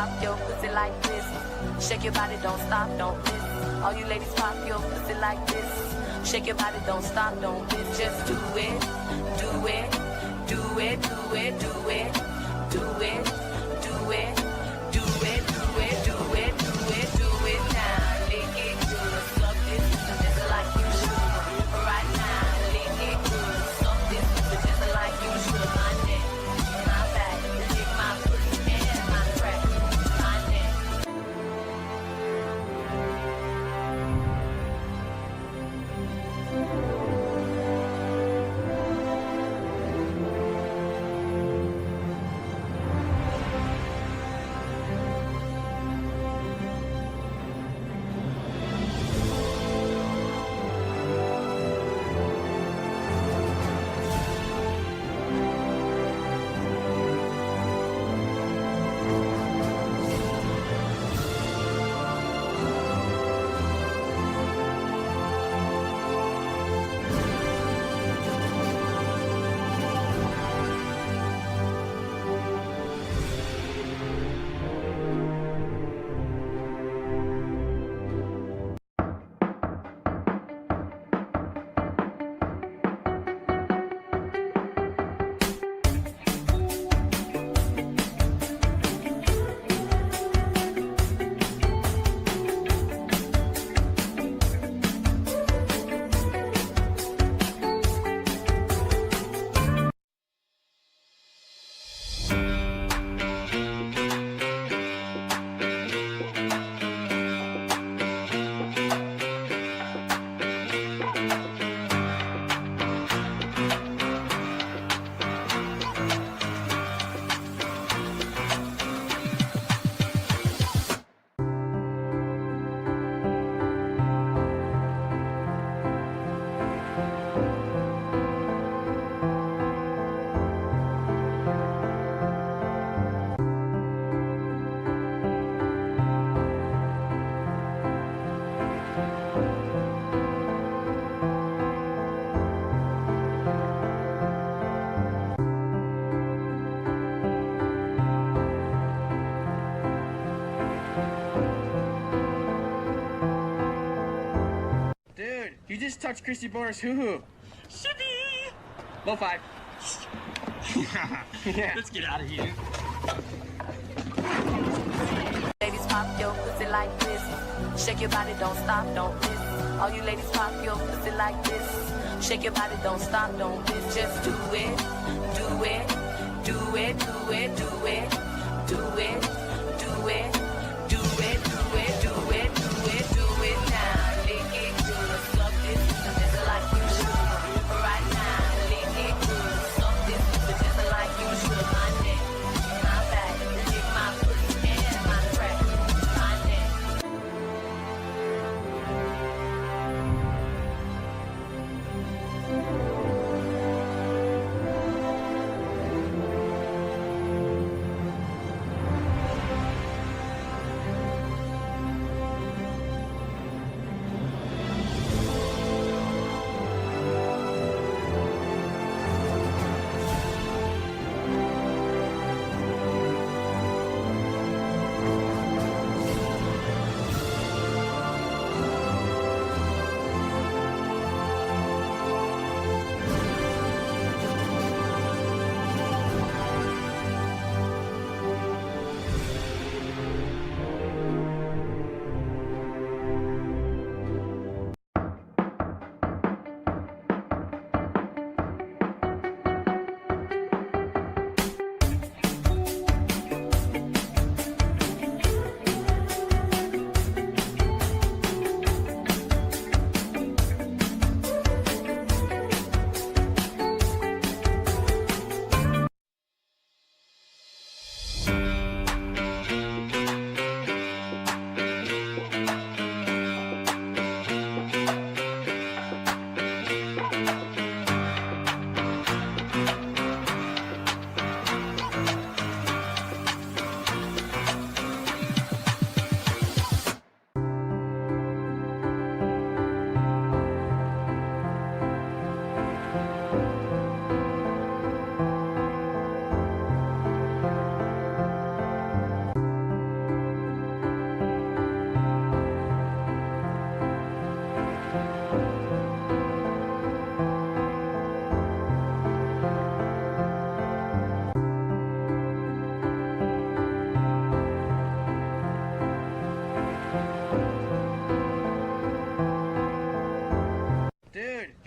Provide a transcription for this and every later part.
pop your pussy like this. Shake your body, don't stop, don't miss. All you ladies pop your pussy like this. Shake your body, don't stop, don't miss. Just do it, do it, do it, do it, do it, do it, do it, do it, do it, do it, do it, do it now. Lick it good, suck this just like you should. Right now, lick it good, suck this just like you should. My neck, my back, lick my pussy and my crack. My neck. Dude, you just touched Christy Boner's hoo-hoo. Shibby! Low five. Yeah. Let's get out of here. Ladies pop your pussy like this. Shake your body, don't stop, don't miss. All you ladies pop your pussy like this. Shake your body, don't stop, don't miss. Just do it, do it, do it, do it, do it, do it, do it, do it, do it, do it, do it, do it now. Lick it good, suck this just like you should. Right now, lick it good, suck this just like you should. My neck, my back, lick my pussy and my crack. My neck.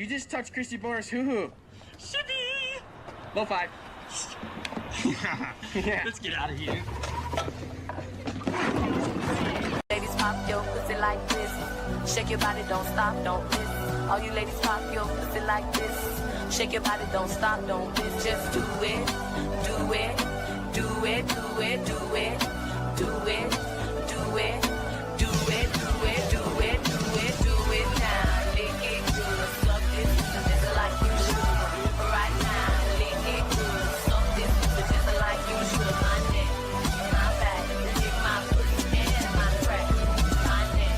you just touched Christy Boris hoo-hoo. Shibby! Low five. Yeah. Let's get out of here. Ladies, pop your pussy like this. Shake your body, don't stop, don't miss. All you ladies, pop your pussy like this. Shake your body, don't stop, don't miss. Just do it, do it, do it, do it, do it, do it, do it, do it, do it, do it, do it, do it now. Lick it good, suck this, just like you should. Right now, lick it good, suck this, just like you should. My neck, my back, lick my pussy and my crack. My neck.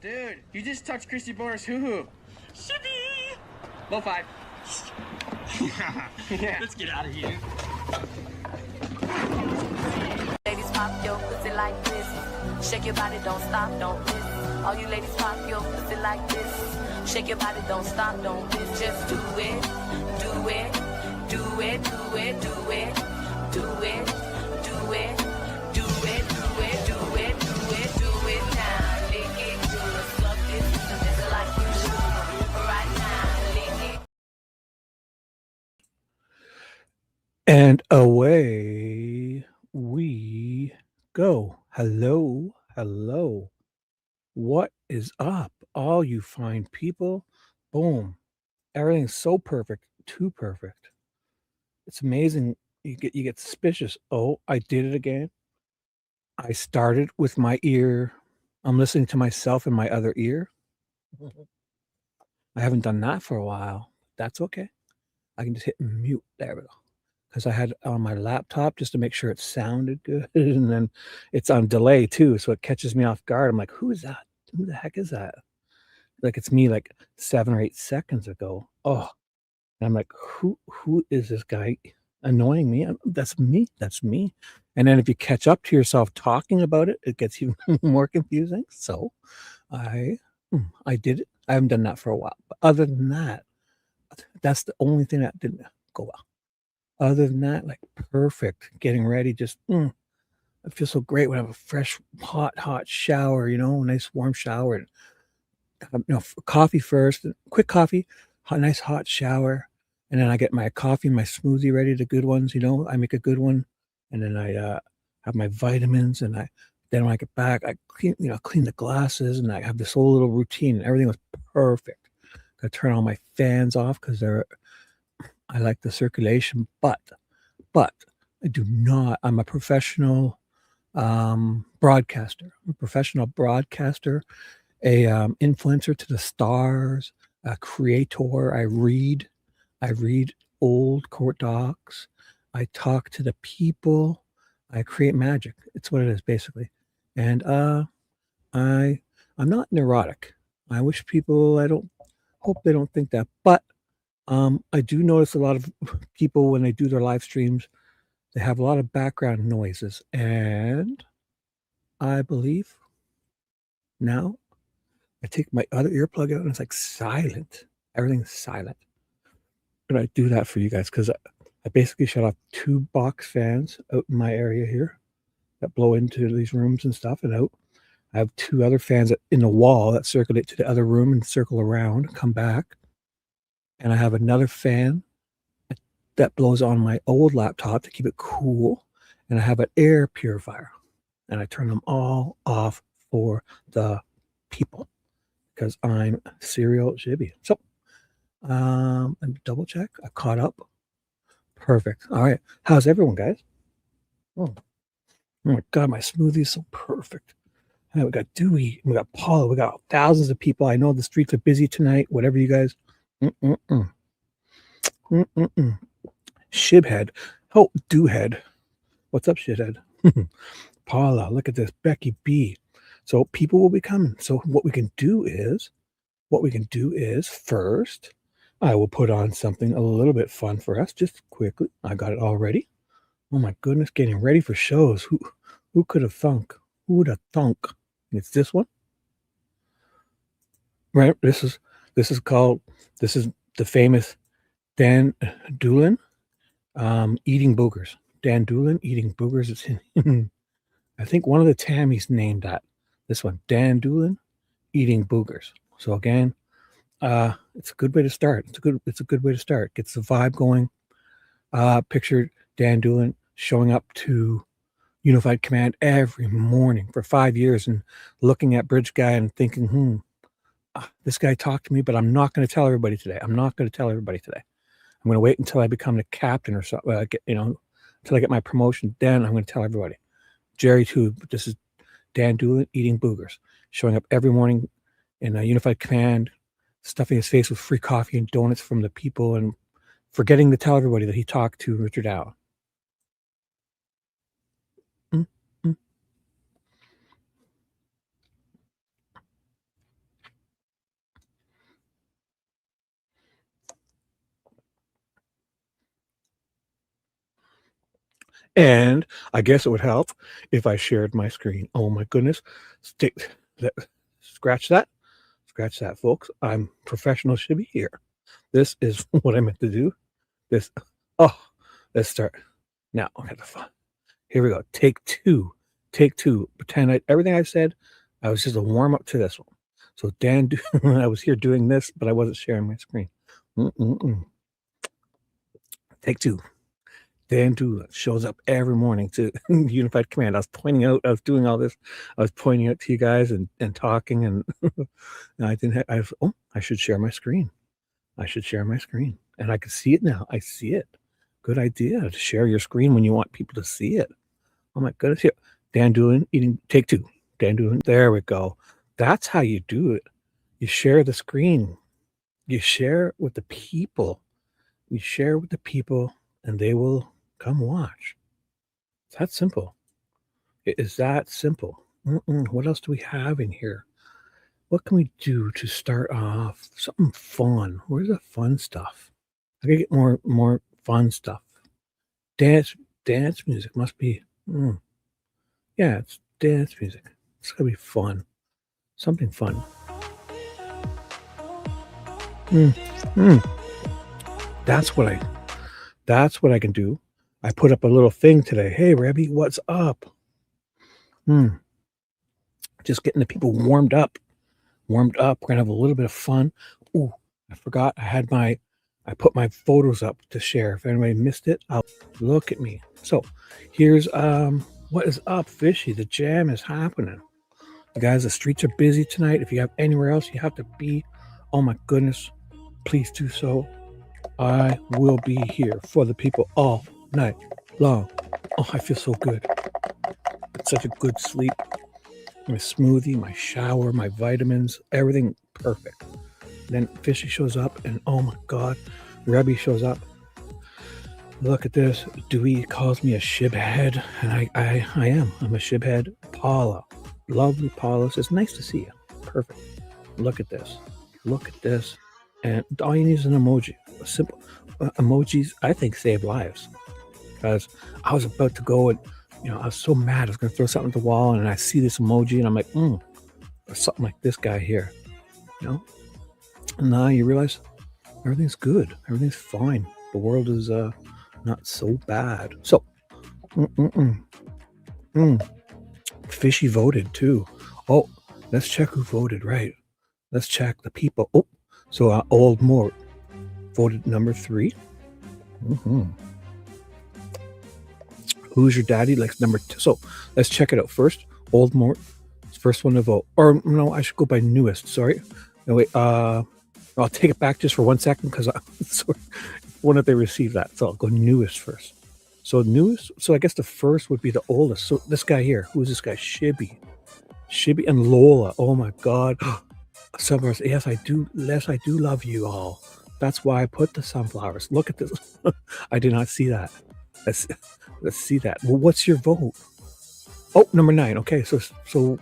Dude, you just touched Christy Boris hoo-hoo. Shibby! Low five. Yeah. Let's get out of here. Ladies, pop your pussy like this. Shake your body, don't stop, don't miss. All you ladies, pop your pussy like this. Shake your body, don't stop, don't miss. Just do it, do it, do it, do it, do it, do it, do it, do it, do it, do it, do it, do it now. Lick it good, suck this, just like you should. Right now, lick it. And away we go. Hello, hello. What is up, all you fine people? Boom. Everything's so perfect, too perfect. It's amazing. You get suspicious. Oh, I did it again. I started with my ear. I'm listening to myself in my other ear. I haven't done that for a while. That's okay. I can just hit mute. There we go. Because I had it on my laptop just to make sure it sounded good. And then it's on delay too. So it catches me off guard. I'm like, who is that? Who the heck is that? Like it's me like 7 or 8 seconds ago. Oh, and I'm like, who is this guy annoying me? That's me. That's me. And then if you catch up to yourself talking about it, it gets even more confusing. So I did it. I haven't done that for a while. But other than that, that's the only thing that didn't go well. Other than that, like perfect. Getting ready, just I feel so great when I have a fresh, hot shower, a nice warm shower. And, coffee first, quick coffee, nice hot shower. And then I get my coffee, my smoothie ready, the good ones, I make a good one. And then I have my vitamins, and then when I get back, I clean the glasses, and I have this whole little routine, and everything was perfect. I turn all my fans off because I like the circulation, but I do not. I'm a professional broadcaster. I'm a professional broadcaster, influencer to the stars, a creator. I read old court docs. I talk to the people. I create magic. It's what it is basically. And I'm not neurotic. I wish people, I don't hope they don't think that, but I do notice a lot of people when they do their live streams, they have a lot of background noises, and I believe now I take my other earplug out and it's like silent. Everything's silent. And I do that for you guys because I basically shut off 2 box fans out in my area here that blow into these rooms and stuff and out. I have 2 other fans in the wall that circulate to the other room and circle around, come back. And I have another fan that blows on my old laptop to keep it cool. And I have an air purifier. And I turn them all off for the people because I'm serial Shibby. So, and double check. I caught up. Perfect. All right. How's everyone, guys? Oh my God, my smoothie is so perfect. We got Dewey, we got Paula, we got thousands of people. I know the streets are busy tonight. Whatever you guys. Shibhead. Oh, Dewhead. What's up, shithead? Paula, look at this. Becky B. So people will be coming. So what we can do is first, I will put on something a little bit fun for us, just quickly. I got it all ready. Oh my goodness, getting ready for shows. Who could have thunk? Who would have thunk? It's this one. Right. This is the famous Dan Doolin eating boogers. Dan Doolin eating boogers. It's in I think one of the Tammys named that. This one, Dan Doolin eating boogers. So again, it's a good way to start. It's a good way to start. Gets the vibe going. Picture Dan Doolin showing up to Unified Command every morning for 5 years and looking at Bridge Guy and thinking, this guy talked to me, but I'm not going to tell everybody today. I'm going to wait until I become the captain or something, until I get my promotion. Then I'm going to tell everybody. Jerry too, but this is Dan Doolin eating boogers, showing up every morning in a Unified Command, stuffing his face with free coffee and donuts from the people and forgetting to tell everybody that he talked to Richard Allen. And I guess it would help if I shared my screen. Oh my goodness. Scratch that, folks. I'm professional Shibby here. This is what I meant to do. Let's start. Now, okay, the fun. Here we go. Take two. Pretend everything I said, I was just a warm up to this one. So Dan, I was here doing this, but I wasn't sharing my screen. Take 2. Dan Doolin shows up every morning to Unified Command. I was doing all this. I was pointing out to you guys and talking, and I should share my screen. And I can see it now. I see it. Good idea to share your screen when you want people to see it. Oh my goodness. Here. Dan Doolin eating, take 2. Dan Doolin. There we go. That's how you do it. You share the screen. You share with the people. And they will come watch. It's that simple. It is that simple. What else do we have in here? What can we do to start off? Something fun. Where's the fun stuff? I gotta get more fun stuff. Dance music must be. Yeah, it's dance music. It's gonna be fun. Something fun. That's what I can do. I put up a little thing today. Hey, Rebby, what's up? Just getting the people warmed up. We're gonna have a little bit of fun. Ooh, I forgot I put my photos up to share. If anybody missed it, look at me. So here's what is up, Fishy? The jam is happening. Guys, the streets are busy tonight. If you have anywhere else you have to be, oh my goodness, please do so. I will be here for the people all night long. Oh, I feel so good. It's such a good sleep. my smoothie, my shower, my vitamins, everything perfect. Then Fishy shows up, and oh my God, Rebby shows up. Look at this. Dewey calls me a shibhead, and I am. I'm a shibhead. Paula, lovely Paula says, nice to see you. Perfect. Look at this. Look at this. And all you need is an emoji. A simple emojis, I think, save lives. Because I was about to go and, I was so mad. I was going to throw something at the wall, and I see this emoji, and I'm like, or something like this guy here. And now you realize everything's good. Everything's fine. The world is not so bad. So, Fishy voted too. Oh, let's check who voted, right? Let's check the people. Oh, so Old Mort voted number 3. Who's your daddy? Like number 2. So let's check it out first. Old Mort, first one to vote. Or no, I should go by newest. Sorry. No, wait. I'll take it back just for 1 second because when did they receive that? So I'll go newest first. So newest. So I guess the first would be the oldest. So this guy here. Who's this guy? Shibby and Lola. Oh my God. Sunflowers. Yes, I do. Yes, I do love you all. That's why I put the sunflowers. Look at this. I did not see that. Let's see that. Well, what's your vote? Oh, number 9. Okay, so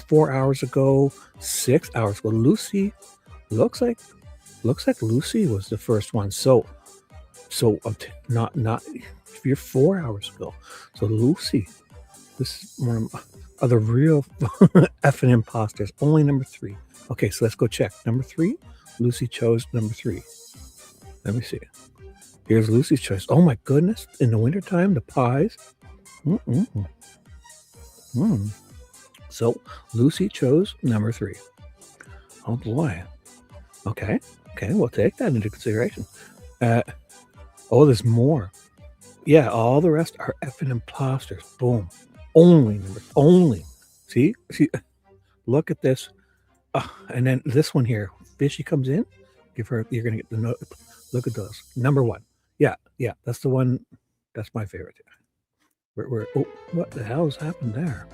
4 hours ago, 6 hours ago. Lucy. Looks like Lucy was the first one. So not if you're 4 hours ago. So Lucy, this is one of the real effing imposters. Only number 3. Okay, so let's go check. Number 3, Lucy chose number 3. Let me see. Here's Lucy's choice. Oh my goodness! In the wintertime, the pies. So Lucy chose number 3. Oh boy. Okay, we'll take that into consideration. There's more. Yeah, all the rest are effing imposters. Boom. Only. See, look at this. And then this one here, Fishy comes in. You're gonna get the note. Look at those. Number 1. Yeah, that's the one. That's my favorite. What the hell has happened there?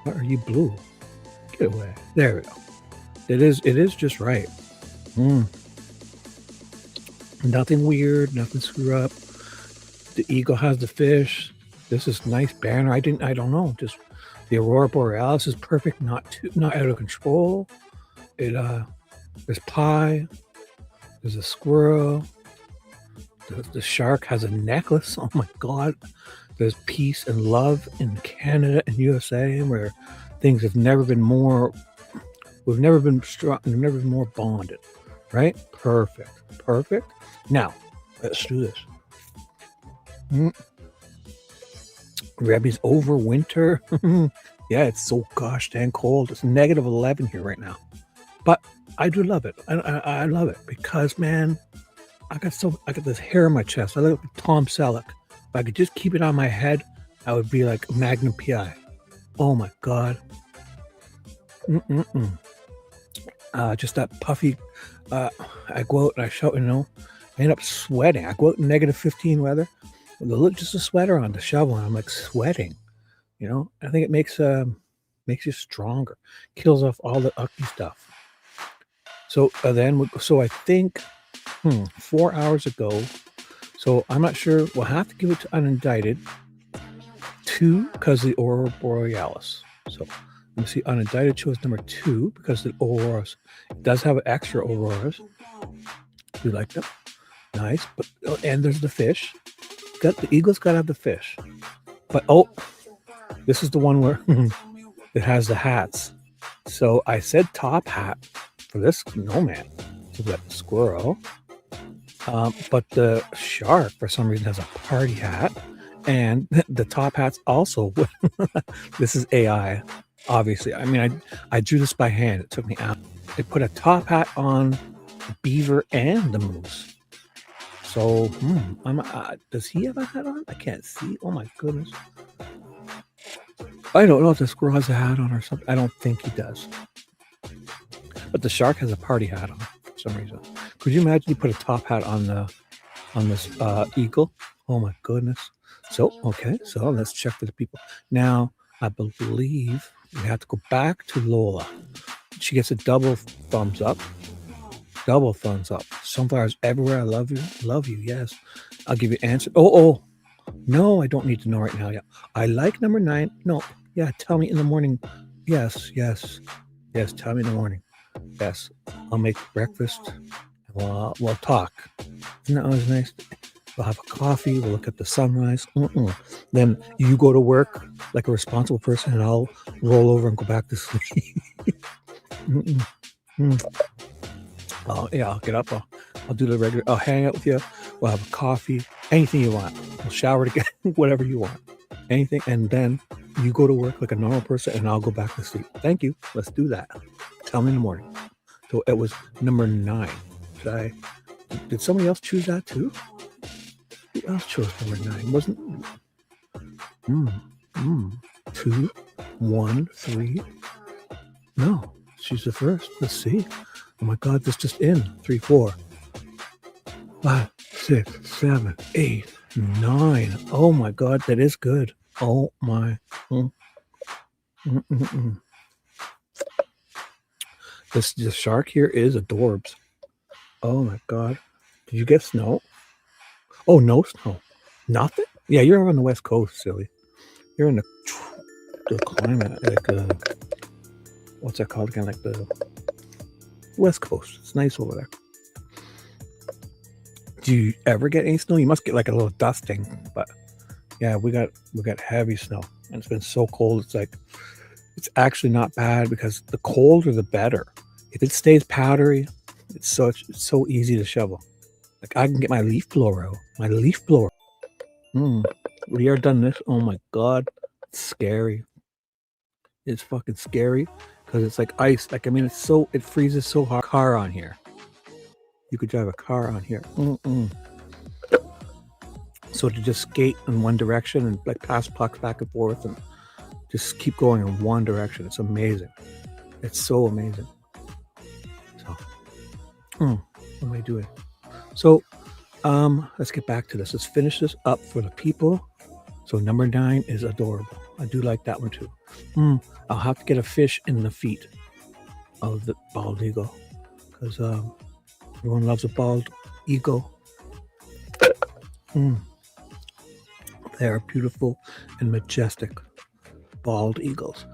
What are you blue? Get away. There we go. It is just right. Nothing weird, nothing screw up. The eagle has the fish. This is nice banner. I don't know. Just the Aurora Borealis is perfect, not out of control. There's pie. There's a squirrel. The shark has a necklace. Oh my God. There's peace and love in Canada and USA, where things have never been more. We've never been strong. We've never been more bonded. Right? Perfect. Now, let's do this. Rebby's over winter. Yeah, it's so gosh dang cold. It's -11 here right now. But I do love it. I love it because, man, I got this hair on my chest. I look like Tom Selleck. If I could just keep it on my head, I would be like Magnum PI. Oh my God. Just that puffy. I go out and I shout, I end up sweating. I go out in -15 weather with just a sweater on, the shovel, and I'm like sweating. I think it makes you stronger, kills off all the ugly stuff. So I think 4 hours ago. So I'm not sure. We'll have to give it to unindicted. 2 because the Aurora Borealis. So let me see. Unindicted chose number 2 because the auroras. It does have extra auroras. You like them? Nice. And there's the fish. The eagle's got to have the fish. But this is the one where it has the hats. So I said top hat for this snowman. So we got the squirrel. But the shark, for some reason, has a party hat. And the top hats also. This is AI, obviously. I mean, I drew this by hand. It took me out. They put a top hat on the beaver and the moose. So, does he have a hat on? I can't see. Oh my goodness. I don't know if the squirrel has a hat on or something. I don't think he does. But the shark has a party hat on for some reason. Could you imagine you put a top hat on this eagle? Oh my goodness. So, okay. So let's check for the people. Now, I believe we have to go back to Lola. She gets a double thumbs up. Double thumbs up. Sunflowers everywhere. I love you. Love you. Yes. I'll give you answer. Oh. No, I don't need to know right now. Yeah. I like number 9. No. Yeah. Tell me in the morning. Yes. Tell me in the morning. Yes. I'll make breakfast. We'll talk. Isn't that always nice? We'll have a coffee. We'll look at the sunrise. Then you go to work like a responsible person, and I'll roll over and go back to sleep. Oh, yeah, I'll get up. I'll do the regular. I'll hang out with you. We'll have a coffee. Anything you want. We'll shower together. Whatever you want. Anything. And then you go to work like a normal person, and I'll go back to sleep. Thank you. Let's do that. Tell me in the morning. So it was number 9. Did somebody else choose that too? Who else chose number 9? Wasn't 2, 1, 3? No, she's the first. Let's see. Oh my God, this just in. 3, 4, 5, 6, 7, 8, 9. Oh my God, that is good. Oh my. This shark here is adorbs. Oh my God. Did you get snow? Oh, no snow. Nothing? Yeah, you're on the West Coast, silly. You're in the climate, like what's that called again? Like the West Coast. It's nice over there. Do you ever get any snow? You must get like a little dusting, but yeah, we got heavy snow, and it's been so cold. It's actually not bad because the colder the better. If it stays powdery, it's so easy to shovel. Like I can get my leaf blower out. My leaf blower. We are done this. Oh my God, it's scary. It's fucking scary because it's like ice. Like I mean, it freezes so hard. Car on here. You could drive a car on here. So to just skate in one direction and like pass pucks back and forth and just keep going in one direction. It's amazing. It's so amazing. So, what am I doing? So, let's get back to this. Let's finish this up for the people. So number 9 is adorable. I do like that one too. I'll have to get a fish in the feet of the bald eagle because everyone loves a bald eagle. They are beautiful and majestic bald eagles.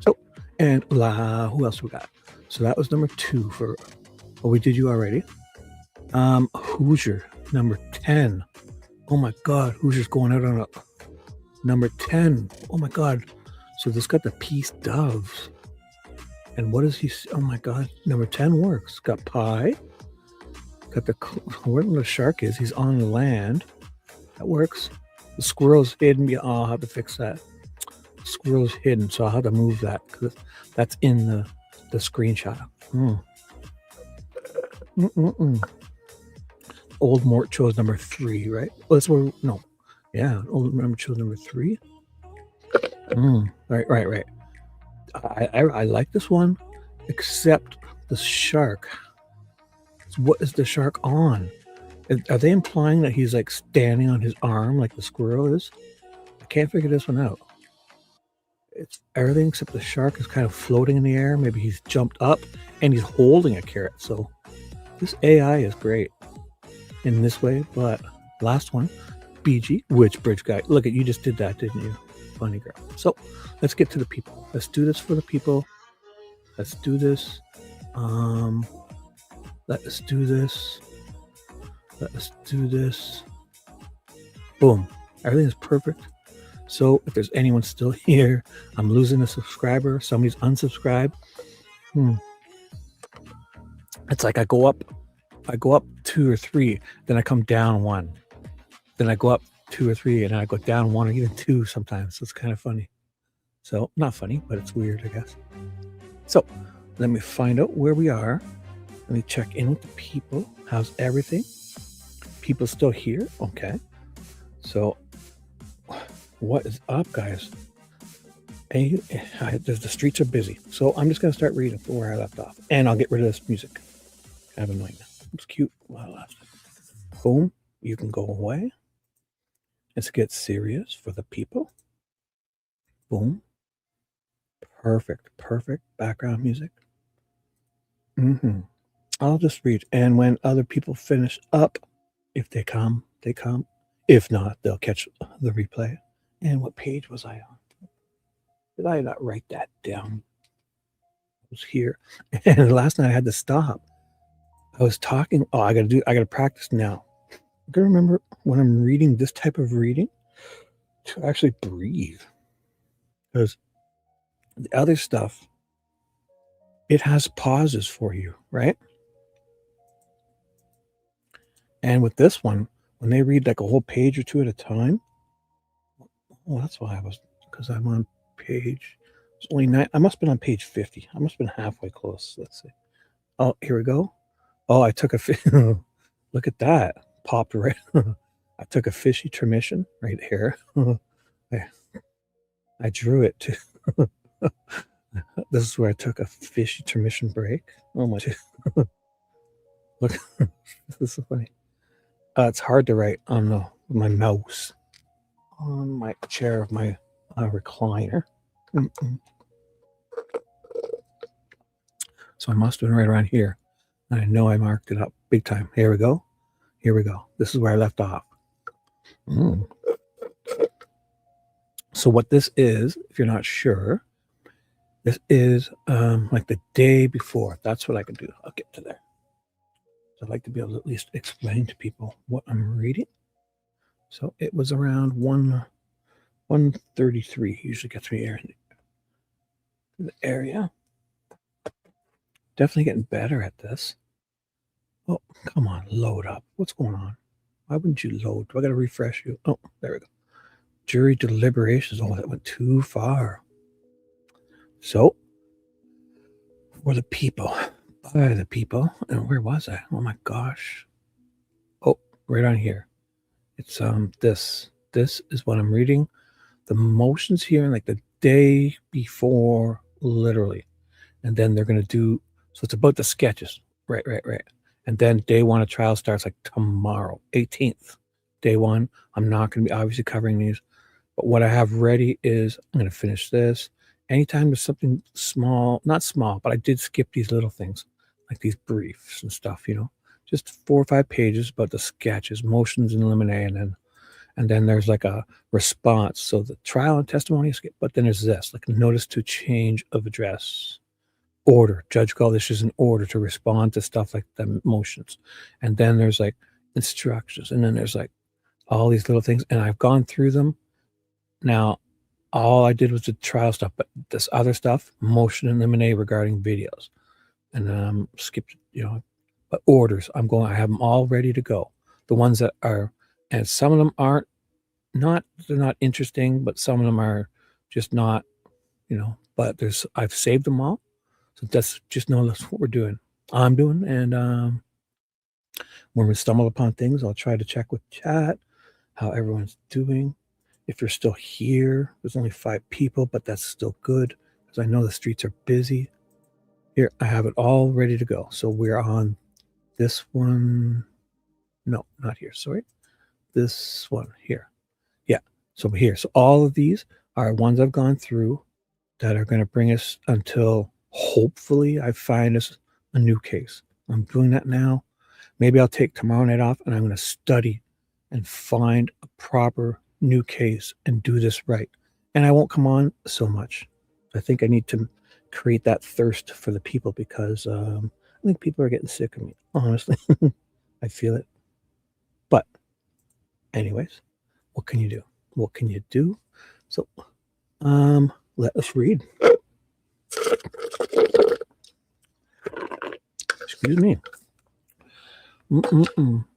So, and who else we got? So that was number 2 for. Oh, we did you already. Hoosier, number 10. Oh my God, Hoosier's going out on a number 10. Oh my God. So this got the peace doves. And what is he? Oh my God, number 10 works. Got pie. Got where the shark is. He's on the land. That works. The squirrel's hidden. I'll have to fix that. The squirrel's hidden, so I'll have to move that because that's in the screenshot. Old Mort chose number 3, right? Well, that's where no. Yeah, Old Mort chose number 3. Right. I like this one, except the shark. What is the shark on? Are they implying that he's like standing on his arm like the squirrel is? I can't figure this one out. It's everything except the shark is kind of floating in the air. Maybe he's jumped up and he's holding a carrot. So this AI is great in this way. But last one, BG, which bridge guy? Look at you just did that, didn't you? Funny girl. So let's get to the people. Let's do this for the people. Let's do this. Let's do this. Let's do this. Boom. Everything is perfect. So if there's anyone still here, I'm losing a subscriber. Somebody's unsubscribed. It's like I go up 2 or 3, then I come down 1. Then I go up 2 or 3, and then I go down 1 or even 2 sometimes. So it's kind of funny. So not funny, but it's weird, I guess. So let me find out where we are. Let me check in with the people. How's everything? People still here? Okay. So what is up, guys? The streets are busy. So I'm just going to start reading from where I left off. And I'll get rid of this music. Kind of annoying now. It's cute while it lasted. Boom. You can go away. Let's get serious for the people. Boom. Perfect background music. I'll just read. And when other people finish up, if they come, they come. If not, they'll catch the replay. And what page was I on? Did I not write that down? I was here. And last night I had to stop. I was talking. Oh, I gotta practice now. I gotta remember when I'm reading this type of reading to actually breathe. Because the other stuff, it has pauses for you, right? And with this one, when they read like a whole page or two at a time, oh, that's why because I'm on page, it's only 9. I must have been on page 50. I must have been halfway close. Let's see. Oh, here we go. Oh, I took look at that. Popped right. I took a fishy intermission right here. I drew it too. This is where I took a fishy intermission break. Oh my. Look, this is funny. It's hard to write on my mouse on my chair of my recliner. So I must have been right around here. And I know I marked it up big time. Here we go. This is where I left off. So what this is, if you're not sure, this is like the day before. That's what I can do. I'll get to there. So I'd like to be able to at least explain to people what I'm reading. So it was around 1:33. Usually gets me here in the area. Definitely getting better at this. Oh, come on, load up. What's going on? Why wouldn't you load? Do I got to refresh you? Oh, there we go. Jury deliberations. Oh, that went too far. So, for the people, by the people, and where was I? Oh my gosh. Oh, right on here. It's this. This is what I'm reading. The motions here, like the day before, literally, and then they're gonna do. So it's about the sketches, right. And then day 1 of trial starts like tomorrow, 18th. Day 1. I'm not going to be obviously covering these, but what I have ready is I'm going to finish this. Anytime there's something small, not small, but I did skip these little things, like these briefs and stuff, just 4 or 5 pages about the sketches, motions and limine, and then there's like a response. So the trial and testimony skip, but then there's this, like notice to change of address. Order, judge called issues in order to respond to stuff like the motions. And then there's like instructions. And then there's like all these little things. And I've gone through them. Now, all I did was the trial stuff, but this other stuff, motion and limine regarding videos. And then skipped, but orders, I have them all ready to go. The ones that are, and some of them aren't, they're not interesting, but some of them are just not, but I've saved them all. So that's what we're doing. I'm doing. And when we stumble upon things, I'll try to check with chat how everyone's doing. If you're still here, there's only 5 people, but that's still good because I know the streets are busy. Here, I have it all ready to go. So we're on this one. No, not here. Sorry. This one here. Yeah. So here. So all of these are ones I've gone through that are going to bring us until hopefully I find us a new case. I'm doing that now. Maybe I'll take tomorrow night off and I'm going to study and find a proper new case and do this right. And I won't come on so much. I think I need to create that thirst for the people because I think people are getting sick of me, honestly. I feel it. But anyways, what can you do? So let us read. Excuse me.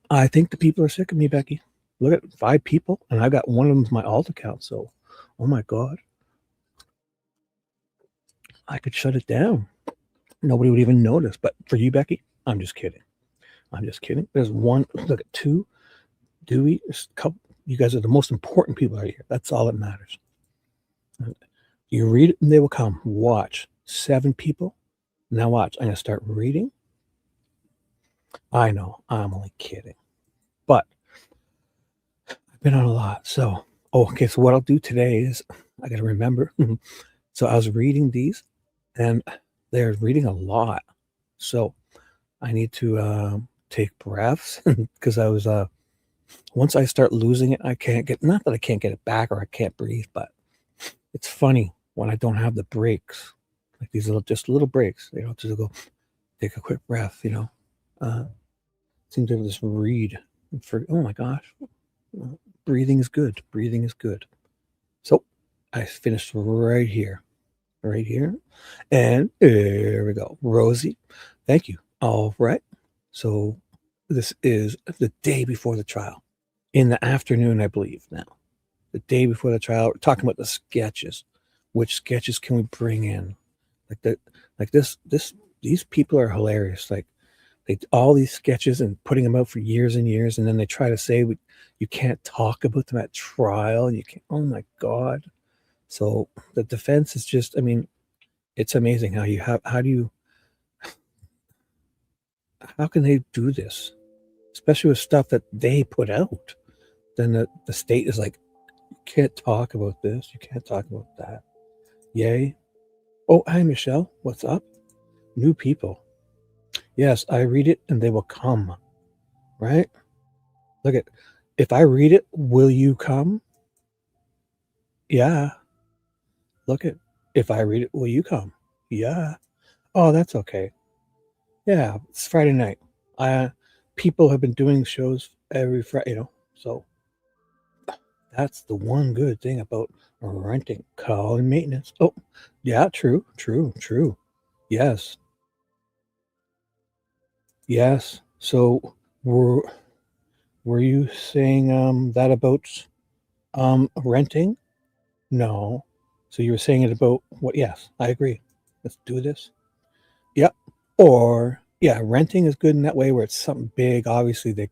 I think the people are sick of me, Becky. Look at 5 people, and I got one of them's my alt account. So, oh my God, I could shut it down. Nobody would even notice. But for you, Becky, I'm just kidding. There's 1. Look at 2. Dewey. There's a couple. You guys are the most important people out here. That's all that matters. You read it, and they will come. Watch. 7 people. Now watch. I'm gonna start reading. I know I'm only kidding, but I've been on a lot. So Oh, okay. So what I'll do today is I got to remember. So I was reading these, and they're reading a lot. So I need to take breaths because I was once I start losing it, I can't get, not that I can't get it back or I can't breathe, but it's funny when I don't have the breaks, like these little breaks, just go take a quick breath, seem to just read for, oh my gosh, breathing is good. Breathing is good. So I finished right here. And there we go. Rosie, thank you. All right. So this is the day before the trial, in the afternoon, I believe now. The day before the trial, we're talking about the sketches. Which sketches can we bring in? These people are hilarious. Like all these sketches and putting them out for years and years, and then they try to say you can't talk about them at trial, and you can't. Oh my God! So the defense is just, I mean, it's amazing how can they do this, especially with stuff that they put out. Then the state is like, you can't talk about this, you can't talk about that. Yay. Oh, hi Michelle, what's up? New people. Yes, I read it and they will come. Right? Look at, if I read it, will you come? Yeah. Look at, if I read it, will you come? Yeah. Oh, that's okay. Yeah, it's Friday night. People have been doing shows every Friday, so that's the one good thing about renting, call and maintenance. Oh, yeah, true. Yes. So were you saying that about renting? No. So you were saying it about what? Yes, I agree. Let's do this. Yep. Or yeah, renting is good in that way where it's something big. Obviously, they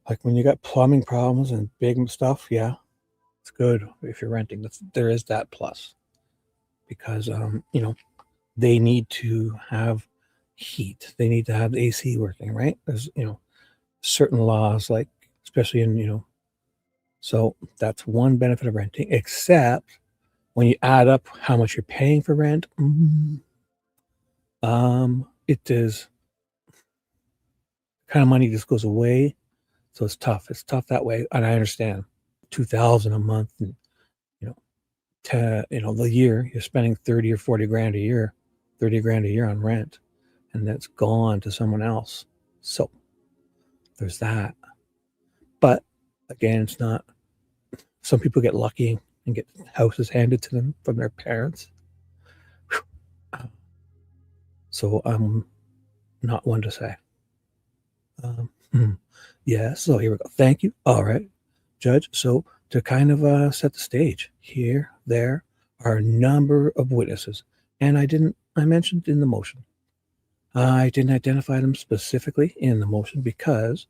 like when you got plumbing problems and big stuff. Yeah, it's good if you're renting. There is that plus because they need to have heat. They need to have the AC working, right? There's certain laws, like especially in so that's one benefit of renting. Except when you add up how much you're paying for rent, it is kind of money just goes away. So it's tough. It's tough that way, and I understand. 2,000 a month, and the year you're spending 30 or 40 grand a year, 30 grand a year on rent, and that's gone to someone else. So there's that. But again, it's not. Some people get lucky and get houses handed to them from their parents. So I'm not one to say. Yeah, so here we go. Thank you. All right, Judge. So to kind of set the stage, there are a number of witnesses. And I mentioned in the motion, I didn't identify them specifically in the motion because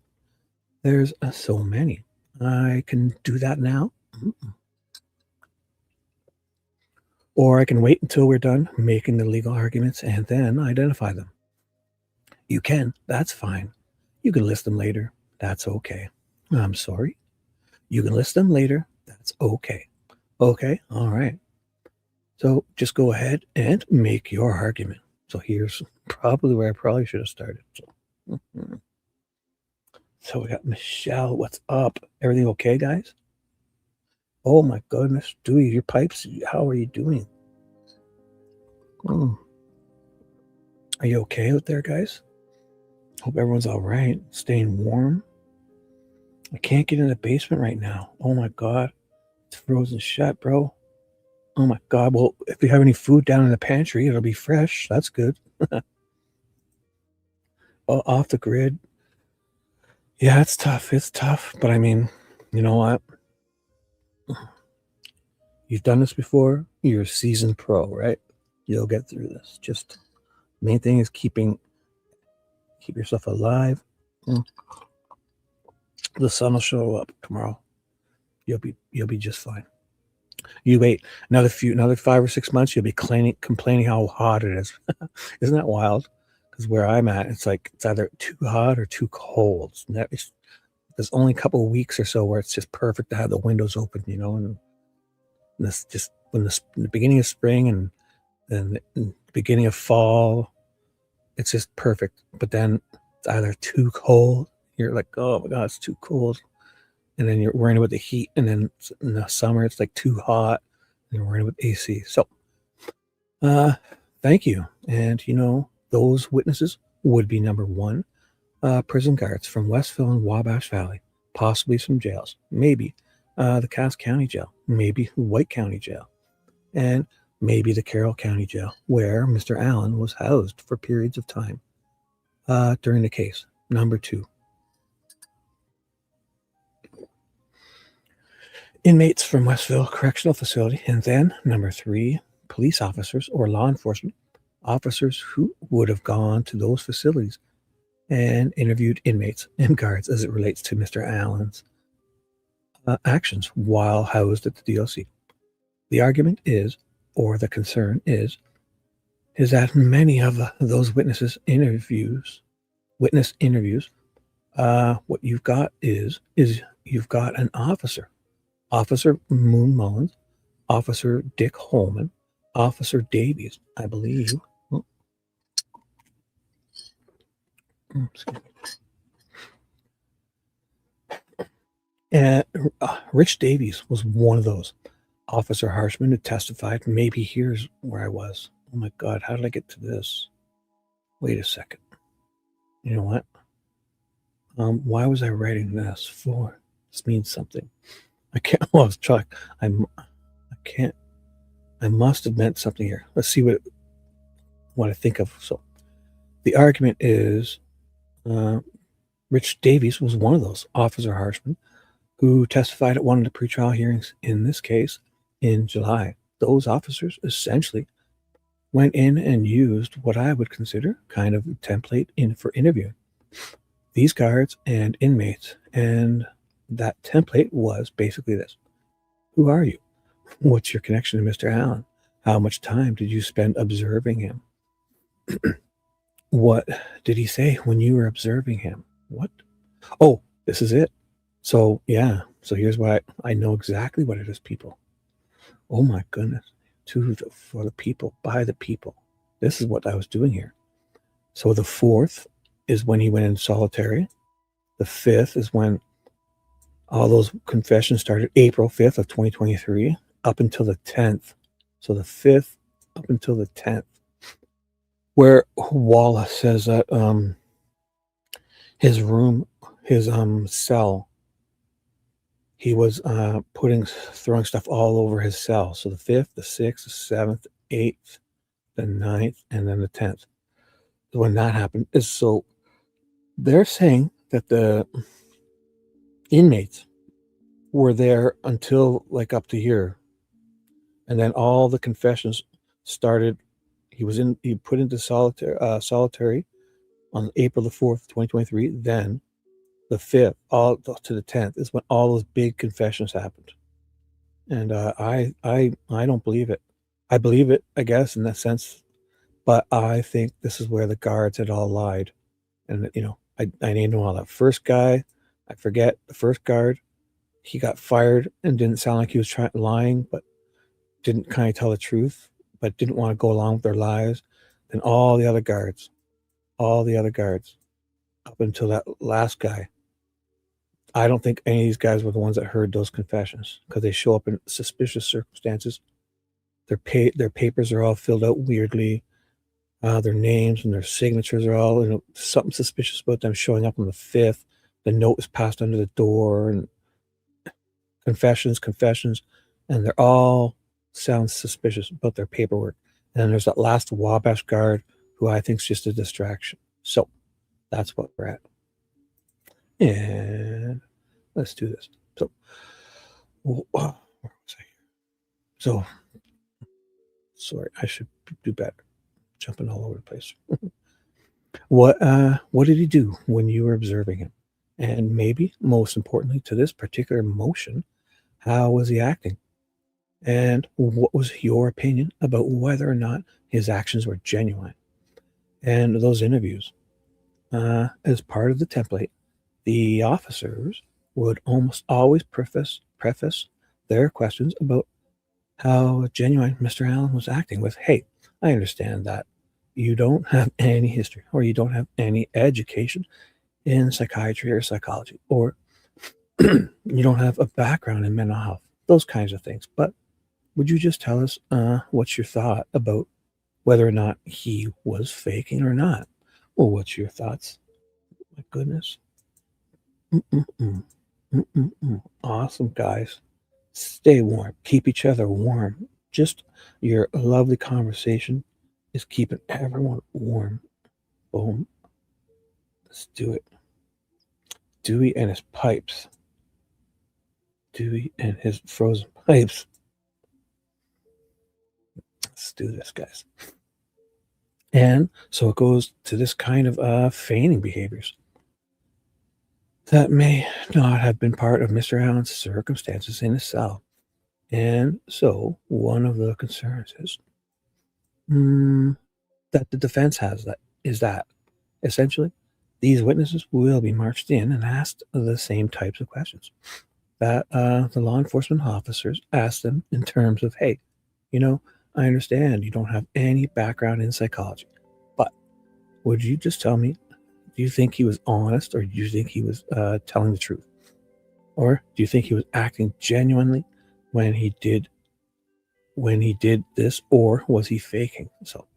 there's so many. I can do that now. Or I can wait until we're done making the legal arguments and then identify them. You can. That's fine. You can list them later. That's okay. I'm sorry. You can list them later. That's okay. Okay. All right. So just go ahead and make your argument. So here's probably where I probably should have started. So we got Michelle. What's up? Everything okay, guys? Oh my goodness. Dewey, your pipes, how are you doing? Are you okay out there, guys? Hope everyone's all right. Staying warm. I can't get in the basement right now. Oh my God. It's frozen shut, bro. Oh my God. Well, if we have any food down in the pantry, it'll be fresh. That's good. Off the grid. Yeah, it's tough. It's tough. But I mean, you know what? You've done this before. You're a seasoned pro, right? You'll get through this. Just main thing is keep yourself alive. The sun will show up tomorrow. You'll be just fine. You wait another 5 or 6 months, you'll be complaining how hot it is. Isn't that wild? Because where I'm at, it's like it's either too hot or too cold. It's there's only a couple of weeks or so where it's just perfect to have the windows open, and this just in the beginning of spring and then the beginning of fall, it's just perfect. But then it's either too cold, you're like, oh my God, it's too cold. And then you're worrying about the heat. And then in the summer, it's like too hot and you're worrying about AC. So thank you. And, those witnesses would be number one, prison guards from Westville and Wabash Valley, possibly some jails, maybe the Cass County Jail, maybe White County Jail, and maybe the Carroll County Jail, where Mr. Allen was housed for periods of time during the case. Number two, inmates from Westville Correctional Facility. And then number three, police officers or law enforcement officers who would have gone to those facilities and interviewed inmates and guards as it relates to Mr. Allen's actions while housed at the DLC. The argument is, or the concern is that many of those witness interviews, what you've got is you've got an officer, Officer Moon Mullins, Officer Dick Holman, Officer Davies, I believe. And Rich Davies was one of those. Officer Harshman who testified, maybe here's where I was. Oh my God, how did I get to this? Wait a second. You know what? Why was I writing this for? This means something. I can't. Well, I was trying. I can't. I must have meant something here. Let's see what I think of. So, the argument is, Rich Davies was one of those. Officer Harshman, who testified at one of the pretrial hearings in this case in July. Those officers essentially went in and used what I would consider kind of a template for interviewing these guards and inmates. And that template was basically this. Who are you? What's your connection to Mr. Allen? How much time did you spend observing him? What did he say when you were observing him? What? Oh, this is it. So, yeah. So here's why I know exactly what it is, people. Oh, my goodness. For the people, by the people. This is what I was doing here. So the 4th is when he went in solitary. The 5th is when all those confessions started, April 5th of 2023, up until the 10th. So the 5th up until the 10th, where Wallace says that his room, his cell, he was throwing stuff all over his cell. So the 5th, the 6th, the 7th, 8th, the 9th, and then the 10th. When that happened, is so they're saying that the inmates were there until like up to here, and then all the confessions started. He put into solitary on April the 4th, 2023. Then the 5th, all to the 10th is when all those big confessions happened. And I don't believe it. I believe it, I guess, in that sense, but I think this is where the guards had all lied. And I named them all. That first guy, I forget the first guard. He got fired and didn't sound like he was lying, but didn't kind of tell the truth, but didn't want to go along with their lies. Then all the other guards, up until that last guy. I don't think any of these guys were the ones that heard those confessions, because they show up in suspicious circumstances. Their papers are all filled out weirdly. Their names and their signatures are all, something suspicious about them showing up on the 5th. The note is passed under the door, and confessions, and they're all sound suspicious about their paperwork. And then there's that last Wabash guard who I think is just a distraction. So that's what we're at. And let's do this. So, where was I here? So, sorry, I should do better. Jumping all over the place. What did he do when you were observing him? And maybe most importantly to this particular motion, how was he acting? And what was your opinion about whether or not his actions were genuine? And those interviews, as part of the template, the officers would almost always preface their questions about how genuine Mr. Allen was acting with, hey, I understand that you don't have any history or you don't have any education in psychiatry or psychology, or you don't have a background in mental health, those kinds of things. But would you just tell us what's your thought about whether or not he was faking or not? Well, what's your thoughts? My goodness. Mm-mm-mm. Mm-mm-mm. Awesome, guys. Stay warm. Keep each other warm. Just your lovely conversation is keeping everyone warm. Boom. Let's do it. Dewey and his pipes. Dewey and his frozen pipes. Let's do this, guys. And so it goes to this kind of feigning behaviors that may not have been part of Mr. Allen's circumstances in his cell. And so one of the concerns is that the defense has that essentially these witnesses will be marched in and asked the same types of questions that the law enforcement officers asked them in terms of, hey, I understand you don't have any background in psychology, but would you just tell me, do you think he was honest, or do you think he was telling the truth? Or do you think he was acting genuinely when he did this, or was he faking? So,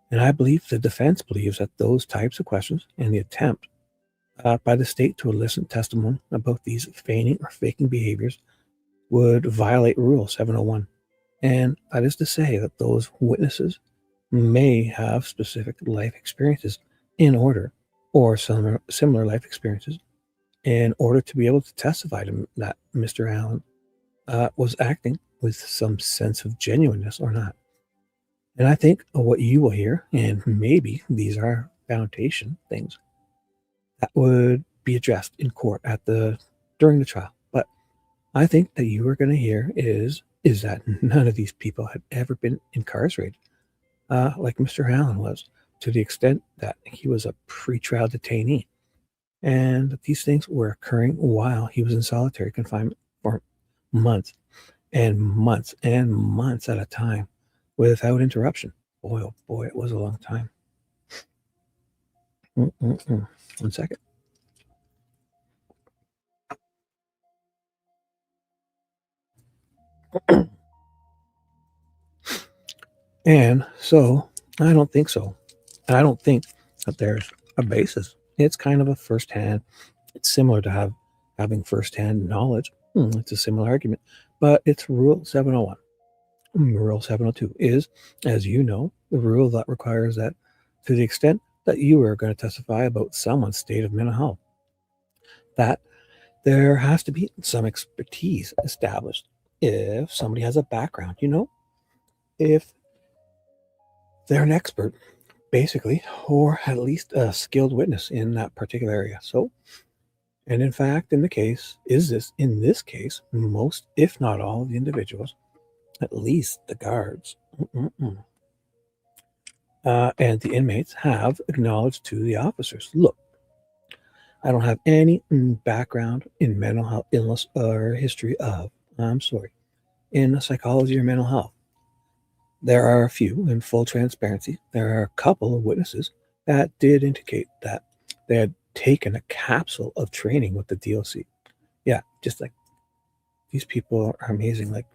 and I believe the defense believes that those types of questions and the attempt by the state to elicit testimony about these feigning or faking behaviors would violate Rule 701. And that is to say that those witnesses may have specific life experiences or similar life experiences in order to be able to testify to that Mr. Allen was acting with some sense of genuineness or not. And I think what you will hear, and maybe these are foundation things that would be addressed in court during the trial. But I think that you are going to hear is that none of these people had ever been incarcerated, like Mr. Allen was, to the extent that he was a pretrial detainee, and that these things were occurring while he was in solitary confinement for months and months and months at a time without interruption. Boy, oh boy, it was a long time. 1 second. And so I don't think so. And I don't think that there's a basis. It's kind of a firsthand. It's similar to having firsthand knowledge. It's a similar argument, but it's Rule 701. Rule 702 is, as you know, the rule that requires that to the extent that you are going to testify about someone's state of mental health, that there has to be some expertise established. If somebody has a background, if they're an expert, basically, or at least a skilled witness in that particular area. So, and in fact, in this case, most, if not all, of the individuals, at least the guards, and the inmates have acknowledged to the officers, look, I don't have any background in mental health illness or history of, in psychology or mental health. There are a few, in full transparency, there are a couple of witnesses that did indicate that they had taken a capsule of training with the DOC. Yeah, just like, these people are amazing. Like,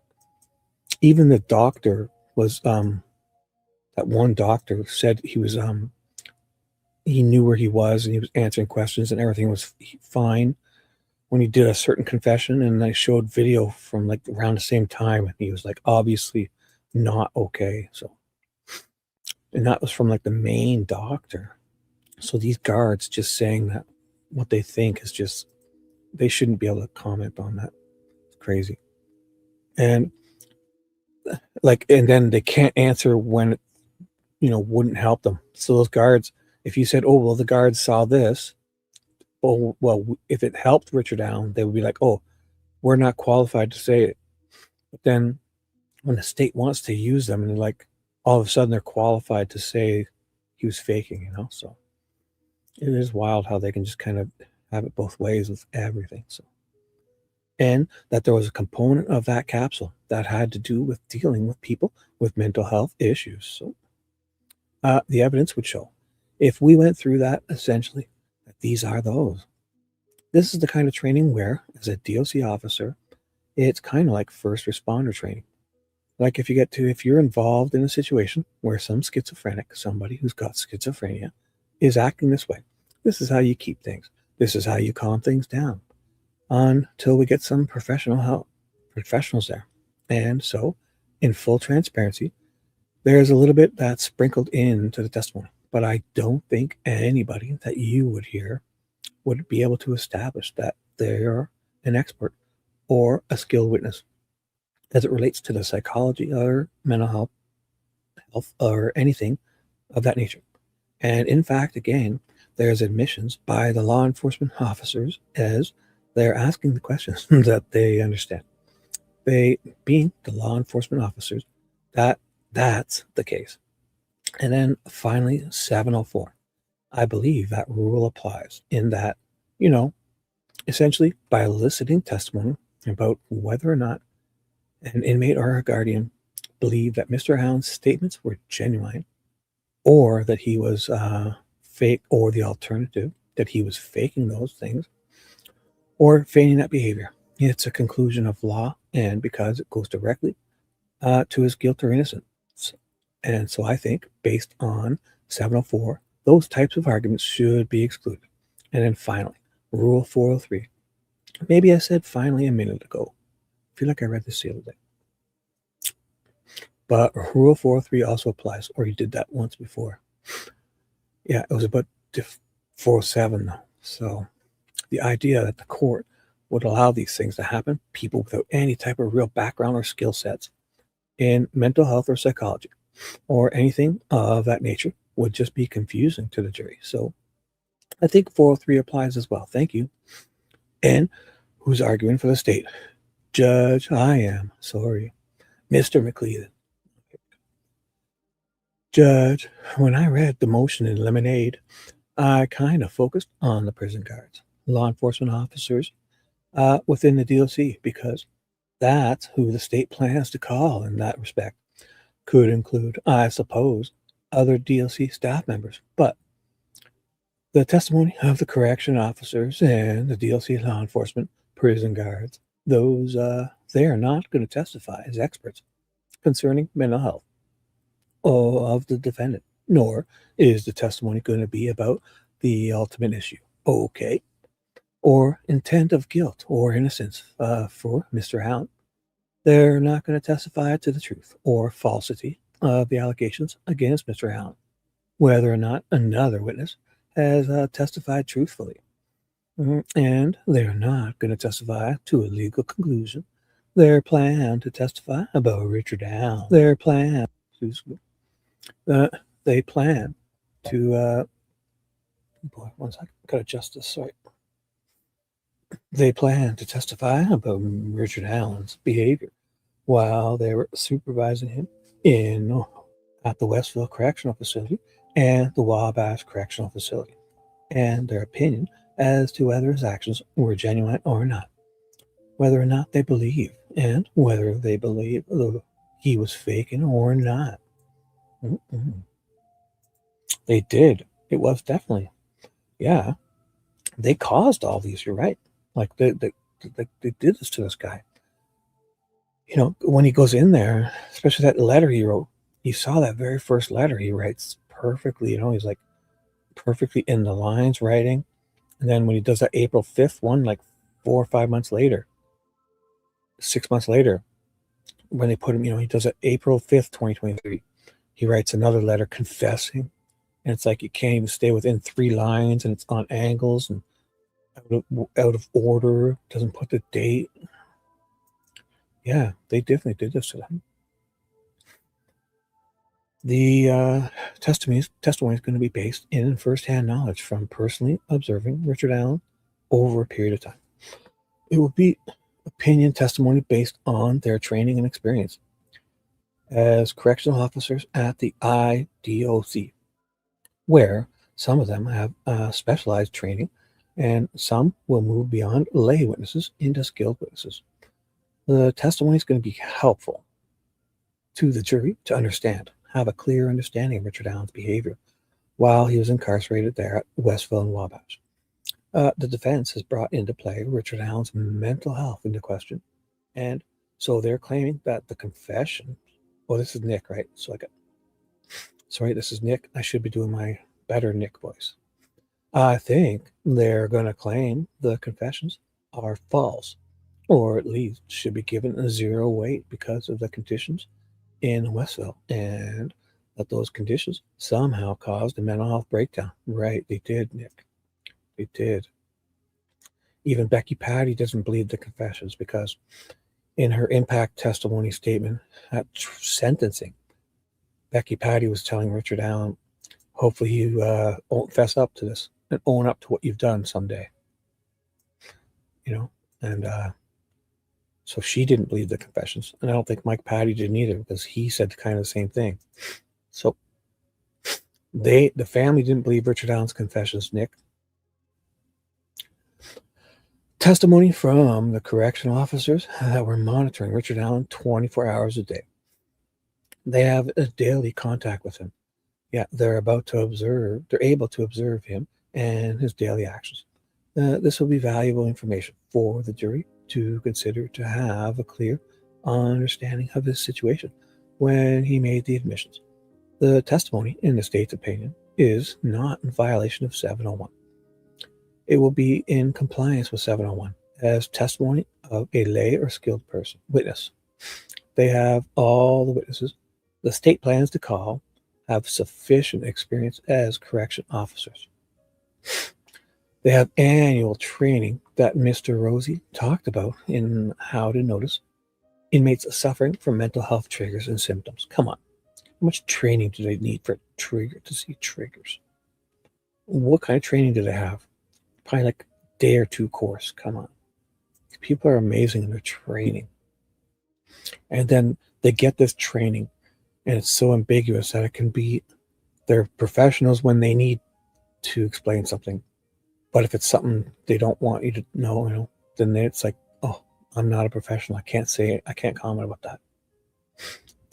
even the doctor was, that one doctor said he was, he knew where he was and he was answering questions and everything was fine when he did a certain confession. And I showed video from like around the same time and he was like obviously not okay. So, and that was from like the main doctor. So these guards just saying that what they think is just, they shouldn't be able to comment on that. It's crazy. And then they can't answer when it, wouldn't help them. So those guards, if you said, oh, well, the guards saw this, oh, well, if it helped Richard Allen, they would be like, oh, we're not qualified to say it. But then when the state wants to use them, and like all of a sudden they're qualified to say he was faking, so it is wild how they can just kind of have it both ways with everything. So, and that there was a component of that capsule that had to do with dealing with people with mental health issues. So, the evidence would show, if we went through that, essentially, that these are those. This is the kind of training where, as a DOC officer, it's kind of like first responder training. Like if you're involved in a situation where some schizophrenic, somebody who's got schizophrenia, is acting this way, this is how you keep things. This is how you calm things down until we get some professionals there. And so, in full transparency, there's a little bit that's sprinkled into the testimony, but I don't think anybody that you would hear would be able to establish that they're an expert or a skilled witness as it relates to the psychology or mental health or anything of that nature. And in fact, again, there's admissions by the law enforcement officers as they're asking the questions that they understand. They, being the law enforcement officers, that's the case. And then finally, 704. I believe that rule applies in that, essentially by eliciting testimony about whether or not an inmate or a guardian believed that Mr. Allen's statements were genuine, or that he was fake, or the alternative, that he was faking those things, or feigning that behavior. It's a conclusion of law, and because it goes directly to his guilt or innocence. And so I think, based on 704, those types of arguments should be excluded. And then finally, Rule 403. Maybe I said finally a minute ago. I feel like I read this the other day. But Rule 403 also applies, or you did that once before. Yeah, it was about 407 though. So the idea that the court would allow these things to happen, people without any type of real background or skill sets in mental health or psychology or anything of that nature, would just be confusing to the jury. So I think 403 applies as well. Thank you. And who's arguing for the state? Judge, I am. Sorry. Mr. McLeod. Judge, when I read the motion in Lemonade, I kind of focused on the prison guards, law enforcement officers within the DOC, because that's who the state plans to call in that respect. Could include, I suppose, other DLC staff members, but the testimony of the correction officers and the DLC law enforcement prison guards, those they are not going to testify as experts concerning mental health of the defendant, nor is the testimony going to be about the ultimate issue, okay, or intent of guilt or innocence for Mr. Allen. They're not going to testify to the truth or falsity of the allegations against Mr. Allen, whether or not another witness has testified truthfully. And they're not going to testify to a legal conclusion. Their plan to testify about Richard Allen. They plan to, boy, one second, gotta adjust this, sorry. They plan to testify about Richard Allen's behavior while they were supervising him at the Westville Correctional Facility and the Wabash Correctional Facility, and their opinion as to whether his actions were genuine or not, whether or not they believe, and whether they believe he was faking or not. They did. It was definitely, yeah. They caused all these. You're right. Like they did this to this guy. When he goes in there, especially that letter he wrote, you saw that very first letter he writes perfectly. He's like perfectly in the lines writing. And then when he does that April 5th one, like 4 or 5 months later, 6 months later, when they put him, he does it April 5th, 2023. He writes another letter confessing. And it's like you can't even stay within 3 lines, and it's on angles and out of order. Doesn't put the date. Yeah, they definitely did this to them. The testimony is going to be based in firsthand knowledge from personally observing Richard Allen over a period of time. It will be opinion testimony based on their training and experience as correctional officers at the IDOC, where some of them have specialized training and some will move beyond lay witnesses into skilled witnesses. The testimony is going to be helpful to the jury to have a clear understanding of Richard Allen's behavior while he was incarcerated there at Westville and Wabash. The defense has brought into play Richard Allen's mental health into question, and so they're claiming that the confession. Well, this is Nick, right? Sorry, this is Nick. I should be doing my better Nick voice. I think they're going to claim the confessions are false, or at least should be given a 0 weight because of the conditions in Westville, and that those conditions somehow caused a mental health breakdown. Right, they did, Nick. They did. Even Becky Patty doesn't believe the confessions because in her impact testimony statement at sentencing, Becky Patty was telling Richard Allen, hopefully you won't fess up to this and own up to what you've done someday. And so she didn't believe the confessions. And I don't think Mike Patty didn't either because he said kind of the same thing. So the family didn't believe Richard Allen's confessions, Nick. Testimony from the correctional officers that were monitoring Richard Allen 24 hours a day. They have a daily contact with him. Yeah, they're able to observe him and his daily actions. This will be valuable information for the jury to consider to have a clear understanding of his situation when he made the admissions. The testimony, in the state's opinion, is not in violation of 701. It will be in compliance with 701 as testimony of a lay or skilled witness. They have all the witnesses the state plans to call have sufficient experience as correction officers. They have annual training that Mr. Rosie talked about in how to notice inmates suffering from mental health triggers and symptoms. Come on. How much training do they need to see triggers? What kind of training do they have? Probably like a day or 2 course. Come on. People are amazing in their training. And then they get this training and it's so ambiguous that it can be they're professionals when they need to explain something. But if it's something they don't want you to know, then it's like, oh, I'm not a professional. I can't say it. I can't comment about that.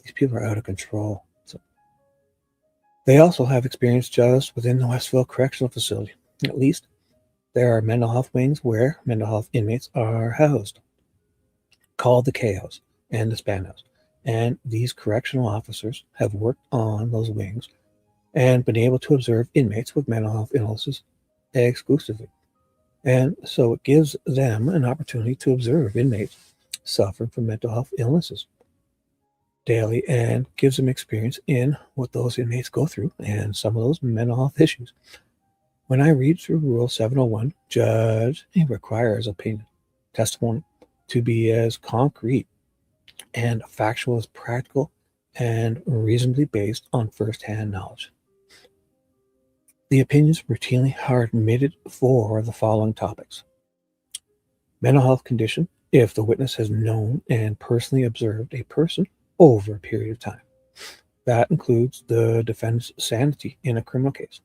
These people are out of control. So they also have experience just within the Westville Correctional Facility. At least there are mental health wings where mental health inmates are housed, called the K-House and the Span House. And these correctional officers have worked on those wings and been able to observe inmates with mental health illnesses exclusively. And so it gives them an opportunity to observe inmates suffering from mental health illnesses daily and gives them experience in what those inmates go through and some of those mental health issues. When I read through Rule 701, Judge requires opinion, testimony to be as concrete and factual as practical and reasonably based on first-hand knowledge. The opinions routinely are admitted for the following topics. Mental health condition, if the witness has known and personally observed a person over a period of time. That includes the defendant's sanity in a criminal case.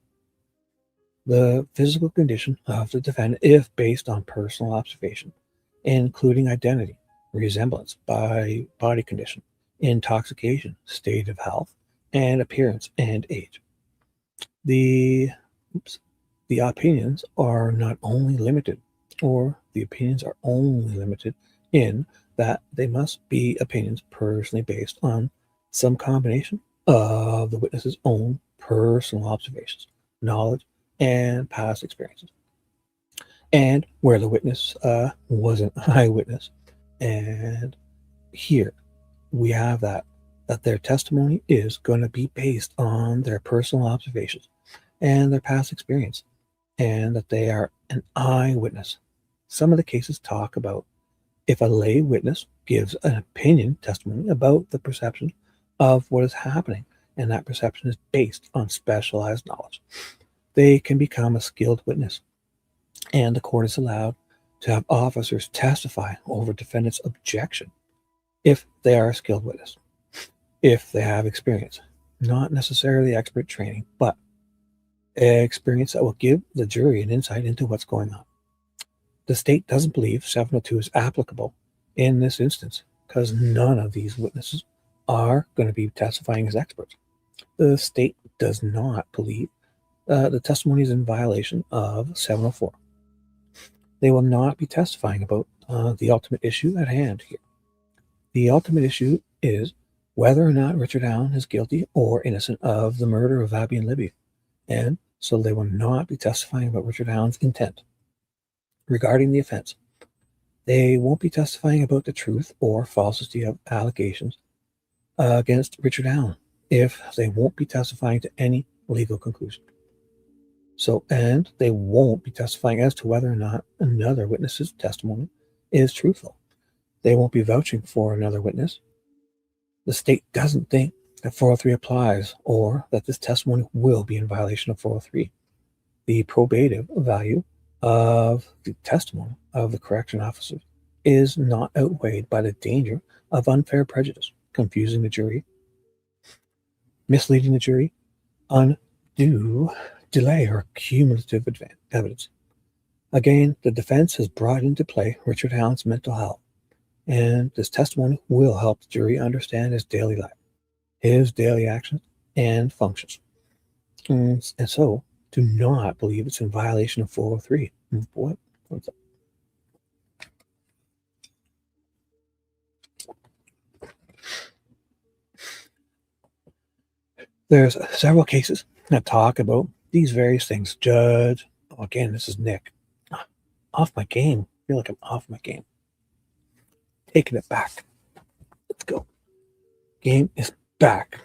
The physical condition of the defendant, if based on personal observation, including identity, resemblance by body condition, intoxication, state of health, and appearance and age. The opinions are not only limited, or the opinions are only limited in that they must be opinions personally based on some combination of the witness's own personal observations, knowledge, and past experiences. And where the witness was an eyewitness. And here we have that their testimony is going to be based on their personal observations and their past experience, and that they are an eyewitness. Some of the cases talk about if a lay witness gives an opinion testimony about the perception of what is happening, and that perception is based on specialized knowledge, they can become a skilled witness, and the court is allowed to have officers testify over defendant's objection if they are a skilled witness, if they have experience, not necessarily expert training, but experience that will give the jury an insight into what's going on. the state doesn't believe 702 is applicable in this instance because none of these witnesses are going to be testifying as experts. The state does not believe the testimony is in violation of 704. They will not be testifying about the ultimate issue at hand here. The ultimate issue is whether or not Richard Allen is guilty or innocent of the murder of Abby and Libby. And so they will not be testifying about Richard Allen's intent regarding the offense. They won't be testifying about the truth or falsity of allegations against Richard Allen if they won't be testifying to any legal conclusion. So, and they won't be testifying as to whether or not another witness's testimony is truthful. They won't be vouching for another witness. The state doesn't think that 403 applies or that this testimony will be in violation of 403. The probative value of the testimony of the correction officers is not outweighed by the danger of unfair prejudice, confusing the jury, misleading the jury, undue delay, or cumulative evidence. Again, the defense has brought into play Richard Allen's mental health, and this testimony will help the jury understand his daily life, his daily actions and functions. And so, do not believe it's in violation of 403. What's up? There's several cases that talk about these various things. Judge, again, this is Nick. Off my game. I feel like I'm off my game. Taking it back. Let's go. Game is back.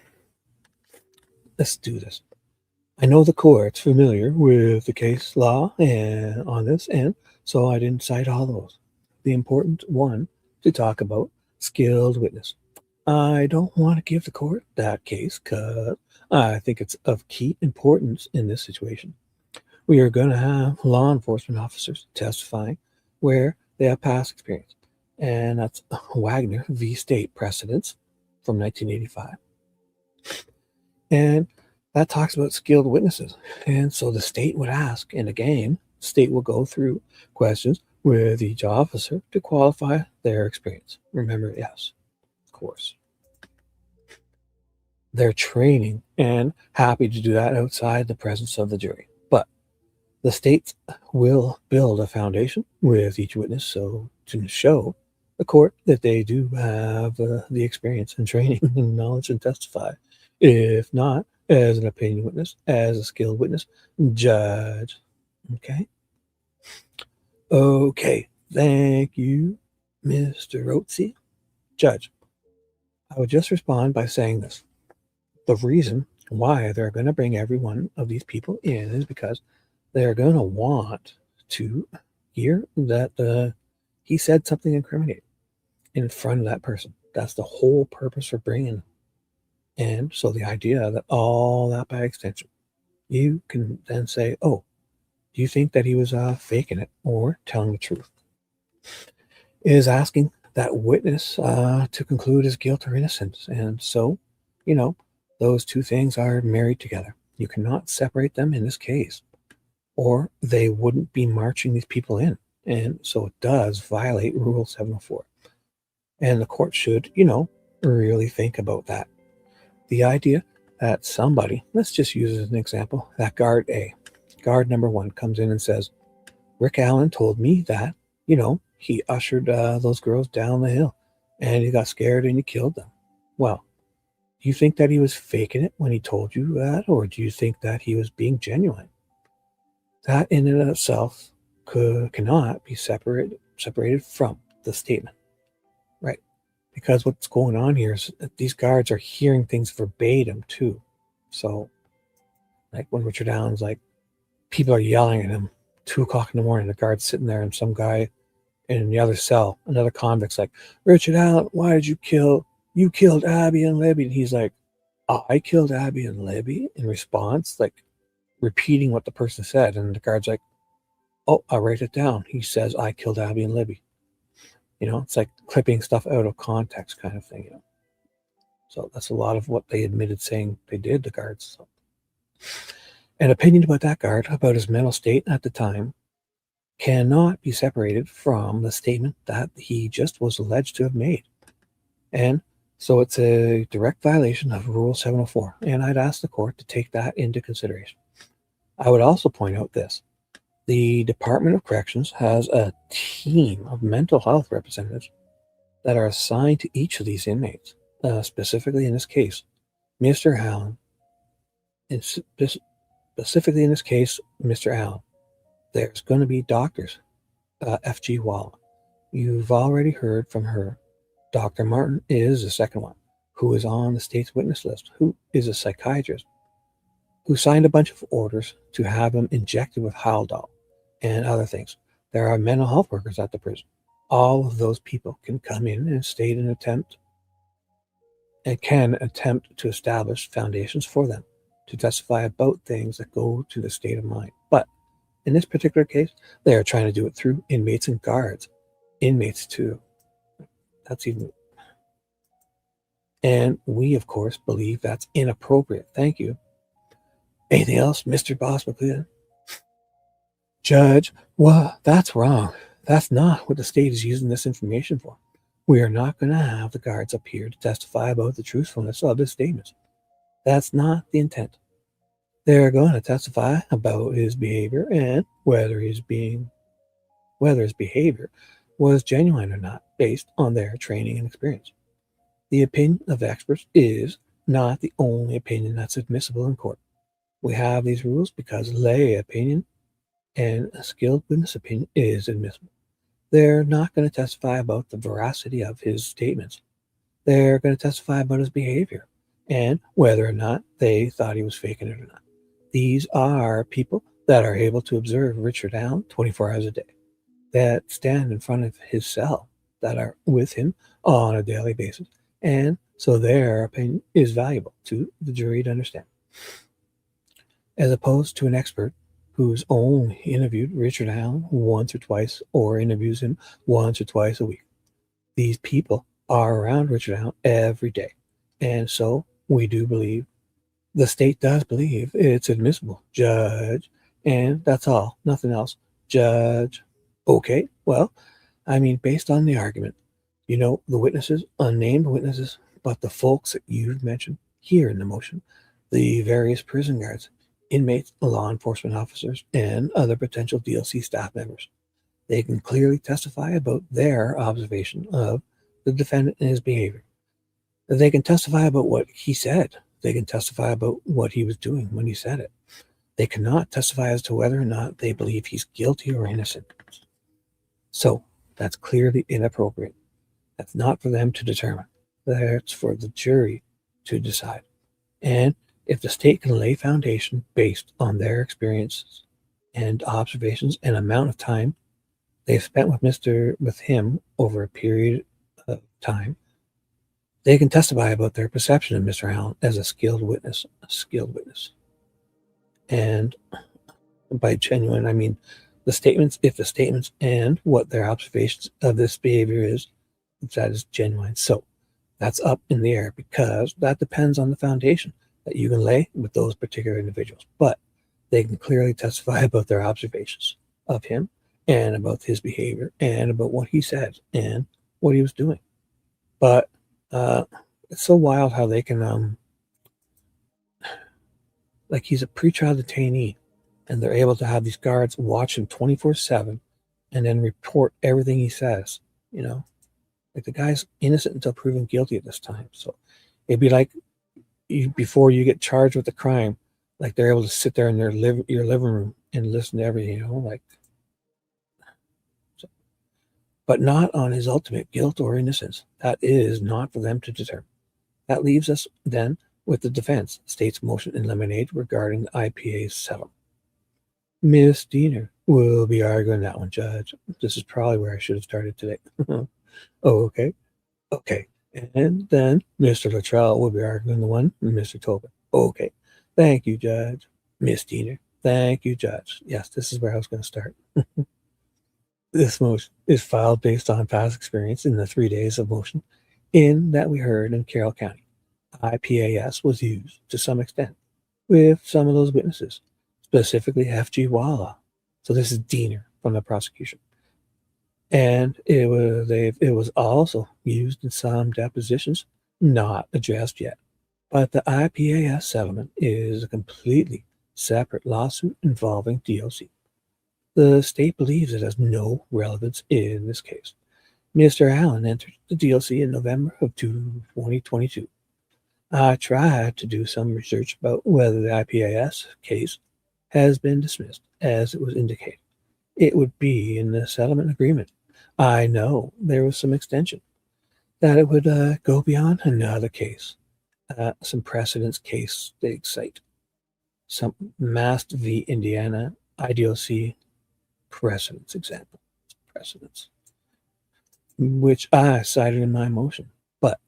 Let's do this. I know the court's familiar with the case law and on this, and so I didn't cite all those. The important one to talk about, skilled witness. I don't want to give the court that case because I think it's of key importance in this situation. We are going to have law enforcement officers testifying where they have past experience, and that's Wagner v. State precedents from 1985. And that talks about skilled witnesses. And so the state would ask in a game, the state will go through questions with each officer to qualify their experience. Remember, yes, of course. They're training and happy to do that outside the presence of the jury. But the states will build a foundation with each witness so to show the court that they do have the experience and training and knowledge and testify. If not, as an opinion witness, as a skilled witness, judge. Okay? Okay. Thank you, Mr. Rotzi. Judge, I would just respond by saying this. The reason why they're going to bring every one of these people in is because they're going to want to hear that he said something incriminating in front of that person. That's the whole purpose for bringing them. And so the idea that all that by extension, you can then say, oh, do you think that he was faking it or telling the truth? Is asking that witness to conclude his guilt or innocence. And so, those two things are married together. You cannot separate them in this case, or they wouldn't be marching these people in. And so it does violate Rule 704. And the court should, really think about that. The idea that somebody, let's just use as an example, that guard A, guard number 1 comes in and says, Rick Allen told me that, he ushered those girls down the hill and he got scared and he killed them. Well, do you think that he was faking it when he told you that, or do you think that he was being genuine? That in and of itself cannot be separated from the statement, right? Because what's going on here is that these guards are hearing things verbatim too. So, like when Richard Allen's like, people are yelling at him, 2:00 in the morning, the guard's sitting there, and some guy in the other cell, another convict's like, Richard Allen, why did you kill? You killed Abby and Libby. And he's like, I killed Abby and Libby, in response, like repeating what the person said. And the guard's like, oh, I'll write it down. He says, I killed Abby and Libby. It's like clipping stuff out of context kind of thing. So that's a lot of what they admitted saying they did, the guards. So. An opinion about that guard, about his mental state at the time, cannot be separated from the statement that he just was alleged to have made. And so it's a direct violation of Rule 704, and I'd ask the court to take that into consideration. I would also point out this. The Department of Corrections has a team of mental health representatives that are assigned to each of these inmates. Specifically in this case, Mr. Allen, Mr. Allen, there's going to be doctors, F.G. Walla. You've already heard from her. Dr. Martin is the second one, who is on the state's witness list, who is a psychiatrist, who signed a bunch of orders to have him injected with Haldol and other things. There are mental health workers at the prison. All of those people can come in and state an attempt and can attempt to establish foundations for them to testify about things that go to the state of mind. But in this particular case, they are trying to do it through inmates and guards. Inmates too. That's even... And we, of course, believe that's inappropriate. Thank you. Anything else, Mr. Boss McLeod? Judge, well, that's wrong. That's not what the state is using this information for. We are not going to have the guards up here to testify about the truthfulness of his statements. That's not the intent. They're going to testify about his behavior and whether his behavior was genuine or not, based on their training and experience. The opinion of experts is not the only opinion that's admissible in court. We have these rules because lay opinion and a skilled witness opinion is admissible. They're not going to testify about the veracity of his statements. They're going to testify about his behavior and whether or not they thought he was faking it or not. These are people that are able to observe Richard Allen 24 hours a day, that stand in front of his cell, that are with him on a daily basis. And so their opinion is valuable to the jury to understand. As opposed to an expert who's only interviewed Richard Allen once or twice or interviews him once or twice a week. These people are around Richard Allen every day. And so we do believe, the state does believe it's admissible, Judge. And that's all, nothing else, Judge. Okay, well, I mean, based on the argument, you know, the witnesses, unnamed witnesses, but the folks that you've mentioned here in the motion, the various prison guards, inmates, law enforcement officers, and other potential DLC staff members. They can clearly testify about their observation of the defendant and his behavior. They can testify about what he said. They can testify about what he was doing when he said it. They cannot testify as to whether or not they believe he's guilty or innocent. So that's clearly inappropriate. That's not for them to determine. That's for the jury to decide. And if the state can lay foundation based on their experiences and observations and amount of time they've spent with him over a period of time, they can testify about their perception of Mr. Allen as a skilled witness. And by genuine, I mean if the statements and what their observations of this behavior is, if that is genuine. So that's up in the air because that depends on the foundation that you can lay with those particular individuals. But they can clearly testify about their observations of him and about his behavior and about what he said and what he was doing. But it's so wild how they can, like he's a pretrial detainee and they're able to have these guards watch him 24/7 and then report everything he says, you know, like the guy's innocent until proven guilty at this time. So it'd be like before you get charged with a crime, like they're able to sit there in your living room and listen to everything, you know, like, so, but not on his ultimate guilt or innocence. That is not for them to determine. That leaves us then with the defense, state's motion in limine regarding the IPA's settlement. Miss Diener will be arguing that one, Judge. This is probably where I should have started today. Oh, okay. Okay. And then Mr. Luttrell will be arguing the one, Mr. Tobin. Okay. Thank you, Judge. Miss Diener. Thank you, Judge. Yes, this is where I was going to start. This motion is filed based on past experience in the 3 days of motion in that we heard in Carroll County. IPAS was used to some extent with some of those witnesses, specifically F.G. Walla. So this is Diener from the prosecution. And it was also used in some depositions not addressed yet. But the IPAS settlement is a completely separate lawsuit involving DLC. The state believes it has no relevance in this case. Mr. Allen entered the DLC in November of 2022. I tried to do some research about whether the IPAS case has been dismissed, as it was indicated. It would be in the settlement agreement. I know there was some extension, that it would go beyond another case, some precedence case they cite, some Mast v. Indiana IDOC precedence example, precedence, which I cited in my motion. But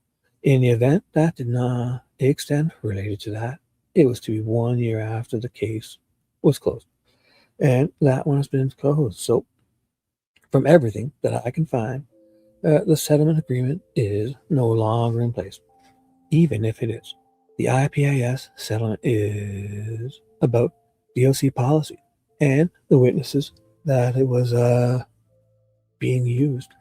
in the event that did not extend related to that, it was to be 1 year after the case was closed. And that one has been closed. So from everything that I can find, the settlement agreement is no longer in place, even if it is. The IPAS settlement is about DLC policy and the witnesses that it was being used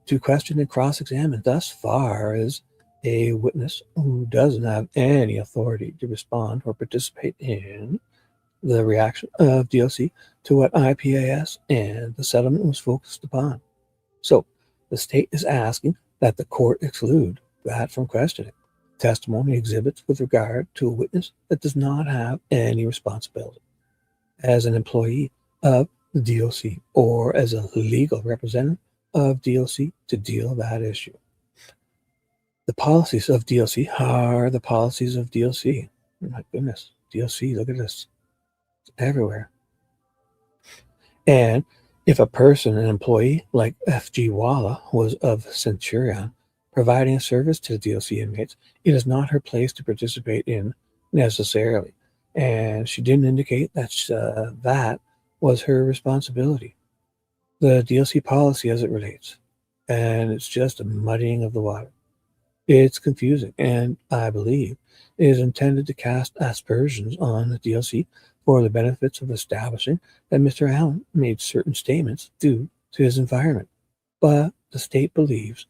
to question and cross-examine, thus far as a witness who doesn't have any authority to respond or participate in the reaction of DLC to what IPAS and the settlement was focused upon. So the state is asking that the court exclude that from questioning testimony exhibits with regard to a witness that does not have any responsibility as an employee of the DLC or as a legal representative of DLC to deal that issue. The policies of DLC are the policies of DLC. Oh my goodness, DLC, look at this. It's everywhere. And if a person, an employee like F.G. Walla was of Centurion, providing a service to the DLC inmates, it is not her place to participate in necessarily. And she didn't indicate that that was her responsibility. The DLC policy as it relates. And it's just a muddying of the water. It's confusing, and I believe it is intended to cast aspersions on the DLC for the benefits of establishing that Mr. Allen made certain statements due to his environment. But the state believes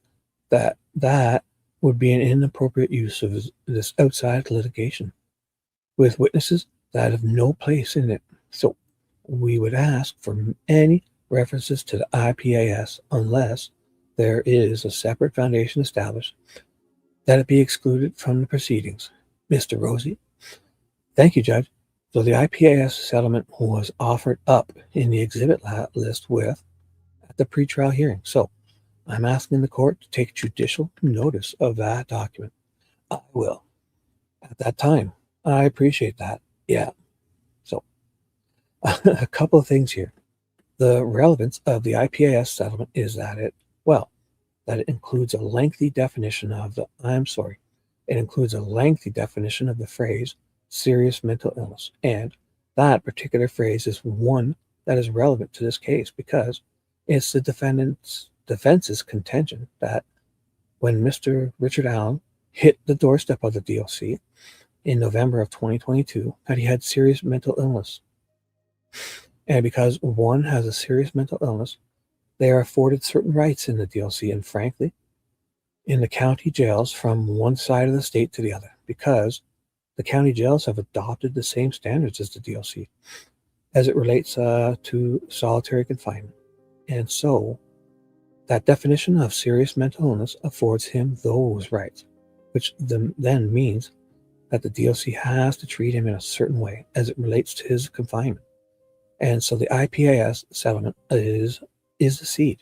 that that would be an inappropriate use of this outside litigation with witnesses that have no place in it. So we would ask for any references to the IPAS unless there is a separate foundation established that it be excluded from the proceedings. Mr. Rosie. Thank you, Judge. So the IPAS settlement was offered up in the exhibit list with at the pretrial hearing. So I'm asking the court to take judicial notice of that document. I will. At that time, I appreciate that. Yeah. So a couple of things here. The relevance of the IPAS settlement is that it includes a lengthy definition of it includes a lengthy definition of the phrase serious mental illness. And that particular phrase is one that is relevant to this case because it's the defense's contention that when Mr. Richard Allen hit the doorstep of the DLC in November of 2022, that he had serious mental illness. And because one has a serious mental illness, they are afforded certain rights in the DLC and, frankly, in the county jails from one side of the state to the other, because the county jails have adopted the same standards as the DLC as it relates to solitary confinement. And so that definition of serious mental illness affords him those rights, which then means that the DLC has to treat him in a certain way as it relates to his confinement. And so the IPAS settlement is the seed,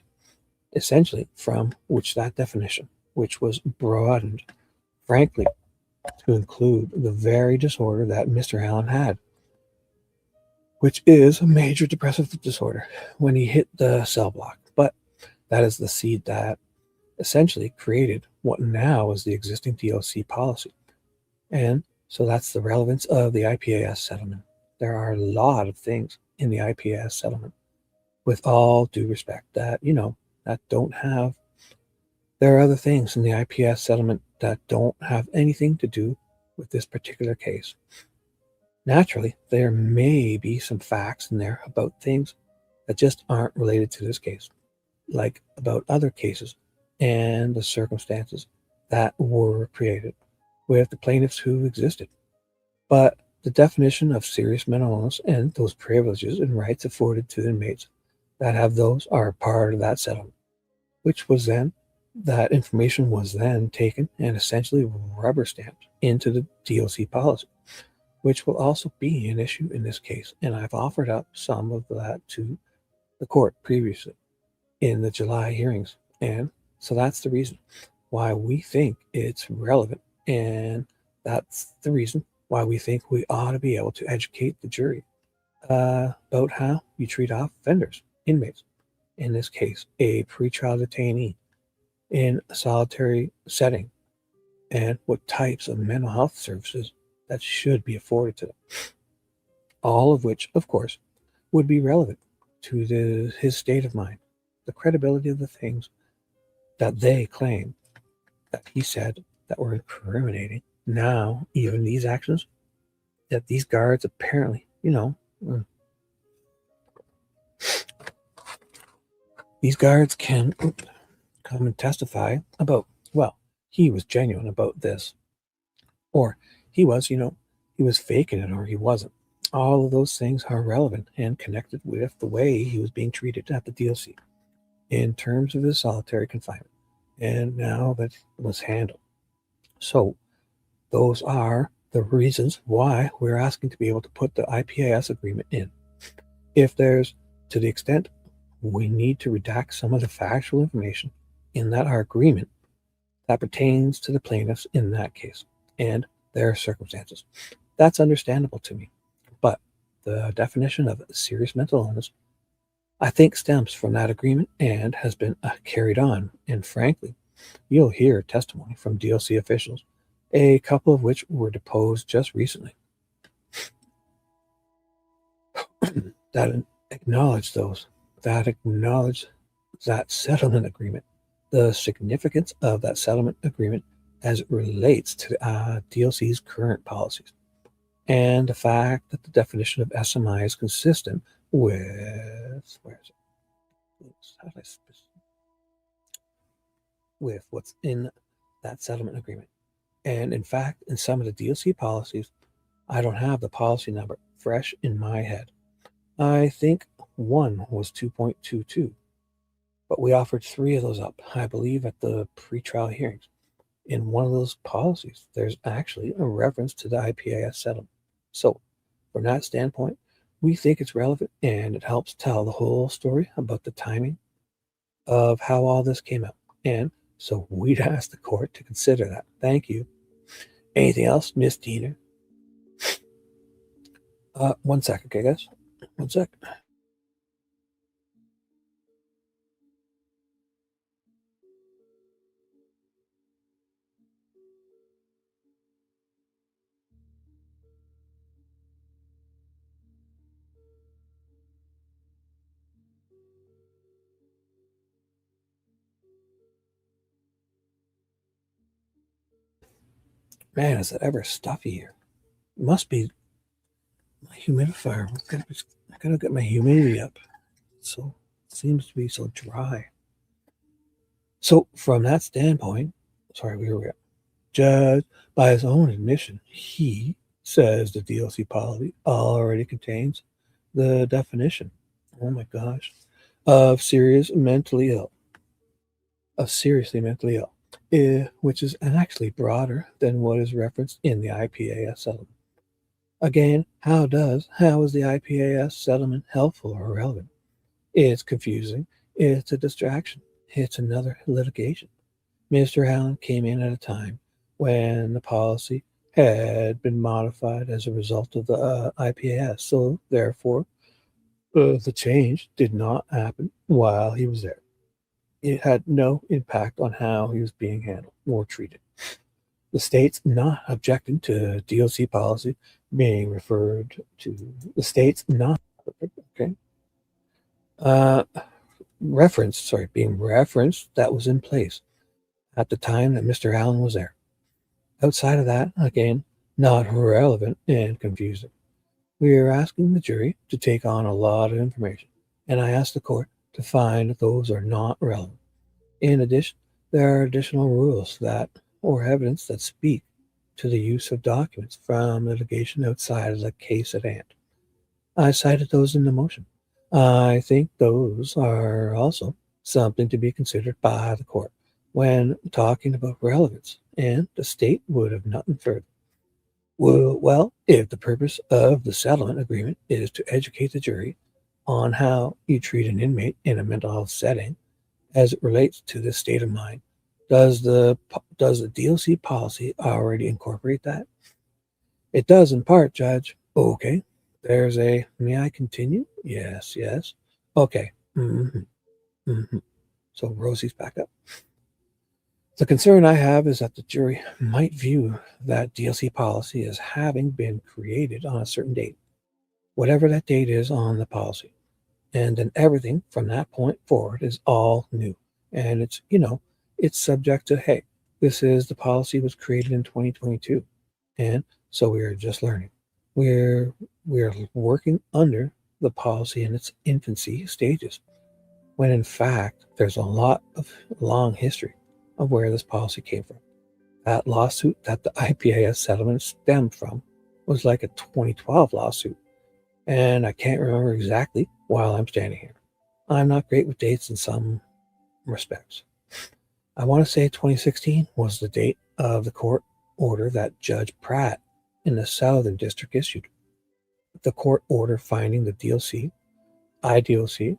essentially, from which that definition, which was broadened, frankly, to include the very disorder that Mr. Allen had, which is a major depressive disorder when he hit the cell block. But that is the seed that essentially created what now is the existing DLC policy. And so that's the relevance of the IPAS settlement. There are a lot of things in the IPAS settlement, with all due respect, that don't have. There are other things in the IPS settlement that don't have anything to do with this particular case. Naturally, there may be some facts in there about things that just aren't related to this case, like about other cases and the circumstances that were created with the plaintiffs who existed. But the definition of serious mental illness and those privileges and rights afforded to inmates that have those are part of that settlement, which was then, that information was then taken and essentially rubber stamped into the DOC policy, which will also be an issue in this case. And I've offered up some of that to the court previously in the July hearings. And so that's the reason why we think it's relevant. And that's the reason why we think we ought to be able to educate the jury about how you treat offenders, inmates, in this case, a pretrial detainee in a solitary setting, and what types of mental health services that should be afforded to them. All of which, of course, would be relevant to his state of mind, the credibility of the things that they claim that he said that were incriminating. Now, even these actions that these guards apparently, these guards can come and testify about, well, he was genuine about this, or he was, he was faking it, or he wasn't. All of those things are relevant and connected with the way he was being treated at the DLC in terms of his solitary confinement, and now that it was handled. So those are the reasons why we're asking to be able to put the IPAS agreement in. If there's, to the extent we need to redact some of the factual information in that our agreement that pertains to the plaintiffs in that case and their circumstances, that's understandable to me. But the definition of serious mental illness, I think, stems from that agreement and has been carried on. And frankly, you'll hear testimony from DLC officials, a couple of which were deposed just recently, that acknowledge that settlement agreement, the significance of that settlement agreement as it relates to DLC's current policies, and the fact that the definition of SMI is consistent with, with what's in that settlement agreement. And in fact, in some of the DLC policies, I don't have the policy number fresh in my head. I think one was 2.22, but we offered 3 of those up, I believe, at the pretrial hearings. In one of those policies, there's actually a reference to the IPAS settlement. So from that standpoint, we think it's relevant, and it helps tell the whole story about the timing of how all this came out. And so we'd ask the court to consider that. Thank you. Anything else, Miss Tina? 1 sec, okay, guys? 1 sec. Man, is it ever stuffy here? It must be my humidifier. I gotta get my humidity up. So it seems to be so dry. So from that standpoint, sorry, we were judged by his own admission. He says the DLC policy already contains the definition, oh my gosh, of seriously mentally ill, which is actually broader than what is referenced in the IPAS settlement. Again, how is the IPAS settlement helpful or relevant? It's confusing. It's a distraction. It's another litigation. Mr. Allen came in at a time when the policy had been modified as a result of the IPAS. So therefore, the change did not happen while he was there. It had no impact on how he was being handled or treated. The state's not objecting to DLC policy being referred to. The state's not, okay? Being referenced that was in place at the time that Mr. Allen was there. Outside of that, again, not relevant and confusing. We are asking the jury to take on a lot of information and I ask the court to find that those are not relevant. In addition, there are additional rules that or evidence that speak to the use of documents from litigation outside of the case at hand. I cited those in the motion. I think those are also something to be considered by the court when talking about relevance, and the state would have nothing further. Well, if the purpose of the settlement agreement is to educate the jury on how you treat an inmate in a mental health setting as it relates to this state of mind, does the DLC policy already incorporate that? It does in part, Judge. Okay. There's a, may I continue? Yes, yes. Okay. So Rosie's back up. The concern I have is that the jury might view that DLC policy as having been created on a certain date, whatever that date is on the policy. And then everything from that point forward is all new. And it's, it's subject to, hey, this is the policy was created in 2022. And so we are just learning. We're working under the policy in its infancy stages, when in fact there's a long history of where this policy came from. That lawsuit that the IPAS settlement stemmed from was like a 2012 lawsuit, and I can't remember exactly while I'm standing here. I'm not great with dates in some respects. I want to say 2016 was the date of the court order that Judge Pratt in the Southern District issued. The court order finding the IDOC,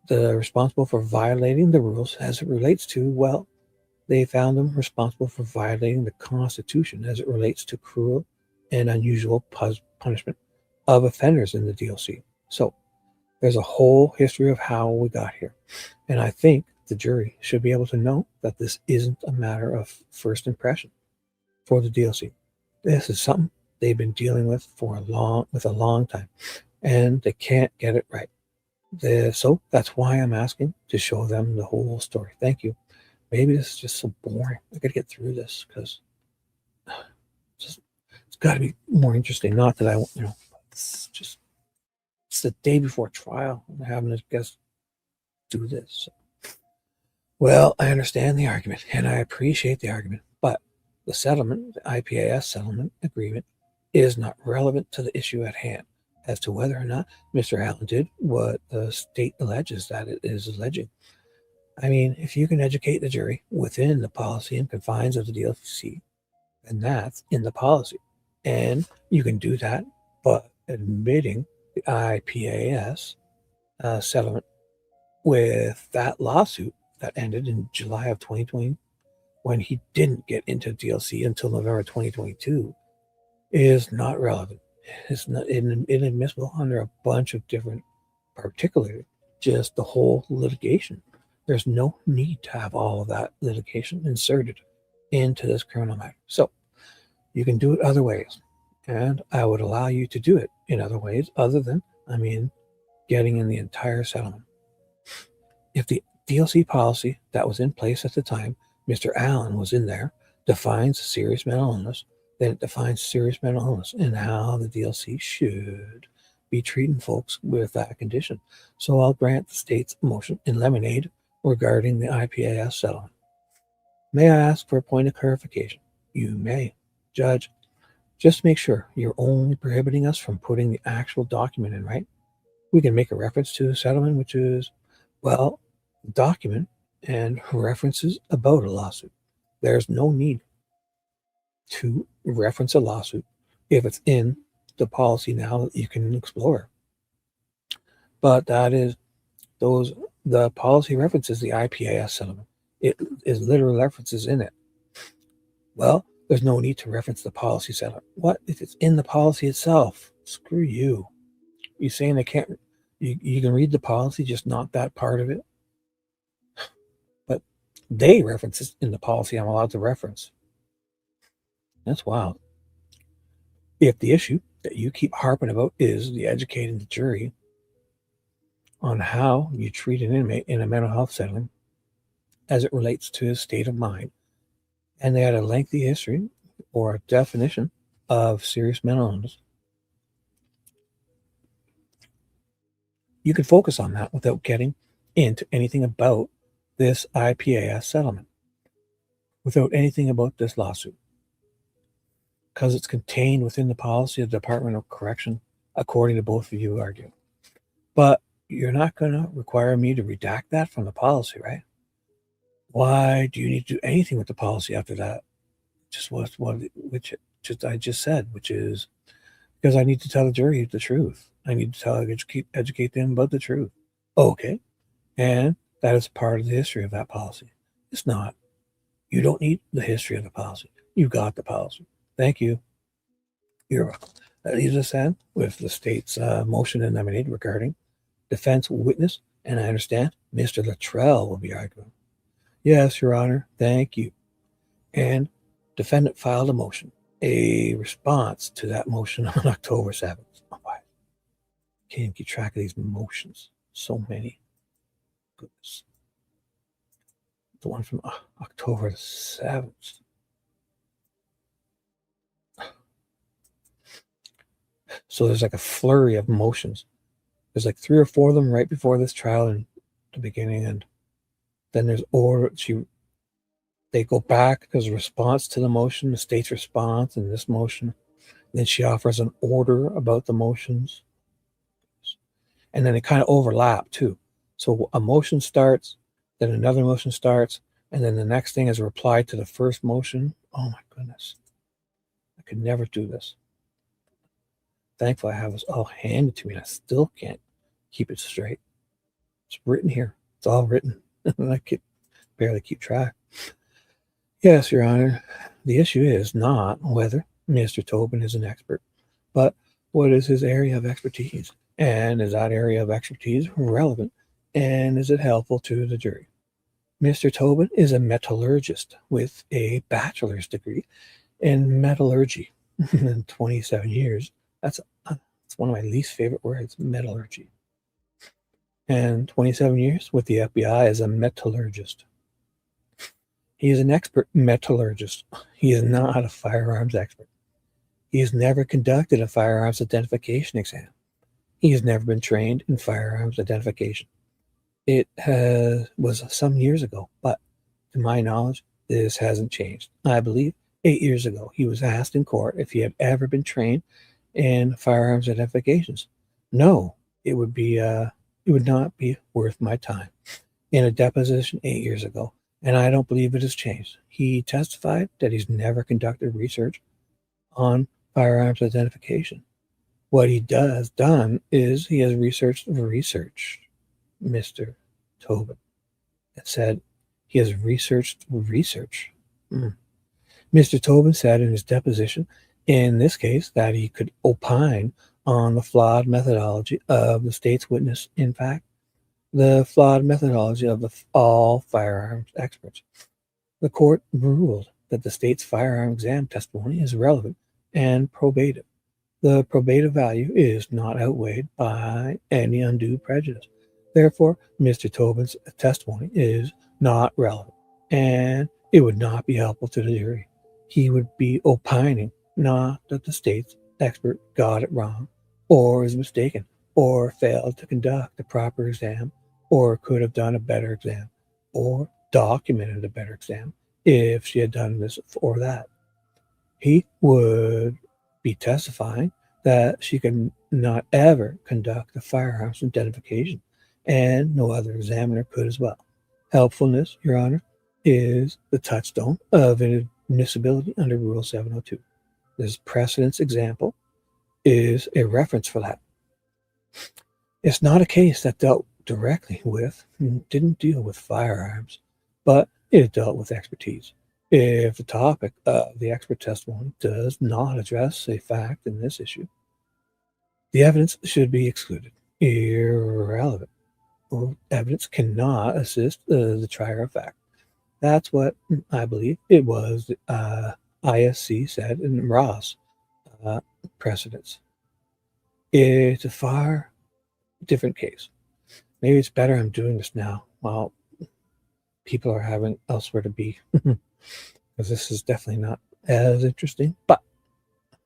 the responsible for violating the rules as it relates to, well, they found them responsible for violating the Constitution as it relates to cruel and unusual punishment of offenders in the DLC. So there's a whole history of how we got here. And I think the jury should be able to know that this isn't a matter of first impression for the DLC. This is something they've been dealing with for a long time, and they can't get it right. So that's why I'm asking to show them the whole story. Thank you. Maybe this is just so boring. I gotta get through this because it's got to be more interesting. Not that it's the day before trial. I'm having to guess do this. Well, I understand the argument and I appreciate the argument, but the settlement, the IPAS settlement agreement, is not relevant to the issue at hand as to whether or not Mr. Allen did what the state alleges that it is alleging. I mean, if you can educate the jury within the policy and confines of the DLC, then that's in the policy. And you can do that by admitting the IPAS settlement with that lawsuit that ended in July of 2020, when he didn't get into DLC until November 2022, is not relevant. It's not inadmissible under a bunch of different, particularly just the whole litigation. There's no need to have all of that litigation inserted into this criminal matter. So you can do it other ways. And I would allow you to do it in other ways other than, getting in the entire settlement. If the DLC policy that was in place at the time Mr. Allen was in there defines serious mental illness, then it defines serious mental illness and how the DLC should be treating folks with that condition. So I'll grant the state's motion in lemonade regarding the IPAS settlement. May I ask for a point of clarification? You may. Judge, just make sure you're only prohibiting us from putting the actual document in, right? We can make a reference to the settlement, which is, well, document and references about a lawsuit. There's no need to reference a lawsuit if it's in the policy now that you can explore. But that is the policy references the IPAS settlement. It is literal references in it. Well, there's no need to reference the policy settlement. What if it's in the policy itself? Screw you. You saying they can't? You can read the policy, just not that part of it. But they reference it in the policy. I'm allowed to reference. That's wild. If the issue that you keep harping about is the educating the jury on how you treat an inmate in a mental health setting as it relates to his state of mind, and they had a lengthy history or a definition of serious mental illness, you can focus on that without getting into anything about this IPAS settlement, without anything about this lawsuit, because it's contained within the policy of the Department of Correction, according to both of you argue. But you're not going to require me to redact that from the policy, right? Why do you need to do anything with the policy after that? Just I just said, which is because I need to tell the jury the truth. I need to educate them about the truth. Okay. And that is part of the history of that policy. It's not. You don't need the history of the policy. You got the policy. Thank you. You're welcome. That leaves us then with the state's motion and nominate regarding defense witness. And I understand Mr. Luttrell will be arguing. Yes, Your Honor. Thank you. And defendant filed a motion, a response to that motion on October 7th. Oh, I can't even keep track of these motions. So many. Goodness. The one from October 7th. So there's like a flurry of motions. There's like 3 or 4 of them right before this trial in the beginning, and then there's order. They go back. There's a response to the motion, the state's response, and this motion. And then she offers an order about the motions, and then they kind of overlap too. So a motion starts, then another motion starts, and then the next thing is a reply to the first motion. Oh my goodness, I could never do this. Thankfully, I have this all handed to me, and I still can't keep it straight. It's written here. It's all written. I can barely keep track. Yes, Your Honor, the issue is not whether Mr. Tobin is an expert, but what is his area of expertise? And is that area of expertise relevant? And is it helpful to the jury? Mr. Tobin is a metallurgist with a bachelor's degree in metallurgy. In 27 years. That's one of my least favorite words, metallurgy. And 27 years with the FBI as a metallurgist. He is an expert metallurgist. He is not a firearms expert. He has never conducted a firearms identification exam. He has never been trained in firearms identification. It was some years ago, but to my knowledge, this hasn't changed. I believe 8 years ago, he was asked in court if he had ever been trained in firearms identifications. No, it would not be worth my time. In a deposition 8 years ago, and I don't believe it has changed. He testified that he's never conducted research on firearms identification. What he done is he has researched Mr. Tobin. It said he has researched research. Mr. Tobin said in his deposition, in this case, that he could opine on the flawed methodology of the state's witness. In fact, the flawed methodology of all firearms experts. The court ruled that the state's firearm exam testimony is relevant and probative. The probative value is not outweighed by any undue prejudice. Therefore, Mr. Tobin's testimony is not relevant, and it would not be helpful to the jury. He would be opining not that the state's expert got it wrong, or is mistaken, or failed to conduct the proper exam, or could have done a better exam, or documented a better exam if she had done this or that. He would be testifying that she could not ever conduct a firearms identification, and no other examiner could as well. Helpfulness, Your Honor, is the touchstone of admissibility under Rule 702. This precedence example is a reference for that. It's not a case that didn't deal with firearms, but it dealt with expertise. If the topic of the expert testimony does not address a fact in this issue, the evidence should be excluded. Irrelevant. Evidence cannot assist the trier of fact. That's what I believe it was ISC said in Ross precedents. It's a far different case. Maybe it's better I'm doing this now while people are having elsewhere to be, because this is definitely not as interesting, but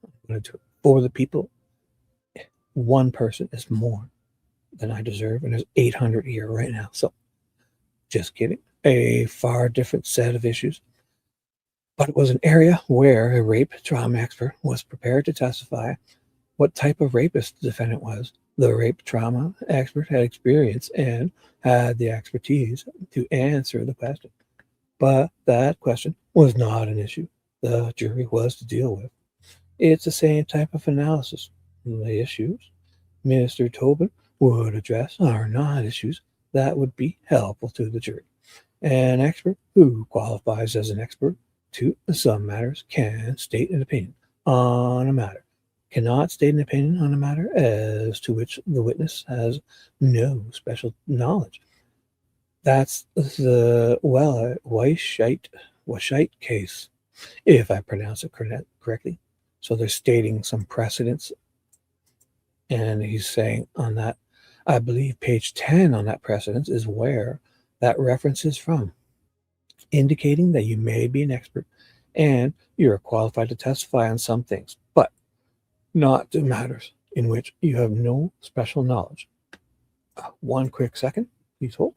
I'm going to do it for the people. One person is more than I deserve, and there's 800 a year right now. So, just kidding. A far different set of issues. But it was an area where a rape trauma expert was prepared to testify what type of rapist the defendant was. The rape trauma expert had experience and had the expertise to answer the question. But that question was not an issue the jury was to deal with. It's the same type of analysis. The issues Mr. Tobin would address are not issues that would be helpful to the jury. An expert who qualifies as an expert to some matters can state an opinion on a matter, cannot state an opinion on a matter as to which the witness has no special knowledge. That's the Weishite case, if I pronounce it correctly. So they're stating some precedents, and he's saying on that, I believe page 10 on that precedence is where that reference is from, indicating that you may be an expert and you're qualified to testify on some things, but not to matters in which you have no special knowledge. One quick second, please hold.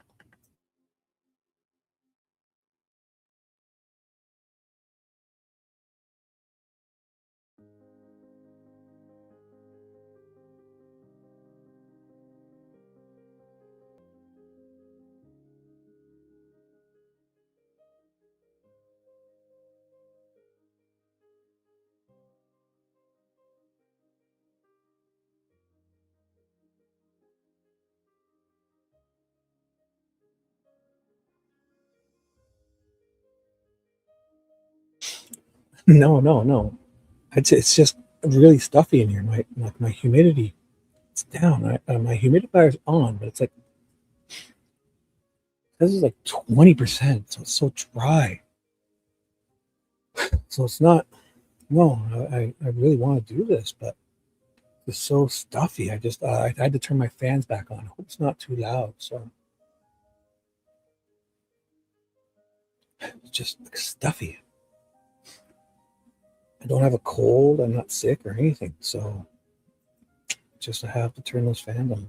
No. It's just really stuffy in here. My humidity, it's down. My humidifier's on, but it's like this is like 20%, so it's so dry. So it's not. No, I really want to do this, but it's so stuffy. I had to turn my fans back on. I hope it's not too loud. So it's just like stuffy. I don't have a cold. I'm not sick or anything. So just I have to turn those fans on.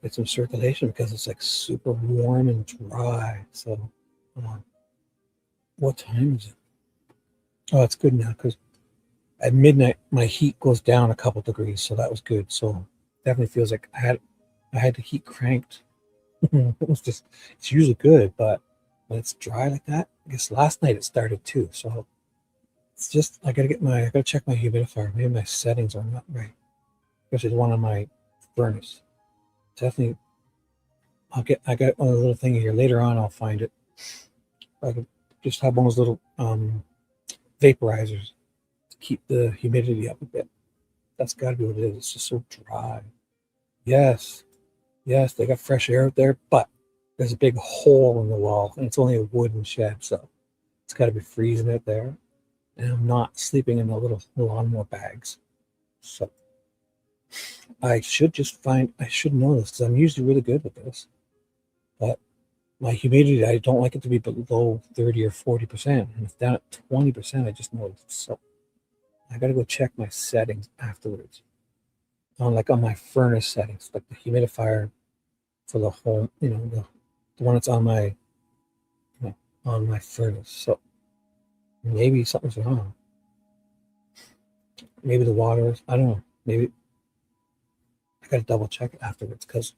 Get some circulation because it's like super warm and dry. So, what time is it? Oh, it's good now because at midnight my heat goes down a couple degrees, so that was good. So definitely feels like I had the heat cranked. It's usually good, but when it's dry like that, I guess last night it started too. So it's just I gotta check my humidifier. Maybe my settings are not right, especially the one on my furnace. Definitely, I got one little thing here later on. I'll find it. I could just have one of those little vaporizers to keep the humidity up a bit. That's got to be what it is. It's just so dry. Yes, yes, they got fresh air out there, but there's a big hole in the wall, and it's only a wooden shed, so it's got to be freezing out there. And I'm not sleeping in the little lawnmower bags, so I should know this because I'm usually really good with this. But my humidity, I don't like it to be below 30 or 40%, and it's down at 20%. I just noticed, so I got to go check my settings afterwards. On my furnace settings, like the humidifier for the home, the one that's on my furnace. So maybe something's wrong. Maybe the water. I don't know. Maybe I got to double check it afterwards because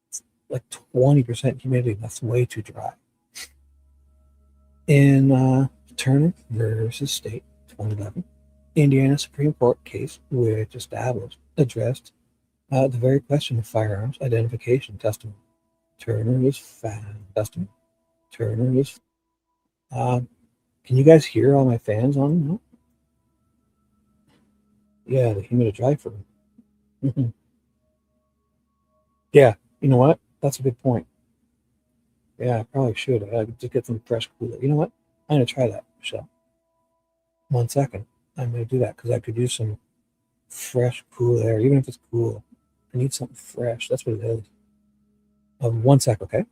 it's like 20% humidity. That's way too dry. In Turner versus State, 2011, Indiana Supreme Court case which addressed the very question of firearms identification testimony. Turner is found testimony. Turner is. Can you guys hear all my fans on? No? Yeah, the humidifier. Yeah, you know what? That's a good point. Yeah, I probably should. I could just get some fresh cooler. You know what? I'm gonna try that, Michelle. 1 second. I'm gonna do that because I could use some fresh, cool air, even if it's cool. I need something fresh. That's what it is. 1 sec, okay?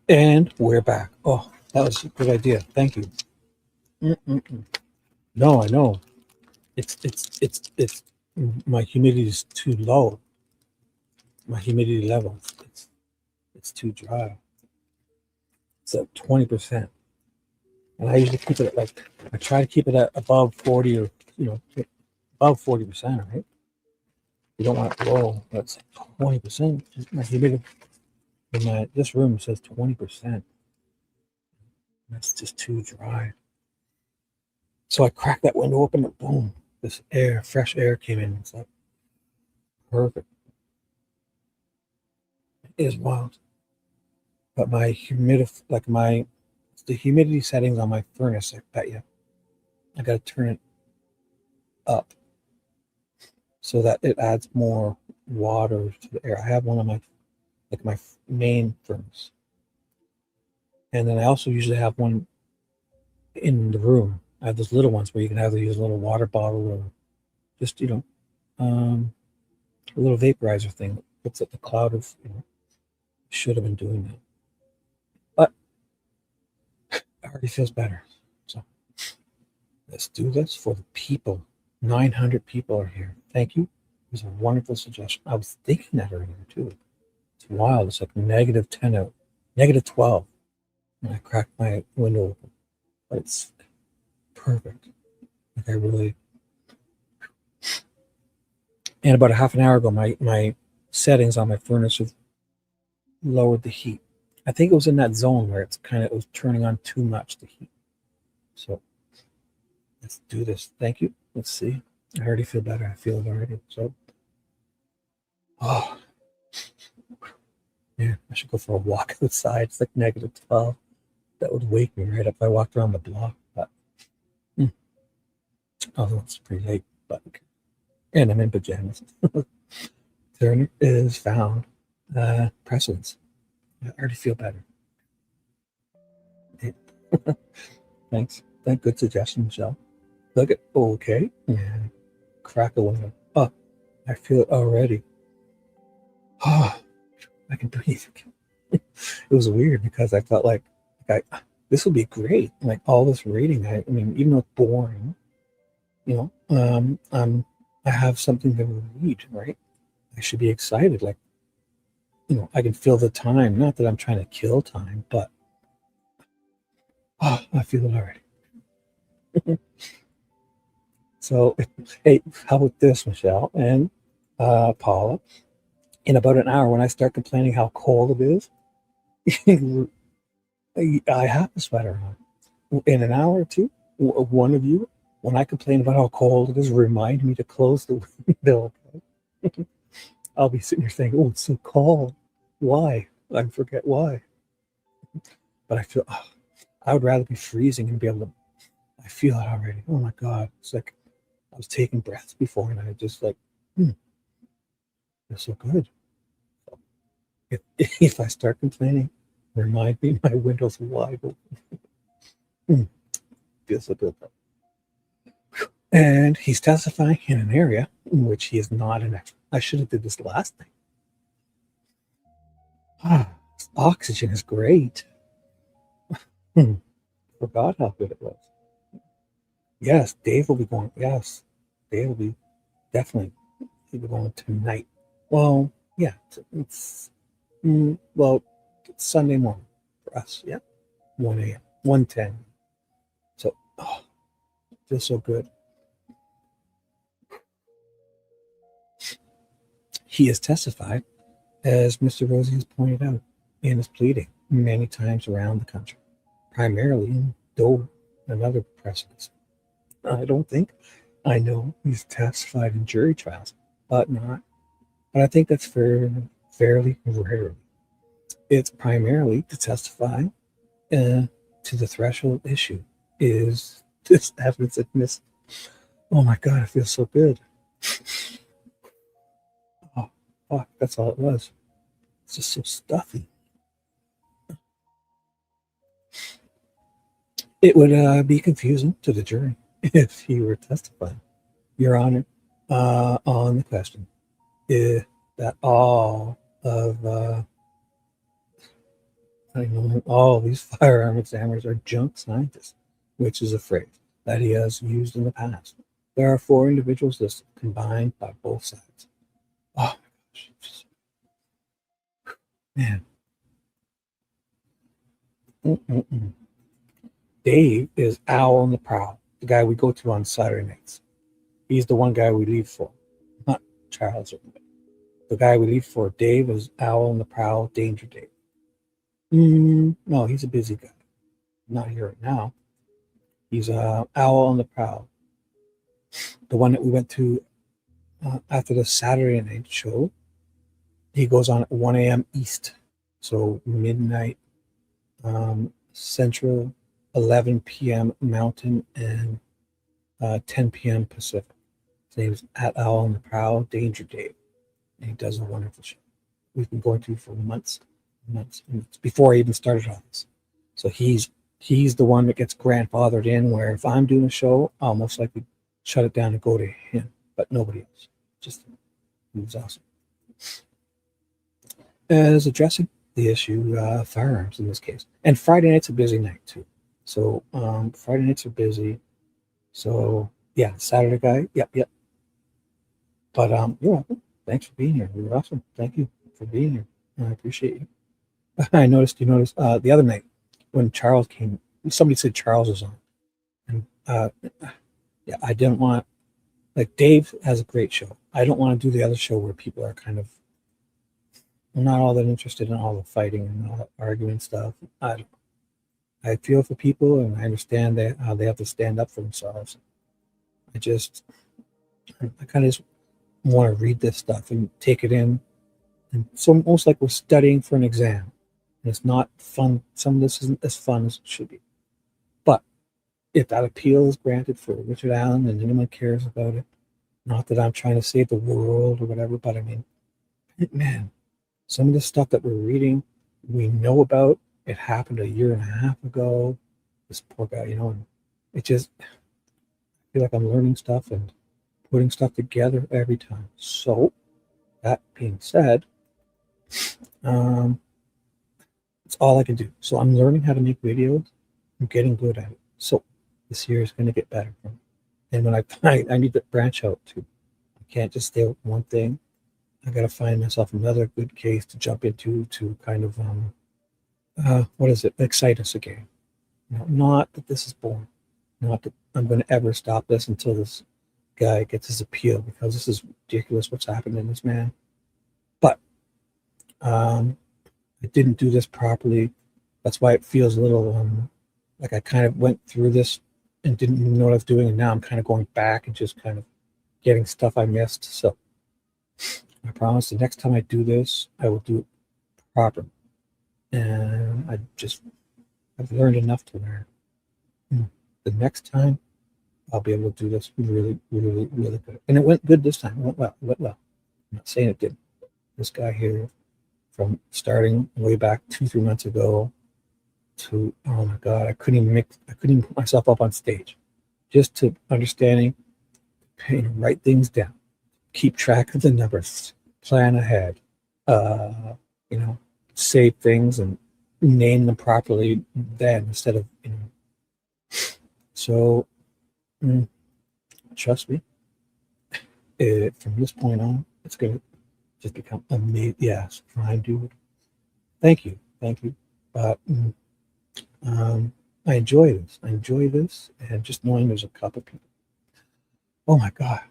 And we're back. Oh, that was a good idea. Thank you. Mm-mm-mm. No, I know. It's my humidity is too low. My humidity level, it's too dry. It's at 20%. And I usually keep it at I try to keep it at above 40 or, above 40%, right? You don't want it low, but it's 20%. My humidity in this room says 20%. That's just too dry. So I cracked that window open and boom, this fresh air came in. It's like perfect. It is wild. But my the humidity settings on my furnace, I bet you, I got to turn it up so that it adds more water to the air. I have one on my main furnace. And then I also usually have one in the room. I have those little ones where you can either use a little water bottle or just, a little vaporizer thing that puts up the cloud of, should have been doing that. But it already feels better. So let's do this for the people. 900 people are here. Thank you. It was a wonderful suggestion. I was thinking that earlier too. It's wild. It's like -10 out, -12. And I cracked my window open. But it's perfect. Like I really. And about a half an hour ago, my settings on my furnace have lowered the heat. I think it was in that zone where it was turning on too much, the heat. So let's do this. Thank you. Let's see. I already feel better. I feel it already. So, yeah, I should go for a walk outside. It's like -12. That would wake me right up if I walked around the block. But, although it's pretty late, but and I'm in pajamas. Turner is found. Precedence. I already feel better. Yeah. Thanks. Good suggestion, Michelle. Look at okay. Yeah. Crack a window. Oh, I feel it already. Oh, I can breathe. It was weird because I felt like this will be great. Like all this reading. I mean, even though it's boring, I have something to read, right? I should be excited. Like, I can feel the time. Not that I'm trying to kill time, but I feel it already. So, hey, how about this, Michelle and Paula? In about an hour, when I start complaining how cold it is, I have a sweater on. In an hour or two, one of you, when I complain about how cold it is, remind me to close the window. I'll be sitting here saying, "Oh, it's so cold. Why?" I forget why. But I feel I would rather be freezing and be able to. I feel it already. Oh my God! It's like I was taking breaths before, and I just like, feels so good. If I start complaining, remind me my window's wide open. Feels so good. And he's testifying in an area in which he is not an expert. I should have did this last thing. Oxygen is great. Forgot how good it was. Yes, Dave will be going. Yes, Dave will be definitely. He'll be going tonight. Well, yeah, it's Sunday morning for us. Yeah, 1 a.m. 1:10. So, it feels so good. He has testified, as Mr. Rosie has pointed out in his pleading, many times around the country, primarily in Dover and other precedents. I don't think I know he's testified in jury trials, but I think that's fairly rare. It's primarily to testify to the threshold issue. Is this evidence admissible? Oh my God, it feels so good. Oh, fuck, that's all it was. It's just so stuffy. It would be confusing to the jury if he were testifying. Your Honor, on the question, is that all of I know all these firearm examiners are junk scientists, which is a phrase that he has used in the past. There are 4 individuals listed, combined by both sides. Oh my gosh. Man. Mm-mm-mm. Dave is Owl on the Prowl, the guy we go to on Saturday nights. He's the one guy we leave for, not Charles. The guy we leave for, Dave, is Owl on the Prowl, Danger Dave. No, he's a busy guy. Not here right now. He's Owl on the Prowl, the one that we went to after the Saturday night show. He goes on at 1 a.m. East, so midnight Central, 11 p.m. Mountain, and 10 p.m. Pacific. His name's at Owl on the Prowl, Danger Dave, and he does a wonderful show. We've been going to for months before I even started on this. So he's the one that gets grandfathered in, where if I'm doing a show, I'll most likely shut it down and go to him, but nobody else. Just he was awesome. As addressing the issue, firearms in this case. And Friday night's a busy night too. So Friday nights are busy. So yeah, Saturday guy, yep. But you're welcome. Thanks for being here. You're awesome. Thank you for being here. I appreciate you. I noticed the other night when Charles came, somebody said Charles was on. And yeah, I didn't want, like, Dave has a great show. I don't want to do the other show where people are kind of not all that interested in all the fighting and all the arguing stuff. I feel for people, and I understand how they have to stand up for themselves. I kind of just want to read this stuff and take it in. And it's almost like we're studying for an exam. And it's not fun. Some of this isn't as fun as it should be. But if that appeal is granted for Richard Allen and anyone cares about it, not that I'm trying to save the world or whatever, but I mean, man, some of the stuff that we're reading, we know about. It happened a year and a half ago. This poor guy, and it just, I feel like I'm learning stuff and putting stuff together every time. So, that being said, it's all I can do. So I'm learning how to make videos. I'm getting good at it. So this year is going to get better for me. And when I need to branch out too. I can't just stay with one thing. I got to find myself another good case to jump into to kind of, excite us again. Not that this is boring. Not that I'm going to ever stop this until this guy gets his appeal, because this is ridiculous what's happened to this man. But I didn't do this properly. That's why it feels a little like I kind of went through this and didn't even know what I was doing, and now I'm kind of going back and just kind of getting stuff I missed. So I promise the next time I do this, I will do it properly. And I've learned enough to learn. The next time, I'll be able to do this really, really, really good. And it went good this time. It went well. I'm not saying it didn't. This guy here, from starting way back 2-3 months ago to, oh my God, I couldn't even put myself up on stage. Just to understanding, write things down, keep track of the numbers, plan ahead, save things and name them properly then instead of, So, trust me, from this point on, it's going to just become amazing. Yes, fine, dude. Thank you. But I enjoy this. And just knowing there's a couple people. Oh my God,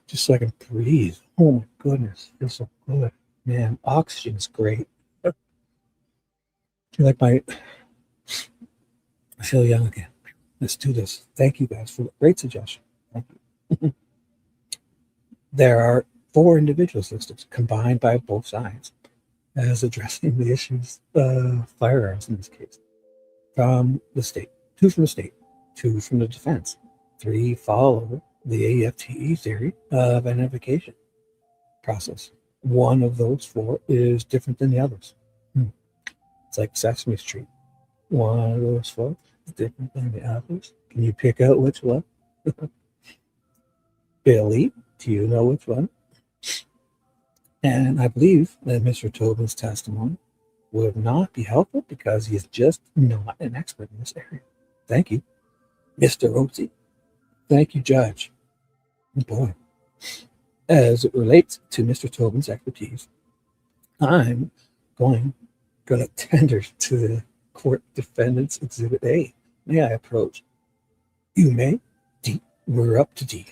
just so I can breathe. Oh my goodness, feels so good. Man, oxygen is great. I feel young again. Let's do this. Thank you guys for the great suggestion. Thank you. There are 4 individuals listed, combined by both sides, as addressing the issues of firearms in this case. From the state, 2 from the state, 2 from the defense, 3 follow the AFTE theory of identification process. One of those 4 is different than the others. It's like Sesame Street. One of those 4 is different than the others. Can you pick out which one? Billy, do you know which one? And I believe that Mr. Tobin's testimony would not be helpful because he is just not an expert in this area. Thank you, Mr. Oatsy. Thank you, Judge. Oh boy. As it relates to Mr. Tobin's expertise, I'm going to tender to the court defendant's Exhibit A. May I approach? You may. D. We're up to D.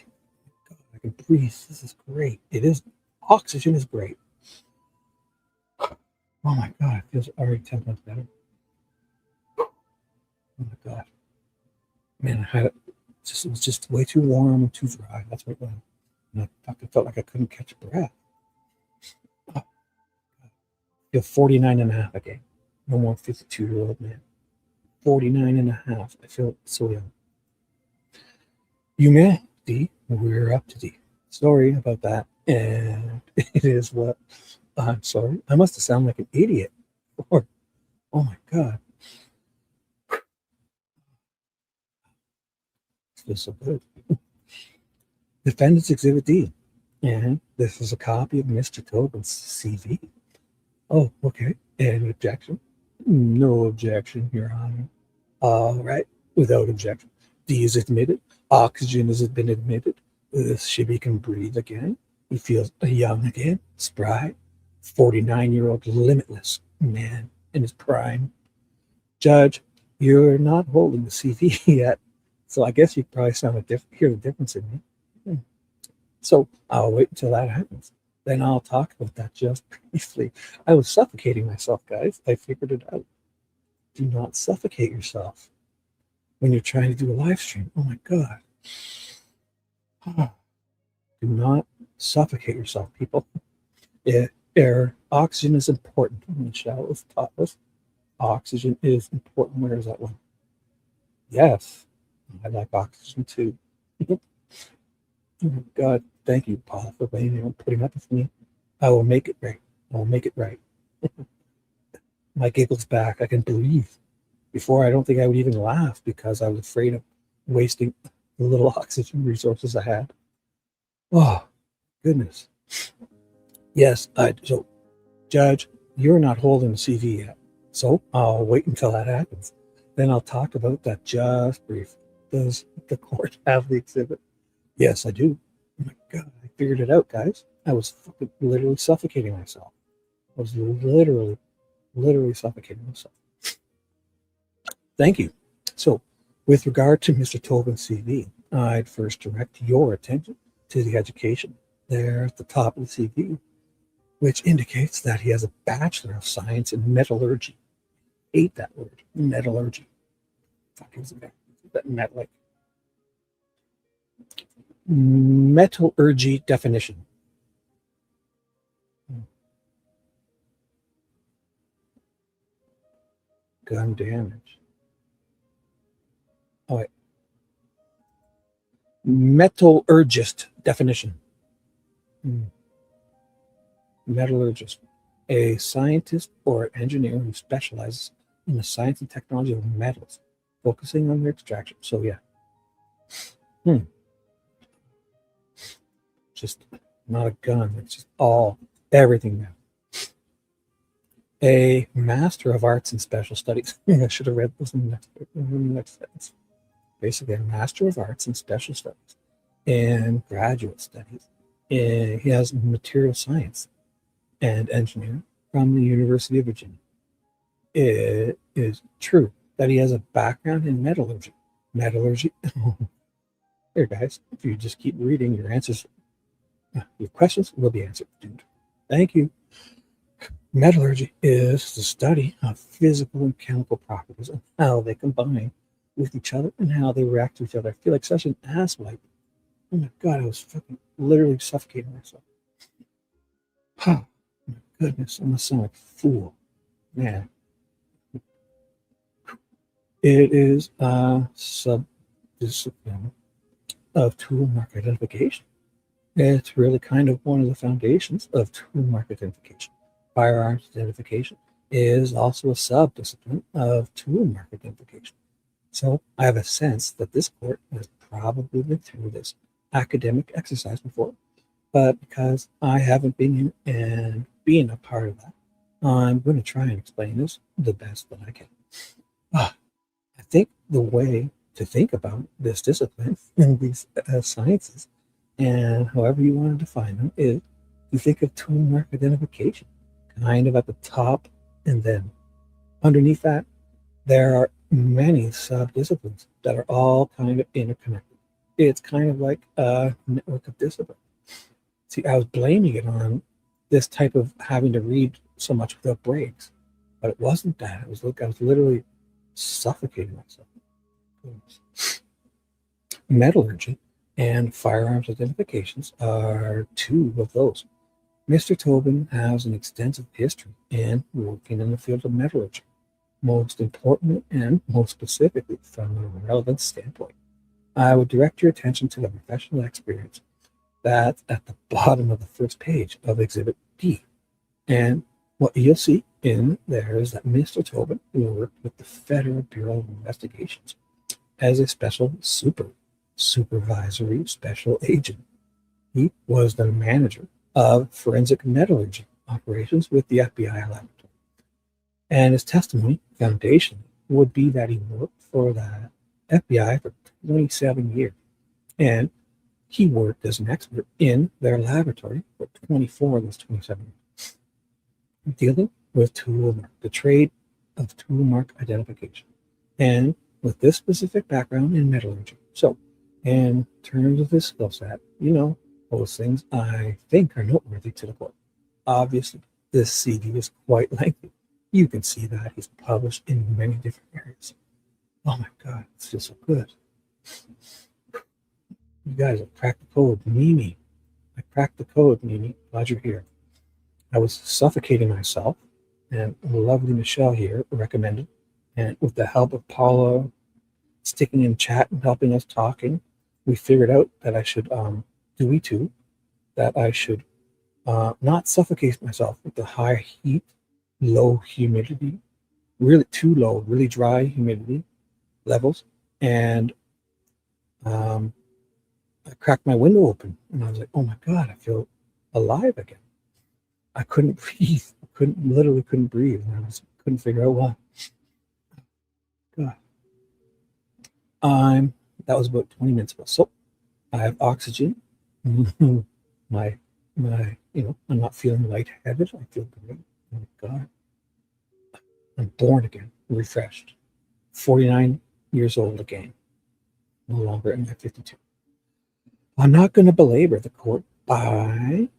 God, I can breathe. This is great. It is. Oxygen is great. Oh my God, it feels already 10 times better. Oh my God. Man, I had it. It was just way too warm and too dry. That's what it was. And I felt like I couldn't catch a breath. Oh, I feel 49 and a half again. No more 52-year-old man. 49 and a half. I feel so young. You may, D. We're up to D. Sorry about that. And it is what? I'm sorry. I must have sounded like an idiot. Oh my God. It feels so good. Defendant's Exhibit D. And this is a copy of Mr. Tobin's CV. Oh, okay. Any objection? No objection, Your Honor. All right. Without objection. D is admitted. Oxygen has been admitted. Shibby can breathe again. He feels young again, spry. 49-year-old limitless man in his prime. Judge, you're not holding the CV yet, so I guess you probably hear the difference in me. So I'll wait until that happens. Then I'll talk about that just briefly. I was suffocating myself, guys. I figured it out. Do not suffocate yourself when you're trying to do a live stream. Oh my God. Do not suffocate yourself, people. Air, oxygen is important. Michelle has taught us. Oxygen is important. Where is that one? Yes, I like oxygen too. Oh my God, thank you, Paul, for putting up with me. I will make it right. I will make it right. My giggle's back. I can breathe. Before, I don't think I would even laugh because I was afraid of wasting the little oxygen resources I had. Oh, goodness. Yes, so, Judge, you're not holding the CV yet. So I'll wait until that happens. Then I'll talk about that just brief. Does the court have the exhibit? Yes, I do. Oh my God, I figured it out, guys. I was literally suffocating myself. I was literally suffocating myself. Thank you. So, with regard to Mr. Tobin's CV, I'd first direct your attention to the education there at the top of the CV, which indicates that he has a Bachelor of Science in Metallurgy. Hate that word, metallurgy. Fuck is that like metallurgy definition. Gun damage. Oh wait. Metallurgist definition. Metallurgist, a scientist or engineer who specializes in the science and technology of metals, focusing on their extraction. So yeah. Just not a gun. It's just everything now. A Master of Arts in Special Studies. I should have read this in the next sentence. Basically, a Master of Arts in Special Studies and Graduate Studies. And he has Material Science and Engineering from the University of Virginia. It is true that he has a background in metallurgy. Here, guys, if you just keep reading, your questions will be answered, dude. Thank you. Metallurgy is the study of physical and chemical properties and how they combine with each other and how they react to each other. I feel like such an asswipe. Oh my God, I was fucking literally suffocating myself. Oh my goodness, I must sound like a fool. Man. It is a subdiscipline of tool mark identification. It's really kind of one of the foundations of tool mark identification. Firearms identification is also a subdiscipline of tool mark identification. So I have a sense that this court has probably been through this academic exercise before, but because I haven't been in and being a part of that, I'm going to try and explain this the best that I can. I think the way to think about this discipline and these sciences, and however you want to define them, is you think of tool mark identification, kind of at the top, and then underneath that, there are many sub-disciplines that are all kind of interconnected. It's kind of like a network of discipline. See, I was blaming it on this type of having to read so much without breaks, but it wasn't that. I was literally suffocating myself. Metallurgy and firearms identifications are two of those. Mr. Tobin has an extensive history in working in the field of metallurgy, most important and most specifically from a relevance standpoint. I would direct your attention to the professional experience that's at the bottom of the first page of Exhibit D. And what you'll see in there is that Mr. Tobin worked with the Federal Bureau of Investigations as a supervisory special agent. He was the manager of forensic metallurgy operations with the FBI laboratory. And his testimony, foundation, would be that he worked for the FBI for 27 years. And he worked as an expert in their laboratory for 24 of those 27 years, dealing with tool mark, the trade of tool mark identification, and with this specific background in metallurgy. So, in terms of his skill set, those things I think are noteworthy to the court. Obviously, this CD is quite lengthy. You can see that he's published in many different areas. Oh my God, it's just so good. You guys have cracked the code. Mimi. I cracked the code, Mimi. Glad you're here. I was suffocating myself, and lovely Michelle here recommended, and with the help of Paula sticking in chat and helping us talking, we figured out that I should, not suffocate myself with the high heat, low humidity, really too low, really dry humidity levels, and I cracked my window open, and I was like, oh my God, I feel alive again. I couldn't breathe. Literally couldn't breathe. And I couldn't figure out why. God. That was about 20 minutes ago. So I have oxygen. I'm not feeling lightheaded. I feel great. Oh my God. I'm born again, refreshed. 49 years old again. No longer in my 52. I'm not going to belabor the court by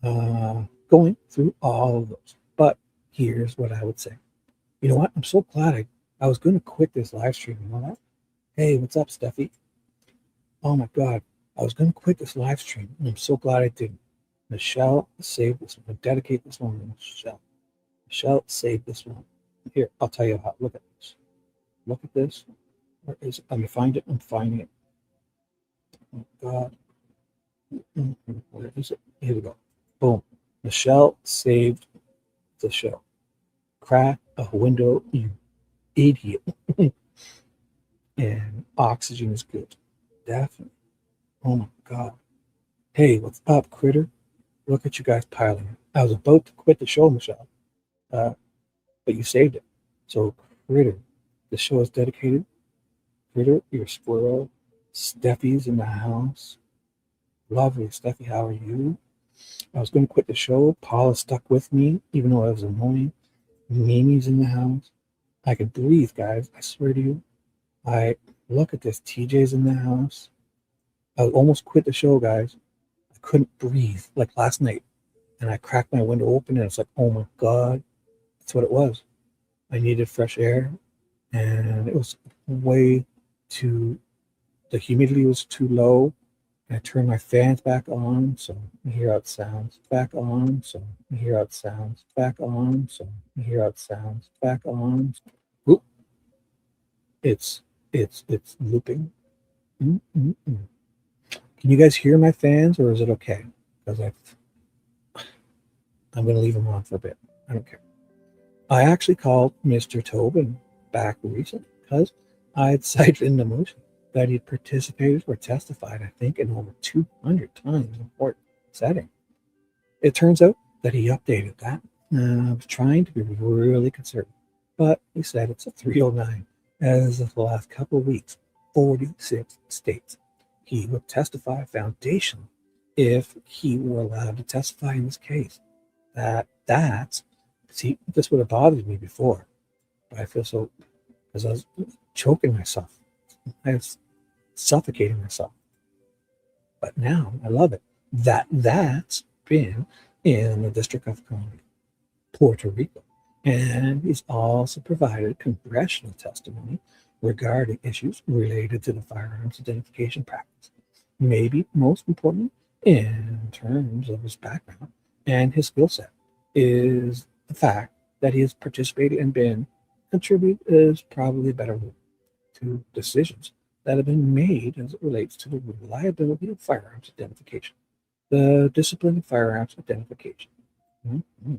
going through all of those. But here's what I would say. You know what? I'm so glad I was going to quit this live stream. You know that? Hey, what's up, Steffi? Oh my God. I was going to quit this live stream, and I'm so glad I didn't. Michelle saved this one. I dedicate this one to Michelle. Michelle saved this one. Here, I'll tell you how. Look at this. Look at this. Where is it? Let me find it. I'm finding it. Oh God. Where is it? Here we go. Boom. Michelle saved the show. Crack a window, you idiot. And oxygen is good. Definitely. Oh my God. Hey, what's up, critter? Look at you guys piling in. I was about to quit the show, Michelle. But you saved it. So, critter, the show is dedicated. Critter, your squirrel. Steffi's in the house. Lovely. Steffi, how are you? I was going to quit the show. Paula stuck with me, even though it was annoying. Mimi's in the house. I could breathe, guys. I swear to you. Look at this. TJ's in the house. I almost quit the show, guys. I couldn't breathe like last night. And I cracked my window open, and it's like, oh my God. That's what it was. I needed fresh air, and it was the humidity was too low. I turned my fans back on, so you hear how it sounds. Back on, so you hear how it sounds. Back on, so you hear how it sounds. Back on. Whoop. It's looping. Mm-mm-mm. Can you guys hear my fans, or is it okay? Because I'm going to leave them on for a bit. I don't care. I actually called Mr. Tobin back recently because I had cited in the motion that he participated or testified, I think, in over 200 times in court setting. It turns out that he updated that I was trying to be really conservative, but he said it's a 309. As of the last couple of weeks, 46 states he would testify foundationally if he were allowed to testify in this case. See, this would have bothered me before, but I feel so, because I was choking myself. I was suffocating myself. But now I love it. That's been in the District of Columbia, Puerto Rico. And he's also provided congressional testimony regarding issues related to the firearms identification practice. Maybe most important in terms of his background and his skill set is the fact that he has participated and been contribute is probably a better word to decisions that have been made as it relates to the reliability of firearms identification, the discipline of firearms identification. Mm-hmm.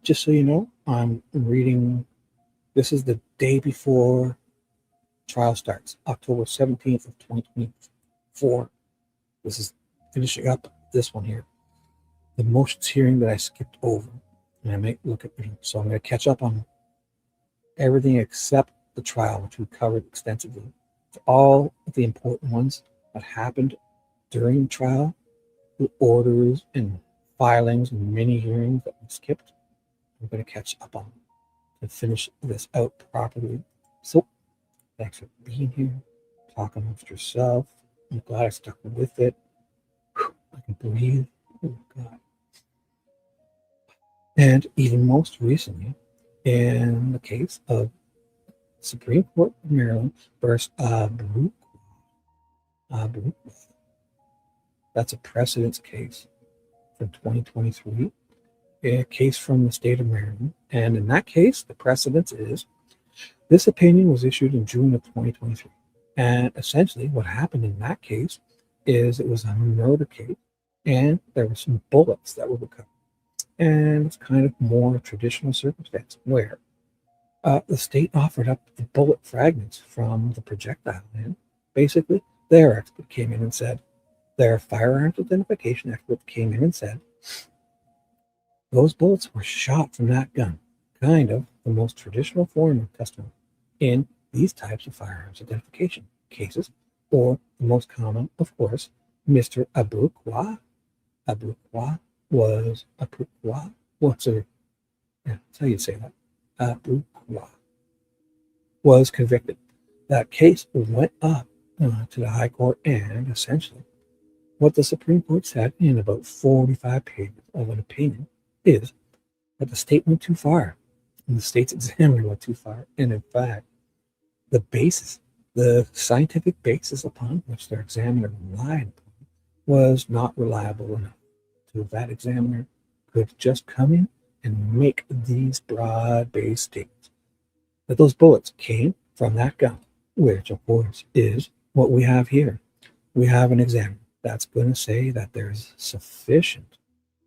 Just so you know, I'm reading, this is the day before trial starts, October 17th of 2024. This is finishing up this one here. The motions hearing that I skipped over, and I might look at, so I'm going to catch up on everything except the trial, which we covered extensively. All of the important ones that happened during the trial, the orders and filings and mini hearings that we skipped, I'm going to catch up on to finish this out properly. So, thanks for being here, talking amongst yourself. I'm glad I stuck with it. I can breathe. Oh, God. And even most recently, in the case of Supreme Court of Maryland versus Abigail. That's a precedence case from 2023, a case from the state of Maryland. And in that case, the precedence is this opinion was issued in June of 2023. And essentially what happened in that case is it was a murder case and there were some bullets that were recovered. And it's kind of more traditional circumstance where the state offered up the bullet fragments from the projectile, and basically their expert came in and said, their firearms identification expert came in and said, those bullets were shot from that gun, kind of the most traditional form of testimony in these types of firearms identification cases, or the most common, of course, Mr. Abigail. Abigail was Abigail. What's a, yeah, that's how you say that. Abigail was convicted. That case went up to the High Court, and essentially what the Supreme Court said in about 45 pages of an opinion is that the state went too far, and the state's examiner went too far. And in fact, the scientific basis upon which their examiner relied upon was not reliable enough. So that examiner could just come in and make these broad-based statements that those bullets came from that gun, which of course is what we have here. We have an examiner that's going to say that there's sufficient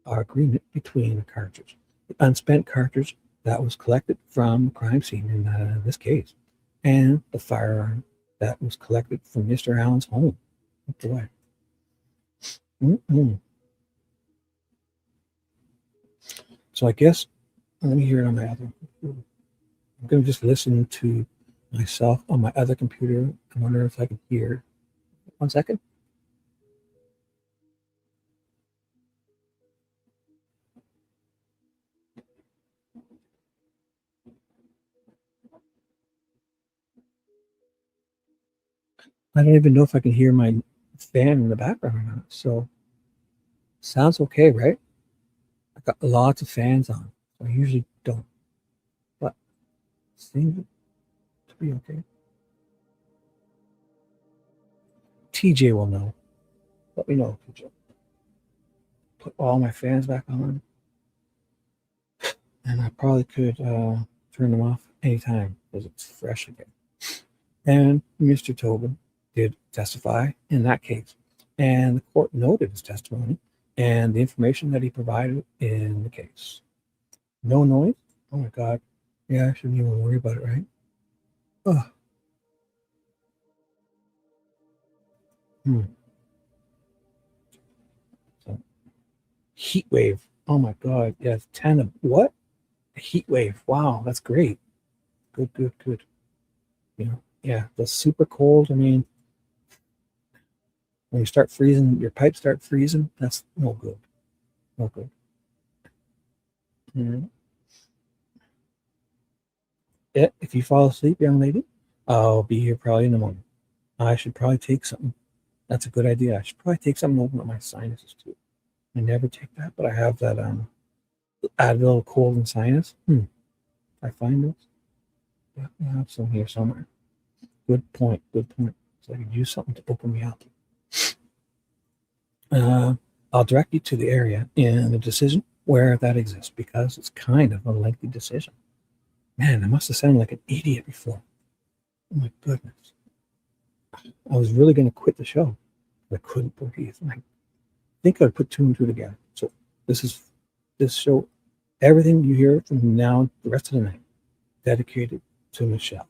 agreement between the cartridge, the unspent cartridge that was collected from the crime scene in this case, and the firearm that was collected from Mr. Allen's home. Boy. So I guess let me hear it on my other computer. I'm going to just listen to myself on my other computer. I wonder if I can hear. 1 second. I don't even know if I can hear my fan in the background or not. So sounds okay, right? I got lots of fans on. I usually don't, but seems to be okay. TJ will know. Let me know, TJ. Put all my fans back on, and I probably could turn them off anytime because it's fresh again. And Mr. Tobin did testify in that case, and the court noted his testimony and the information that he provided in the case. No noise? Oh my God. Yeah, I shouldn't even worry about it, right? Oh. So, heat wave Oh my God. Yeah, 10 of what? A heat wave. Wow, that's great. Good, good, good. You know, yeah, the super cold. I mean, when you start freezing, your pipes start freezing. That's no good. No good. Mhm. Yeah, if you fall asleep, young lady, I'll be here probably in the morning. I should probably take something. That's a good idea. I should probably take something to open up my sinuses too. I never take that, but I have that Advil cold and sinus. I find those. Yeah, I have some here somewhere. Good point. Good point. So I could use something to open me up. Uh, I'll direct you to the area in the decision where that exists because it's kind of a lengthy decision. Man, I must have sounded like an idiot before. Oh my goodness. I was really going to quit the show, but I couldn't breathe. And I think I would put two and two together. So this show, everything you hear from now the rest of the night, dedicated to Michelle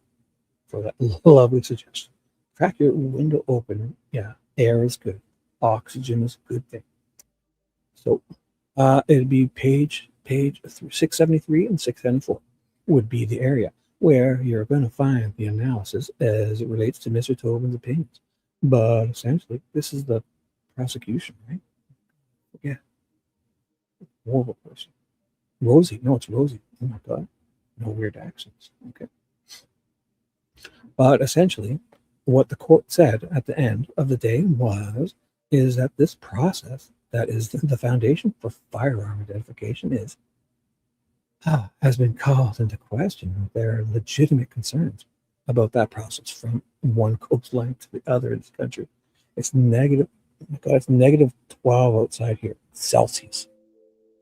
for that lovely suggestion. Crack your window open. Yeah, air is good. Oxygen is a good thing. So it'd be page 673 and 674 would be the area where you're going to find the analysis as it relates to Mr. Tobin's opinions. But essentially, this is the prosecution, right? Yeah. Horrible person. Rosie. No, it's Rosie. Oh my God. No weird accents. Okay. But essentially, what the court said at the end of the day is that this process that is the foundation for firearm identification has been called into question. There are legitimate concerns about that process from one coastline to the other in this country. It's negative. Oh my God, it's negative 12 outside here, Celsius.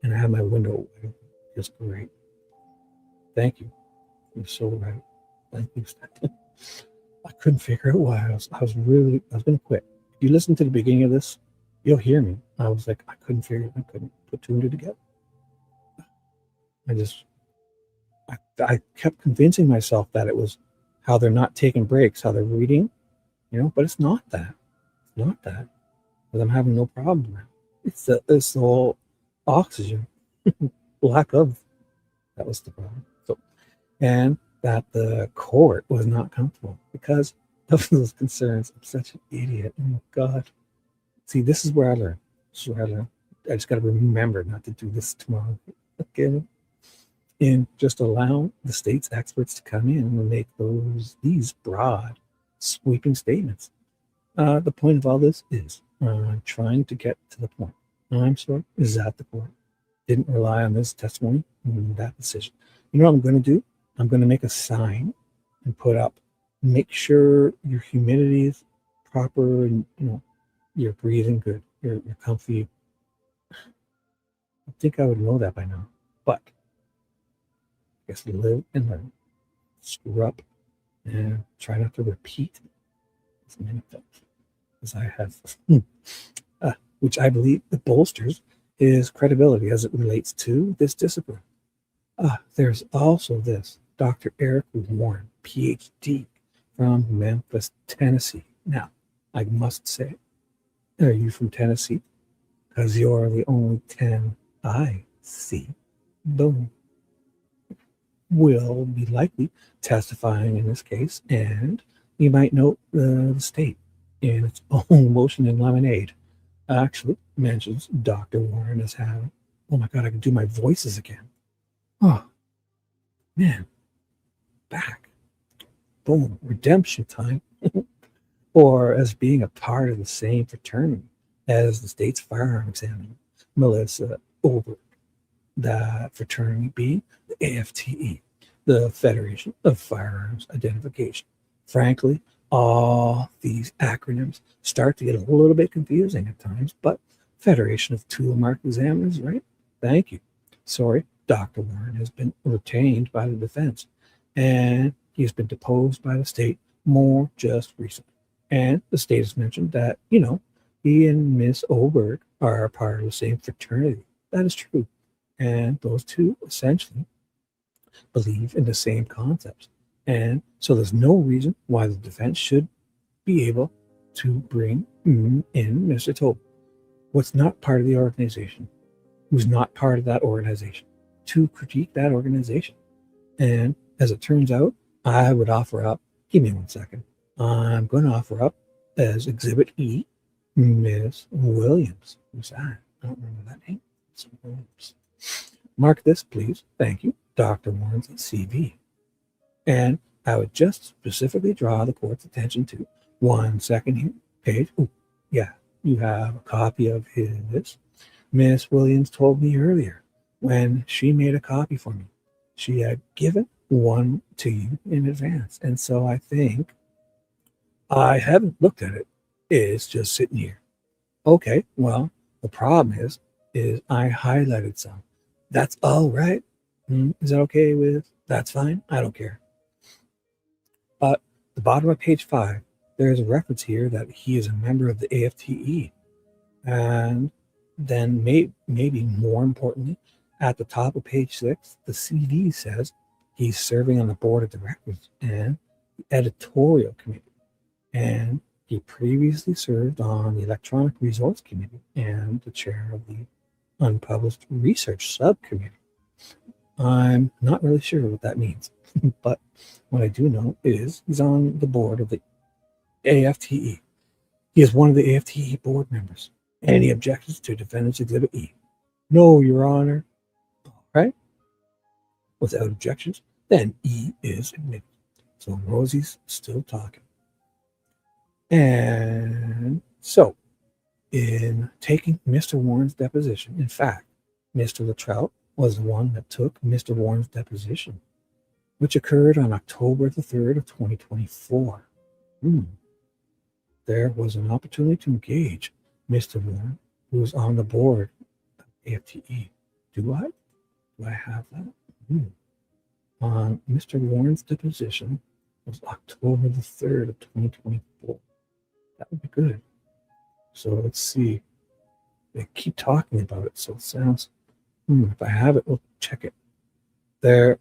And I have my window open. It's great. Thank you. You're so right. Thank you. I couldn't figure out why I was going to quit. If you listen to the beginning of this, you'll hear me. I was like, I couldn't put two and two together. I kept convincing myself that it was how they're not taking breaks, how they're reading, but it's not that. It's not that. Because I'm having no problem now. It's the whole oxygen lack of, that was the problem. So, and that the court was not comfortable because of those concerns. I'm such an idiot. Oh my God. See, this is where I learn. I just got to remember not to do this tomorrow. Okay. And just allow the state's experts to come in and make these broad, sweeping statements. The point of all this is trying to get to the point. I'm sorry, is that the court didn't rely on this testimony and that decision. You know what I'm going to do? I'm going to make a sign and put up, make sure your humidity is proper and, you're breathing good, you're comfy. I think I would know that by now, but I guess live and learn. Screw up and try not to repeat as many things as I have, which I believe bolsters his credibility as it relates to this discipline. There's also this Dr. Eric Warren, PhD from Memphis, Tennessee. Now, I must say, are you from Tennessee? Because you're the only 10 I see. Boom. Will be likely testifying in this case, and you might note the state in its own motion in Lemonade actually mentions Dr. Warren as having, oh my God, I can do my voices again. Oh, man, back. Boom, redemption time. Or as being a part of the same fraternity as the state's firearm examiner, Melissa Oberg. That fraternity being the AFTE, the Federation of Firearms Identification. Frankly, all these acronyms start to get a little bit confusing at times, but Federation of Tool Mark Examiners, right? Thank you. Sorry, Dr. Warren has been retained by the defense, and he's been deposed by the state more just recently. And the state has mentioned that, he and Miss Oberg are a part of the same fraternity. That is true. And those two essentially believe in the same concepts. And so there's no reason why the defense should be able to bring in Mr. Tobin. What's not part of the organization? who's not part of that organization to critique that organization. And as it turns out, I would offer up, give me 1 second. I'm going to offer up as Exhibit E, Miss Williams. Who's that? I don't remember that name. Miss Williams. Mark this, please. Thank you. Dr. Warren's CV. And I would just specifically draw the court's attention to 1 second here. Page. Oh, yeah. You have a copy of his. Miss Williams told me earlier when she made a copy for me, she had given one to you in advance. And so I think I haven't looked at it. It's just sitting here. Okay, well, the problem is I highlighted some. That's all right. Is that okay with? That's fine. I don't care. But the bottom of page 5, there's a reference here that he is a member of the AFTE. And then maybe more importantly, at the top of page 6, the CD says he's serving on the board of directors and the editorial committee. And he previously served on the Electronic Resource Committee and the chair of the Unpublished Research Subcommittee. I'm not really sure what that means, but what I do know is he's on the board of the AFTE. He is one of the AFTE board members. Any objections to Defendant's Exhibit E? No, Your Honor. All right. Without objections, then E is admitted. So Rosie's still talking. And so, in taking Mr. Warren's deposition, in fact, Mr. Latrout was the one that took Mr. Warren's deposition, which occurred on October the 3rd of 2024. There was an opportunity to engage Mr. Warren, who was on the board of AFTE. Do I have that? On Mr. Warren's deposition was October the 3rd of 2024. That would be good. So let's see. They keep talking about it, so it sounds, if I have it, we'll check it. There.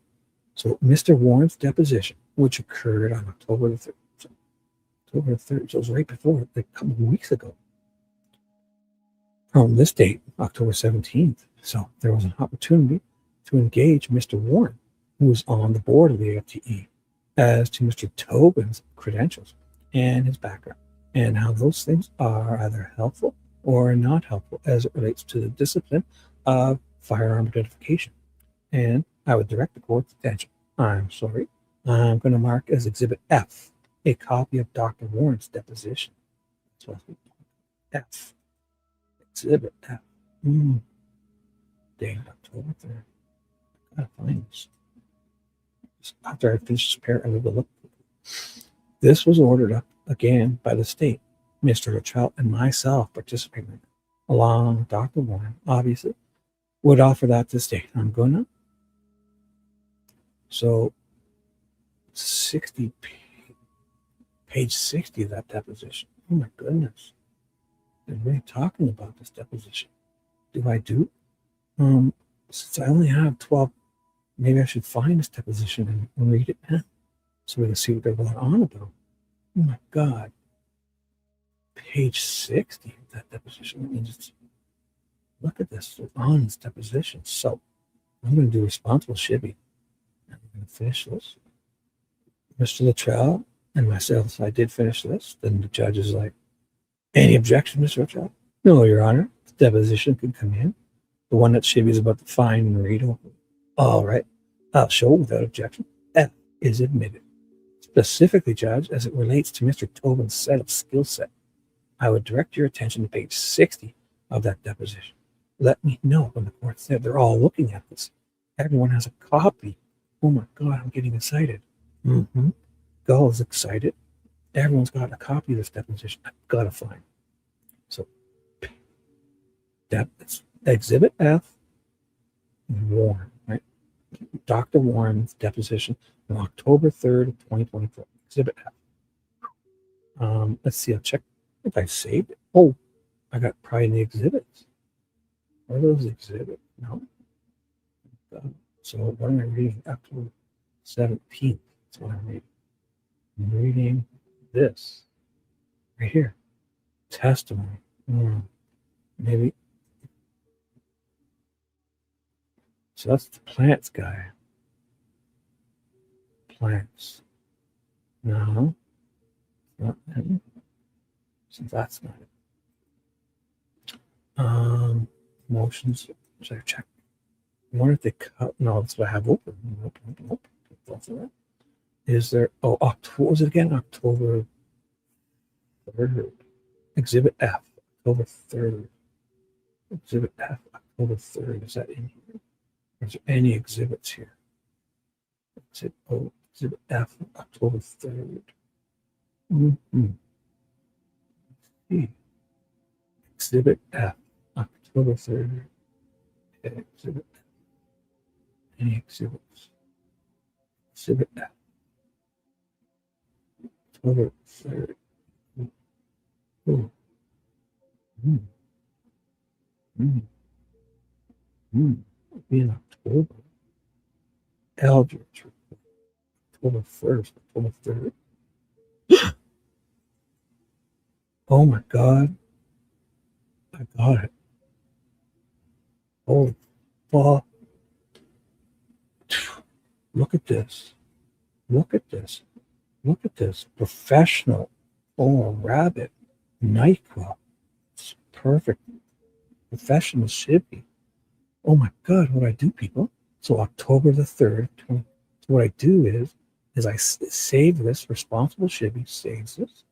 So Mr. Warren's deposition, which occurred on October the 3rd. So October the 3rd, so it was right before, like a couple of weeks ago. From this date, October 17th. So there was an opportunity to engage Mr. Warren, who was on the board of the AFTE, as to Mr. Tobin's credentials and his background, and how those things are either helpful or not helpful as it relates to the discipline of firearm identification. And I would direct the court's attention. I'm sorry. I'm going to mark as Exhibit F a copy of Dr. Warren's deposition. So F. Exhibit F. Dated October 3rd. I gotta find this. After I finish this pair, I need to look. This was ordered up again by the state. Mr. Latrout and myself participating, along with Dr. Warren, obviously, would offer that to the state. I'm gonna. So, page 60 of that deposition. Oh my goodness. They're really talking about this deposition. Do I do? Since I only have 12, maybe I should find this deposition and read it now so we can see what they're going on about. Oh my God. Page 60 of that deposition. Let me just look at this. They're on this deposition. So I'm going to do responsible Shibby. I'm going to finish this. Mr. Latrell and myself, so I did finish this. Then the judge is like, any objection, Mr. Latrell? No, Your Honor. The deposition could come in. The one that Shibby's about to find and read over. All right. I'll show without objection. F is admitted. Specifically, Judge, as it relates to Mr. Tobin's set of skill set, I would direct your attention to page 60 of that deposition. Let me know when the court said they're all looking at this. Everyone has a copy. Oh my God, I'm getting excited. Gull is excited. Everyone's got a copy of this deposition. I've got to find. So, that's Exhibit F, Warren, right? Dr. Warren's deposition on October 3rd of 2024. Exhibit F. Let's see, I'll check if I saved it. Oh, I got probably the exhibits. Are those exhibits? No. So what am I reading? October 17th. That's what I'm reading. I'm reading this right here. Testimony. Maybe. So that's the plants guy. Plants. No. Not him. So that's not it. Motions. Should I check? I wonder if they cut. No, that's what I have open. Nope. That's all right. Is there? Oh, October. What was it again? October 3rd. Exhibit F. October 3rd. Exhibit F. October 3rd. Is that in here? Or is there any exhibits here? Exhibit F. October 3rd. Mm-hmm. Exhibit F. October 3rd. Exhibit F. Any exhibits? Exhibit F. October 3rd. Oh. Be in October. Eldridge. October 1st. October 3rd. Oh my God. I got it. Holy fuck. Look at this. Look at this. Look at this. Professional. Oh, a rabbit. Nightclub. It's perfect. Professional Shibby. Oh my God, what do I do, people? So October the 3rd, so what I do is I save this. Responsible Shibby saves this.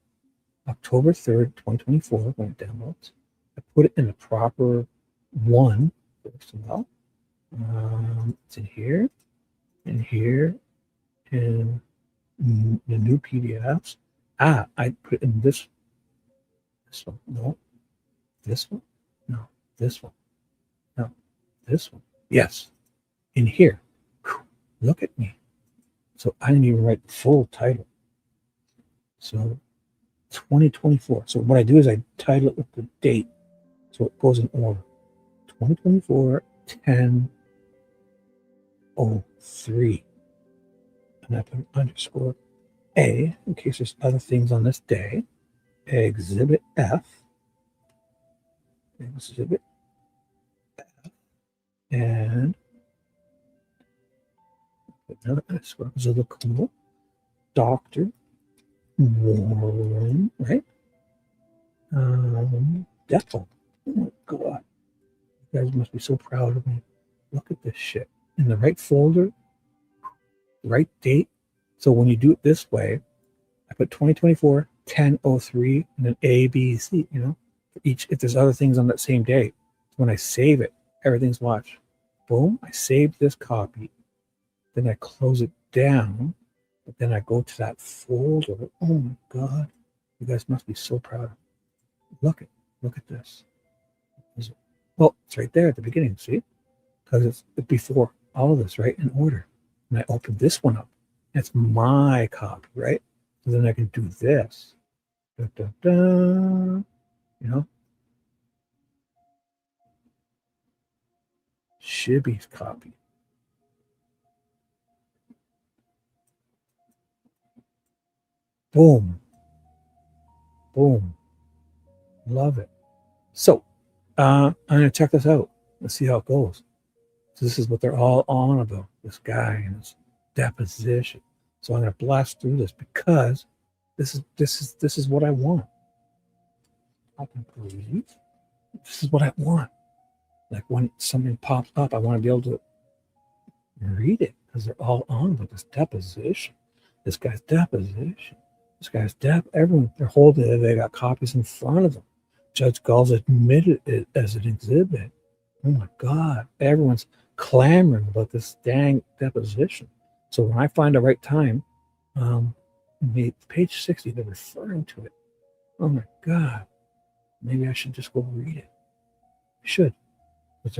October 3rd, 2024, when it downloads. I put it in the proper one, first of all. It's in here, and the new PDFs. I put it in this one. No. This one? No. This one. No. This one. Yes. In here. Whew. Look at me. So I didn't even write the full title. So 2024. So what I do is I title it with the date. So it goes in order. 2024 10/03. And I put an underscore A in case there's other things on this day. Exhibit F. Exhibit F. And another underscore because it look cool. Dr. Warren, right? Depo. Oh my God. You guys must be so proud of me. Look at this shit. In the right folder, right date. So when you do it this way, I put 2024 10/03 and then A, B, C, for each, if there's other things on that same day. When I save it, everything's watched. Boom, I saved this copy. Then I close it down. But then I go to that folder. Oh my God. You guys must be so proud. Look at this. Well, it's right there at the beginning, see? Because it's before all of this, right? In order. And I open this one up. It's my copy, right? So then I can do this. Da, da, da, Shibby's copy. Boom. Boom. Love it. So I'm going to check this out. Let's see how it goes. So this is what they're all on about, this guy and his deposition. So I'm going to blast through this because this is what I want. I can breathe. This is what I want. Like when something pops up, I want to be able to read it because they're all on about this deposition. This guy's deposition. This guy's everyone, they're holding it. They got copies in front of them. Judge Gulls admitted it as an exhibit. Oh my God. Everyone's clamoring about this dang deposition. So when I find the right time, page 60, they're referring to it. Oh my God. Maybe I should just go read it. I should. But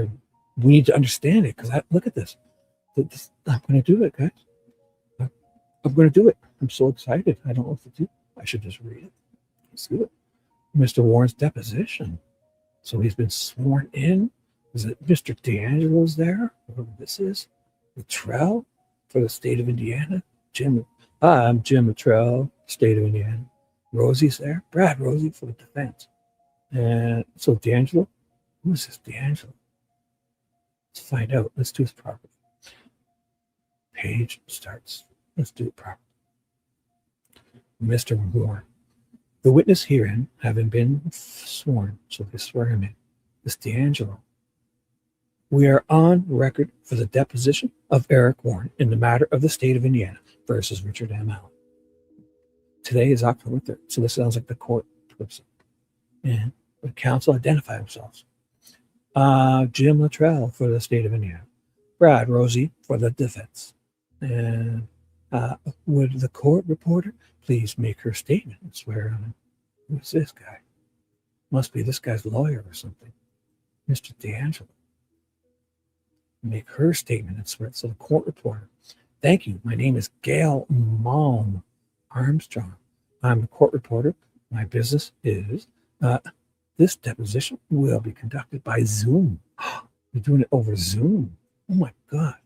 we need to understand it because look at this. I'm going to do it, guys. I'm going to do it. I'm so excited. I don't know what to do. I should just read it. Let's do it. Mr. Warren's deposition. So he's been sworn in. Is it Mr. D'Angelo's there? Whoever this is. Luttrell for the state of Indiana. I'm Jim Luttrell, state of Indiana. Rosie's there. Brad Rosie for the defense. And so D'Angelo. Who is this D'Angelo? Let's find out. Let's do this properly. Page starts. Let's do it properly. Mr. Warren, the witness herein having been sworn, so they swear him in, is D'Angelo. We are on record for the deposition of Eric Warren in the matter of the state of Indiana versus Richard M. Allen. Today is October 3rd, so this sounds like the court person. And the counsel identify themselves. Jim Luttrell for the state of Indiana. Brad Rosie for the defense. And would the court reporter please make her statement and swear on it? Who's this guy? Must be this guy's lawyer or something. Mr. D'Angelo. Make her statement and swear. So the court reporter. Thank you. My name is Gail Malm Armstrong. I'm a court reporter. My business is this deposition will be conducted by Zoom. We're doing it over Zoom. Oh my God.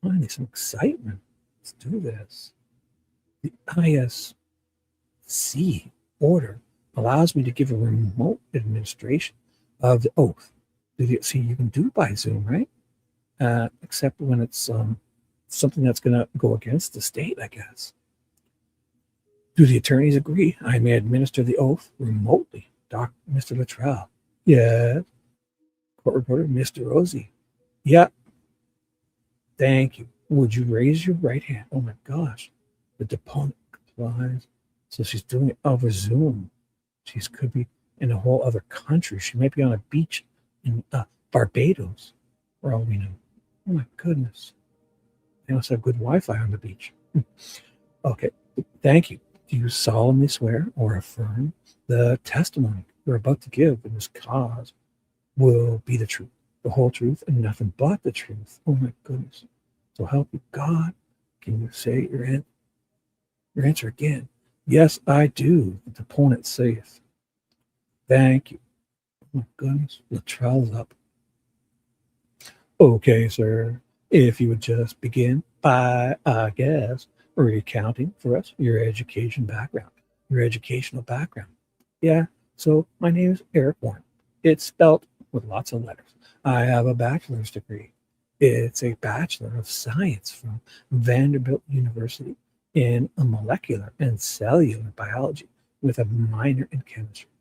Finally, some excitement. Let's do this. The ISC order allows me to give a remote administration of the oath. See, you can do by Zoom, right? Except when it's something that's going to go against the state, I guess. Do the attorneys agree I may administer the oath remotely? Mr. Luttrell. Yeah. Court reporter, Mr. Rosie. Yeah. Thank you. Would you raise your right hand? Oh my gosh. The deponent complies. So she's doing it over Zoom. She could be in a whole other country. She might be on a beach in Barbados, for all we know. Oh my goodness. They must have good Wi-Fi on the beach. Okay. Thank you. Do you solemnly swear or affirm the testimony you're about to give in this cause will be the truth, the whole truth, and nothing but the truth? Oh my goodness. So help you God. Can you say your answer again? Yes, I do. The deponent saith. Thank you. Oh my goodness. Luttrell's up. Okay, sir. If you would just begin by, I guess, recounting for us your educational background. Yeah, so my name is Eric Warren. It's spelled with lots of letters. I have a bachelor's degree. It's a Bachelor of Science from Vanderbilt University in molecular and cellular biology with a minor in chemistry.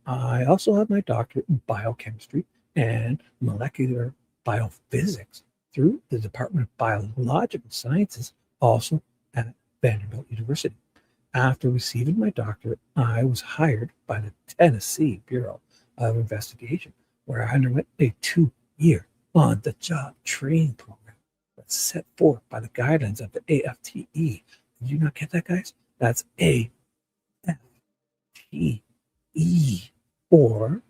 I also have my doctorate in biochemistry and molecular biophysics through the Department of Biological Sciences, also at Vanderbilt University. After receiving my doctorate, I was hired by the Tennessee Bureau of Investigation, where I underwent a 2-year on-the-job training program that's set forth by the guidelines of the AFTE. Did you not get that, guys? That's AFTE, or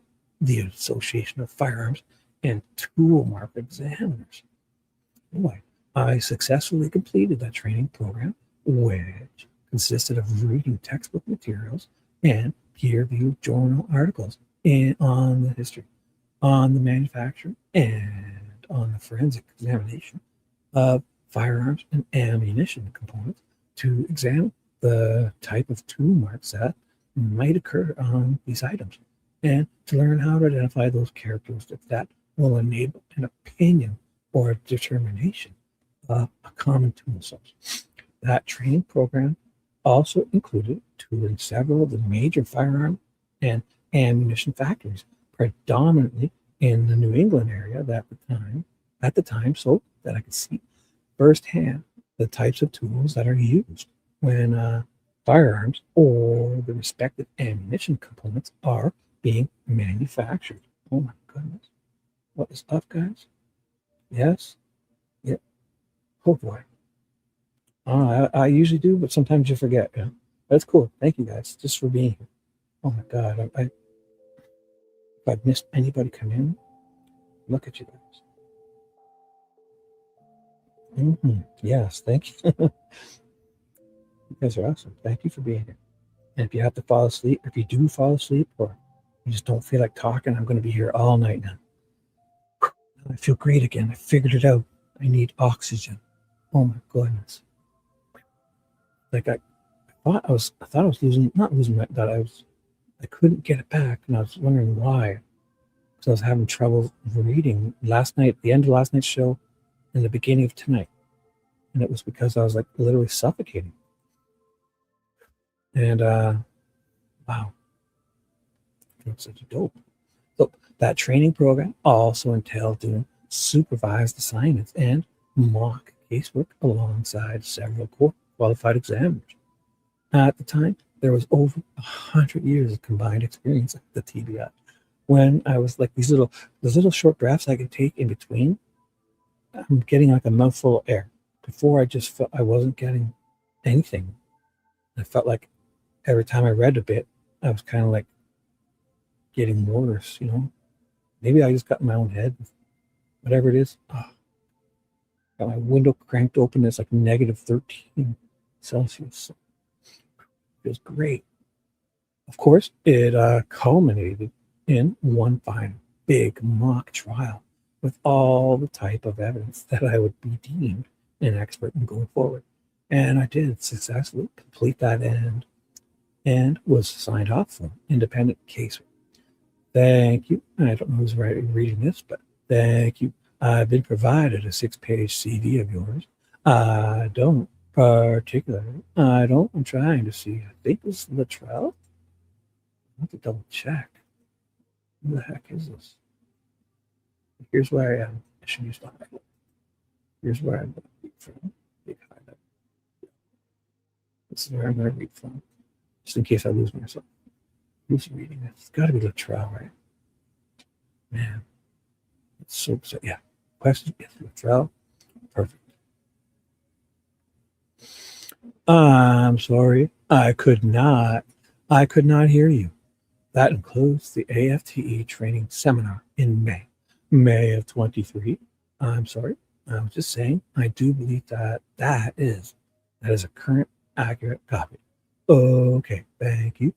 the Association of Firearms and Tool Mark Examiners. Boy, I successfully completed that training program, which consisted of reading textbook materials and peer-reviewed journal articles on the history, on the manufacture, and on the forensic examination of firearms and ammunition components to examine the type of tool marks that might occur on these items, and to learn how to identify those characteristics that will enable an opinion or a determination of a common tool source. That training program also included touring several of the major firearm and ammunition factories, predominantly in the New England area at the time, so that I could see firsthand the types of tools that are used when firearms or the respective ammunition components are being manufactured. Oh my goodness. What is up, guys? Yes? Yep. Oh boy. I usually do, but sometimes you forget. Yeah? That's cool. Thank you, guys, just for being here. Oh my God. If I've missed anybody come in, look at you guys. Yes, thank you. You guys are awesome. Thank you for being here. And if you have to fall asleep, if you do fall asleep, or you just don't feel like talking, I'm going to be here all night now. I feel great again. I figured it out. I need oxygen. Oh my goodness. Like I thought I was not losing that I couldn't get it back, and I was wondering why. because I was having trouble reading last night, the end of last night's show, and the beginning of tonight. And it was because I was like literally suffocating. And wow, that's such a dope. So that training program also entailed doing supervised assignments and mock casework alongside several qualified examiners. At the time, there was over 100 years of combined experience at the TBI. When I was like those little short drafts I could take in between, I'm getting like a mouthful of air. Before I just felt I wasn't getting anything. I felt like every time I read a bit, I was kind of like getting worse, you know. Maybe I just got in my own head, whatever it is. Oh, got my window cranked open. It's like negative 13 Celsius. Feels great. Of course, it culminated in one final big mock trial with all the type of evidence that I would be deemed an expert in going forward. And I did successfully complete that end and was signed off for independent case. Thank you. I don't know who's reading this, but thank you. I've been provided a 6-page CV of yours. I don't particularly. I'm trying to see. I think this is Latrell. I have to double check. Who the heck is this? Here's where I am. I should use the highlight. Here's where I'm going to read from. Big highlight. This is where I'm going to read from, just in case I lose myself. Who's reading this? It's got to be Latrell, right? Man, it's so upset. Yeah. Question is Latrell. Perfect. I'm sorry. I could not hear you. That includes the AFTE training seminar in May of 23. I'm sorry. I was just saying, I do believe that is a current accurate copy. Okay, thank you.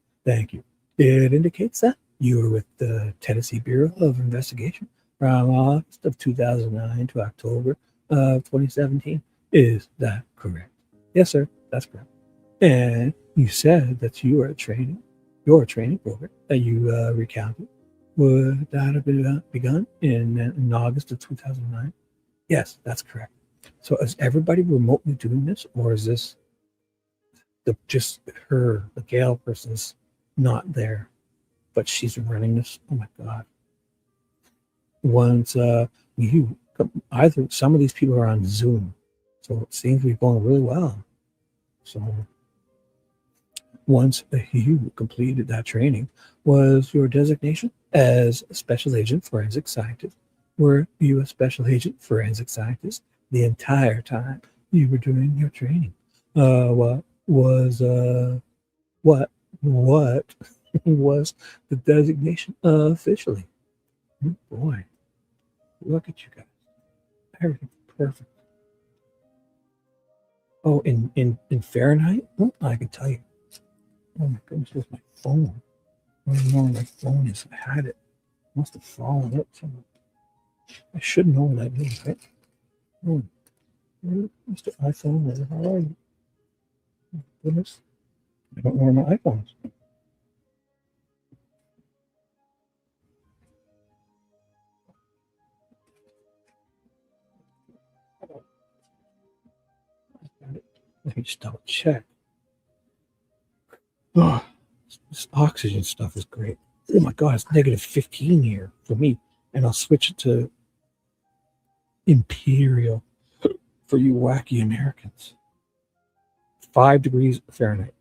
It indicates that you were with the Tennessee Bureau of Investigation from August of 2009 to October of 2017. Is that correct? Yes, sir, that's correct. And you said that your training program that you recounted, would that have been begun in August of 2009? Yes, that's correct. So is everybody remotely doing this, or is this just her, the Gale person's not there, but she's running this? Oh my God. Once either some of these people are on Zoom, so it seems to be going really well. So once you completed that training, was your designation as a special agent forensic scientist? Were you a special agent forensic scientist the entire time you were doing your training? What was the designation officially? Oh boy, look at you guys. Everything's perfect. Oh, in Fahrenheit? Oh, I can tell you. Oh my goodness, where's my phone? I don't know where my phone is. I had it. Must have fallen out somewhere. I should know what that means, right? Oh, Mr. iPhone, how are you? Oh, goodness. I don't know where my iPhone is. Let me just double check. Oh, this oxygen stuff is great. Oh my God, it's negative 15 here for me. And I'll switch it to Imperial for you wacky Americans. 5 degrees Fahrenheit.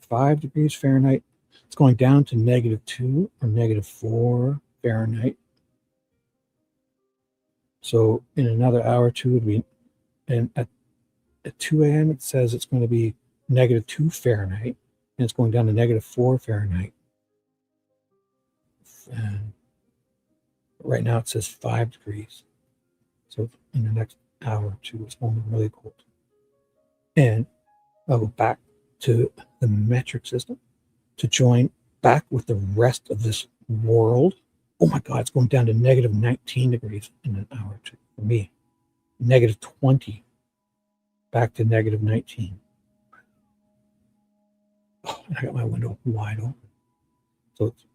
5 degrees Fahrenheit. It's going down to -2 or -4 Fahrenheit. So in another hour or two, it would be, and at 2 a.m. it says it's going to be -2 Fahrenheit, and it's going down to -4 Fahrenheit. And right now it says 5 degrees. So in the next hour or two, it's going to be really cold. And I'll go back to the metric system to join back with the rest of this world. Oh my God, it's going down to -19 degrees in an hour or two for me. -20, back to -19. Oh, and I got my window wide open. So it's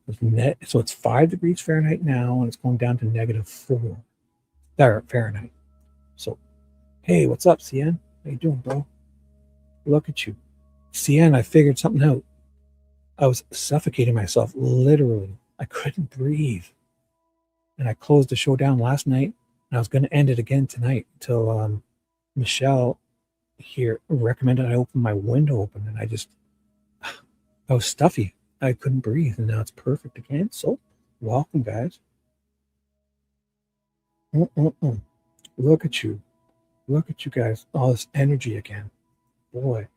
So it's 5 degrees Fahrenheit now, and it's going down to -4 there Fahrenheit. So, hey, what's up, CN? How you doing, bro? Look at you. CN, I figured something out. I was suffocating myself, literally. I couldn't breathe. And I closed the show down last night, and I was going to end it again tonight until Michelle here recommended I open my window open, and I was stuffy. I couldn't breathe, and now it's perfect again. So, welcome, guys. Look at you. Look at you guys. All this energy again. Boy, it's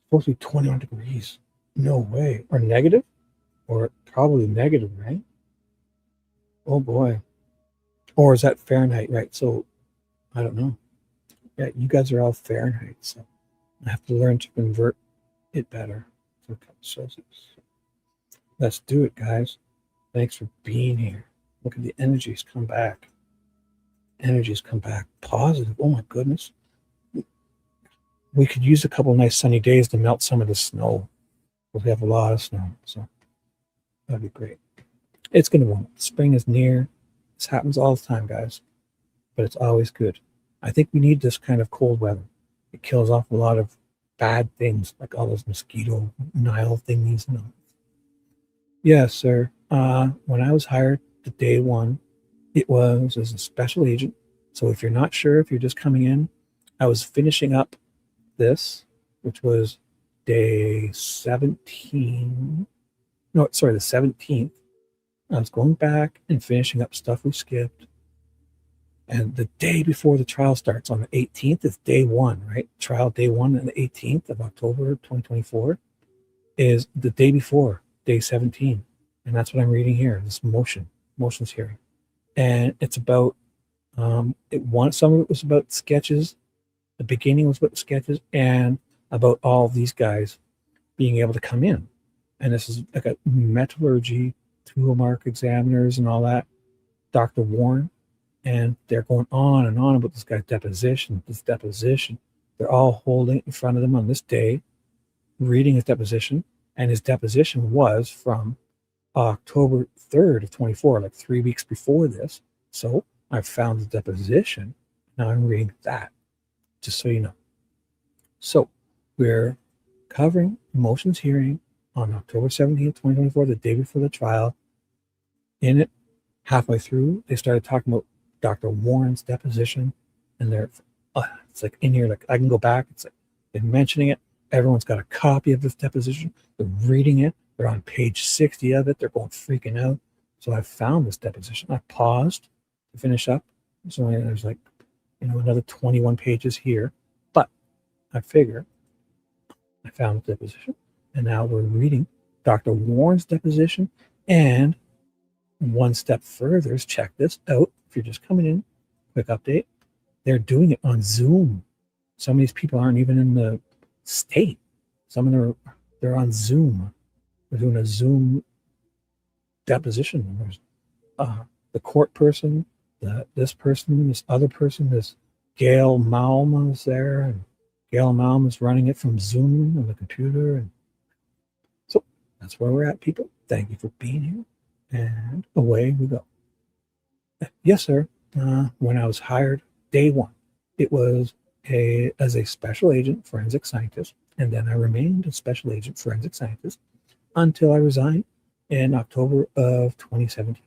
supposed to be 21 degrees. No way. Or negative? Or probably negative, right? Oh, boy. Or is that Fahrenheit, right? So, I don't know. Yeah, you guys are all Fahrenheit, so I have to learn to convert it better. Let's do it, guys. Thanks for being here. Look at the energies come back. Energies come back positive. Oh my goodness. We could use a couple nice sunny days to melt some of the snow. We have a lot of snow, so that'd be great. It's going to warm up. Spring is near. This happens all the time, guys, but it's always good. I think we need this kind of cold weather. It kills off a lot of bad things, like all those mosquito Nile thingies. Yes, sir. When I was hired the day one, it was as a special agent. So if you're not sure, if you're just coming in, I was finishing up this, which was day 17. No, sorry, the 17th. I was going back and finishing up stuff we skipped. And the day before the trial starts on the 18th is day one, right? Trial day one on the 18th of October 2024 is the day before day 17. And that's what I'm reading here, this motions hearing. And it's about, some of it was about sketches. The beginning was about sketches and about all of these guys being able to come in. And this is like a metallurgy, tool mark examiners and all that, Dr. Warren. And they're going on and on about this guy's deposition, They're all holding it in front of them on this day, reading his deposition. And his deposition was from October 3rd of 24, like 3 weeks before this. So I found the deposition. Now I'm reading that, just so you know. So we're covering motions hearing on October 17th, 2024, the day before the trial. In it, halfway through, they started talking about Dr. Warren's deposition, and it's like in here, like I can go back. It's like they're mentioning it. Everyone's got a copy of this deposition. They're reading it. They're on page 60 of it. They're going freaking out. So I found this deposition. I paused to finish up. So there's like, another 21 pages here. But I figure I found the deposition, and now we're reading Dr. Warren's deposition. And one step further is check this out. If you're just coming in, quick update. They're doing it on Zoom. Some of these people aren't even in the state. Some of them they're on Zoom. They're doing a Zoom deposition. There's the court person, this person, this other person, this Gail Malma is there, and Gail Malma is running it from Zoom on the computer. And so that's where we're at, people. Thank you for being here. And away we go. Yes, sir. When I was hired, day one, it was as a special agent forensic scientist, and then I remained a special agent forensic scientist until I resigned in October of 2017.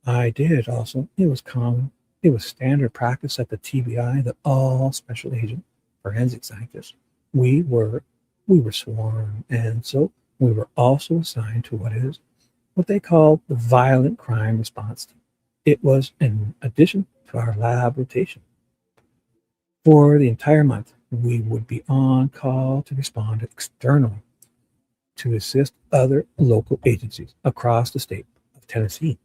I did also. It was common. It was standard practice at the TBI that all special agent forensic scientists, we were sworn, and so we were also assigned to what they call the violent crime response team. It was in addition to our lab rotation. For the entire month, we would be on call to respond externally to assist other local agencies across the state of Tennessee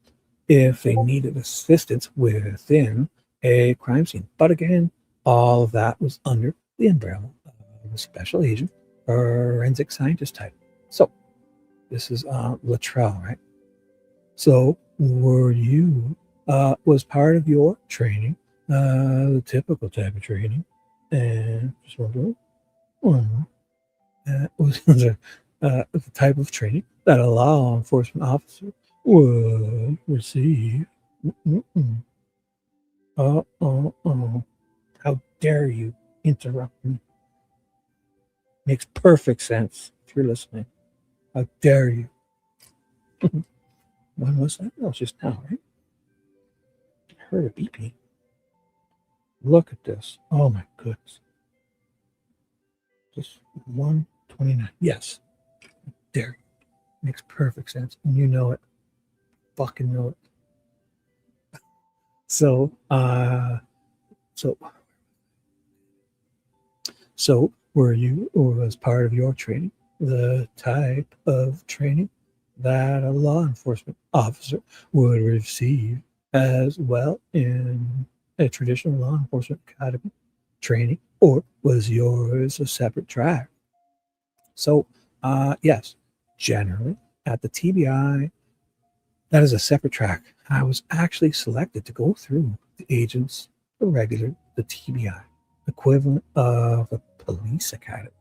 if they needed assistance within a crime scene. But again, all of that was under the umbrella of a special agent forensic scientist type. So this is Luttrell, right? So were you was part of your training the typical type of training? And just wondering, was the type of training that a law enforcement officer would receive. Mm-mm. How dare you interrupt me? Makes perfect sense if you're listening. How dare you? When was that? That was just now, right? I heard a beeping. Look at this. Oh my goodness. Just 129. Yes. Dare you. Makes perfect sense. And you know it. Fucking know it. So, so were you, or as part of your training, the type of training that a law enforcement officer would receive as well in a traditional law enforcement academy training, or was yours a separate track? So, yes, generally at the TBI, that is a separate track. I was actually selected to go through the TBI, equivalent of a police academy.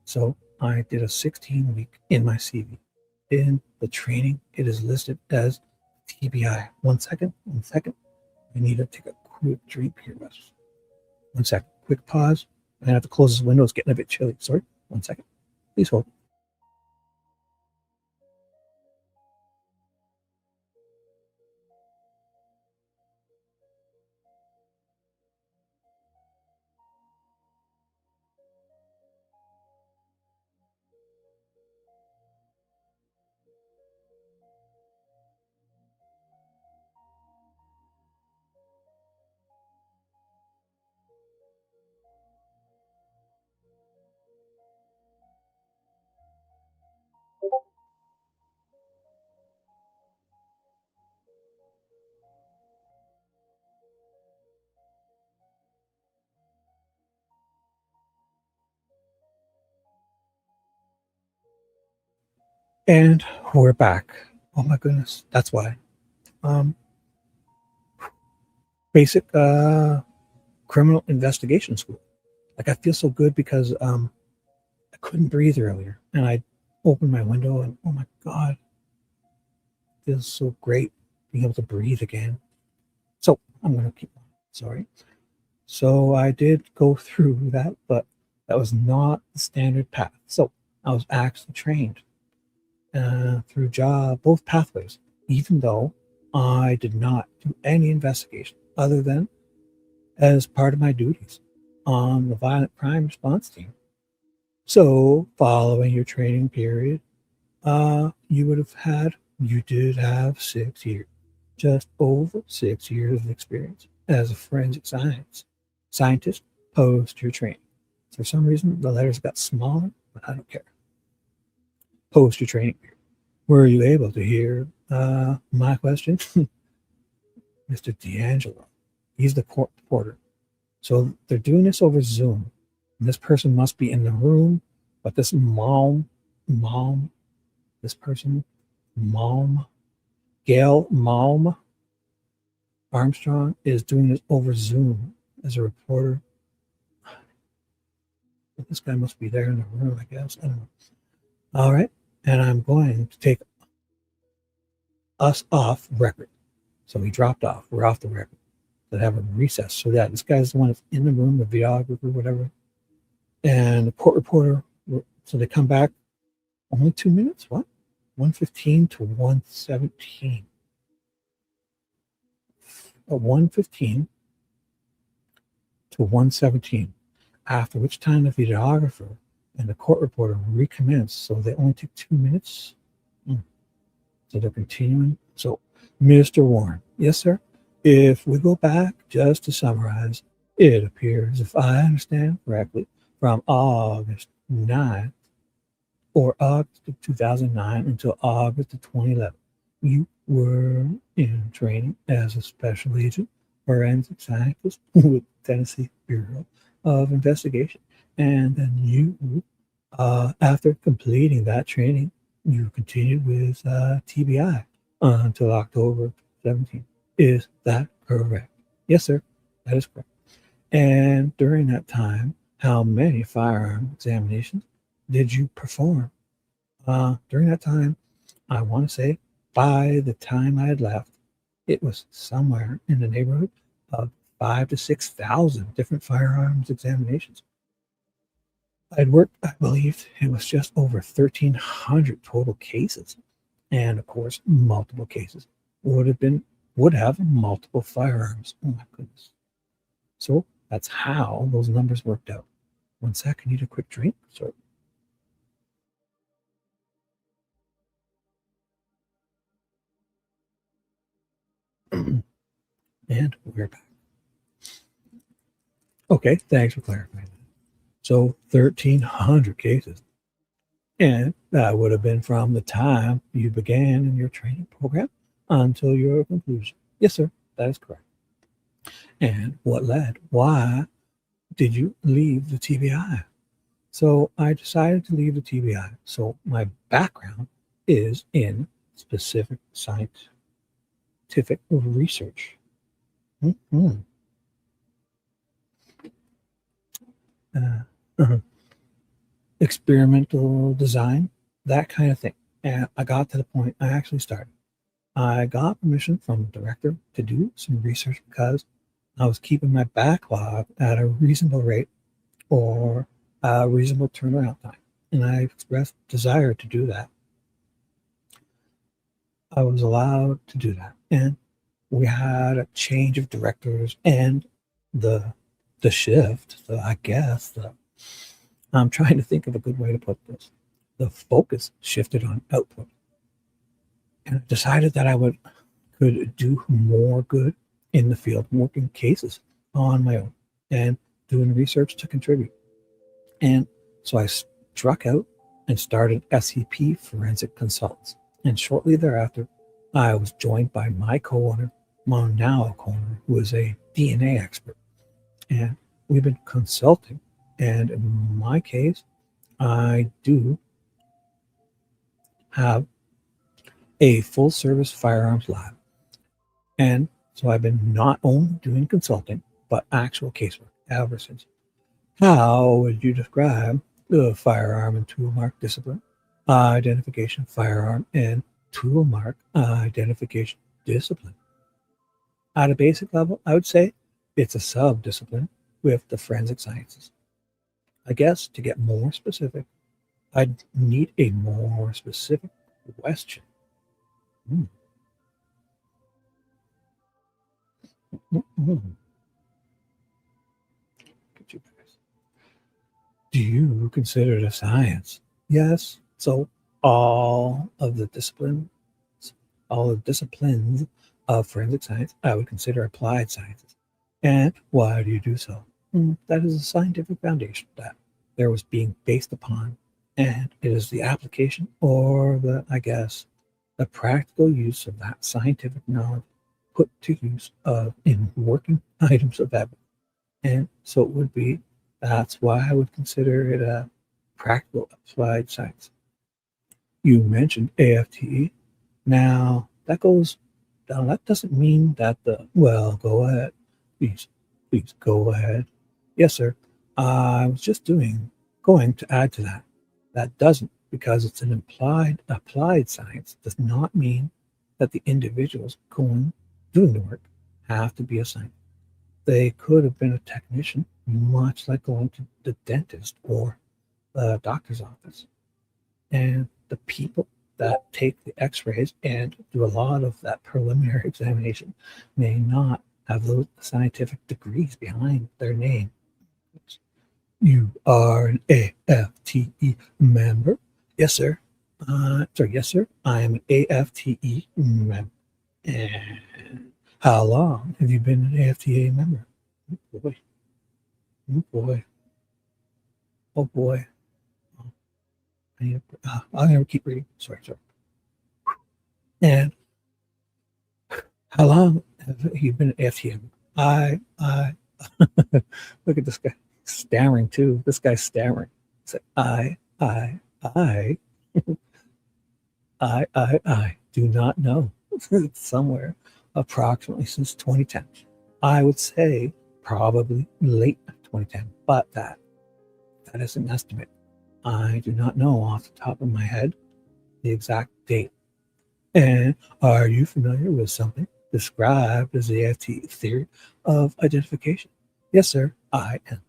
So I did a 16-week in my CV. In the training, it is listed as TBI. One second. I need to take a quick drink here. 1 second. Quick pause. I have to close this window. It's getting a bit chilly. Sorry. 1 second. Please hold. And we're back. Oh my goodness. That's why. Basic criminal investigation school. Like I feel so good because I couldn't breathe earlier, and I opened my window, and oh my god, it feels so great being able to breathe again. So I'm gonna keep on. Sorry. So I did go through that, but that was not the standard path. So I was actually trained through both pathways, even though I did not do any investigation other than as part of my duties on the violent crime response team. So, following your training period, you did have 6 years, just over 6 years of experience as a forensic scientist post your training. For some reason, the letters got smaller, but I don't care. Post your training period. Were you able to hear my question? Mr. D'Angelo, he's the court reporter. So they're doing this over Zoom. And this person must be in the room, but this Gail Malm Armstrong is doing this over Zoom as a reporter. But this guy must be there in the room, I guess. I don't know. All right. And I'm going to take us off record. So he dropped off. We're off the record. They have a recess. So yeah, this guy's the one that's in the room, the videographer, whatever. And the court reporter, so they come back only 2 minutes? What? 1:15 to 1:17. 1:15 to 1:17. After which time the videographer and the court reporter recommence. So they only take 2 minutes. So they're continuing. So, Mr. Warren, yes, sir. If we go back just to summarize, it appears, if I understand correctly, from August 9th or August of 2009 until August of 2011, you were in training as a special agent, forensic scientist with Tennessee Bureau of Investigation. And then you, after completing that training, you continued with TBI until October 17th. Is that correct? Yes, sir. That is correct. And during that time, how many firearm examinations did you perform? During that time, I want to say by the time I had left, it was somewhere in the neighborhood of 5,000 to 6,000 different firearms examinations. I'd worked, I believe it was just over 1,300 total cases. And of course, multiple cases would have multiple firearms. Oh my goodness. So that's how those numbers worked out. One sec, I need a quick drink. Sorry. And we're back. Okay, thanks for clarifying that. So 1,300 cases. And that would have been from the time you began in your training program until your conclusion. Yes, sir, that is correct. And what led? Why did you leave the TBI? So I decided to leave the TBI. So my background is in specific scientific research. Experimental design, that kind of thing. And I got to the point I actually started. I got permission from the director to do some research because I was keeping my backlog at a reasonable rate or a reasonable turnaround time. And I expressed desire to do that. I was allowed to do that. And we had a change of directors and the shift, I'm trying to think of a good way to put this. The focus shifted on output. And I decided that I could do more good in the field, working cases on my own and doing research to contribute. And so I struck out and started SCP Forensic Consultants. And shortly thereafter, I was joined by my co-owner, my now co-owner, who is a DNA expert. And we've been consulting. And in my case, I do have a full service firearms lab. And so I've been not only doing consulting, but actual casework ever since. How would you describe the firearm and tool mark discipline, identification, firearm, and tool mark identification discipline? At a basic level, I would say it's a sub-discipline with the forensic sciences. I guess to get more specific, I'd need a more specific question. Get you guys. Do you consider it a science? Yes. So all of the disciplines of forensic science, I would consider applied sciences. And why do you do so? That is a scientific foundation that there was being based upon, and it is the application or the practical use of that scientific knowledge put to use in working items of evidence. And so it would be, that's why I would consider it a practical applied science. You mentioned AFTE. Now that doesn't mean that go ahead. Please go ahead. Yes, sir. I was just going to add to that. That doesn't, because it's an applied science, does not mean that the individuals doing the work have to be a scientist. They could have been a technician, much like going to the dentist or the doctor's office. And the people that take the x-rays and do a lot of that preliminary examination may not have those scientific degrees behind their name. You are an AFTE member? Yes, sir. Yes, sir. I am an AFTE member. And how long have you been an AFTA member? Oh boy. Oh boy. Oh boy. I'm going to keep reading. Sorry. And how long have you been an AFTA member? I look at this guy stammering too. This guy's stammering. It's like, I do not know. It's somewhere approximately since 2010. I would say probably late 2010, but that is an estimate. I do not know off the top of my head the exact date. And are you familiar with something described as the AFT theory of identification? Yes, sir, I am.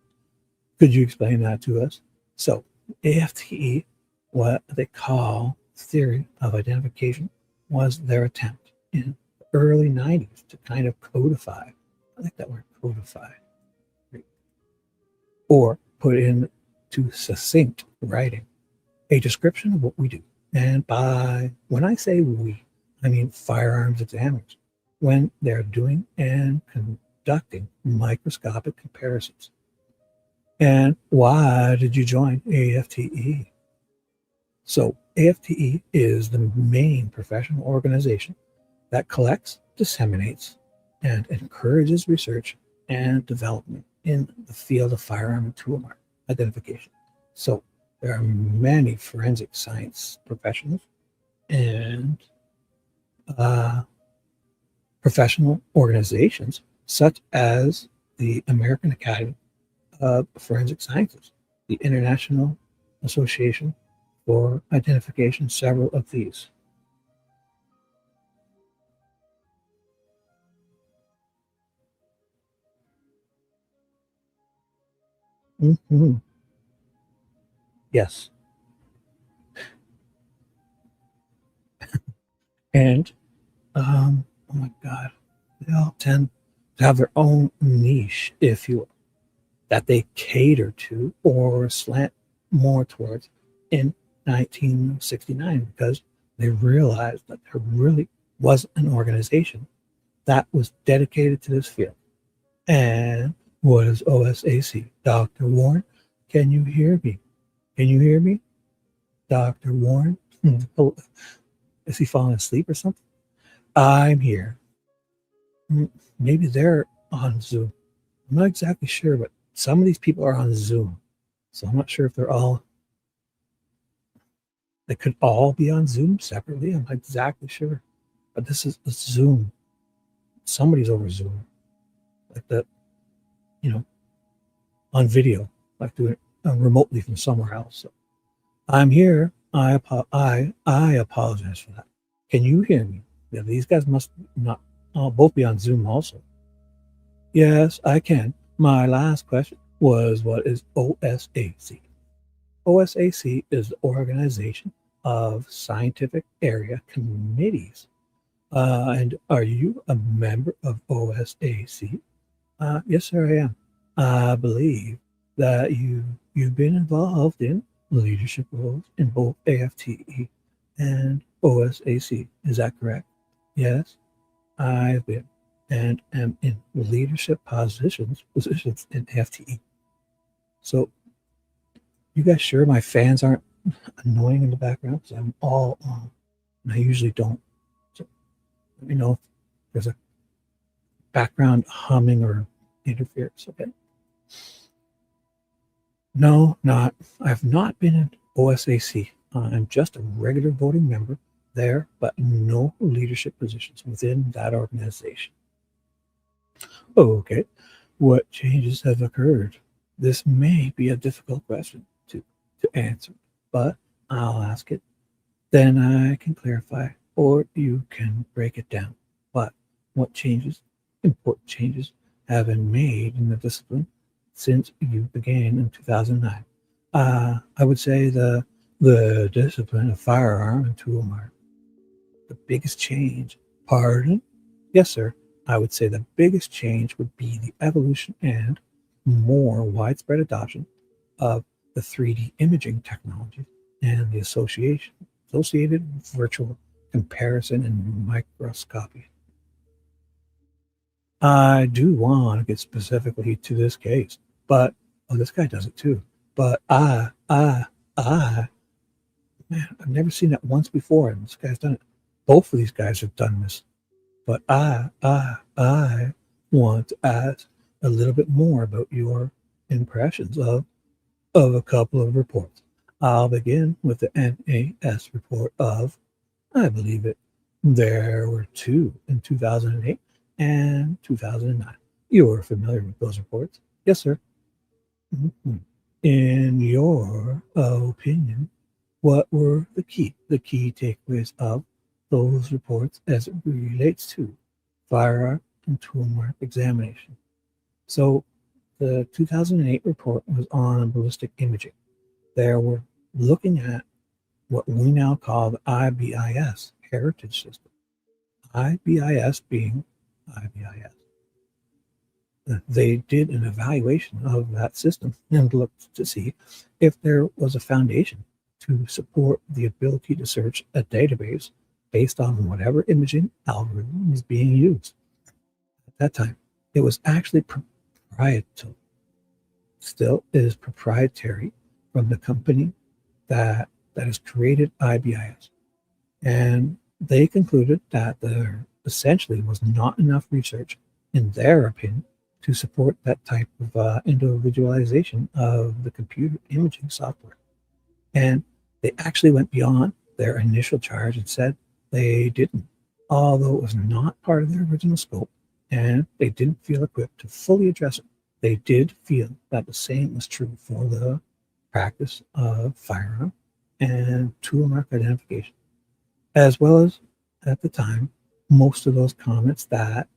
Could you explain that to us? So, AFTE, what they call theory of identification, was their attempt in the early 90s to kind of codify, I like that word, codify, or put into succinct writing a description of what we do. And by, when I say we, I mean firearms examiners, when they're doing and conducting microscopic comparisons. And why did you join AFTE? So AFTE is the main professional organization that collects, disseminates, and encourages research and development in the field of firearm and tool mark identification. So there are many forensic science professionals and professional organizations such as the American Academy of Forensic Sciences, the International Association for Identification, several of these. Mm-hmm. Yes. And, oh my God, they all tend to have their own niche, if you will, that they cater to or slant more towards in 1969 because they realized that there really was an organization that was dedicated to this field. And what is OSAC? Dr. Warren, can you hear me? Can you hear me? Dr. Warren? Oh, is he falling asleep or something? I'm here. Maybe they're on Zoom. I'm not exactly sure, but some of these people are on Zoom. So I'm not sure if they're all, they could all be on Zoom separately. I'm not exactly sure. But this is a Zoom. Somebody's over Zoom. Like that, you know, on video, like doing it remotely from somewhere else. So I'm here. I apologize for that. Can you hear me? Yeah, these guys must not both be on Zoom also. Yes, I can. My last question was, what is OSAC? OSAC is the Organization of Scientific Area Committees. And are you a member of OSAC? Yes, sir, I am. I believe that you've been involved in leadership roles in both AFTE and OSAC. Is that correct? Yes, I've been and am in leadership positions in AFTE. So, you guys sure my fans aren't annoying in the background? Because I'm all on, and I usually don't. So, let me know if there's a background humming or interference. Okay. No, not. I've not been in OSAC. I'm just a regular voting member there, but no leadership positions within that organization. Okay. What changes have occurred? This may be a difficult question to answer, but I'll ask it. Then I can clarify, or you can break it down. But what changes, important changes, have been made in the discipline since you began in 2009? I would say the discipline of firearm and tool mark. The biggest change, pardon? Yes, sir. I would say the biggest change would be the evolution and more widespread adoption of the 3D imaging technology and the associated virtual comparison and microscopy. I do want to get specifically to this case, but this guy does it too. But man, I've never seen that once before, and this guy's done it. Both of these guys have done this. But I want to ask a little bit more about your impressions of a couple of reports. I'll begin with the NAS report of, I believe it, there were two in 2008 and 2009. You're familiar with those reports? Yes, sir. Mm-hmm. In your opinion, what were the key takeaways of those reports as it relates to firearm and tool mark examination. So the 2008 report was on ballistic imaging. They were looking at what we now call the IBIS heritage system. IBIS being IBIS. They did an evaluation of that system and looked to see if there was a foundation to support the ability to search a database based on whatever imaging algorithm is being used. At that time, it was actually proprietary. Still is proprietary from the company that has created IBIS. And they concluded that there essentially was not enough research, in their opinion, to support that type of individualization of the computer imaging software. And they actually went beyond their initial charge and said they didn't, although it was not part of their original scope, and they didn't feel equipped to fully address it. They did feel that the same was true for the practice of firearm and tool mark identification, as well as, at the time, most of those comments that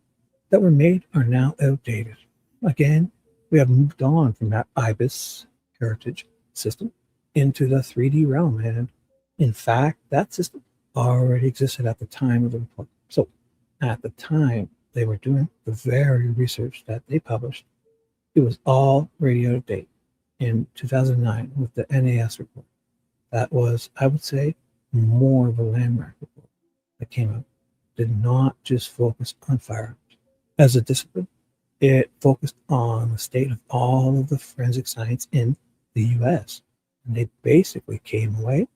were made are now outdated. Again, we have moved on from that IBIS heritage system into the 3D realm, and in fact, that system already existed at the time of the report. So, at the time they were doing the very research that they published, it was already out of date. In 2009, with the NAS report, that was, I would say, more of a landmark report that came out. Did not just focus on firearms as a discipline. It focused on the state of all of the forensic science in the US. And they basically came away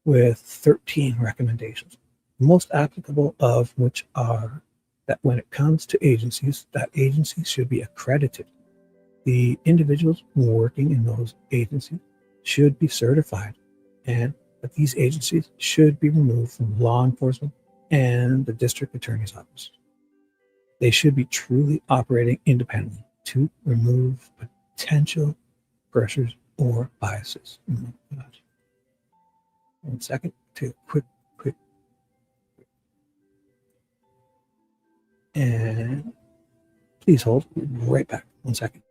with 13 recommendations, most applicable of which are that when it comes to agencies, that agencies should be accredited. The individuals working in those agencies should be certified, and that these agencies should be removed from law enforcement and the district attorney's office. They should be truly operating independently to remove potential pressures or biases. Oh my God. 1 second, take a quick. And please hold, right back. 1 second.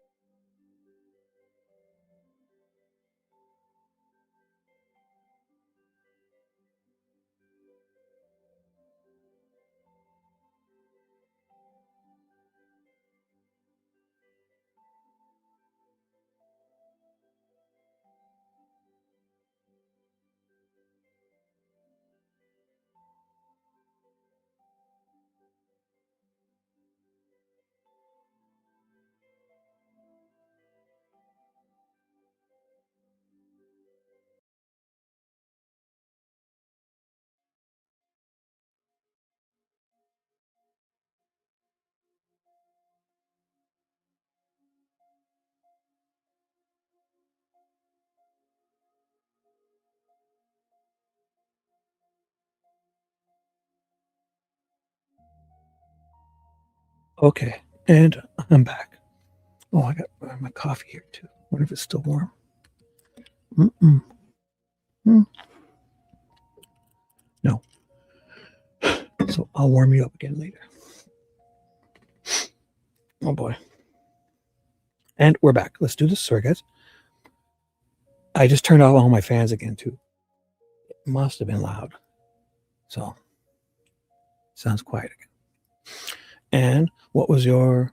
Okay, and I'm back. Oh, I got my coffee here too. Wonder if it's still warm. No. So I'll warm you up again later. Oh boy. And we're back. Let's do this. Sorry, guys. I just turned off all my fans again too. It must have been loud. So sounds quiet again. And what's your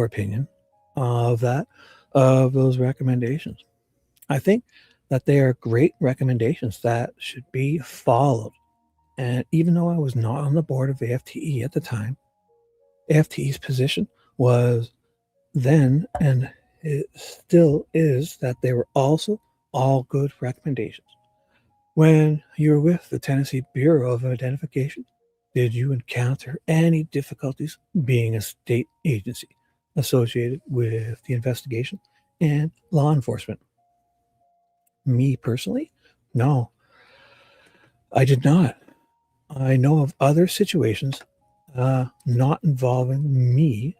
opinion of those recommendations? I think that they are great recommendations that should be followed. And even though I was not on the board of AFTE at the time, AFTE's position was then, and it still is, that they were also all good recommendations. When you were with the Tennessee Bureau of Identification, did you encounter any difficulties being a state agency associated with the investigation and law enforcement? Me personally, no, I did not. I know of other situations not involving me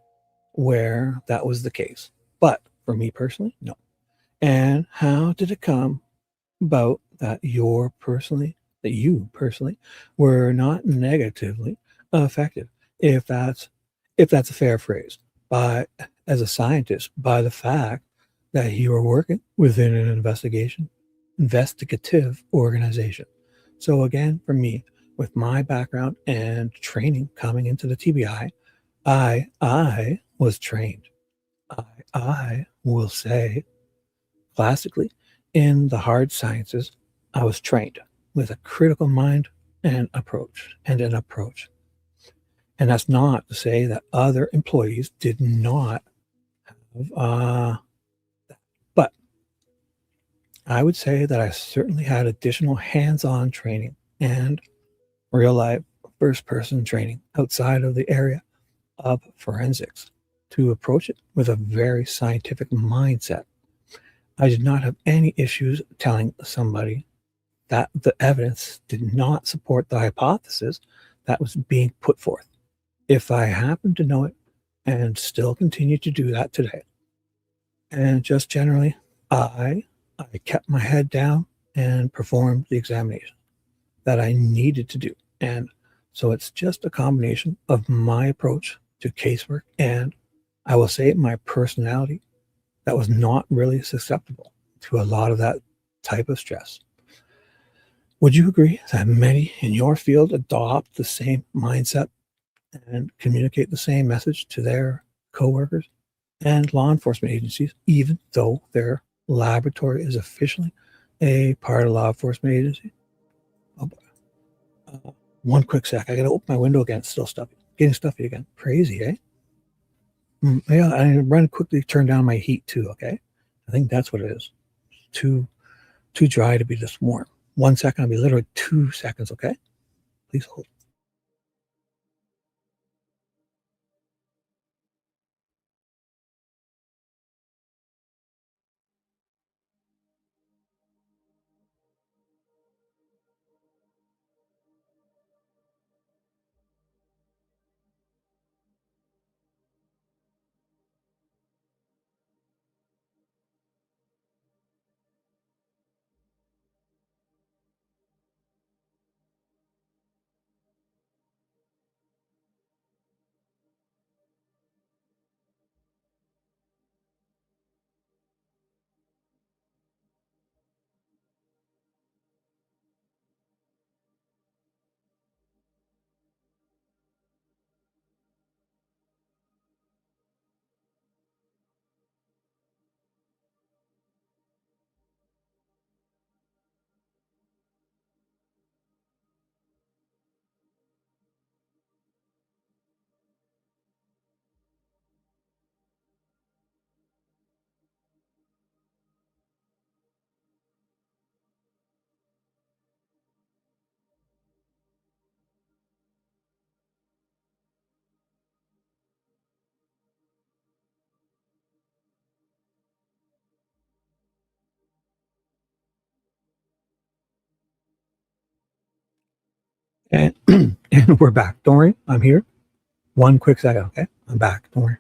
where that was the case. But for me personally, no. And how did it come about that you're personally that you personally were not negatively affected, if that's a fair phrase, by as a scientist, by the fact that you are working within an investigative organization. So again, for me, with my background and training coming into the TBI, I was trained. I will say, classically, in the hard sciences, I was trained with a critical mind and an approach. And that's not to say that other employees did not have, but I would say that I certainly had additional hands-on training and real-life first-person training outside of the area of forensics to approach it with a very scientific mindset. I did not have any issues telling somebody that the evidence did not support the hypothesis that was being put forth, if I happened to know it, and still continue to do that today. And just generally, I kept my head down and performed the examination that I needed to do. And so it's just a combination of my approach to casework and, I will say, my personality that was not really susceptible to a lot of that type of stress. Would you agree that many in your field adopt the same mindset and communicate the same message to their coworkers and law enforcement agencies, even though their laboratory is officially a part of law enforcement agency? Oh boy. One quick sec. I got to open my window again. It's still stuffy. Getting stuffy again. Crazy, eh? Yeah, I run quickly turn down my heat too, okay? I think that's what it is. Too dry to be this warm. 1 second, I'll be literally 2 seconds, okay? Please hold. And, and we're back. Don't worry, I'm here. 1 quick second, okay? I'm back. Don't worry.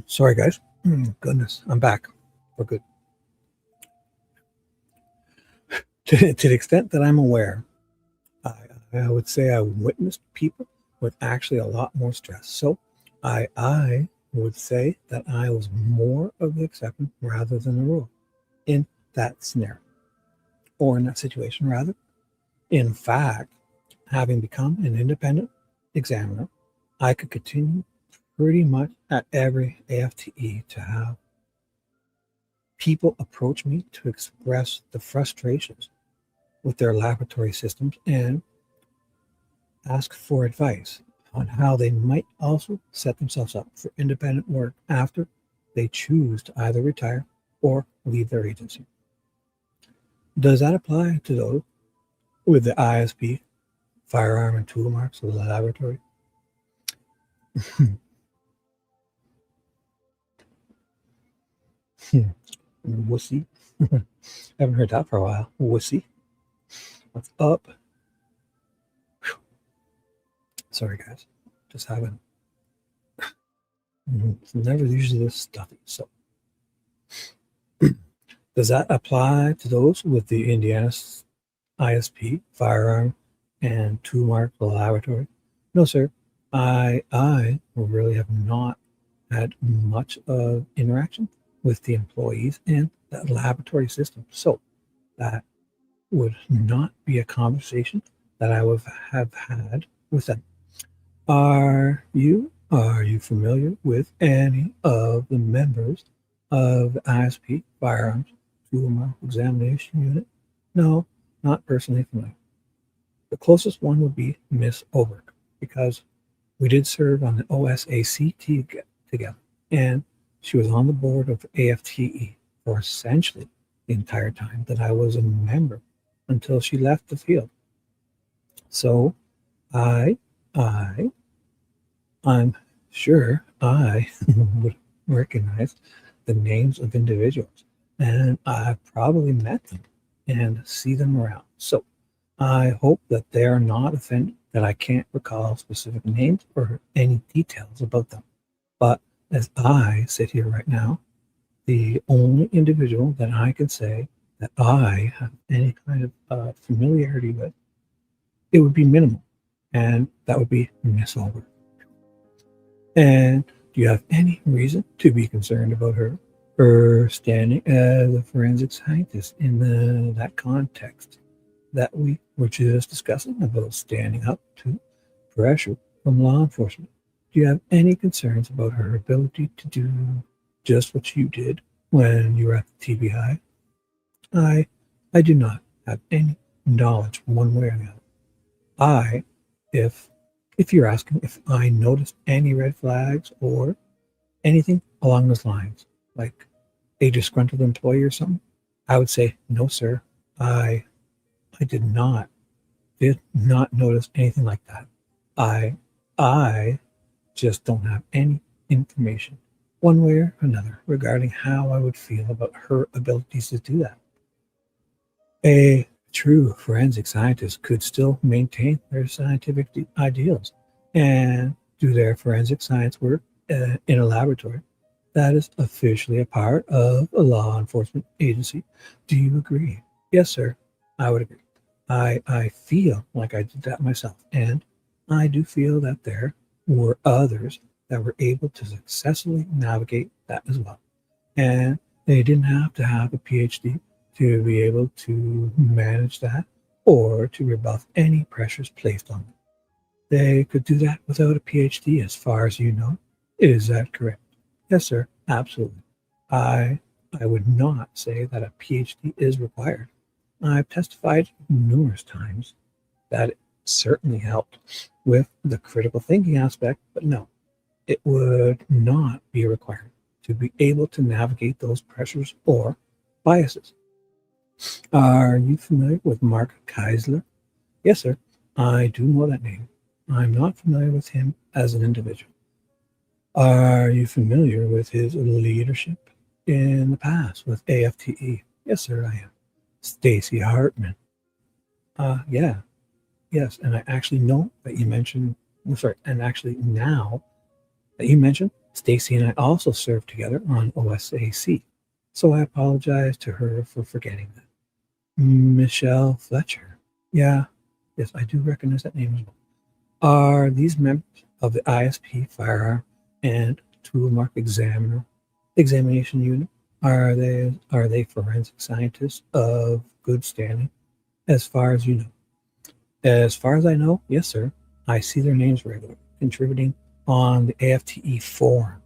Sorry, guys. Goodness, I'm back. We're good. To the extent that I'm aware, I would say I witnessed people with actually a lot more stress. So I would say that I was more of the exception rather than the rule in that scenario, or in that situation rather. In fact, having become an independent examiner, I could continue pretty much at every AFTE to have people approach me to express the frustrations with their laboratory systems and ask for advice on how they might also set themselves up for independent work after they choose to either retire or leave their agency. Does that apply to those with the ISP, firearm and tool marks of the laboratory? Wussy. Haven't heard that for a while. Wussy. What's up? Whew. Sorry, guys. Just having. It's never usually this stuffy. So, does that apply to those with the Indiana ISP, firearm, and tool mark laboratory? No, sir. I really have not had much of interaction with the employees and that laboratory system. So that would not be a conversation that I would have had with them. Are you familiar with any of the members of the ISP, firearms, tool mark examination unit? No, not personally familiar. The closest one would be Miss Oberg, because we did serve on the OSACT together, and she was on the board of AFTE for essentially the entire time that I was a member until she left the field. So I'm sure I would recognize the names of individuals, and I've probably met them and see them around. So I hope that they are not offended that I can't recall specific names or any details about them. But as I sit here right now, the only individual that I can say that I have any kind of familiarity with, it would be minimal, and that would be Miss Albert. And do you have any reason to be concerned about her standing as a forensic scientist in that context that we were just discussing about standing up to pressure from law enforcement? Do you have any concerns about her ability to do just what you did when you were at the TBI? I do not have any knowledge one way or the other. If you're asking if I noticed any red flags or anything along those lines, like a disgruntled employee or something, I would say, no, sir. I did not notice anything like that. I just don't have any information one way or another regarding how I would feel about her abilities to do that. A true forensic scientist could still maintain their scientific ideals and do their forensic science work in a laboratory that is officially a part of a law enforcement agency. Do you agree? Yes, sir. I would agree. I feel like I did that myself, and I do feel that there were others that were able to successfully navigate that as well. And they didn't have to have a PhD to be able to manage that or to rebuff any pressures placed on them. They could do that without a PhD, as far as you know. Is that correct? Yes, sir. Absolutely. I would not say that a PhD is required. I've testified numerous times that it certainly helped with the critical thinking aspect, but no, it would not be required to be able to navigate those pressures or biases. Are you familiar with Mark Keisler? Yes, sir. I do know that name. I'm not familiar with him as an individual. Are you familiar with his leadership in the past with AFTE? Yes, sir, I am. Stacy Hartman. Yes, and I actually know that you mentioned, and actually now that you mentioned, Stacy and I also served together on OSAC. So I apologize to her for forgetting that. Michelle Fletcher. Yes, I do recognize that name as well. Are these members of the ISP firearm and tool mark examination unit? Are they forensic scientists of good standing, as far as you know? As far as I know, yes, sir. I see their names regularly, contributing on the AFTE forum.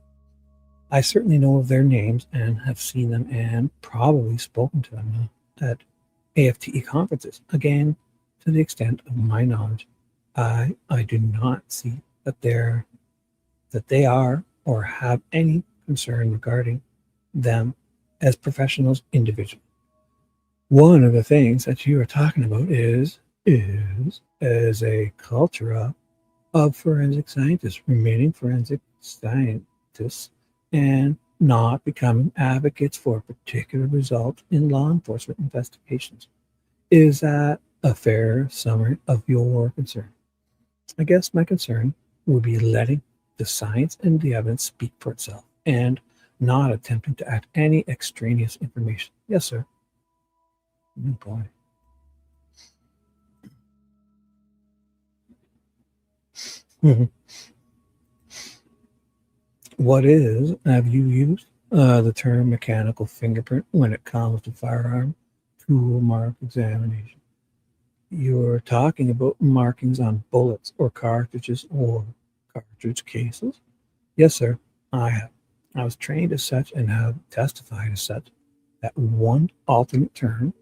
I certainly know of their names and have seen them and probably spoken to them at AFTE conferences. Again, to the extent of my knowledge, I do not see that they are or have any concern regarding them as professionals individually. One of the things that you are talking about is as a culture of forensic scientists remaining forensic scientists and not becoming advocates for a particular result in law enforcement investigations. Is that a fair summary of your concern? I guess my concern would be letting the science and the evidence speak for itself and not attempting to add any extraneous information. Yes, sir. Oh, boy. Mhm. Have you used the term mechanical fingerprint when it comes to firearm tool mark examination? You're talking about markings on bullets or cartridges or cartridge cases? Yes, sir, I have. I was trained as such and have testified as such that one alternate term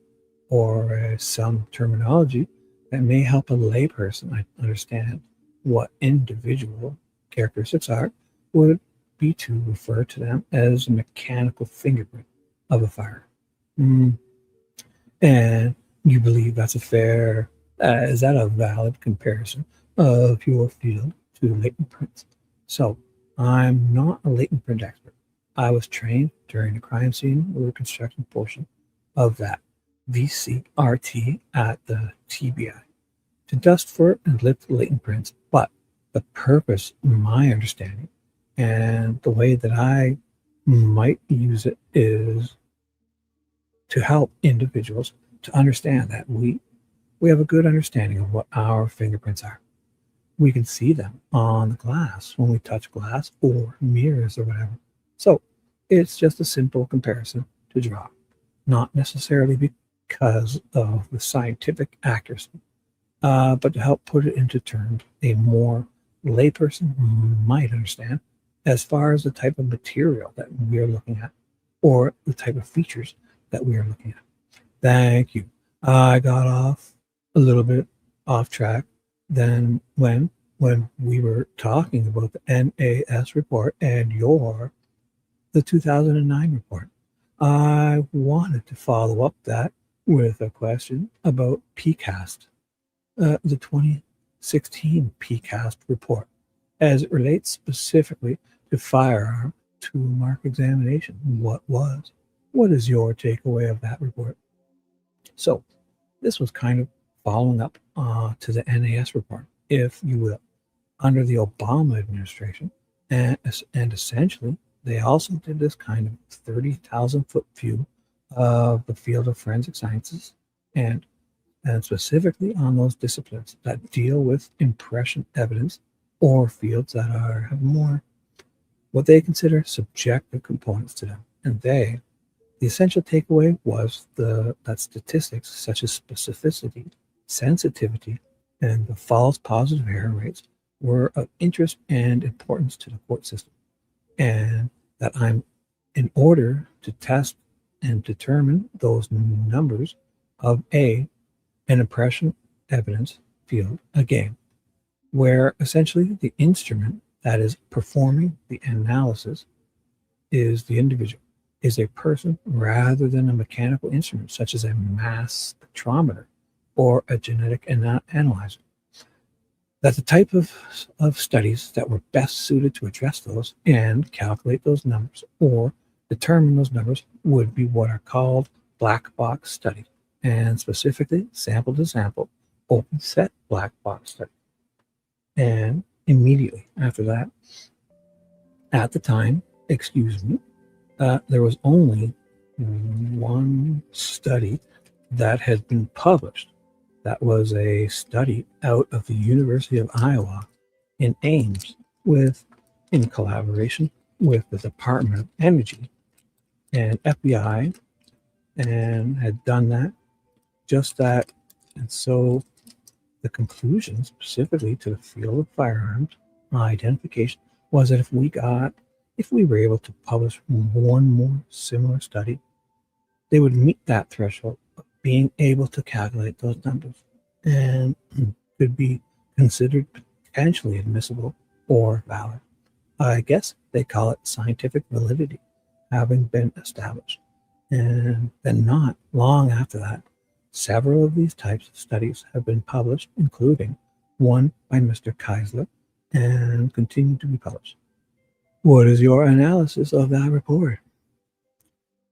or some terminology that may help a layperson understand what individual characteristics are would be to refer to them as a mechanical fingerprint of a firearm. And you believe that's a fair, is that a valid comparison of your field to latent prints? So I'm not a latent print expert. I was trained during the crime scene reconstruction portion of that VCRT at the TBI to dust for and lift latent prints. But the purpose, my understanding, and the way that I might use it is to help individuals to understand that we have a good understanding of what our fingerprints are. We can see them on the glass when we touch glass or mirrors or whatever. So it's just a simple comparison to draw, not necessarily because of the scientific accuracy, but to help put it into terms a more layperson might understand as far as the type of material that we are looking at or the type of features that we are looking at. Thank you. I got off a little bit off track then when we were talking about the NAS report and the 2009 report. I wanted to follow up that with a question about PCAST, the 2016 PCAST report, as it relates specifically to firearm tool mark examination. What is your takeaway of that report? So this was kind of following up to the NAS report, if you will, under the Obama administration. And essentially, they also did this kind of 30,000 foot view of the field of forensic sciences and specifically on those disciplines that deal with impression evidence or fields that have more what they consider subjective components to them. And the essential takeaway was that statistics such as specificity, sensitivity, and the false positive error rates were of interest and importance to the court system. And that in order to test and determine those numbers of an impression evidence field, again, where essentially the instrument that is performing the analysis is the individual, is a person rather than a mechanical instrument such as a mass spectrometer or a genetic analyzer. That the type of studies that were best suited to address those and calculate those numbers or determine those numbers would be what are called black box studies, and specifically sample to sample open set black box study. And immediately after that, at the time, there was only one study that had been published. That was a study out of the University of Iowa in Ames in collaboration with the Department of Energy and FBI, and had done that, just that. And so The conclusion specifically to the field of firearms identification was that if we were able to publish one more similar study, they would meet that threshold of being able to calculate those numbers and could be considered potentially admissible or valid. I guess they call it scientific validity having been established. And then not long after that, several of these types of studies have been published, including one by Mr. Keisler, and continue to be published. What is your analysis of that report?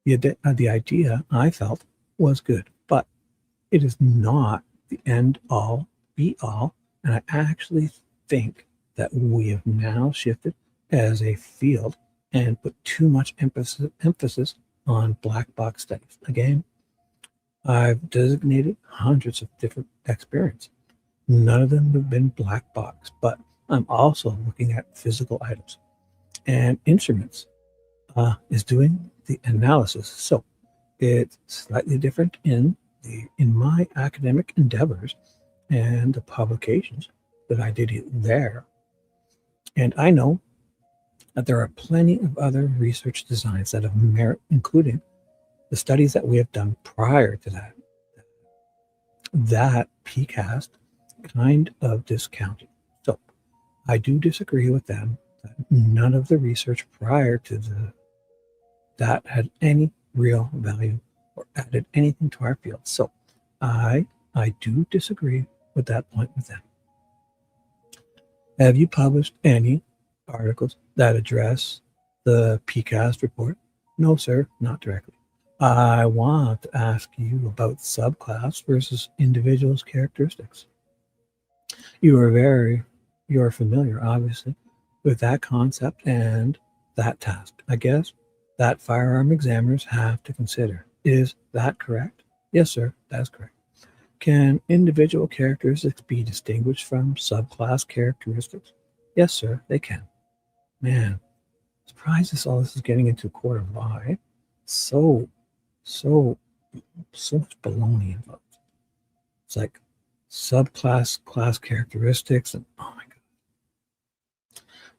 The idea, I felt, was good, but it is not the end-all, be-all, and I actually think that we have now shifted as a field and put too much emphasis on black box studies. Again, I've designated hundreds of different experiments. None of them have been black box, but I'm also looking at physical items. And instruments is doing the analysis. So it's slightly different in my academic endeavors and the publications that I did there. And I know that there are plenty of other research designs that have merit, including the studies that we have done prior to that. That PCAST kind of discounted. So I do disagree with them that none of the research prior to that had any real value or added anything to our field. So I do disagree with that point with them. Have you published any articles that address the PCAST report? No, sir, not directly. I want to ask you about subclass versus individual's characteristics. You are familiar, obviously, with that concept and that task. I guess that firearm examiners have to consider. Is that correct? Yes, sir, that's correct. Can individual characteristics be distinguished from subclass characteristics? Yes, sir, they can. Man, surprised this is getting into a quarter why. So much baloney involved. It's like subclass class characteristics, and oh my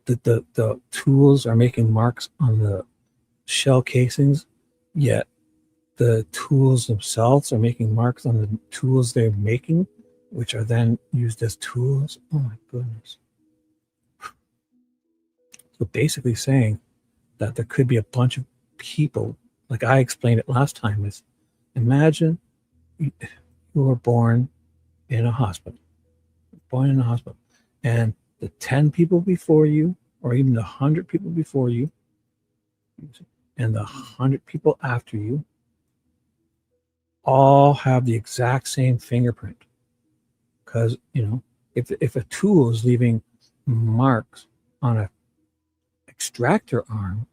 god. The tools are making marks on the shell casings, yet the tools themselves are making marks on the tools they're making, which are then used as tools. Oh my goodness. So basically saying that there could be a bunch of people, like I explained it last time, is imagine you were born in a hospital, and the 10 people before you, or even the 100 people before you, and the 100 people after you, all have the exact same fingerprint. Because, if a tool is leaving marks on a extractor arm,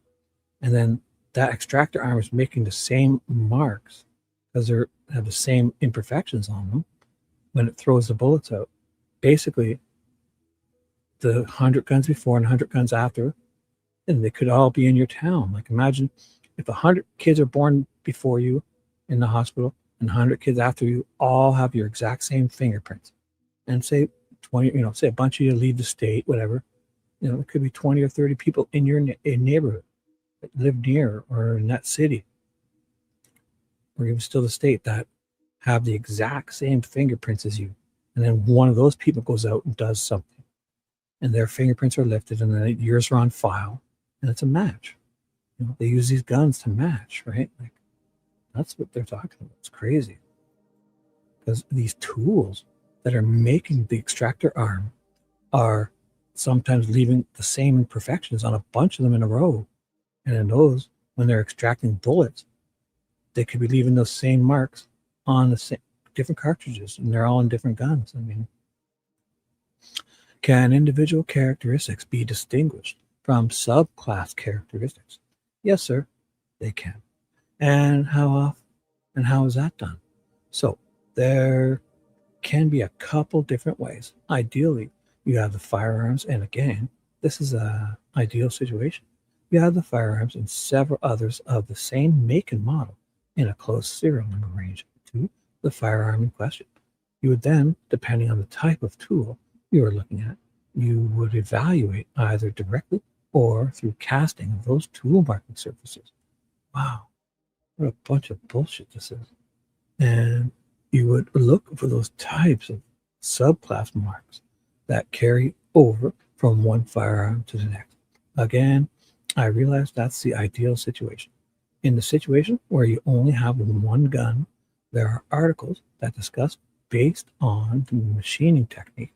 and then that extractor arm is making the same marks because they have the same imperfections on them when it throws the bullets out. Basically, the 100 guns before and 100 guns after, and they could all be in your town. Like imagine if 100 kids are born before you in the hospital and 100 kids after you all have your exact same fingerprints. And say 20, say a bunch of you leave the state, whatever. It could be 20 or 30 people in your neighborhood that live near or in that city, or even still the state, that have the exact same fingerprints as you. And then one of those people goes out and does something, and their fingerprints are lifted, and then yours are on file, and it's a match. They use these guns to match, right? Like that's what they're talking about. It's crazy, because these tools that are making the extractor arm are sometimes leaving the same imperfections on a bunch of them in a row. And in those, when they're extracting bullets, they could be leaving those same marks on the same different cartridges, and they're all in different guns. I mean, can individual characteristics be distinguished from subclass characteristics? Yes, sir, they can. And how often? And how is that done? So there can be a couple different ways. Ideally, you have the firearms, and again, this is an ideal situation. You have the firearms and several others of the same make and model in a close serial number range to the firearm in question. You would then, depending on the type of tool you are looking at, you would evaluate either directly or through casting of those tool marking surfaces. Wow, what a bunch of bullshit this is. And you would look for those types of subclass marks that carry over from one firearm to the next. Again, I realize that's the ideal situation. In the situation where you only have one gun, there are articles that discuss, based on the machining technique,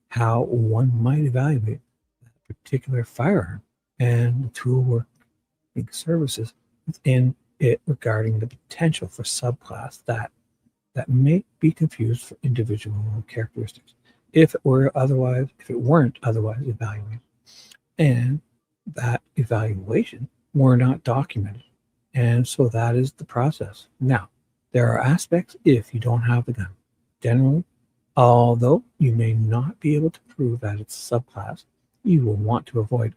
how one might evaluate that particular firearm and the tool working services within it regarding the potential for subclass that may be confused for individual characteristics if it weren't otherwise evaluated, and that evaluation were not documented. And so that is the process. Now, there are aspects if you don't have the gun. Generally, although you may not be able to prove that it's a subclass, you will want to avoid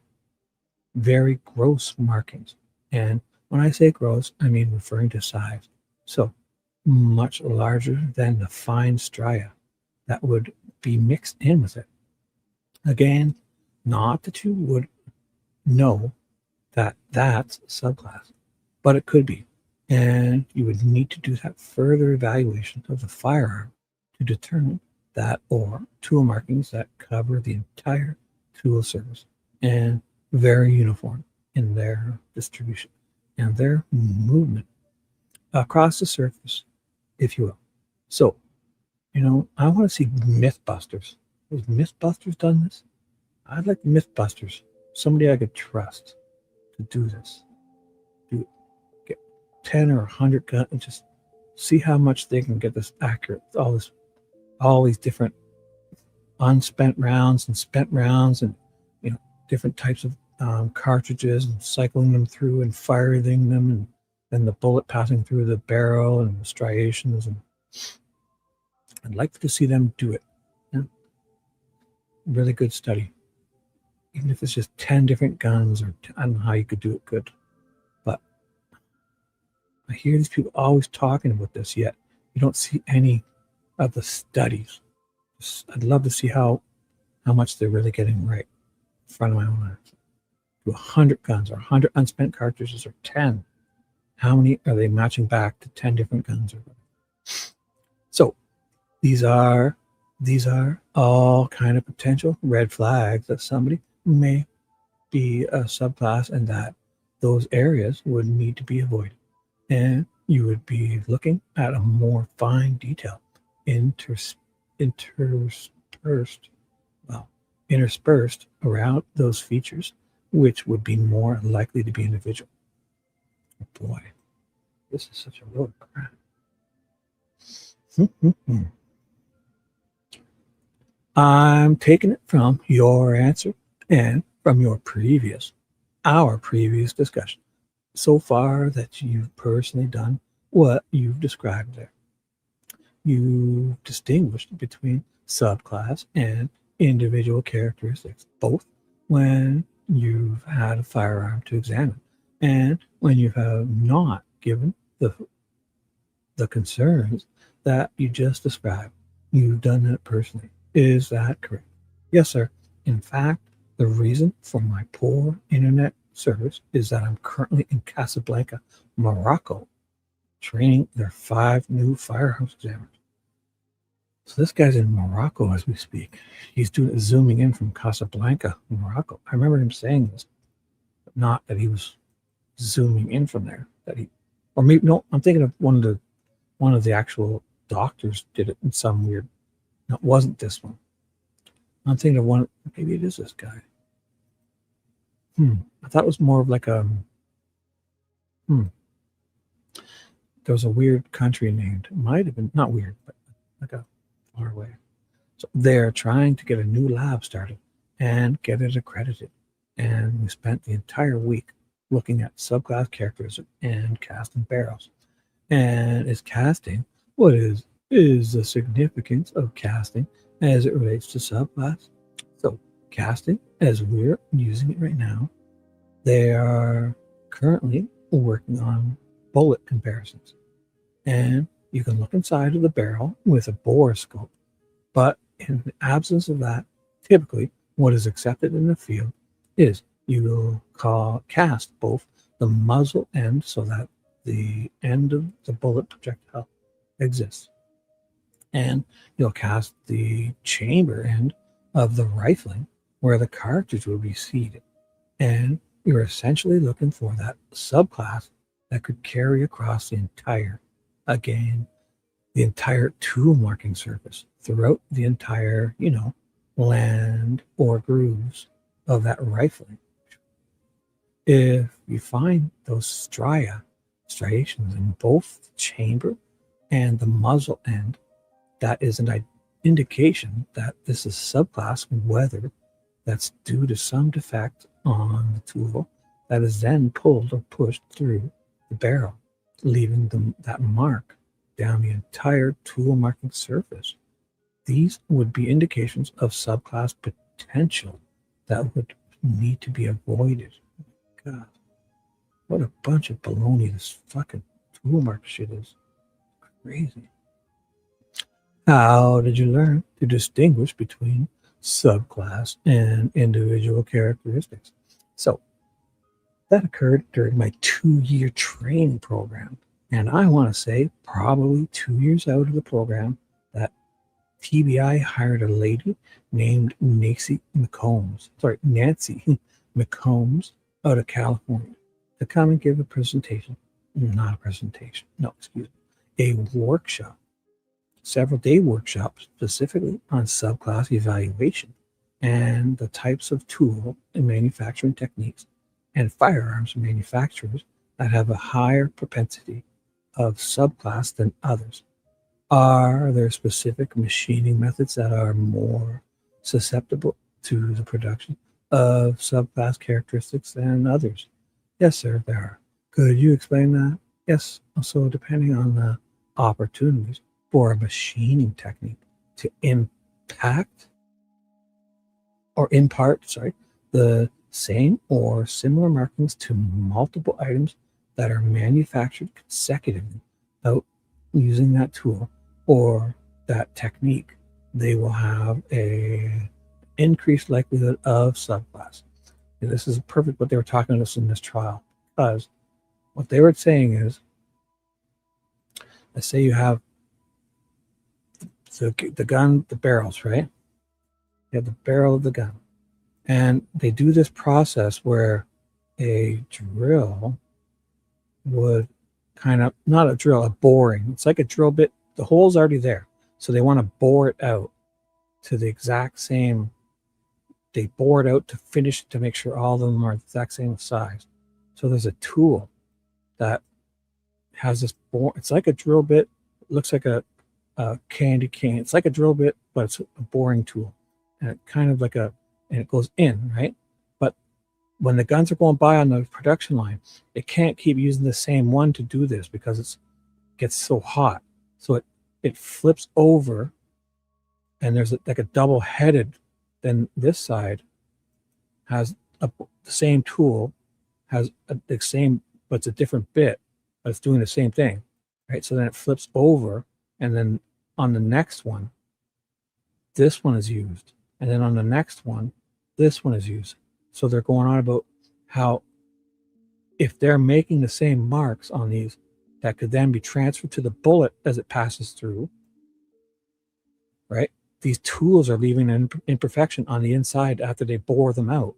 very gross markings. And when I say gross, I mean referring to size. So much larger than the fine stria that would be mixed in with it. Again, not that you would know that that's a subclass, but it could be. And you would need to do that further evaluation of the firearm to determine that, or tool markings that cover the entire tool surface and very uniform in their distribution and their movement across the surface, if you will. So, I want to see Mythbusters. Has Mythbusters done this? I'd like Mythbusters, somebody I could trust to do this. Get 10 or 100 guns and just see how much they can get this accurate. All these different unspent rounds and spent rounds, and different types of cartridges, and cycling them through and firing them, and then the bullet passing through the barrel and the striations. And I'd like to see them do it. Yeah. Really good study. Even if it's just 10 different guns, or I don't know how you could do it good. But I hear these people always talking about this, yet you don't see any of the studies. I'd love to see how much they're really getting right in front of my own eyes. Do 100 guns, or 100 unspent cartridges, or 10. How many are they matching back to 10 different guns? So these are all kind of potential red flags that somebody may be a subclass, and that those areas would need to be avoided. And you would be looking at a more fine detail interspersed around those features, which would be more likely to be individual. Oh boy, this is such a load of crap. I'm taking it from your answer and from our previous discussion so far, that you've personally done what you've described there. You've distinguished between subclass and individual characteristics, both when you've had a firearm to examine and when you have not, given the concerns that you just described. You've done that personally. Is that correct? Yes, sir. In fact, the reason for my poor internet service is that I'm currently in Casablanca, Morocco, training their 5 new firearms examiners. So this guy's in Morocco as we speak. He's zooming in from Casablanca, Morocco. I remember him saying this, but not that he was zooming in from there. Or maybe no. I'm thinking of one of the actual doctors did it in some weird. No, it wasn't this one. I'm thinking of one. Maybe it is this guy. I thought it was more of like a. There was a weird country named. It might have been not weird, but like a far away. So they're trying to get a new lab started and get it accredited. And we spent the entire week looking at subclass characters and casting barrels. And is casting what is the significance of casting as it relates to subclass? So casting, as we're using it right now, they are currently working on bullet comparisons. And you can look inside of the barrel with a bore scope But in the absence of that, typically what is accepted in the field is you will cast both the muzzle end so that the end of the bullet projectile exists, and you'll cast the chamber end of the rifling where the cartridge will be seated. And you're essentially looking for that subclass that could carry across the entire tool marking surface throughout the entire, land or grooves of that rifling. If you find those striations in both the chamber and the muzzle end, that is an indication that this is subclass, whether that's due to some defect on the tool that is then pulled or pushed through the barrel, leaving that mark down the entire tool marking surface. These would be indications of subclass potential that would need to be avoided. God, what a bunch of baloney this fucking tool mark shit is. Crazy. How did you learn to distinguish between subclass and individual characteristics? So that occurred during my 2-year training program. And I want to say probably 2 years out of the program that TBI hired a lady named Nancy McCombs out of California to come and give a workshop, several-day workshop specifically on subclass evaluation and the types of tool and manufacturing techniques and firearms manufacturers that have a higher propensity of subclass than others. Are there specific machining methods that are more susceptible to the production of subclass characteristics than others? Yes, sir, there are. Could you explain that? Yes. Also, depending on the opportunities for a machining technique to impart the same or similar markings to multiple items that are manufactured consecutively without using that tool or that technique, they will have a increased likelihood of subclass. And this is perfect what they were talking to us in this trial, because what they were saying is, let's say you have the gun, the barrels, right? You have the barrel of the gun. And they do this process where a drill would a boring. It's like a drill bit. The hole's already there. So they want to bore it out to the exact same. They bore it out to finish to make sure all of them are the exact same size. So there's a tool that has this bore. It's like a drill bit. It looks like a candy cane. It's like a drill bit, but it's a boring tool. And it kind of and it goes in, right? But when the guns are going by on the production line, it can't keep using the same one to do this because it gets so hot. So it flips over, and there's like a double-headed. Then this side has the same tool, has the same, but it's a different bit, but it's doing the same thing, right? So then it flips over, and then on the next one, this one is used, and then on the next one, this one is used. So they're going on about how if they're making the same marks on these, that could then be transferred to the bullet as it passes through, right? These tools are leaving an imperfection on the inside after they bore them out.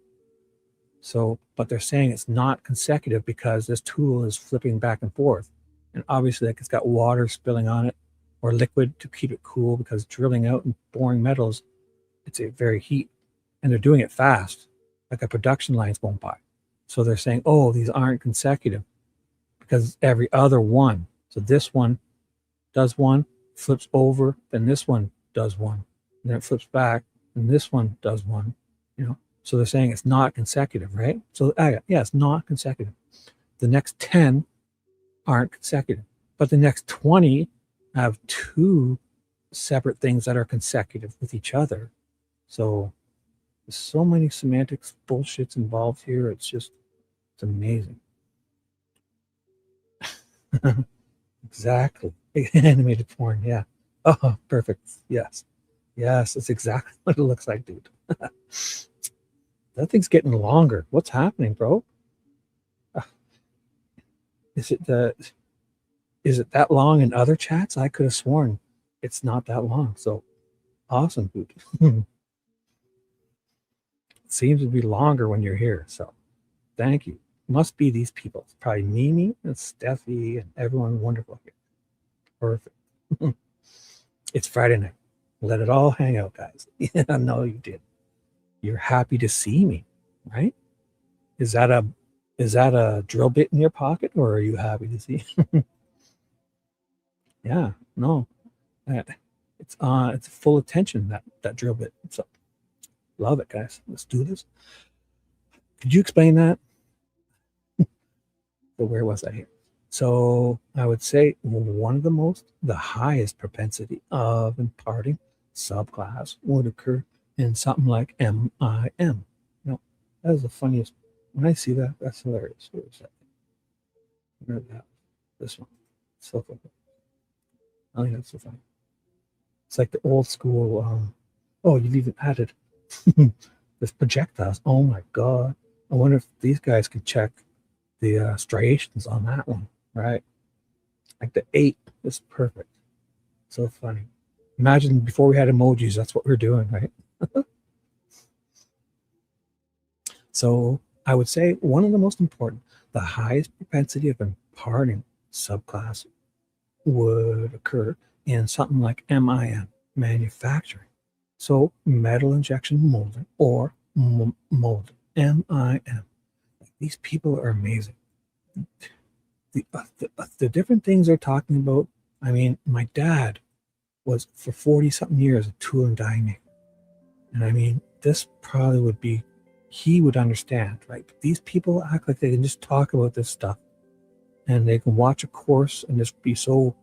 So, but they're saying it's not consecutive because this tool is flipping back and forth. And obviously like it's got water spilling on it or liquid to keep it cool, because drilling out and boring metals, it's a very heat, and they're doing it fast, like a production line's going by. So they're saying, oh, these aren't consecutive because every other one. So this one does one, flips over, then this one does one, and then it flips back, and this one does one, So they're saying it's not consecutive, right? So yeah, it's not consecutive. The next 10 aren't consecutive, but the next 20 have two separate things that are consecutive with each other. So there's so many semantics bullshits involved here. It's amazing. Exactly. Animated porn. Yeah. Oh, perfect. Yes. Yes, that's exactly what it looks like, dude. That thing's getting longer. What's happening, bro? Uh, Is it that long in other chats? I could have sworn it's not that long. So awesome, dude. It seems to be longer when you're here. So thank you. Must be these people. It's probably Mimi and Steffi and everyone wonderful here. Perfect. It's Friday night. Let it all hang out, guys. Yeah, I know you did. You're happy to see me, right? Is that a drill bit in your pocket, or are you happy to see? Yeah, no, it's full attention, that drill bit. So love it, guys. Let's do this. Could you explain that? But where was I here? So I would say the highest propensity of imparting subclass would occur in something like MIM. You know, that is the funniest. When I see that, that's hilarious. Where is that? Where is that? This one. So funny. Oh yeah, that's so funny. It's like the old school. Oh, you've even added this projectiles. Oh my god! I wonder if these guys can check the striations on that one, right? Like the 8 is perfect. So funny. Imagine before we had emojis, that's what we're doing, right? So I would say one of the most important, the highest propensity of imparting subclass would occur in something like MIM, manufacturing. So metal injection molding or molding, MIM. These people are amazing. The different things they're talking about. I mean, my dad was for 40 something years a tool and die maker. And I mean, this probably would be, he would understand, right? But these people act like they can just talk about this stuff and they can watch a course and just be so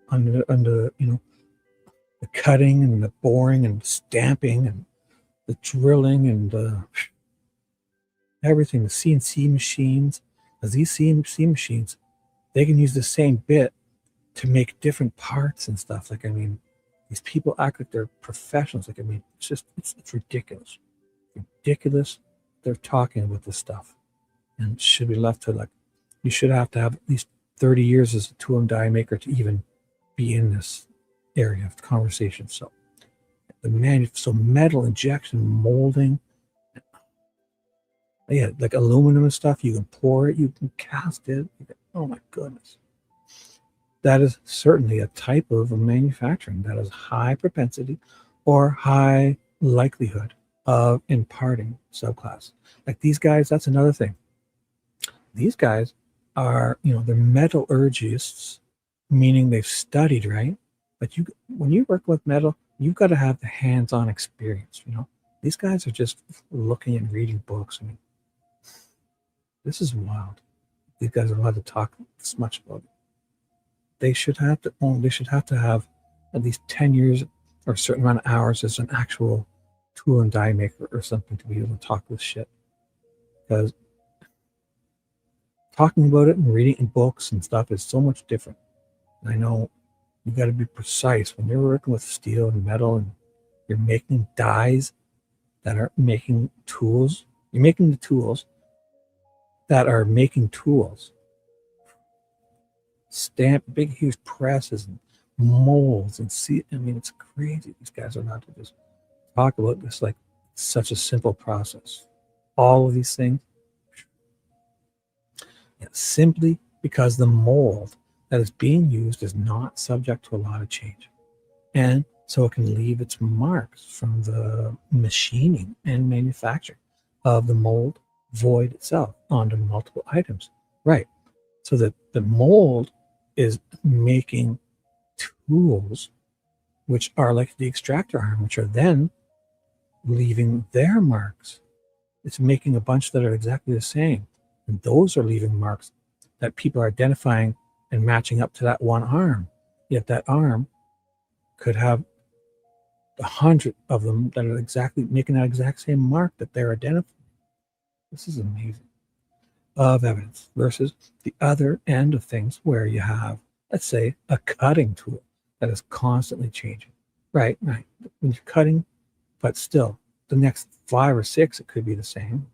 under, you know, the cutting and the boring and the stamping and the drilling and the everything, the CNC machines. Because these CNC machines, they can use the same bit to make different parts and stuff. Like, I mean, these people act like they're professionals. Like, I mean, it's ridiculous. Ridiculous. They're talking about this stuff. And it should be left to, like, you should have to have at least 30 years as a tool and die maker to even be in this area of conversation. So metal injection molding, yeah, like aluminum and stuff, you can pour it, you can cast it. Oh my goodness. That is certainly a type of manufacturing that is high propensity or high likelihood of imparting subclass. Like these guys, that's another thing. These guys are, you know, they're metallurgists, meaning they've studied, right? But when you work with metal, you've got to have the hands-on experience, you know. These guys are just looking and reading books. I mean, this is wild. These guys are allowed to talk this much about it. They should have to have at least 10 years or a certain amount of hours as an actual tool and die maker or something to be able to talk this shit. Because talking about it and reading in books and stuff is so much different. And I know you got to be precise when you're working with steel and metal and you're making dies that are making tools. You're making the tools that are making tools. Stamp, big, huge presses and molds and see. I mean, it's crazy. These guys are not to just talk about this like such a simple process. All of these things, simply because the mold that is being used is not subject to a lot of change. And so it can leave its marks from the machining and manufacturing of the mold void itself onto multiple items. Right. So that the mold is making tools which are like the extractor arm, which are then leaving their marks. It's making a bunch that are exactly the same. And those are leaving marks that people are identifying and matching up to that one arm. Yet that arm could have 100 of them that are exactly making that exact same mark that they're identifying. This is amazing. Of evidence versus the other end of things where you have, let's say, a cutting tool that is constantly changing. Right. When you're cutting, but still, the next 5 or 6, it could be the same.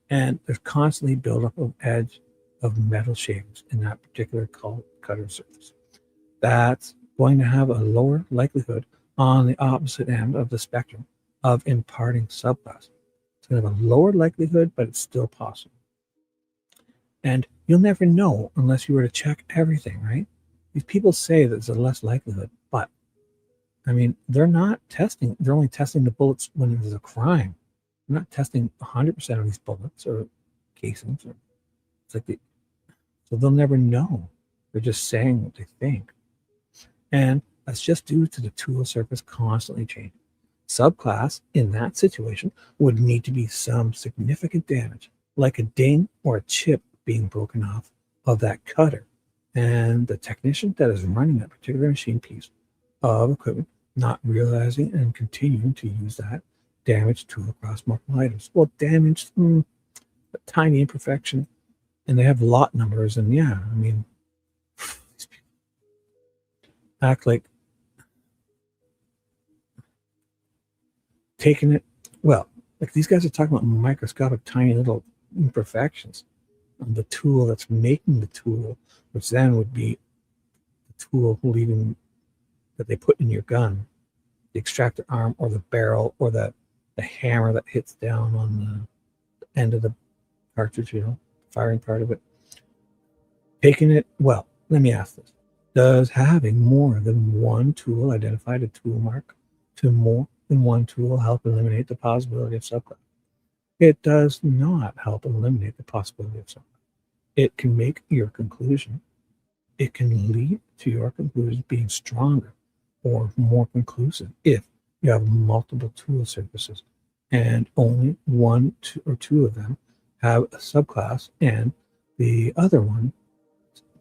And there's constantly buildup of edge of metal shavings in that particular cutter surface. That's going to have a lower likelihood on the opposite end of the spectrum of imparting subclass. It's going to have a lower likelihood, but it's still possible. And you'll never know unless you were to check everything, right? These people say that there's a less likelihood, but I mean, they're not testing. They're only testing the bullets when there's a crime. They're not testing 100% of these bullets or casings. It's like so they'll never know. They're just saying what they think. And that's just due to the tool surface constantly changing. Subclass in that situation would need to be some significant damage, like a ding or a chip being broken off of that cutter. And the technician that is running that particular machine piece of equipment not realizing and continuing to use that damaged tool across multiple items. Well, damaged, a tiny imperfection, and they have lot numbers, and yeah, I mean, these people act like taking it, well, like these guys are talking about microscopic tiny little imperfections on the tool that's making the tool, which then would be the tool leaving that they put in your gun, the extractor arm or the barrel or the hammer that hits down on the end of the cartridge, firing part of it. Taking it, well, let me ask this. Does having more than one tool identified a tool mark to more than one tool help eliminate the possibility of subclass? It does not help eliminate the possibility of subclass. It can make your conclusion. It can lead to your conclusion being stronger or more conclusive if you have multiple tool surfaces and only one or two of them have a subclass and the other one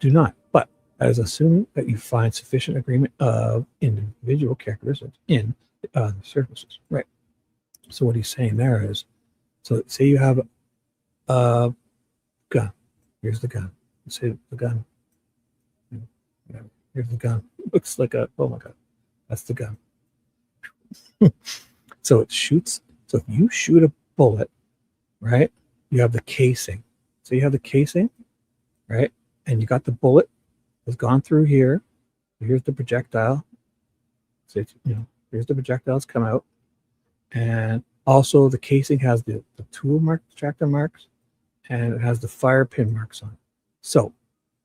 do not. But that is assuming that you find sufficient agreement of individual characteristics in the other surfaces, right? So what he's saying there is, so say you have a gun. Here's the gun. Say the gun. Here's the gun. Looks like oh my God, that's the gun. So it shoots. So if you shoot a bullet, right, you have the casing. So you have the casing, right, and you got the bullet has gone through here. Here's the projectile. So it's, here's the projectiles come out, and also the casing has the tool mark, extractor marks, and it has the fire pin marks on it. So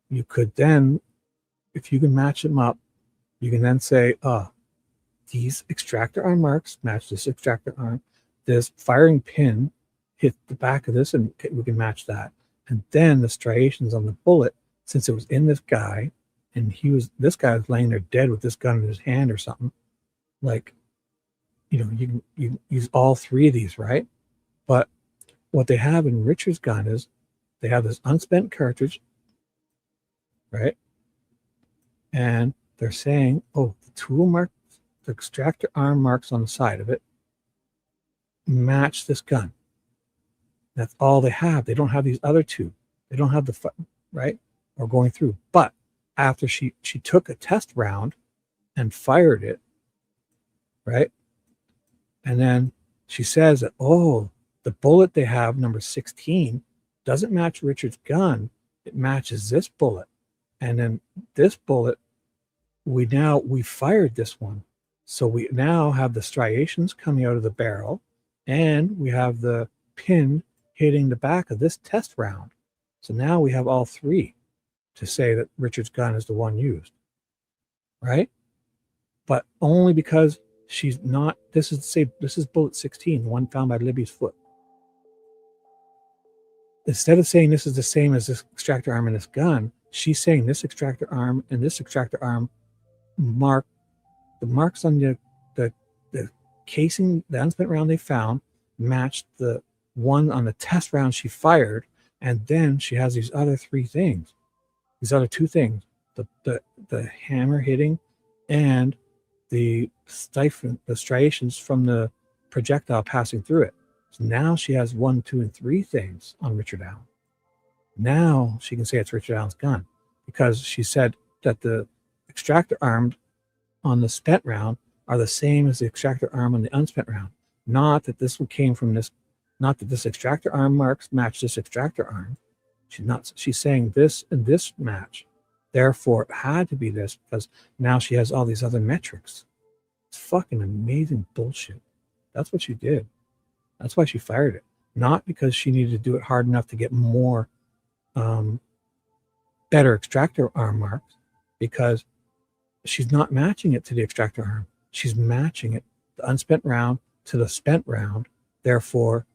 you could then, if you can match them up, you can then say, these extractor arm marks match this extractor arm. This firing pin hit the back of this, and we can match that. And then the striations on the bullet, since it was in this guy, and this guy was laying there dead with this gun in his hand or something, like, you can use all three of these, right? But what they have in Richard's gun is they have this unspent cartridge, right? And they're saying, the tool mark, the extractor arm marks on the side of it match this gun. That's all they have. They don't have these other two. They don't have the, right? Or going through. But after she took a test round and fired it, right? And then she says that, the bullet they have, number 16, doesn't match Richard's gun. It matches this bullet. And then this bullet, we fired this one. So we now have the striations coming out of the barrel, and we have the pin hitting the back of this test round. So now we have all three to say that Richard's gun is the one used, right? But only because she's not, this is bullet 16, the one found by Libby's foot. Instead of saying this is the same as this extractor arm and this gun, she's saying this extractor arm and this extractor arm mark, the marks on the casing, the unspent round they found, matched the one on the test round she fired, and then she has these other three things, these other two things, the hammer hitting and the striations from the projectile passing through it. So now she has 1, 2, and 3 things on Richard Allen. Now she can say it's Richard Allen's gun, because she said that the extractor arm on the spent round are the same as the extractor arm on the unspent round. Not that this one came from this, not that this extractor arm marks match this extractor arm. She's saying this and this match. Therefore, it had to be this because now she has all these other metrics. It's fucking amazing bullshit. That's what she did. That's why she fired it. Not because she needed to do it hard enough to get more better extractor arm marks, because she's not matching it to the extractor arm. She's matching it, the unspent round, to the spent round. Therefore,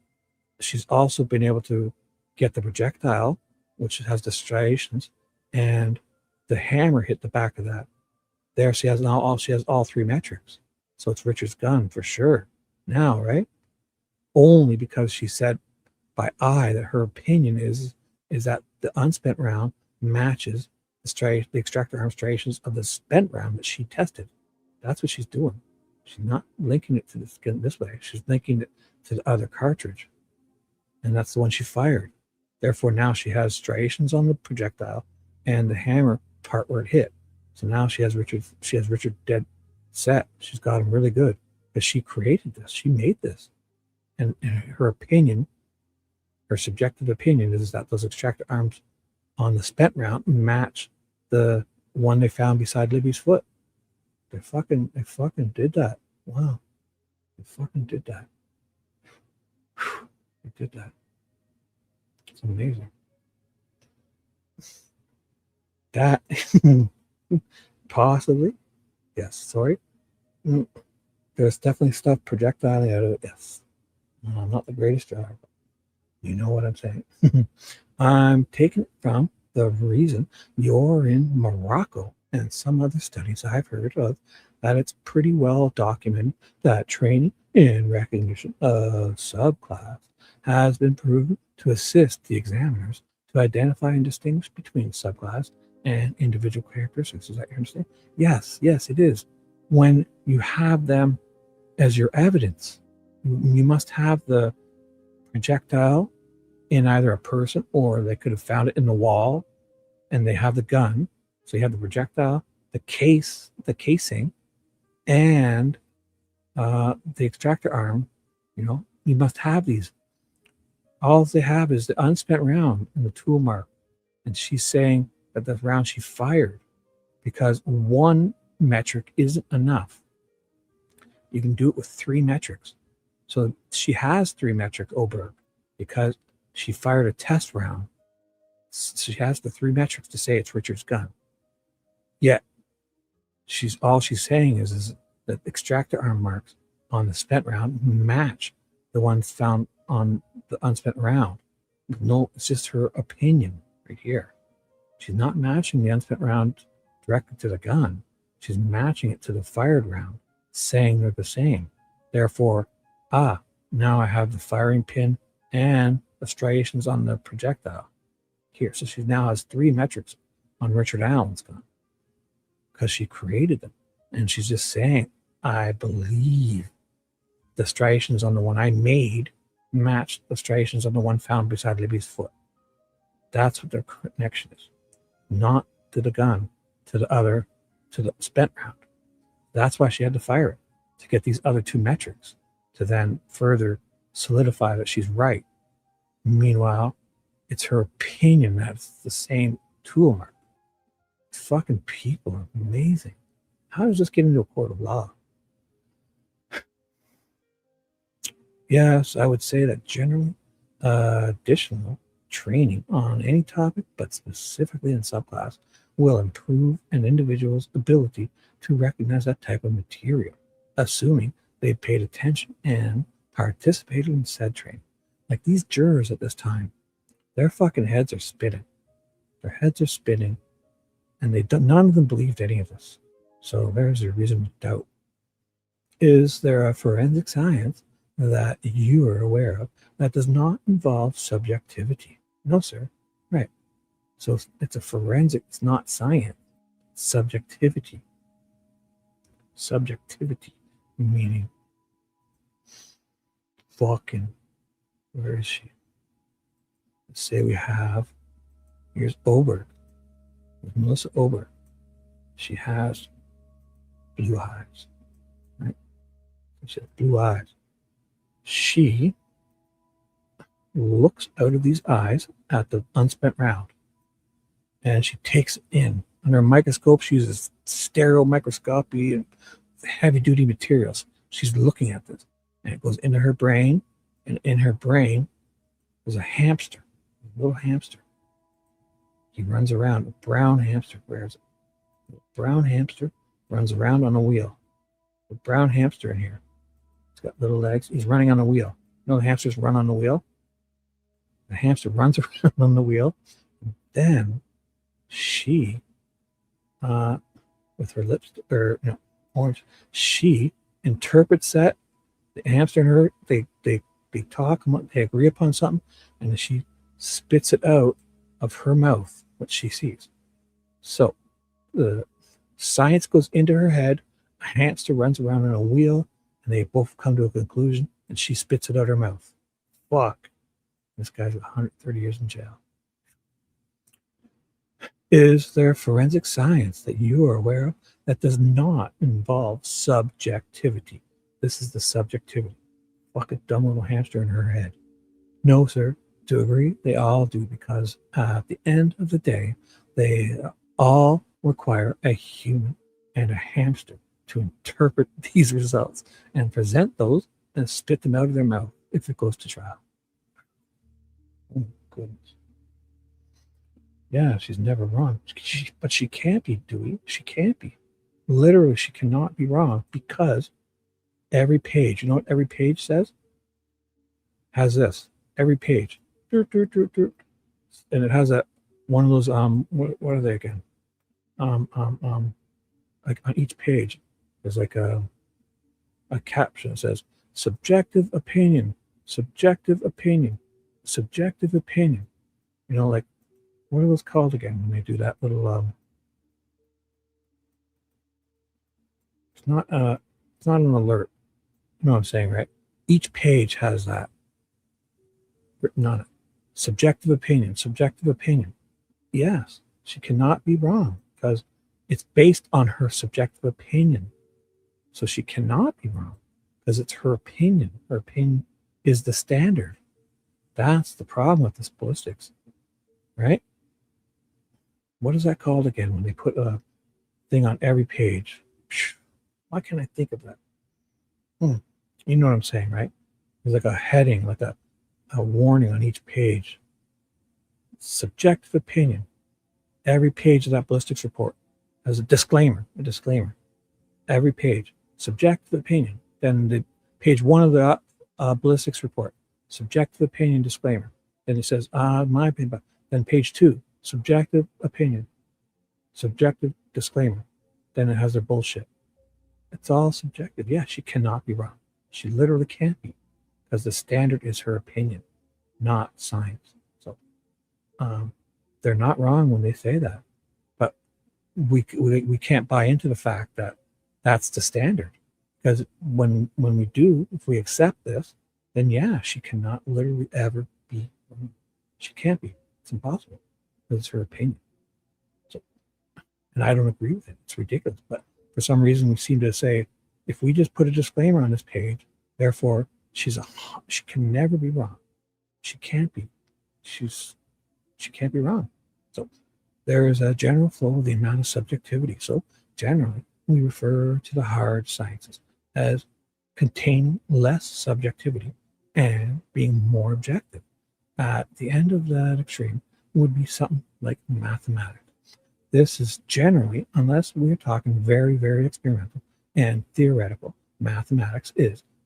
she's also been able to get the projectile, which has the striations, and the hammer hit the back of that. There she has all three metrics. So it's Richard's gun for sure. Now, right? Only because she said by eye that her opinion is that the unspent round matches the extractor arm striations of the spent round that she tested. That's what she's doing. She's not linking it to the skin this way. She's linking it to the other cartridge. And that's the one she fired. Therefore, now she has striations on the projectile and the hammer part where it hit. So now she has Richard dead set. She's got him really good because she created this. She made this. And her opinion, her subjective opinion, is that those extractor arms on the spent round match the one they found beside Libby's foot. They fucking did that. Wow. They fucking did that. They did that. It's amazing. That possibly. Yes, sorry. There's definitely stuff projectiling out of it. Yes. I'm not the greatest driver. You know what I'm saying. I'm taking it from the reason you're in Morocco and some other studies I've heard of, that it's pretty well documented that training in recognition of subclass has been proven to assist the examiners to identify and distinguish between subclass and individual characteristics. Is that your understanding? Yes, it is. When you have them as your evidence, you must have the projectile in either a person, or they could have found it in the wall and they have the gun. So you have the projectile, the casing, and the extractor arm. You must have these. All they have is the unspent round and the tool mark. And she's saying that the round she fired, because one metric isn't enough. You can do it with three metrics. So she has three metric Oberg because she fired a test round. So she has the three metrics to say it's Richard's gun. Yet all she's saying is that extractor arm marks on the spent round match the ones found on the unspent round. No, it's just her opinion right here. She's not matching the unspent round directly to the gun. She's matching it to the fired round, saying they're the same. Therefore, now I have the firing pin and the striations on the projectile here. So she now has three metrics on Richard Allen's gun because she created them. And she's just saying, I believe the striations on the one I made match the striations on the one found beside Libby's foot. That's what their connection is. Not to the gun, to the spent round. That's why she had to fire it, to get these other two metrics, to then further solidify that she's right. Meanwhile, it's her opinion that's the same tool mark. Fucking people are amazing. How does this get into a court of law? Yes, I would say that generally additional training on any topic, but specifically in subclass, will improve an individual's ability to recognize that type of material, assuming they paid attention and participated in said training. Like these jurors at this time, their fucking heads are spinning. Their heads are spinning, and none of them believed any of this. So there's a reason to doubt. Is there a forensic science that you are aware of that does not involve subjectivity? No, sir. Right. So it's a forensic, it's not science. It's subjectivity. Subjectivity, meaning fucking, where is she? Let's say we have, here's Oberg. Melissa Oberg. She has blue eyes. Right? She has blue eyes. She looks out of these eyes at the unspent round, and she takes it in. Under a microscope, she uses stereo microscopy and heavy-duty materials. She's looking at this, and it goes into her brain, and in her brain is a hamster, a little hamster. He runs around, a brown hamster. Where is it? A brown hamster runs around on a wheel. The brown hamster in here. He's got little legs. He's running on a wheel. You know the hamsters run on the wheel? The hamster runs around on the wheel. And then she, with her lips, orange, she interprets that. The hamster and her, they talk, they agree upon something, and then she spits it out of her mouth, what she sees. So the science goes into her head, a hamster runs around on a wheel, and they both come to a conclusion, and she spits it out her mouth. Fuck. This guy's 130 years in jail. Is there forensic science that you are aware of that does not involve subjectivity? This is the subjectivity. Fuck a dumb little hamster in her head. No, sir. To agree, they all do, because at the end of the day, they all require a human and a hamster to interpret these results and present those and spit them out of their mouth if it goes to trial. Oh, goodness. Yeah, she's never wrong. But she can't be, Dewey. She can't be. Literally, she cannot be wrong, because every page, you know what every page says? Has this. Every page. And it has that one of those, what are they again? Like on each page, there's like a caption that says, subjective opinion, subjective opinion, subjective opinion. You know, like, what are those called again when they do that little, it's not an alert. You know what I'm saying, right? Each page has that written on it. Subjective opinion, subjective opinion. Yes, she cannot be wrong, because it's based on her subjective opinion. So she cannot be wrong, because it's her opinion. Her opinion is the standard. That's the problem with this ballistics, right? What is that called again when they put a thing on every page? Why can't I think of that? You know what I'm saying, right? There's like a heading, like a warning on each page. Subjective opinion. Every page of that ballistics report has a disclaimer. Every page. Subjective opinion. Then the page 1 of the ballistics report. Subjective opinion disclaimer. Then it says, my opinion. Then page 2, subjective opinion. Subjective disclaimer. Then it has their bullshit. It's all subjective. Yeah, she cannot be wrong. She literally can't be, because the standard is her opinion, not science. So they're not wrong when they say that, but we can't buy into the fact that that's the standard, because when we do, if we accept this, then yeah, she cannot literally ever be wrong. She can't be. It's impossible, because it's her opinion. So, and I don't agree with it. It's ridiculous, but for some reason we seem to say, if we just put a disclaimer on this page, therefore she can never be wrong. She can't be. She can't be wrong. So there is a general flow of the amount of subjectivity. So generally we refer to the hard sciences as containing less subjectivity and being more objective. At the end of that extreme would be something like mathematics. This is generally, unless we're talking very, very experimental and theoretical, mathematics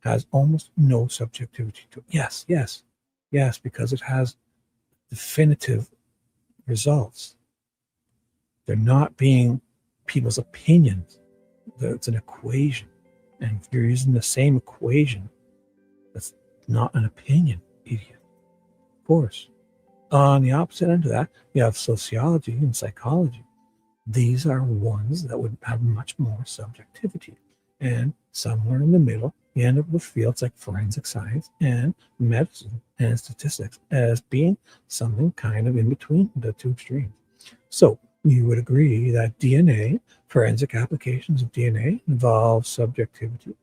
has almost no subjectivity to it. Yes, because it has definitive results. They're not being people's opinions. It's an equation. And if you're using the same equation, that's not an opinion, idiot. Of course. On the opposite end of that, you have sociology and psychology. These are ones that would have much more subjectivity. And somewhere in the middle, you end up with fields like forensic science and medicine and statistics as being something kind of in between the two extremes. So you would agree that DNA, forensic applications of DNA, involve subjectivity.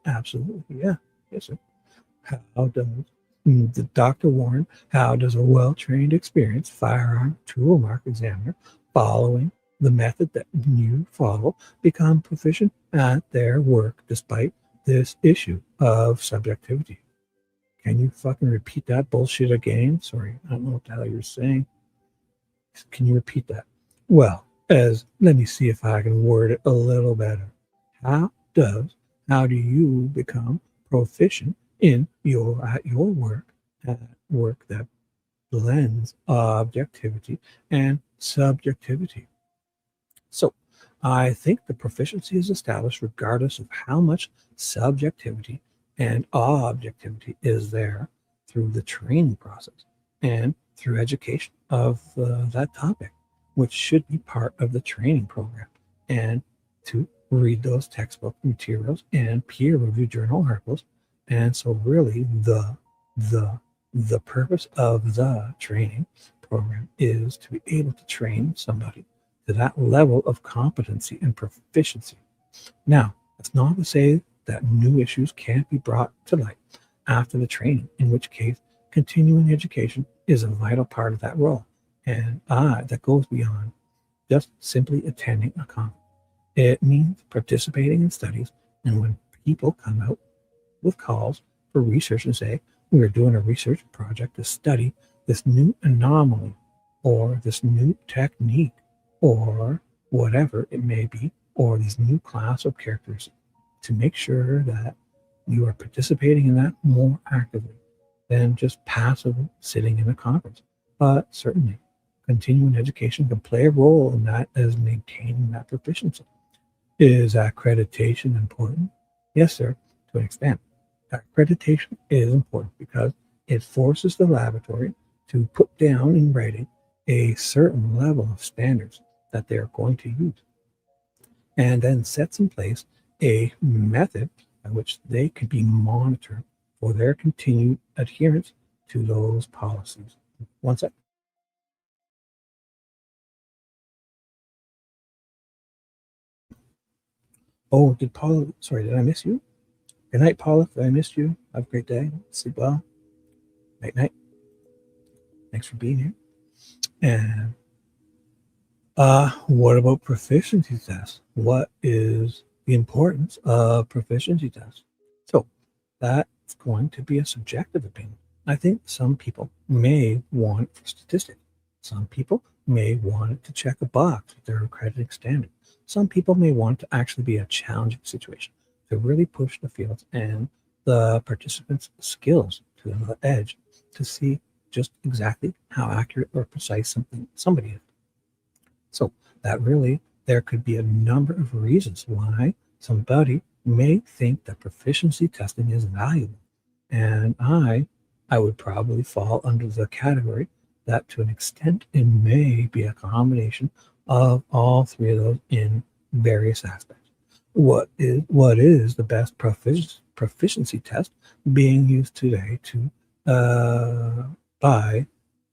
Absolutely, yeah. Yes, sir. How does the Dr. Warren, how does a well-trained, experienced firearm tool mark examiner following the method that you follow become proficient at their work despite this issue of subjectivity? Can you fucking repeat that bullshit again? Sorry, I don't know what the hell you're saying. Can you repeat that? Well, let me see if I can word it a little better. How how do you become proficient in your work at work that blends objectivity and subjectivity? So I think the proficiency is established regardless of how much subjectivity and objectivity is there through the training process and through education of that topic, which should be part of the training program, and to read those textbook materials and peer review journal articles. And so really the purpose of the training program is to be able to train somebody to that level of competency and proficiency. Now, that's not to say that new issues can't be brought to light after the training, in which case continuing education is a vital part of that role. And that goes beyond just simply attending a conference. It means participating in studies, and when people come out with calls for research and say, we are doing a research project to study this new anomaly or this new technique or whatever it may be, or these new class of characters, to make sure that you are participating in that more actively than just passively sitting in a conference. But certainly, continuing education can play a role in that as maintaining that proficiency. Is accreditation important? Yes, sir, to an extent. Accreditation is important because it forces the laboratory to put down in writing a certain level of standards that they're going to use, and then sets in place a method by which they can be monitored for their continued adherence to those policies. One sec. Oh, did I miss you? Good night, Paula. If I missed you, have a great day. Sleep well. Night, night. Thanks for being here. And what about proficiency tests? What is the importance of proficiency tests? So that's going to be a subjective opinion. I think some people may want it for statistics. Some people may want it to check a box with their accrediting standard. Some people may want it to actually be a challenging situation to really push the fields and the participants' skills to the edge to see just exactly how accurate or precise somebody is. So that really, there could be a number of reasons why somebody may think that proficiency testing is valuable. And I would probably fall under the category that to an extent it may be a combination of all three of those in various aspects. What is the best proficiency test being used today by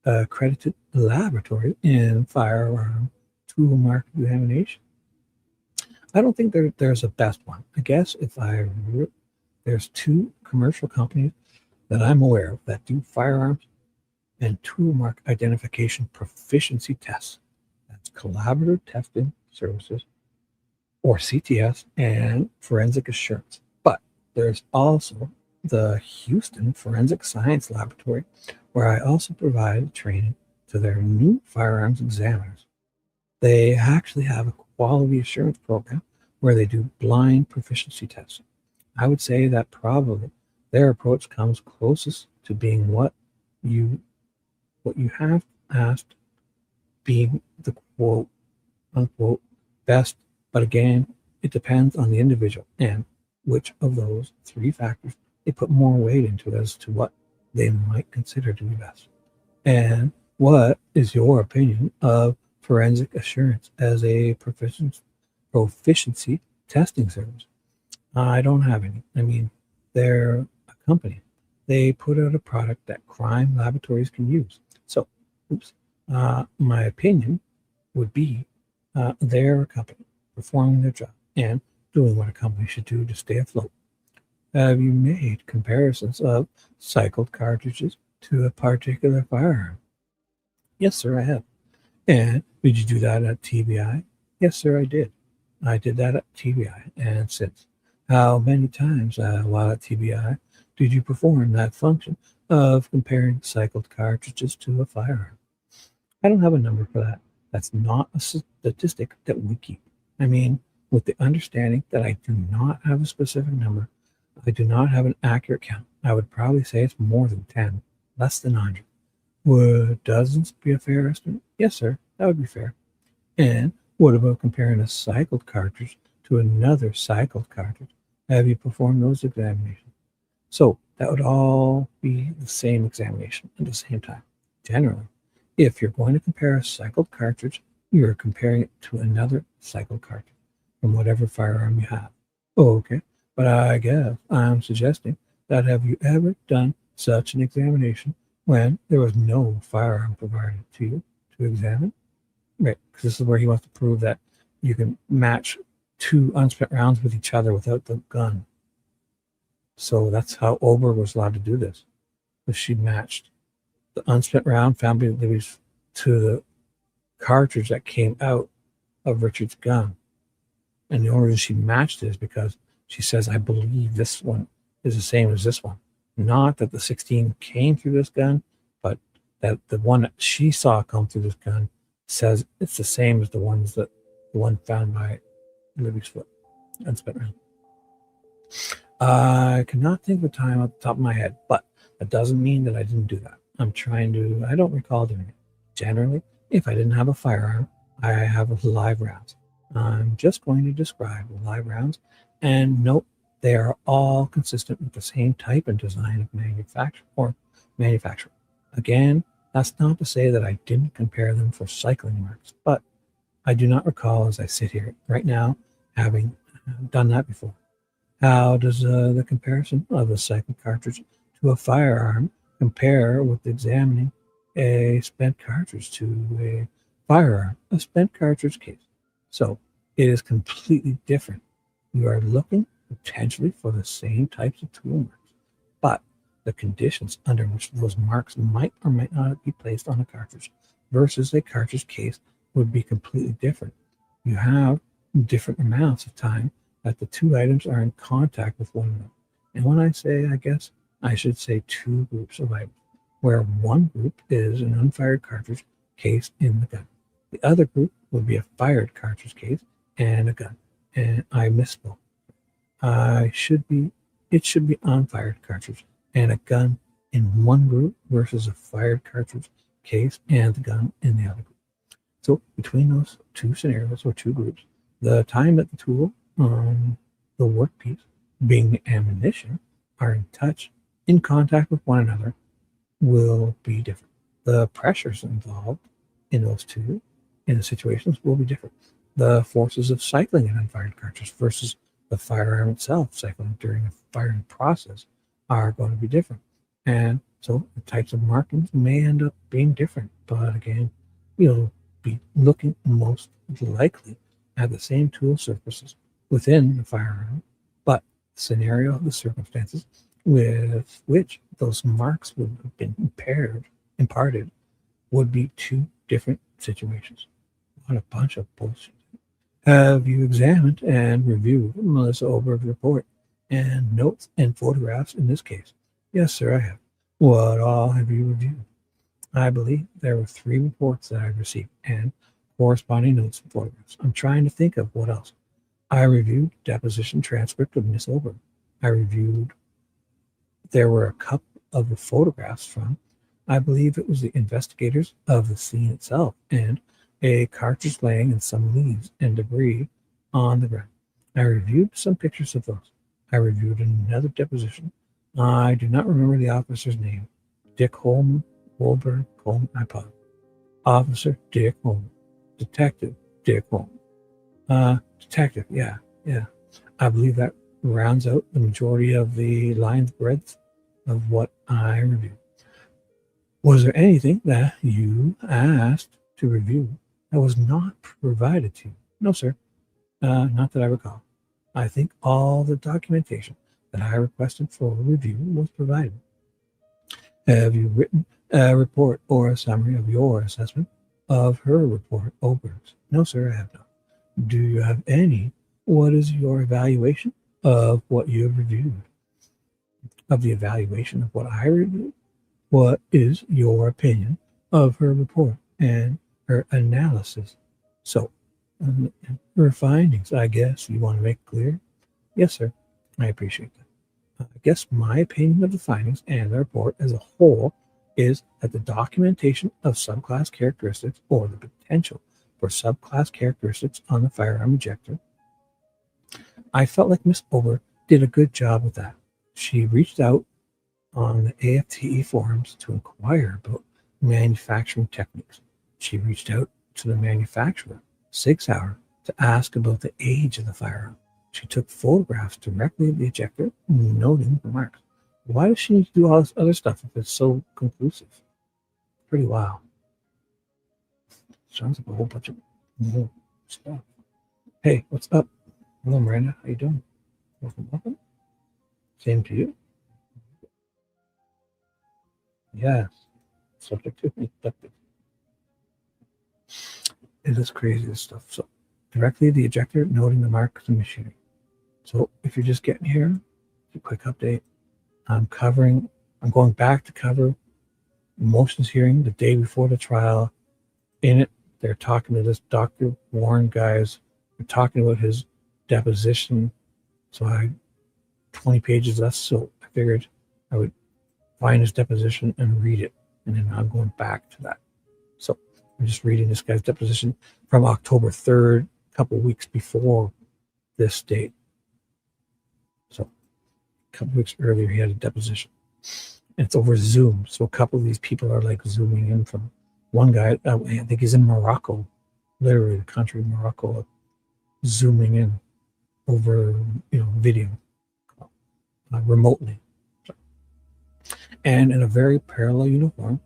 accredited laboratory in firearm tool mark examination? I don't think there's a best one. I guess there's two commercial companies that I'm aware of that do firearms and tool mark identification proficiency tests. That's Collaborative Testing Services, or CTS, and Forensic Assurance. But there's also the Houston Forensic Science Laboratory, where I also provide training to their new firearms examiners. They actually have a quality assurance program where they do blind proficiency testing. I would say that probably their approach comes closest to being what you have asked being the quote unquote best. But again, it depends on the individual and which of those three factors they put more weight into as to what they might consider to be best. And what is your opinion of Forensic Assurance as a proficiency testing service? I don't have any. I mean, they're a company. They put out a product that crime laboratories can use. So, my opinion would be they're a company performing their job and doing what a company should do to stay afloat. Have you made comparisons of cycled cartridges to a particular firearm? Yes, sir, I have. And did you do that at TBI? Yes, sir, I did. I did that at TBI and since. How many times while at TBI did you perform that function of comparing cycled cartridges to a firearm? I don't have a number for that. That's not a statistic that we keep. I mean, with the understanding that I do not have a specific number, I do not have an accurate count. I would probably say it's more than 10, less than 100. Would dozens be a fair estimate? Yes, sir, that would be fair. And what about comparing a cycled cartridge to another cycled cartridge? Have you performed those examinations? So that would all be the same examination at the same time. Generally, if you're going to compare a cycled cartridge, you're comparing it to another cycled cartridge from whatever firearm you have. Oh, okay, but I guess I'm suggesting that have you ever done such an examination when there was no firearm provided to you to examine? Right, because this is where he wants to prove that you can match two unspent rounds with each other without the gun. So that's how Ober was allowed to do this. Because she matched the unspent round found by Louis to the cartridge that came out of Richard's gun. And the only reason she matched it is because she says, I believe this one is the same as this one. Not that the 16 came through this gun, but that the one that she saw come through this gun says it's the same as the one found by Libby's foot, unspent round. I cannot think of a time off the top of my head, but that doesn't mean that I didn't do that. I don't recall doing it. Generally, if I didn't have a firearm, I have live rounds. I'm just going to describe the live rounds and note they are all consistent with the same type and design of manufacturer. Again, that's not to say that I didn't compare them for cycling marks, but I do not recall as I sit here right now having done that before. How does the comparison of a cycled cartridge to a firearm compare with examining a spent cartridge to a firearm, a spent cartridge case? So it is completely different. You are looking potentially for the same types of tool marks, but the conditions under which those marks might or might not be placed on a cartridge versus a cartridge case would be completely different. You have different amounts of time that the two items are in contact with one another. And when I say, I guess I should say two groups of items, where one group is an unfired cartridge case in the gun. The other group would be a fired cartridge case and a gun. And I misspoke. It should be unfired cartridge and a gun in one group versus a fired cartridge case and the gun in the other group. So between those two scenarios or two groups, the time that the tool, the workpiece, being the ammunition, are in contact with one another will be different. The pressures involved in those two in the situations will be different. The forces of cycling an unfired cartridge versus the firearm itself cycling during a firing process are going to be different. And so the types of markings may end up being different. But again, you'll be looking most likely at the same tool surfaces within the firearm, but the scenario, the circumstances with which those marks would have been imparted would be two different situations. What a bunch of bullshit. Have you examined and reviewed Melissa Oberg's report and notes and photographs in this case? Yes, sir, I have. What all have you reviewed? I believe there were 3 reports that I've received and corresponding notes and photographs. I'm trying to think of what else. I reviewed deposition transcript of Miss Oberg. There were a couple of photographs from, I believe it was the investigators of the scene itself, and a cartridge laying and some leaves and debris on the ground. I reviewed some pictures of those. I reviewed another deposition. I do not remember the officer's name. Dick Holman, Wolberg, Coleman, I apologize. Officer Dick Holman. Detective Dick Holman. Detective, yeah. I believe that rounds out the majority of the line's breadth of what I reviewed. Was there anything that you asked to review that was not provided to you? No, sir. Not that I recall. I think all the documentation that I requested for review was provided. Have you written a report or a summary of your assessment of her report, Oberg's? No, sir, I have not. Do you have any? What is your evaluation of what you have reviewed? Of the evaluation of what I reviewed? What is your opinion of her report and her analysis? So, her findings, I guess you want to make clear? Yes, sir. I appreciate that. I guess my opinion of the findings and the report as a whole is that the documentation of subclass characteristics or the potential for subclass characteristics on the firearm ejector, I felt like Miss Ober did a good job with that. She reached out on the AFTE forums to inquire about manufacturing techniques. She reached out to the manufacturer, Sig Sauer, to ask about the age of the firearm. She took photographs directly of the ejector, noting the marks. Why does she need to do all this other stuff if it's so conclusive? Pretty wild. Sounds like a whole bunch of more stuff. Hey, what's up? Hello, Miranda. How you doing? Welcome. Same to you. Yes. Subject to reflective. It is crazy, this stuff. So, directly the ejector, noting the marks of machinery. So, if you're just getting here, a quick update. I'm going back to cover motions hearing the day before the trial. In it, they're talking to this Dr. Warren guys. They're talking about his deposition. So, I 20 pages left. So, I figured I would find his deposition and read it. And then I'm going back to that. So I'm just reading this guy's deposition from October 3rd, a couple of weeks before this date. So a couple of weeks earlier, he had a deposition. And it's over Zoom. So a couple of these people are like zooming in from one guy. I think he's in Morocco, literally the country of Morocco, zooming in over, video remotely. And in a very parallel uniform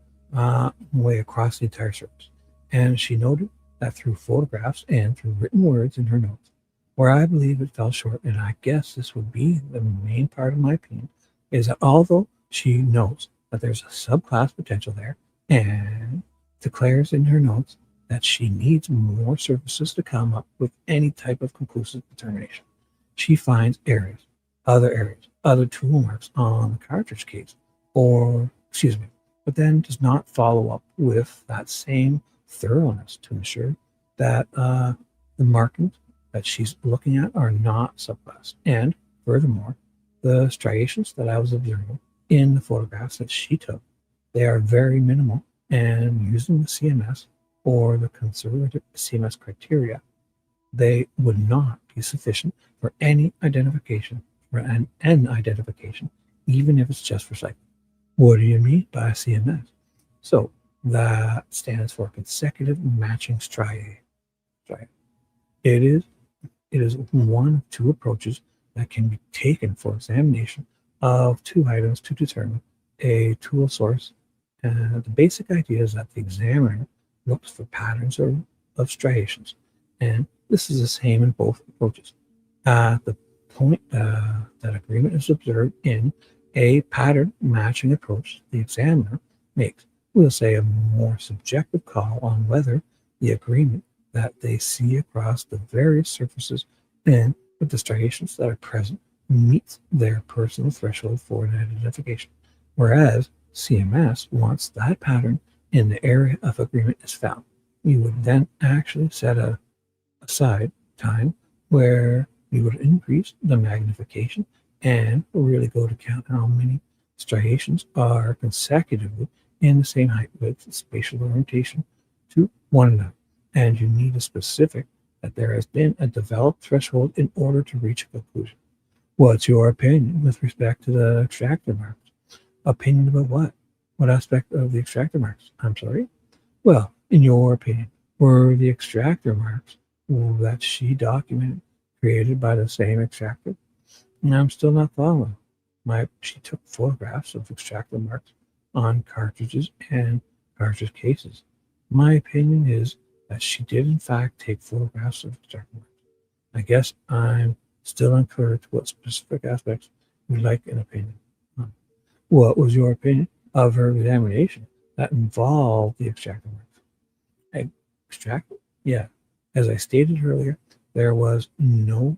way across the entire surface. And she noted that through photographs and through written words in her notes, where I believe it fell short, and I guess this would be the main part of my opinion, is that although she knows that there's a subclass potential there and declares in her notes that she needs more surfaces to come up with any type of conclusive determination, she finds other tool marks on the cartridge case, but then does not follow up with that same thoroughness to ensure that the markings that she's looking at are not subclass. And furthermore, the striations that I was observing in the photographs that she took, they are very minimal, and using the CMS or the conservative CMS criteria, they would not be sufficient for any identification, for an N identification, even if it's just for cycling. What do you mean by CMS? So that stands for consecutive matching striae. It is one of two approaches that can be taken for examination of two items to determine a tool source. And the basic idea is that the examiner looks for patterns of striations. And this is the same in both approaches. At the point that agreement is observed in a pattern matching approach, the examiner makes, we'll say, a more subjective call on whether the agreement that they see across the various surfaces and with the striations that are present meets their personal threshold for an identification. Whereas CMS wants that pattern in the area of agreement is found. You would then actually set aside time where you would increase the magnification and really go to count how many striations are consecutively in the same height, width, spatial orientation to one another. And you need a specific that there has been a developed threshold in order to reach a conclusion. What's your opinion with respect to the extractor marks? Opinion about what? What aspect of the extractor marks? I'm sorry? Well, in your opinion, were the extractor marks that she documented created by the same extractor? And I'm still not following. She took photographs of extractor marks on cartridges and cartridge cases. My opinion is that she did in fact take photographs of extractor marks. I guess I'm still unclear to what specific aspects We'd like an opinion. What was your opinion of her examination that involved the extractor marks? Extractor? Yeah. As I stated earlier, there was no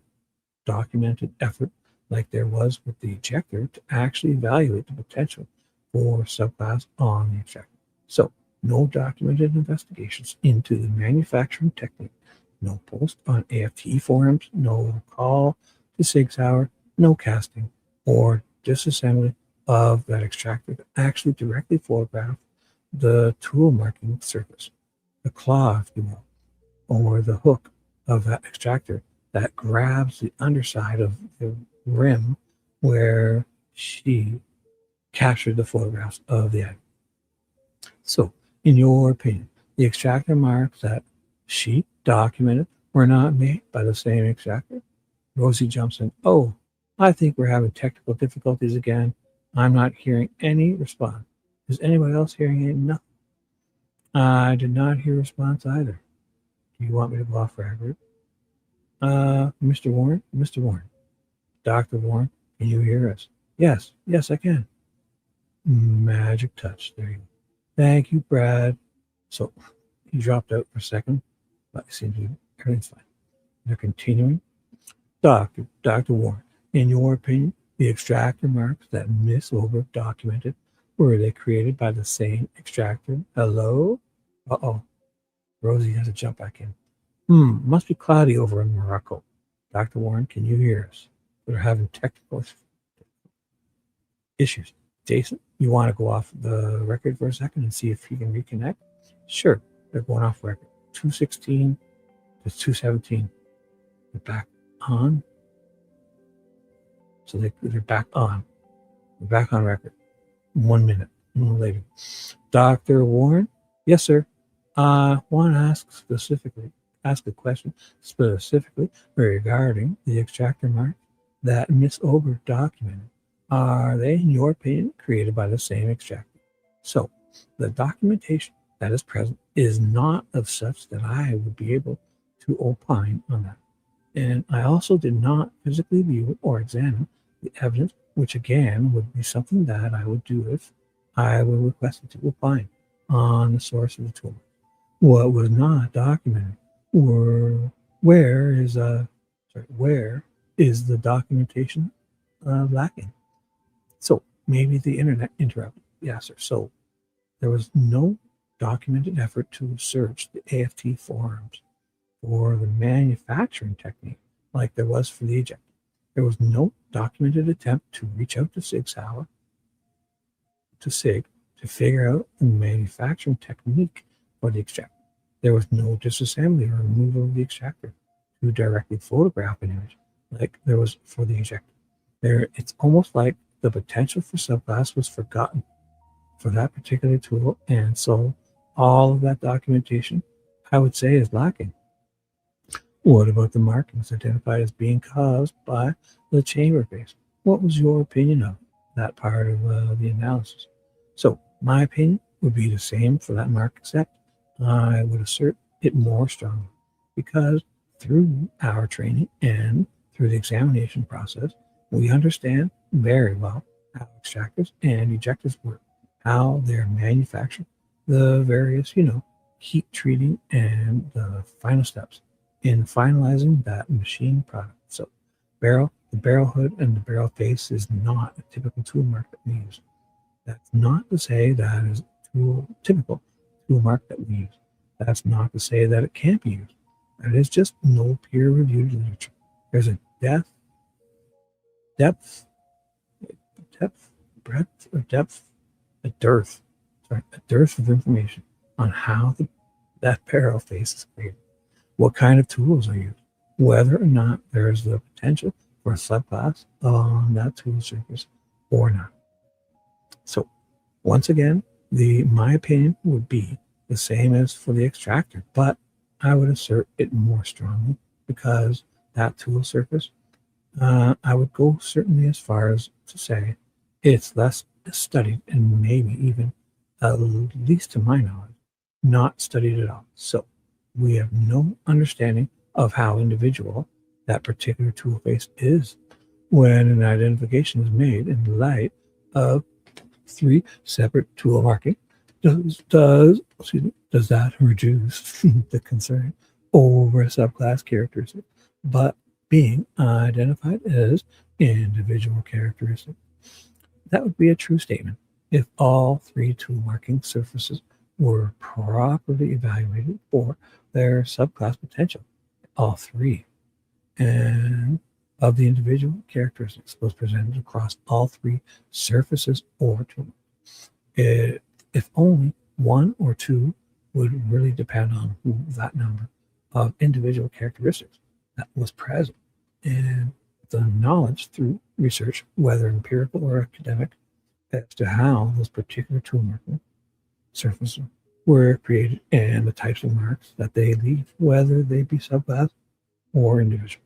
documented effort like there was with the ejector to actually evaluate the potential for subclass on the extractor. So, no documented investigations into the manufacturing technique, no post on AFT forums, no call to SIG Sauer, no casting or disassembly of that extractor to actually directly photograph the tool marking surface, the claw, if you will, or the hook of that extractor that grabs the underside of the rim where she captured the photographs of the item. So, in your opinion, the extractor marks that she documented were not made by the same extractor? Rosie jumps in. Oh, I think we're having technical difficulties again. I'm not hearing any response. Is anyone else hearing it? No. I did not hear a response either. Do you want me to go off record? Mr. Warren? Mr. Warren. Dr. Warren, can you hear us? Yes, I can. Magic touch. There you go. Thank you, Brad. So he dropped out for a second, but it seems everything's fine. They're continuing. Dr. Warren, in your opinion, the extractor marks that Miss Over documented, were they created by the same extractor? Hello? Uh-oh. Rosie has to jump back in. Must be cloudy over in Morocco. Dr. Warren, can you hear us? We're having technical issues. Jason, you want to go off the record for a second and see if you can reconnect? Sure. They're going off record. 216 to 217. They're back on. So they're back on. We're back on record. 1 minute later. Dr. Warren? Yes, sir. I want to ask a question specifically regarding the extractor mark that Miss Ober documented. Are they, in your opinion, created by the same extractor? So, the documentation that is present is not of such that I would be able to opine on that. And I also did not physically view or examine the evidence, which again would be something that I would do if I were requested to opine on the source of the tool. What was not documented where is the documentation lacking? So maybe the internet interrupted the answer. So there was no documented effort to search the AFT forums for the manufacturing technique like there was for the ejector. There was no documented attempt to reach out to SIG Sauer, to figure out the manufacturing technique for the extractor. There was no disassembly or removal of the extractor to directly photograph an image like there was for the ejector. It's almost like the potential for subclass was forgotten for that particular tool, and so all of that documentation, I would say, is lacking. What about the markings identified as being caused by the chamber base? What was your opinion of that part of the analysis? So my opinion would be the same for that mark, except I would assert it more strongly, because through our training and through the examination process, we understand very well how extractors and ejectors work, how they're manufactured, the various, heat treating and the final steps in finalizing that machine product. So the barrel hood and the barrel face is not a typical tool mark that we use. That's not to say that is typical tool mark that we use. That's not to say that it can't be used. That is just no peer-reviewed literature. There's a dearth of information on how that barrel face is created, what kind of tools are used, whether or not there's the potential for a subclass on that tool surface or not. So once again, my opinion would be the same as for the extractor, but I would assert it more strongly because that tool surface, I would go certainly as far as to say it's less studied and maybe even, at least to my knowledge, not studied at all. So we have no understanding of how individual that particular tool face is. when an identification is made in light of 3 separate tool marking, does that reduce the concern over a subclass characteristic, but being identified as individual characteristic? That would be a true statement if all 3 tool marking surfaces were properly evaluated for their subclass potential. All 3 and of the individual characteristics was presented across all 3 surfaces or tools. If only 1 or 2 would really depend on that number of individual characteristics that was present, and the knowledge through research, whether empirical or academic, as to how those particular tool marking surfaces were created and the types of marks that they leave, whether they be subclass or individual.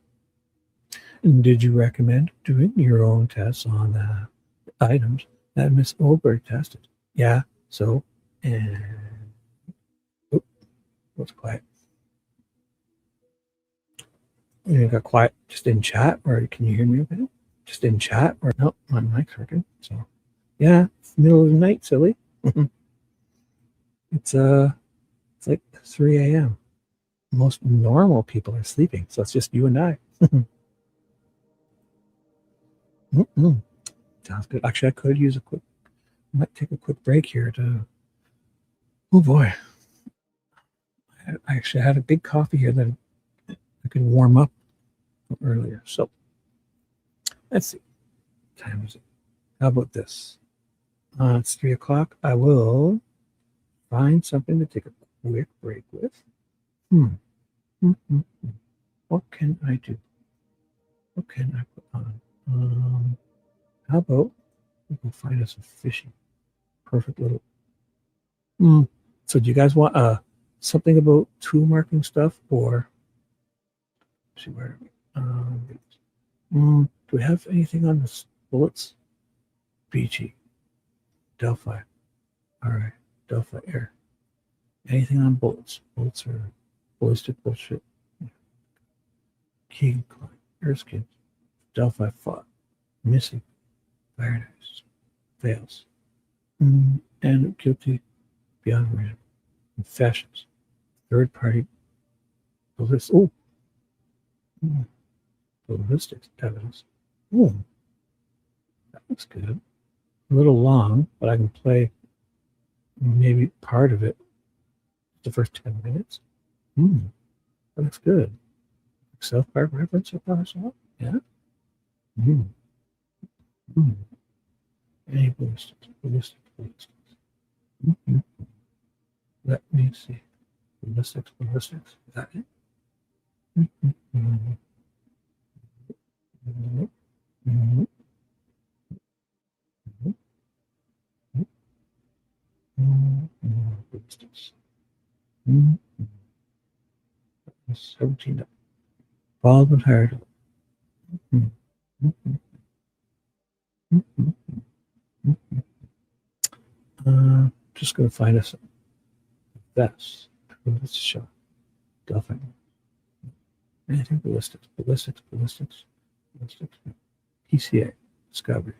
And did you recommend doing your own tests on the items that Miss Oberg tested? Yeah, so, and, oh, what's quiet? You got quiet just in chat, or can you hear me okay? Just in chat, or no, my mic's working. So, yeah, it's the middle of the night, silly. It's like 3 a.m. Most normal people are sleeping, so it's just you and I. Sounds good. Actually, I could use might take a quick break here to, oh boy. I actually had a big coffee here that I could warm up earlier. So let's see. What time is it? How about this? It's 3 o'clock. I will find something to take a quick break with. What can I do? What can I put on? How about we can find us a fishing? Perfect little. So do you guys want something about tool marking stuff, or let's see where do we have anything on the bullets? BG, Delphi. All right, Delphi Air. Anything on bullets? Bullets are ballistic bullshit. King Klein, Erskine, Delphi fought, missing, very nice, fails, and guilty beyond reason. Confessions, third party ballistics. Ballistics evidence. That looks good. A little long, but I can play maybe part of it. The first 10 minutes. That looks good. South Park reference, I probably saw. Yeah. Any ballistics. Let me see. Ballistics. Is that it? Ballistics. 17 Baldwin Hard. Just going to find us best. Let's show. Delphi. Anything ballistics. PCA. Discovery.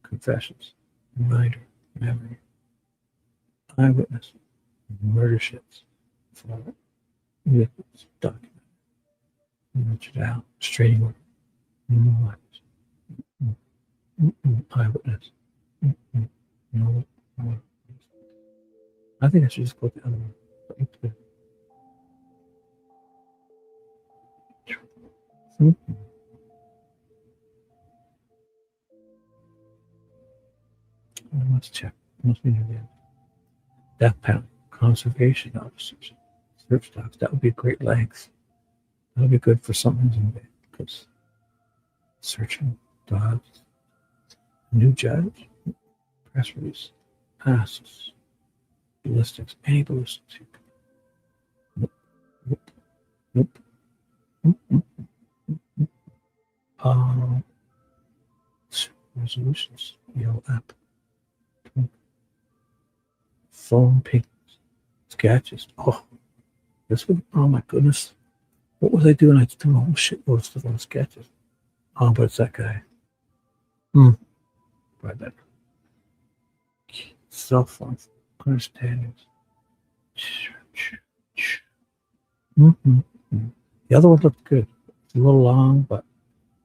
Confessions. Reminder. Memory. Eyewitness. Murder ships. Liquids. Document. Richard Al. Straining order. Eyewitness. No. I think I should just click the other one. Let's check. Must be near the end. Death penalty. Conservation officers. Search dogs. That would be a great length. That would be good for something someday. Because searching dogs. New judge. Press release. Asks. Ballistics. Any ballistics. Nope. Resolutions. Yellow app. Phone pings. Sketches. Oh my goodness. What was I doing? I was doing a whole shitload of stuff on sketches. Oh, but it's that guy. Right then. Cell phones. Understandings. The other one looked good. It's a little long, but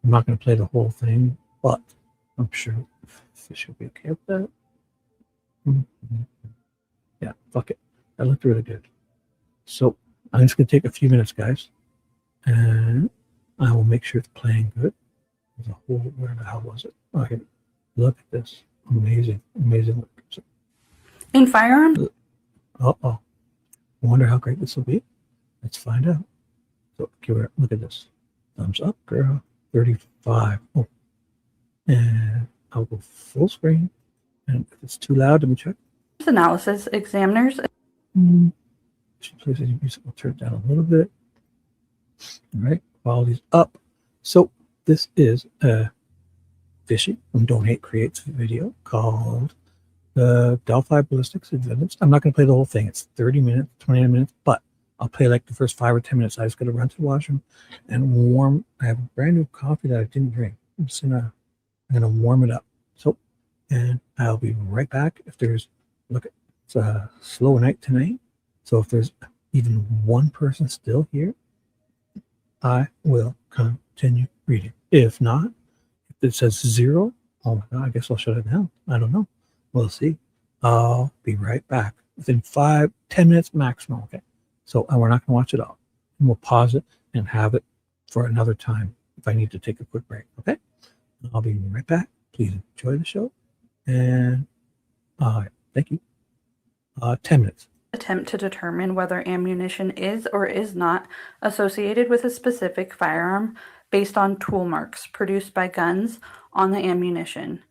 I'm not going to play the whole thing. But I'm sure Fish will be okay with that. Yeah, fuck it. That looked really good. So I'm just going to take a few minutes, guys, and I will make sure it's playing good. There's a whole, where the hell was it? Okay, look at this. Amazing, amazing work. So, In firearm? I wonder how great this will be. Let's find out. So, look at this. Thumbs up, girl. 35. Oh, and I'll go full screen. And if it's too loud, let me check. Analysis examiners. She plays any music. I'll turn it down a little bit. All right, quality's up. So this is a Fishy from Don't Hate Creates video called the Delphi Ballistics Advance. I'm not going to play the whole thing. It's 30 minutes, 29 minutes, but I'll play like the first 5 or 10 minutes. I just got to run to the washroom and warm. I have a brand new coffee that I didn't drink. I'm gonna warm it up. So, and I'll be right back. If there's, look, it's a slow night tonight. So if there's even one person still here, I will continue reading. If not, if it says 0, oh my God, I guess I'll shut it down. I don't know. We'll see. I'll be right back within 5-10 minutes maximum. Okay. So we're not going to watch it all. And we'll pause it and have it for another time if I need to take a quick break. Okay. I'll be right back. Please enjoy the show. And thank you. 10 minutes. Attempt to determine whether ammunition is or is not associated with a specific firearm based on tool marks produced by guns on the ammunition.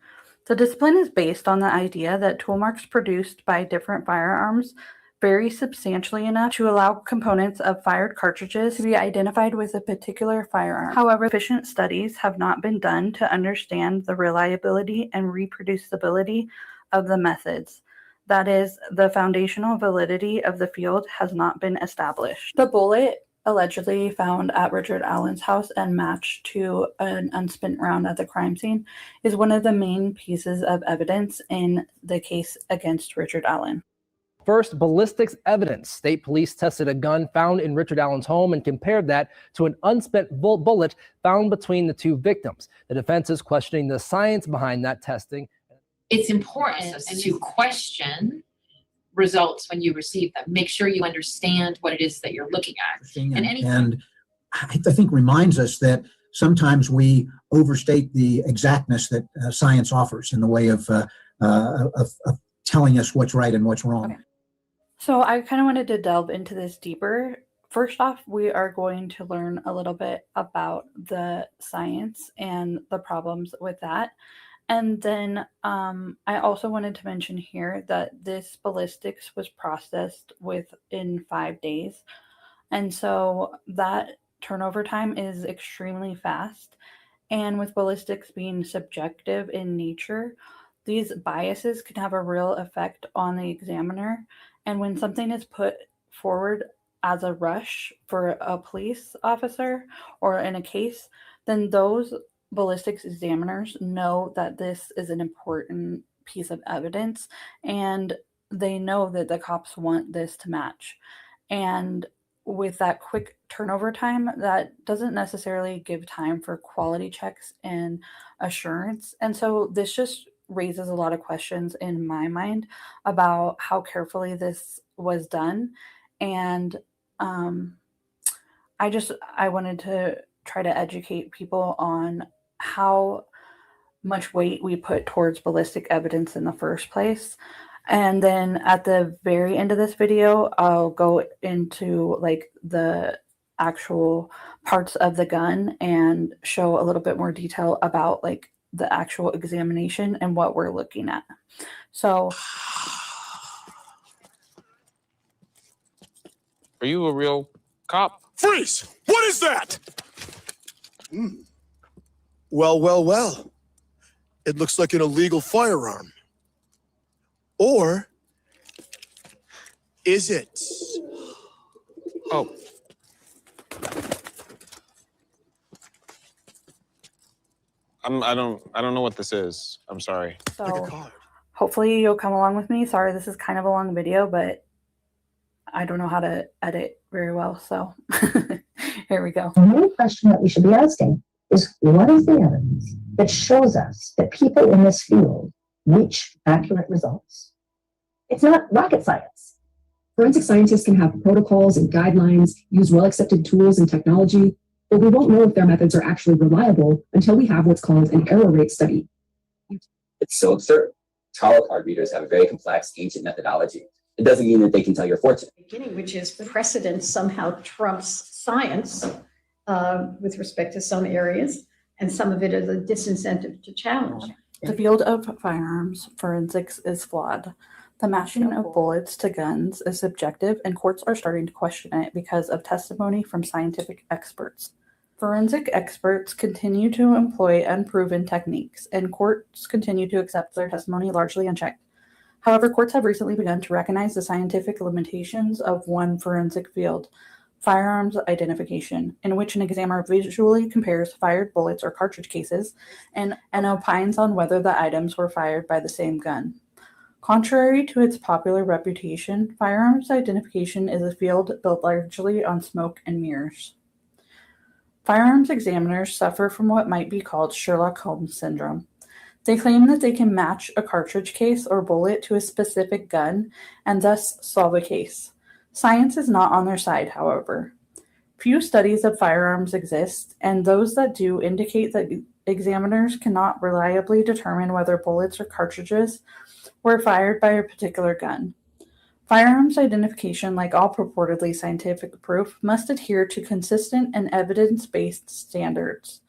The discipline is based on the idea that tool marks produced by different firearms vary substantially enough to allow components of fired cartridges to be identified with a particular firearm. However, sufficient studies have not been done to understand the reliability and reproducibility of the methods. That is, the foundational validity of the field has not been established. The bullet allegedly found at Richard Allen's house and matched to an unspent round at the crime scene is one of the main pieces of evidence in the case against Richard Allen. First, ballistics evidence. State police tested a gun found in Richard Allen's home and compared that to an unspent bullet found between the two victims. The defense is questioning the science behind that testing. It's important to question results when you receive them. Make sure you understand what it is that you're looking at. And I think reminds us that sometimes we overstate the exactness that science offers in the way of telling us what's right and what's wrong. Okay. So I kind of wanted to delve into this deeper. First off, we are going to learn a little bit about the science and the problems with that. And then I also wanted to mention here that this ballistics was processed within 5 days. And so that turnover time is extremely fast. And with ballistics being subjective in nature, these biases can have a real effect on the examiner. And when something is put forward as a rush for a police officer or in a case, then those ballistics examiners know that this is an important piece of evidence and they know that the cops want this to match. And with that quick turnover time, that doesn't necessarily give time for quality checks and assurance. And so this just raises a lot of questions in my mind about how carefully this was done. And I wanted to try to educate people on how much weight we put towards ballistic evidence in the first place. And then at the very end of this video, I'll go into like the actual parts of the gun and show a little bit more detail about like the actual examination and what we're looking at. So, are you a real cop? Freeze! What is that? Well. It looks like an illegal firearm. Or is it? Oh. I don't know what this is. I'm sorry. So hopefully you'll come along with me. Sorry, this is kind of a long video, but I don't know how to edit very well. So here we go. The main question that we should be asking is, what is the evidence that shows us that people in this field reach accurate results? It's not rocket science. Forensic scientists can have protocols and guidelines, use well-accepted tools and technology, but we won't know if their methods are actually reliable until we have what's called an error rate study. It's so absurd. Tarot card readers have a very complex, ancient methodology. It doesn't mean that they can tell your fortune. Beginning, which is precedent somehow trumps science with respect to some areas, and some of it is a disincentive to challenge. The field of firearms forensics is flawed. The matching of bullets to guns is subjective, and courts are starting to question it because of testimony from scientific experts. Forensic experts continue to employ unproven techniques, and courts continue to accept their testimony largely unchecked. However, courts have recently begun to recognize the scientific limitations of one forensic field, firearms identification, in which an examiner visually compares fired bullets or cartridge cases and opines on whether the items were fired by the same gun. Contrary to its popular reputation, firearms identification is a field built largely on smoke and mirrors. Firearms examiners suffer from what might be called Sherlock Holmes syndrome. They claim that they can match a cartridge case or bullet to a specific gun and thus solve a case. Science is not on their side, however. Few studies of firearms exist, and those that do indicate that examiners cannot reliably determine whether bullets or cartridges were fired by a particular gun. Firearms identification, like all purportedly scientific proof, must adhere to consistent and evidence-based standards.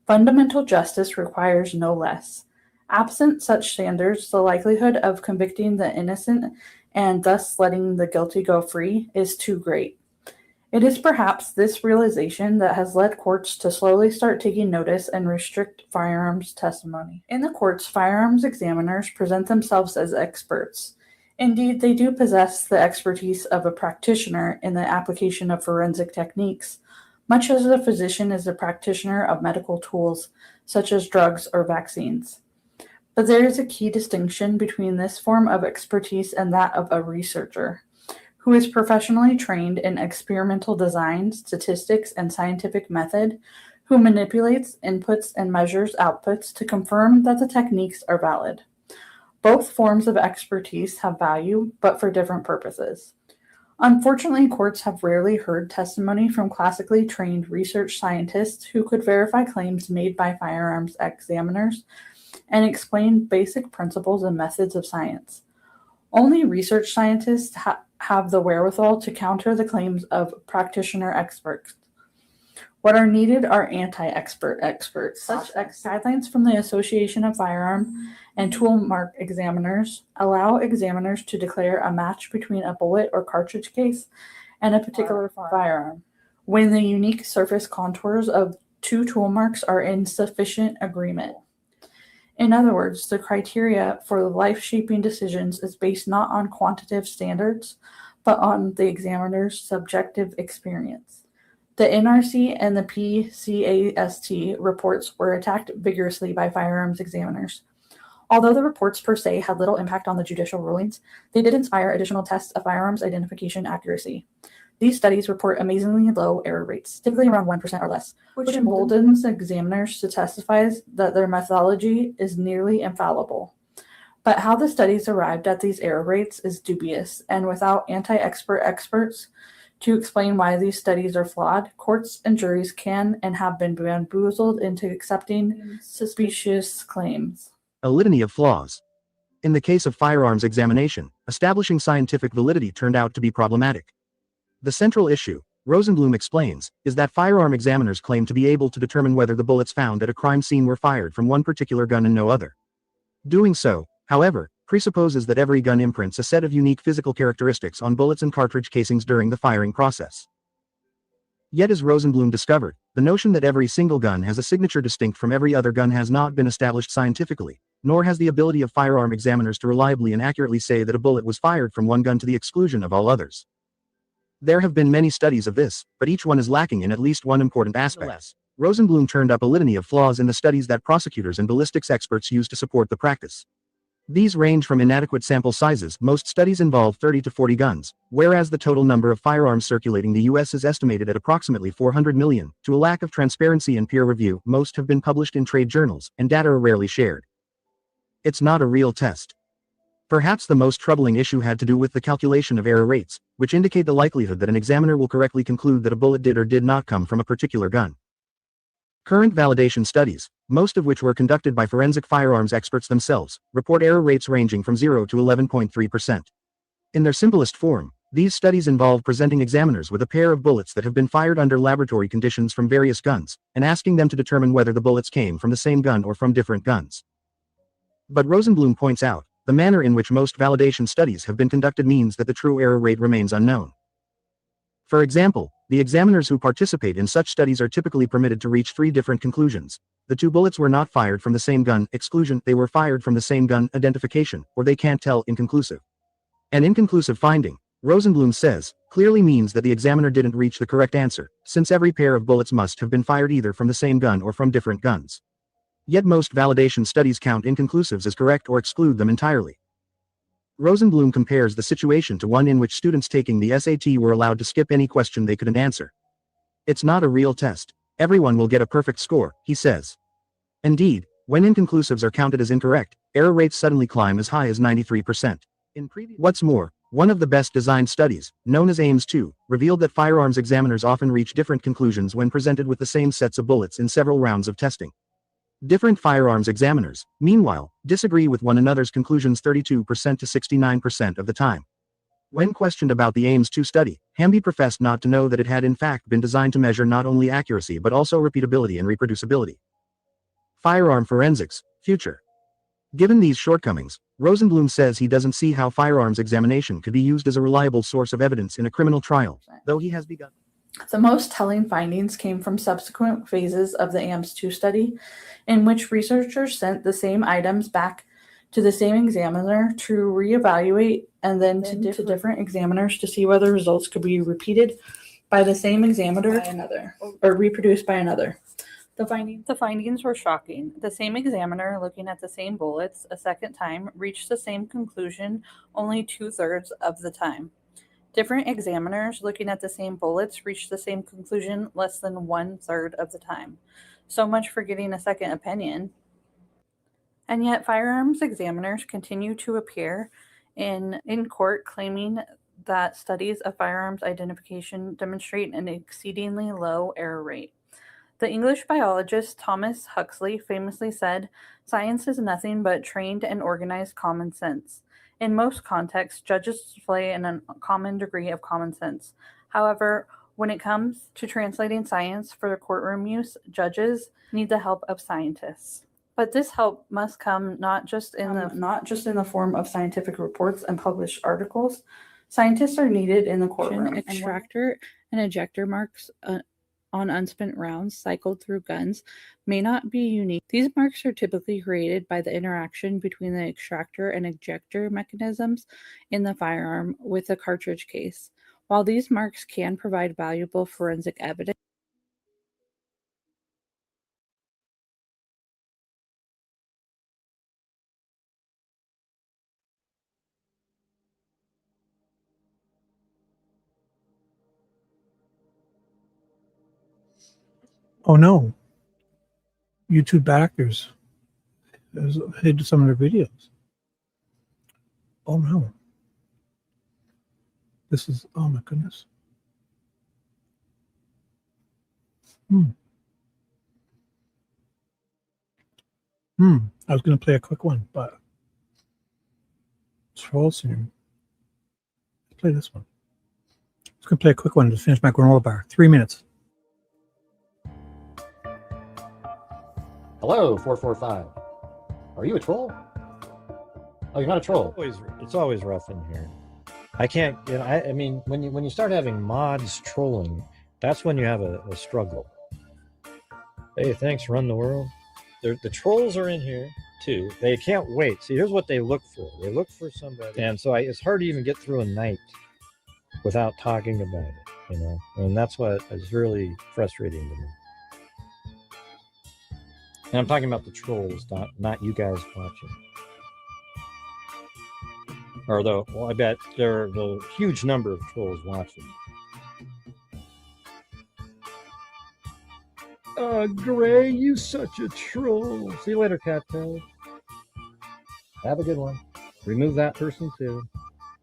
Fundamental justice requires no less. Absent such standards, the likelihood of convicting the innocent and thus letting the guilty go free is too great. It is perhaps this realization that has led courts to slowly start taking notice and restrict firearms testimony. In the courts, firearms examiners present themselves as experts. Indeed, they do possess the expertise of a practitioner in the application of forensic techniques, much as a physician is a practitioner of medical tools, such as drugs or vaccines. But there is a key distinction between this form of expertise and that of a researcher, who is professionally trained in experimental design, statistics, and scientific method, who manipulates inputs and measures outputs to confirm that the techniques are valid. Both forms of expertise have value, but for different purposes. Unfortunately, courts have rarely heard testimony from classically trained research scientists who could verify claims made by firearms examiners and explain basic principles and methods of science. Only research scientists have the wherewithal to counter the claims of practitioner experts. What are needed are anti-expert experts. Such guidelines from the Association of Firearm and Tool Mark Examiners allow examiners to declare a match between a bullet or cartridge case and a particular firearm when the unique surface contours of two tool marks are in sufficient agreement. In other words, the criteria for the life-shaping decisions is based not on quantitative standards, but on the examiner's subjective experience. The NRC and the PCAST reports were attacked vigorously by firearms examiners. Although the reports per se had little impact on the judicial rulings, they did inspire additional tests of firearms identification accuracy. These studies report amazingly low error rates, typically around 1% or less, which emboldens examiners to testify that their methodology is nearly infallible. But how the studies arrived at these error rates is dubious, and without anti-expert experts to explain why these studies are flawed, courts and juries can and have been bamboozled into accepting suspicious claims. A litany of flaws. In the case of firearms examination, establishing scientific validity turned out to be problematic. The central issue, Rosenblum explains, is that firearm examiners claim to be able to determine whether the bullets found at a crime scene were fired from one particular gun and no other. Doing so, however, presupposes that every gun imprints a set of unique physical characteristics on bullets and cartridge casings during the firing process. Yet, as Rosenblum discovered, the notion that every single gun has a signature distinct from every other gun has not been established scientifically, nor has the ability of firearm examiners to reliably and accurately say that a bullet was fired from one gun to the exclusion of all others. There have been many studies of this, but each one is lacking in at least one important aspect. Rosenblum turned up a litany of flaws in the studies that prosecutors and ballistics experts use to support the practice. These range from inadequate sample sizes, most studies involve 30 to 40 guns, whereas the total number of firearms circulating the U.S. is estimated at approximately 400 million, to a lack of transparency and peer review. Most have been published in trade journals, and data are rarely shared. It's not a real test. Perhaps the most troubling issue had to do with the calculation of error rates, which indicate the likelihood that an examiner will correctly conclude that a bullet did or did not come from a particular gun. Current validation studies, most of which were conducted by forensic firearms experts themselves, report error rates ranging from 0 to 11.3%. In their simplest form, these studies involve presenting examiners with a pair of bullets that have been fired under laboratory conditions from various guns, and asking them to determine whether the bullets came from the same gun or from different guns. But Rosenblum points out, the manner in which most validation studies have been conducted means that the true error rate remains unknown. For example, the examiners who participate in such studies are typically permitted to reach 3 different conclusions. The 2 bullets were not fired from the same gun, exclusion, they were fired from the same gun, identification, or they can't tell, inconclusive. An inconclusive finding, Rosenblum says, clearly means that the examiner didn't reach the correct answer, since every pair of bullets must have been fired either from the same gun or from different guns. Yet most validation studies count inconclusives as correct or exclude them entirely. Rosenblum compares the situation to one in which students taking the SAT were allowed to skip any question they couldn't answer. It's not a real test. Everyone will get a perfect score, he says. Indeed, when inconclusives are counted as incorrect, error rates suddenly climb as high as 93%. What's more, one of the best designed studies, known as AIMS-2, revealed that firearms examiners often reach different conclusions when presented with the same sets of bullets in several rounds of testing. Different firearms examiners, meanwhile, disagree with one another's conclusions 32% to 69% of the time. When questioned about the AIMS-2 study, Hamby professed not to know that it had in fact been designed to measure not only accuracy but also repeatability and reproducibility. Firearm forensics, future. Given these shortcomings, Rosenblum says he doesn't see how firearms examination could be used as a reliable source of evidence in a criminal trial, though he has begun. The most telling findings came from subsequent phases of the AIMS-2 study, in which researchers sent the same items back to the same examiner to reevaluate and then to different examiners to see whether results could be repeated by the same examiner or reproduced by another. The findings were shocking. The same examiner looking at the same bullets a second time reached the same conclusion only 2/3 of the time. Different examiners looking at the same bullets reached the same conclusion less than 1/3 of the time. So much for getting a second opinion. And yet firearms examiners continue to appear in court claiming that studies of firearms identification demonstrate an exceedingly low error rate. The English biologist Thomas Huxley famously said, "Science is nothing but trained and organized common sense." In most contexts, judges display an uncommon degree of common sense. However, when it comes to translating science for courtroom use, judges need the help of scientists. But this help must come not just in the form of scientific reports and published articles. Scientists are needed in the courtroom. Extractor and ejector marks on unspent rounds cycled through guns may not be unique. These marks are typically created by the interaction between the extractor and ejector mechanisms in the firearm with the cartridge case. While these marks can provide valuable forensic evidence, Oh no. YouTube backers hid some of their videos. Oh no. This is, oh my goodness. I was going to play a quick one, but scroll soon. Let's play this one. I was going to play a quick one to finish my granola bar. 3 minutes. Hello, 445. Are you a troll? Oh, you're not a troll. It's always rough in here. I can't, I mean, when you start having mods trolling, that's when you have a struggle. Hey, thanks, run the world. The trolls are in here too. They can't wait. See, here's what they look for. They look for somebody, and so it's hard to even get through a night without talking about it, and that's what is really frustrating to me. And I'm talking about the trolls, not you guys watching. Or though, well, I bet there are the huge number of trolls watching. Gray, you such a troll. See you later, Cattail. Have a good one. Remove that person too.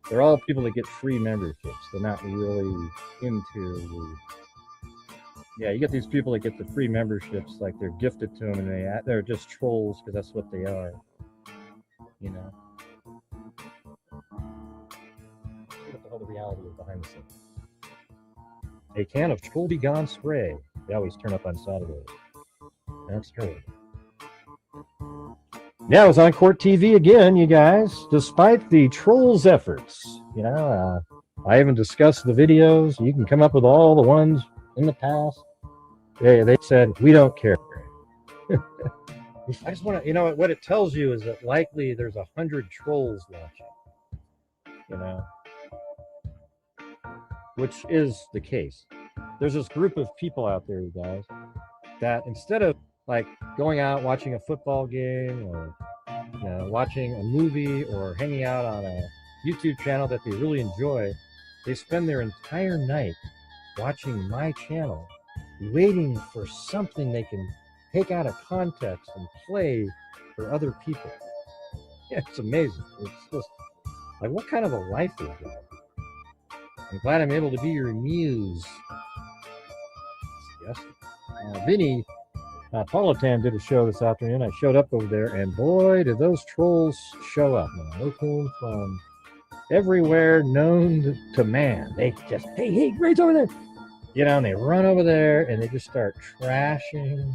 They're all people that get free memberships. They're not really into. Yeah, you get these people that get the free memberships, like they're gifted to them, and they're just trolls because that's what they are. You know. What the hell the reality is behind the scenes. A can of Troll Be Gone spray. They always turn up on Saturdays. That's true. Yeah, I was on Court TV again, you guys. Despite the trolls' efforts, you know, I haven't discussed the videos. You can come up with all the ones in the past. They said, we don't care. I just want to, you know, what it tells you is that likely there's 100 trolls watching, you know, which is the case. There's this group of people out there, you guys, that instead of like going out watching a football game or you know, watching a movie or hanging out on a YouTube channel that they really enjoy, they spend their entire night watching my channel, waiting for something they can take out of context and play for other people. Yeah, it's amazing. It's just like, what kind of a life is that? I'm glad I'm able to be your muse. Yes. Vinny Politan did a show this afternoon. I showed up over there, and boy, did those trolls show up. They came from everywhere known to man. They just, hey, Gray's over there. You know, and they run over there, and they just start trashing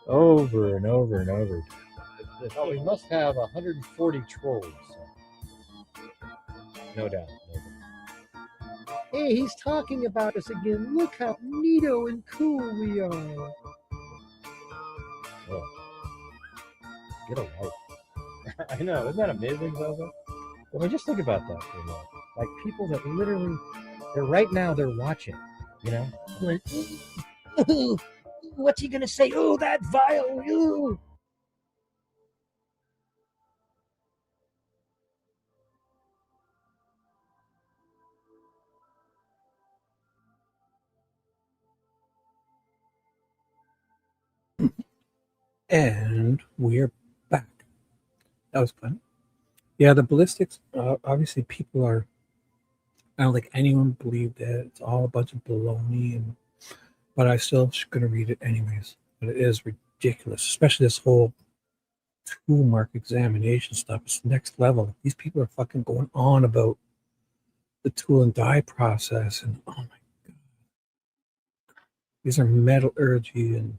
over and over and over. Oh, we must have 140 trolls. No doubt. Hey, he's talking about us again. Look how neato and cool we are. Oh. Get a life. I know, isn't that amazing, Zelda? I mean, just think about that for a moment. Like people that literally, they're watching, you know? Like, ooh, what's he gonna say? Oh, that vile, ooh. And we're back. That was fun. Yeah, the ballistics, obviously people are, I don't think anyone believed it. It's all a bunch of baloney, but I still going to read it anyways. But it is ridiculous, especially this whole tool mark examination stuff. It's next level. These people are fucking going on about the tool and die process, and oh my God. These are metallurgy, and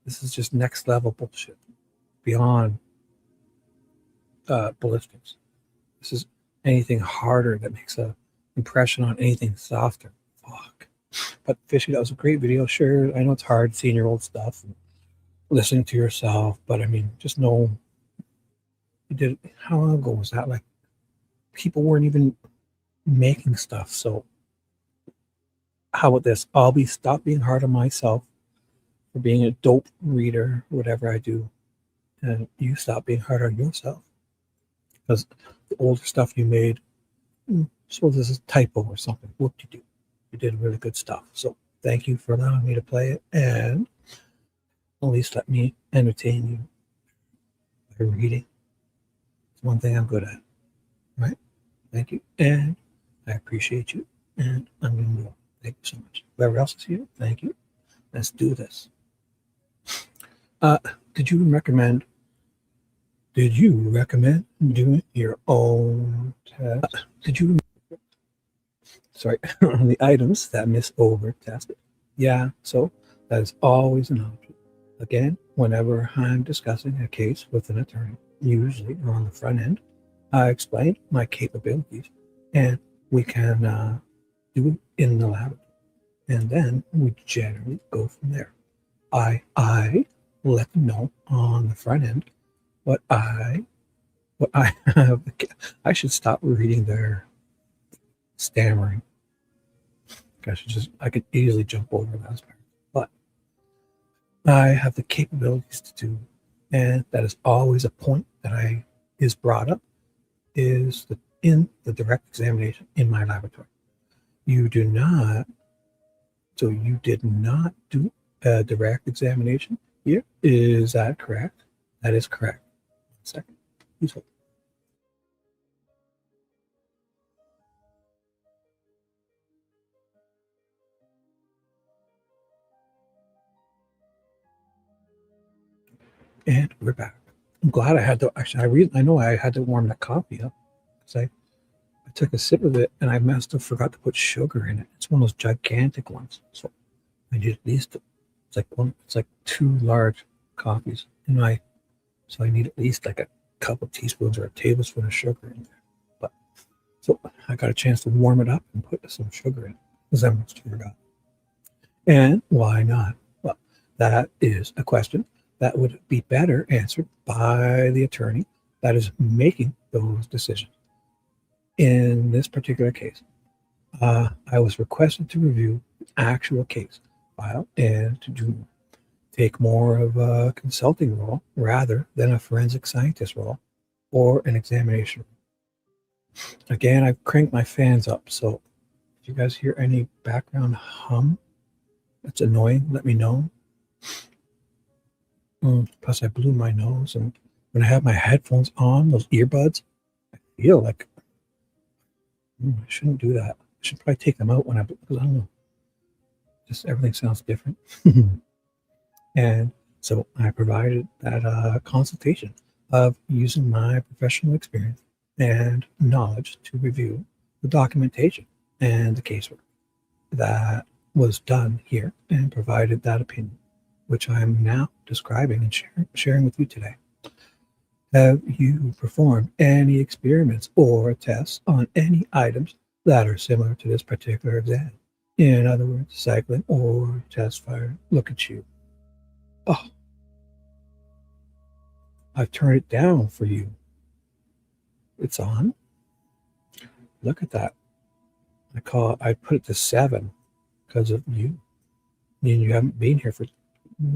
this is just next level bullshit beyond ballistics. This is anything harder that makes a impression on anything softer. Fuck. But Fishy, that was a great video. Sure, I know it's hard seeing your old stuff and listening to yourself, but I mean, just know you did. How long ago was that? Like, people weren't even making stuff. So how about this? Stop being hard on myself for being a dope reader, whatever I do, and you stop being hard on yourself, because the older stuff you made, suppose this is a typo or something. Whoop-de-doo. You did really good stuff. So thank you for allowing me to play it, and at least let me entertain you by reading. It's one thing I'm good at, right? Thank you, and I appreciate you, and I'm going to go. Thank you so much. Whoever else is here, thank you. Let's do this. Did you recommend doing your own test? Sorry, on the items that Miss Over tested? Yeah, so that is always an option. Again, whenever I'm discussing a case with an attorney, usually on the front end, I explain my capabilities, and we can do it in the lab, and then we generally go from there. I let them know on the front end what I have. I should stop reading their stammering. I could easily jump over that part, but I have the capabilities to do and that is always a point that is brought up, is in the direct examination in my laboratory. You did not do a direct examination here. Is that correct? That is correct. 1 second. Please hold. And we're back. I'm glad I had to, actually, I know I had to warm that coffee up because I took a sip of it and I must have forgot to put sugar in it. It's one of those gigantic ones. So I need at least, it's like 2 large coffees in my, so I need at least like a couple teaspoons or a tablespoon of sugar in there. But so I got a chance to warm it up and put some sugar in because I almost forgot. And why not? Well, that is a question that would be better answered by the attorney that is making those decisions. In this particular case, I was requested to review the actual case file and to take more of a consulting role rather than a forensic scientist role or an examination role. Again, I've cranked my fans up, so if you guys hear any background hum that's annoying, let me know. Plus, I blew my nose, and when I have my headphones on, those earbuds, I feel like I shouldn't do that. I should probably take them out because I don't know. Just everything sounds different. And so I provided that consultation of using my professional experience and knowledge to review the documentation and the casework that was done here and provided that opinion, which I'm now describing and sharing with you today. Have you performed any experiments or tests on any items that are similar to this particular exam? In other words, cycling or test fire. Look at you. Oh, I've turned it down for you. It's on. Look at that. I put it to 7 because of you. I mean, you haven't been here for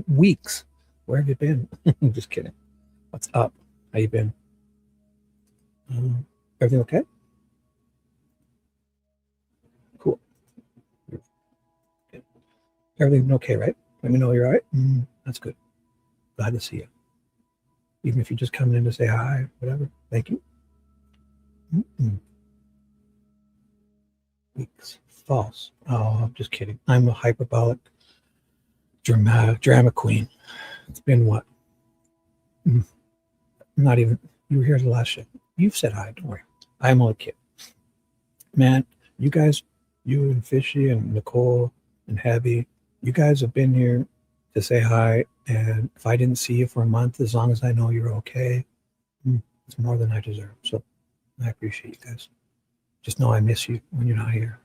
weeks. Where have you been? I'm just kidding. What's up? How you been? Everything okay? Cool. Everything okay, right? Let me know you're all right. That's good. Glad to see you. Even if you're just coming in to say hi, whatever. Thank you. Weeks. False. Oh, I'm just kidding. I'm a hyperbolic drama queen. It's been what? Not even, you were here the last show. You've said hi, don't worry. I'm only kidding. Man, you guys, you and Fishy and Nicole and Heavy, you guys have been here to say hi. And if I didn't see you for a month, as long as I know you're okay, it's more than I deserve. So I appreciate you guys. Just know I miss you when you're not here.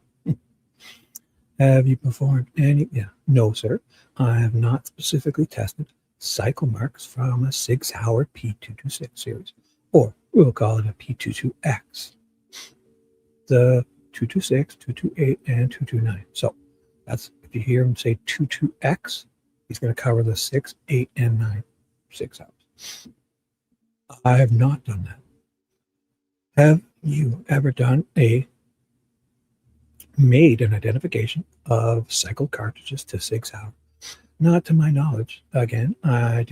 Have you performed any? Yeah. No, sir. I have not specifically tested cycle marks from a Sig Sauer P226 series, or we'll call it a P22X. The 226, 228, and 229. So that's, if you hear him say 22X, he's going to cover the 6, 8, and 9 6 hours. I have not done that. Have you ever made an identification of cycled cartridges to Sig Sauer? Not to my knowledge. Again, I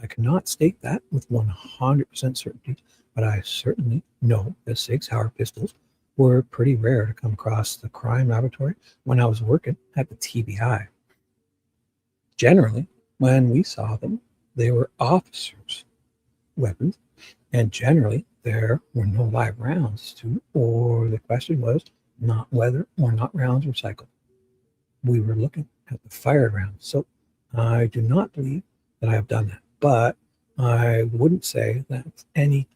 cannot state that with 100% certainty, but I certainly know that Sig Sauer pistols were pretty rare to come across the crime laboratory when I was working at the TBI. Generally, when we saw them, they were officers' weapons, and generally there were no live rounds or the question was not whether or not rounds were cycled. We were looking at the fired rounds. So I do not believe that I have done that, but I wouldn't say that's any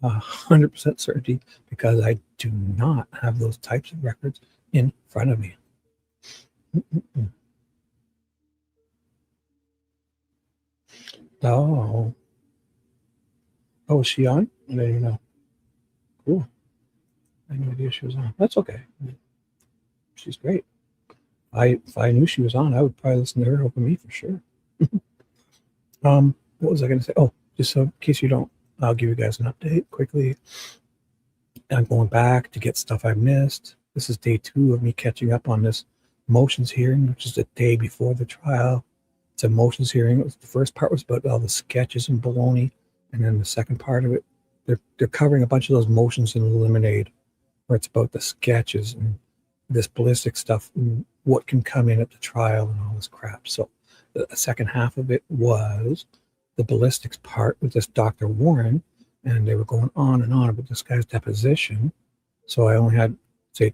100% certainty because I do not have those types of records in front of me. Oh, is she on? I didn't even know. Cool. I had no idea she was on. That's okay. She's great. If I knew she was on, I would probably listen to her over me for sure. what was I going to say? Oh, just so in case you don't, I'll give you guys an update quickly. I'm going back to get stuff I missed. This is day 2 of me catching up on this motions hearing, which is the day before the trial. It's a motions hearing. The first part was about all the sketches and baloney, and then the second part of it, they're covering a bunch of those motions in Lemonade, where it's about the sketches and this ballistic stuff and what can come in at the trial and all this crap. So the second half of it was the ballistics part with this Dr. Warren, and they were going on and on about this guy's deposition. So I only had, say,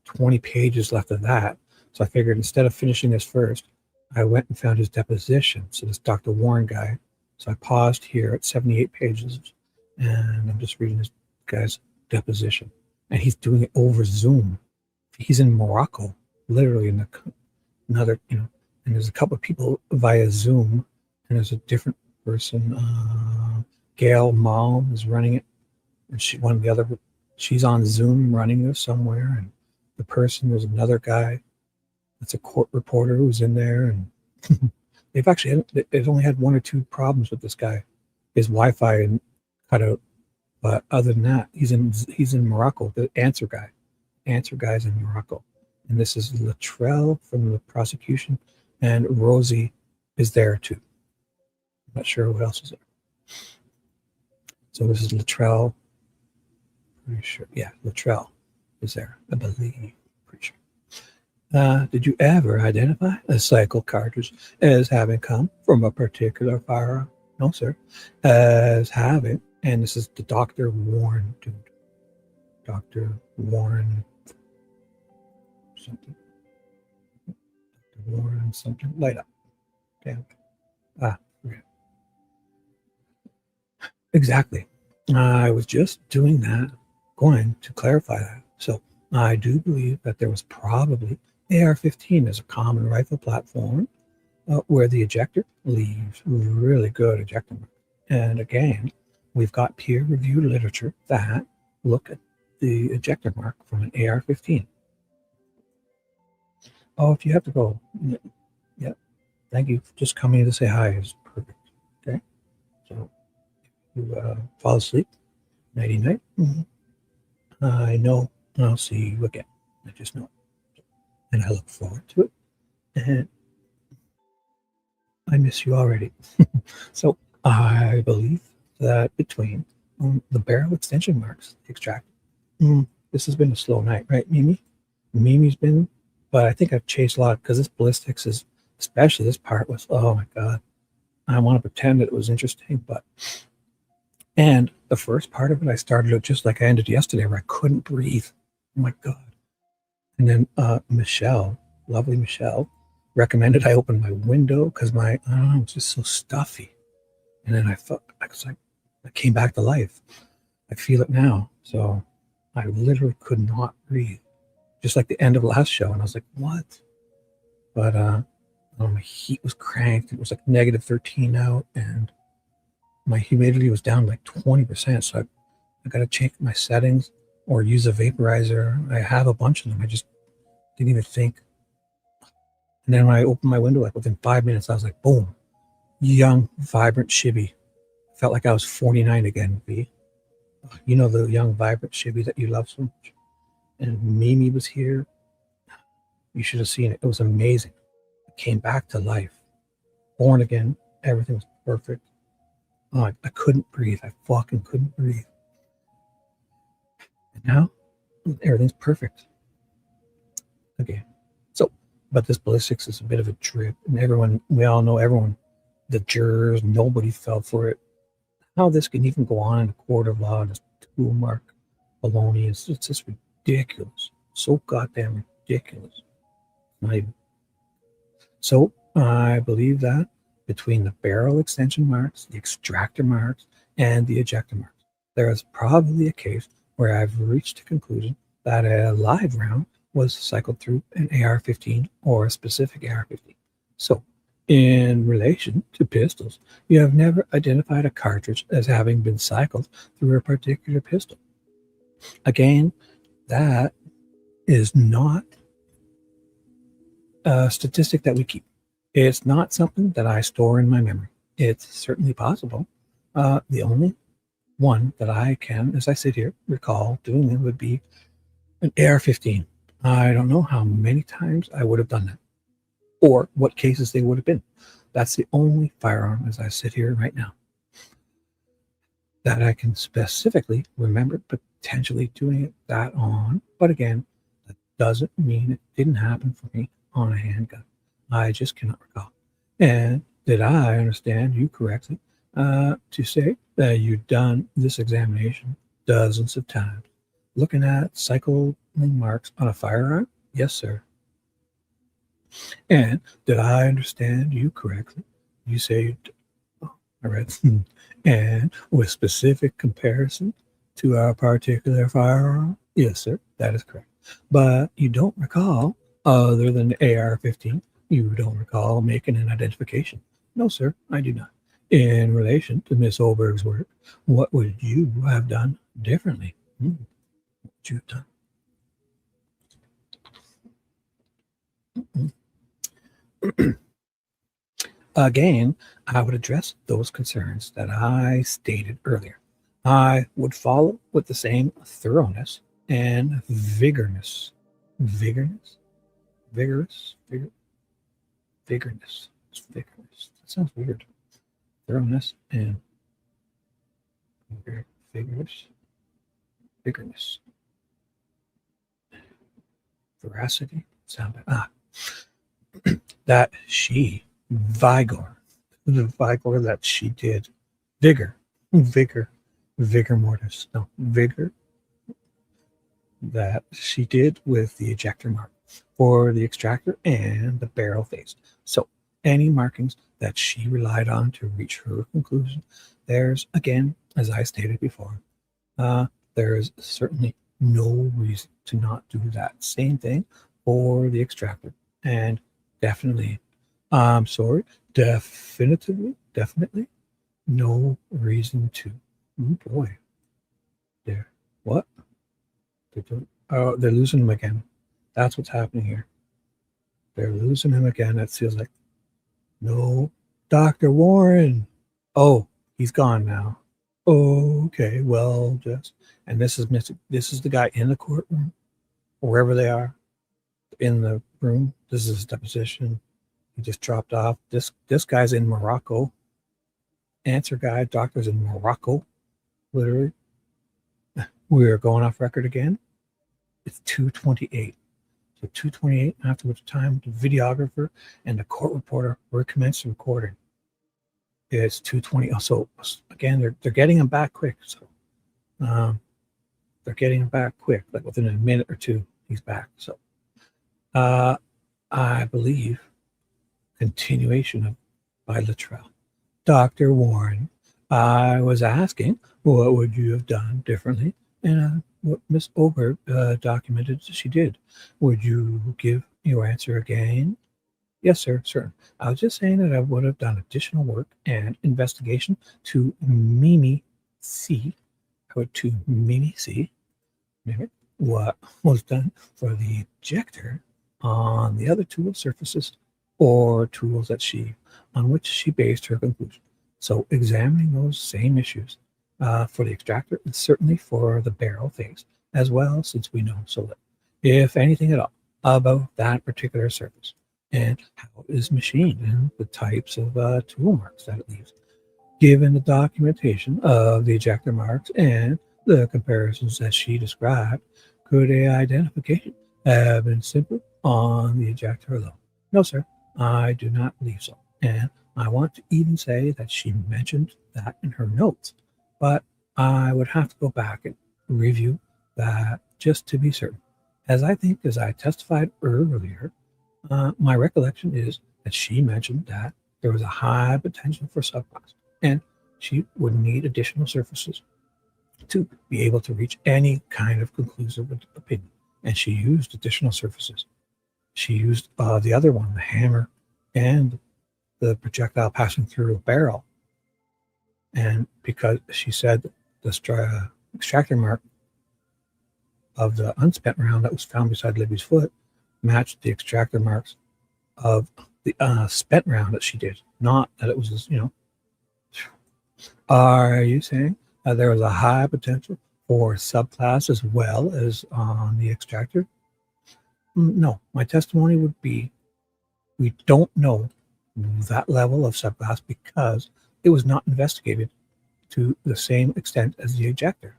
20 pages left of that. So I figured instead of finishing this first, I went and found his deposition. So this Dr. Warren guy. So I paused here at 78 pages, and I'm just reading this guy's deposition. And he's doing it over Zoom. He's in Morocco, literally in another, and there's a couple of people via Zoom, and there's a different person. Gail Malm is running it, and she's on Zoom running this somewhere. And the person, there's another guy that's a court reporter who's in there, and they've only had 1 or 2 problems with this guy. His Wi-Fi and cut out, but other than that, he's in Morocco. The answer guy's in Morocco, and this is Latrell from the prosecution, and Rosie is there too. I'm not sure who else is there. So this is Latrell. Pretty sure, yeah, Latrell is there, I believe. Pretty sure. Did you ever identify a cycle cartridge as having come from a particular firearm? No, sir. As having, and this is the Dr. Warren dude. Dr. Warren something. Dr. Warren something. Light up. Damn. Forget. Exactly. I was just doing that, going to clarify that. So I do believe that there was probably AR-15 as a common rifle platform where the ejector leaves really good ejector marks. And again, we've got peer-reviewed literature that look at the ejector mark from an AR-15. Oh, if you have to go, yeah, thank you for just coming to say hi. It's perfect. Okay, so you fall asleep, nighty-night. I know I'll see you again. I just know it. And I look forward to it. And I miss you already. So I believe that between the barrel extension marks, the extract. This has been a slow night, right, Mimi? Mimi's been, but I think I've chased a lot because this ballistics is, especially this part was, oh my God. I want to pretend that it was interesting, but, and the first part of it, I started it just like I ended yesterday where I couldn't breathe. Oh my God. And then Michelle, lovely Michelle, recommended I open my window because I don't know, it's just so stuffy. And then I felt, I came back to life. I feel it now. So I literally could not breathe. Just like the end of last show. And I was like, what? But my heat was cranked. It was like negative 13 out. And my humidity was down like 20%. So I got to change my settings or use a vaporizer. I have a bunch of them. I just didn't even think. And then when I opened my window, like within 5 minutes, I was like, boom, young, vibrant Shibby. Felt like I was 49 again, V. You know the young, vibrant Shibby that you love so much. And Mimi was here. You should have seen it. It was amazing. I came back to life. Born again. Everything was perfect. Oh, I couldn't breathe. I fucking couldn't breathe. And now, everything's perfect. Again. So, but this ballistics is a bit of a trip. And everyone, we all know everyone, the jurors, nobody fell for it. How this can even go on in a court of law and this tool mark baloney is just ridiculous. So goddamn ridiculous. Not even. So I believe that between the barrel extension marks, the extractor marks, and the ejector marks, there is probably a case where I've reached a conclusion that a live round was cycled through an AR-15 or a specific AR-15. So in relation to pistols, you have never identified a cartridge as having been cycled through a particular pistol. Again, that is not a statistic that we keep. It's not something that I store in my memory. it's certainly possible. The only one that I can, as I sit here, recall doing it would be an AR-15. I don't know how many times I would have done that or what cases they would have been. That's the only firearm as I sit here right now that I can specifically remember potentially doing it that on. But again, that doesn't mean it didn't happen for me on a handgun. I just cannot recall. And did I understand you correctly to say that you've done this examination dozens of times, looking at cycling marks on a firearm? Yes, sir. And did I understand you correctly? You say, oh, I read, and with specific comparison to our particular firearm? Yes, sir, that is correct. But you don't recall, other than the AR-15, you don't recall making an identification. No, sir, I do not. In relation to Miss Olberg's work, what would you have done differently? What would you have done? Again, I would address those concerns that I stated earlier. I would follow with the same thoroughness and vigorousness. Vigorous? Vigorous? Vigorous. That sounds weird. Thoroughness and vigorous. Veracity. Sound that she vigor that she did vigor mortis vigor that she did with the ejector mark for the extractor and the barrel face. So any markings that she relied on to reach her conclusion, there's, again, as I stated before, there is certainly no reason to not do that same thing for the extractor. And definitely, I'm sorry, definitely, no reason to. Oh boy. There. What? They're losing him again. That's what's happening here. They're losing him again. That feels like, no, Dr. Warren. Oh, he's gone now. Okay, well, just, and this is the guy in the courtroom, wherever they are, in the room. This is his deposition. He just dropped off. This guy's in Morocco. Answer guy, doctor's in Morocco, literally. We're going off record again. It's 2:28. So 2:28, after which time the videographer and the court reporter recommenced recording. It's 2:20. So again, they're getting him back quick. So they're getting him back quick, like within a minute or two, he's back. So I believe continuation of bilateral. Dr. Warren, I was asking, what would you have done differently? And what Miss Oberg documented she did. Would you give your answer again? Yes, sir, certain. I was just saying that I would have done additional work and investigation to Mimi C. What was done for the ejector on the other tool surfaces or tools on which she based her conclusion. So examining those same issues for the extractor and certainly for the barrel face as well, since we know so little, if anything at all, about that particular surface and how it is machined and the types of tool marks that it leaves. Given the documentation of the ejector marks and the comparisons that she described, could a identification have been simple on the ejector alone? No, sir, I do not believe so. And I want to even say that she mentioned that in her notes, but I would have to go back and review that just to be certain. As I testified earlier, my recollection is that she mentioned that there was a high potential for subclass, and she would need additional surfaces to be able to reach any kind of conclusive opinion. And she used additional surfaces. She used the other one, the hammer, and the projectile passing through a barrel. And because she said the extractor mark of the unspent round that was found beside Libby's foot matched the extractor marks of the spent round that she did. Not that it was, Are you saying there is a high potential for subclass as well as on the extractor? No, my testimony would be we don't know that level of subclass because it was not investigated to the same extent as the ejector.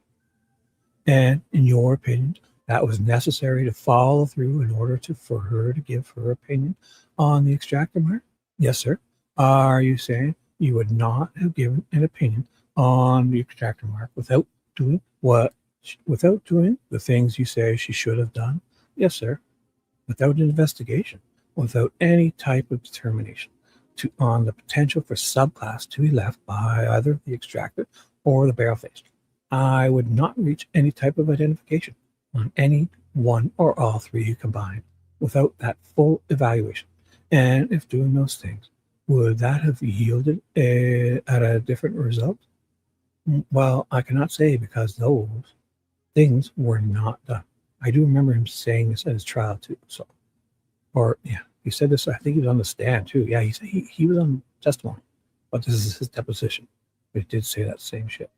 And in your opinion, that was necessary to follow through in order for her to give her opinion on the extractor mark? Yes, sir. Are you saying you would not have given an opinion on the extractor mark without doing the things you say she should have done? Yes, sir. Without an investigation, without any type of determination on the potential for subclass to be left by either the extractor or the barrel-faced. I would not reach any type of identification on any one or all three combined without that full evaluation. And if doing those things, would that have yielded at a different result? Well, I cannot say because those things were not done. I do remember him saying this at his trial too. He said this, I think he was on the stand too. Yeah, he was on testimony, but this is his deposition. But he did say that same shit.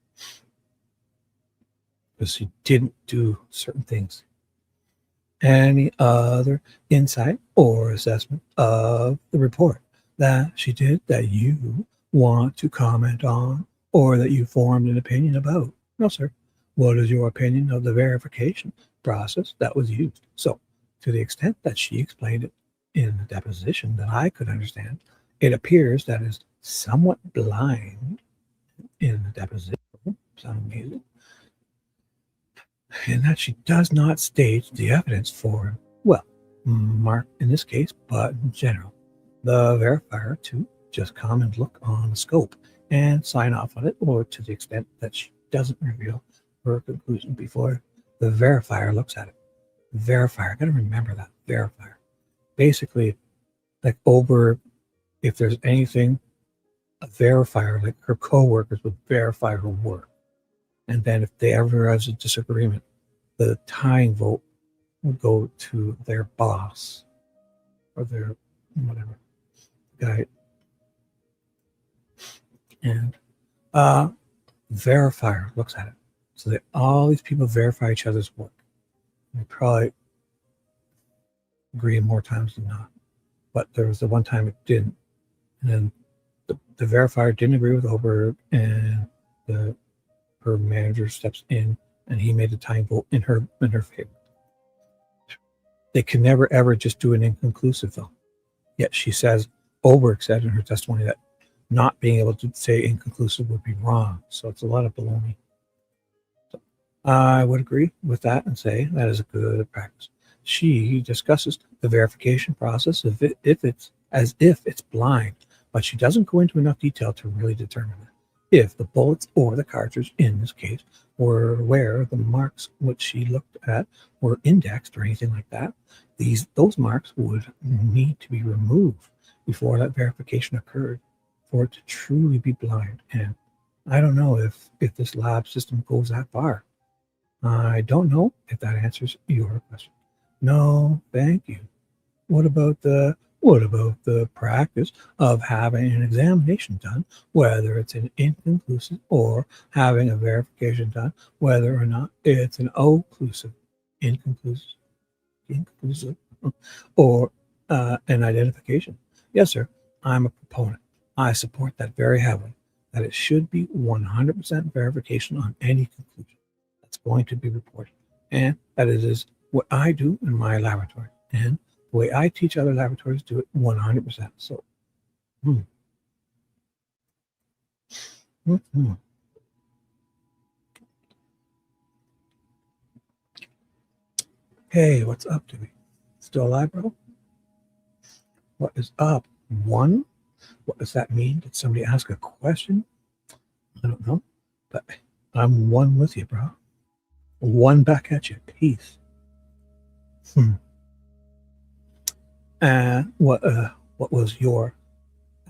Because he didn't do certain things. Any other insight or assessment of the report that she did that you want to comment on or that you formed an opinion about? No, sir. What is your opinion of the verification process that was used? So, to the extent that she explained it in the deposition that I could understand, it appears that is somewhat blind in the deposition. Sound amazing? And that she does not stage the evidence for, well, Mark in this case, but in general, the verifier to just come and look on the scope and sign off on it, or to the extent that she doesn't reveal her conclusion before the verifier looks at it. Verifier, gotta remember that, verifier. Basically, like over, if there's anything, a verifier, like her co-workers would verify her work. And then if they ever has a disagreement, the tying vote would go to their boss or their whatever guy. And verifier looks at it. So that all these people verify each other's work. They probably agree more times than not. But there was the one time it didn't. And then the verifier didn't agree with Oberg, and her manager steps in and he made the tying vote in her favor. They can never ever just do an inconclusive though. Yet she says, Oberg said in her testimony that not being able to say inconclusive would be wrong. So it's a lot of baloney. So I would agree with that and say that is a good practice. She discusses the verification process if it's blind, but she doesn't go into enough detail to really determine it. If the bullets or the cartridge in this case were where the marks which she looked at were indexed or anything like that, those marks would need to be removed before that verification occurred for it to truly be blind. And I don't know if this lab system goes that far. I don't know if that answers your question. No, thank you. What about the practice of having an examination done, whether it's an inconclusive, or having a verification done, whether or not it's an occlusive, inconclusive, or an identification? Yes, sir. I'm a proponent. I support that very heavily, that it should be 100% verification on any conclusion that's going to be reported. And that it is what I do in my laboratory. And the way I teach other laboratories do it 100%. So, Hey, what's up, Dewey? Still alive, bro? What is up? One? What does that mean? Did somebody ask a question? I don't know, but I'm one with you, bro. One back at you. Peace. What was your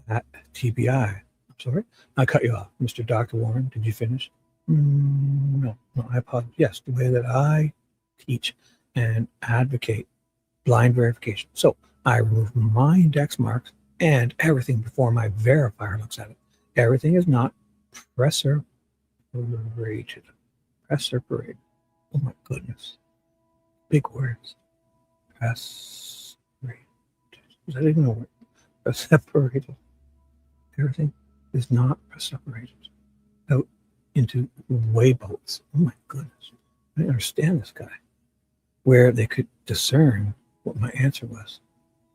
at TBI? I'm sorry, I cut you off, Mr. Dr. Warren. Did you finish? No, I apologize. Yes, the way that I teach and advocate blind verification. So I remove my index marks and everything before my verifier looks at it. Everything is not Presser separated. Press separated. Oh my goodness. Big words. Press separated. Is that even a word? Press separated. Everything is not press separated out into wayboats. Oh my goodness. I didn't understand this guy. Where they could discern what my answer was.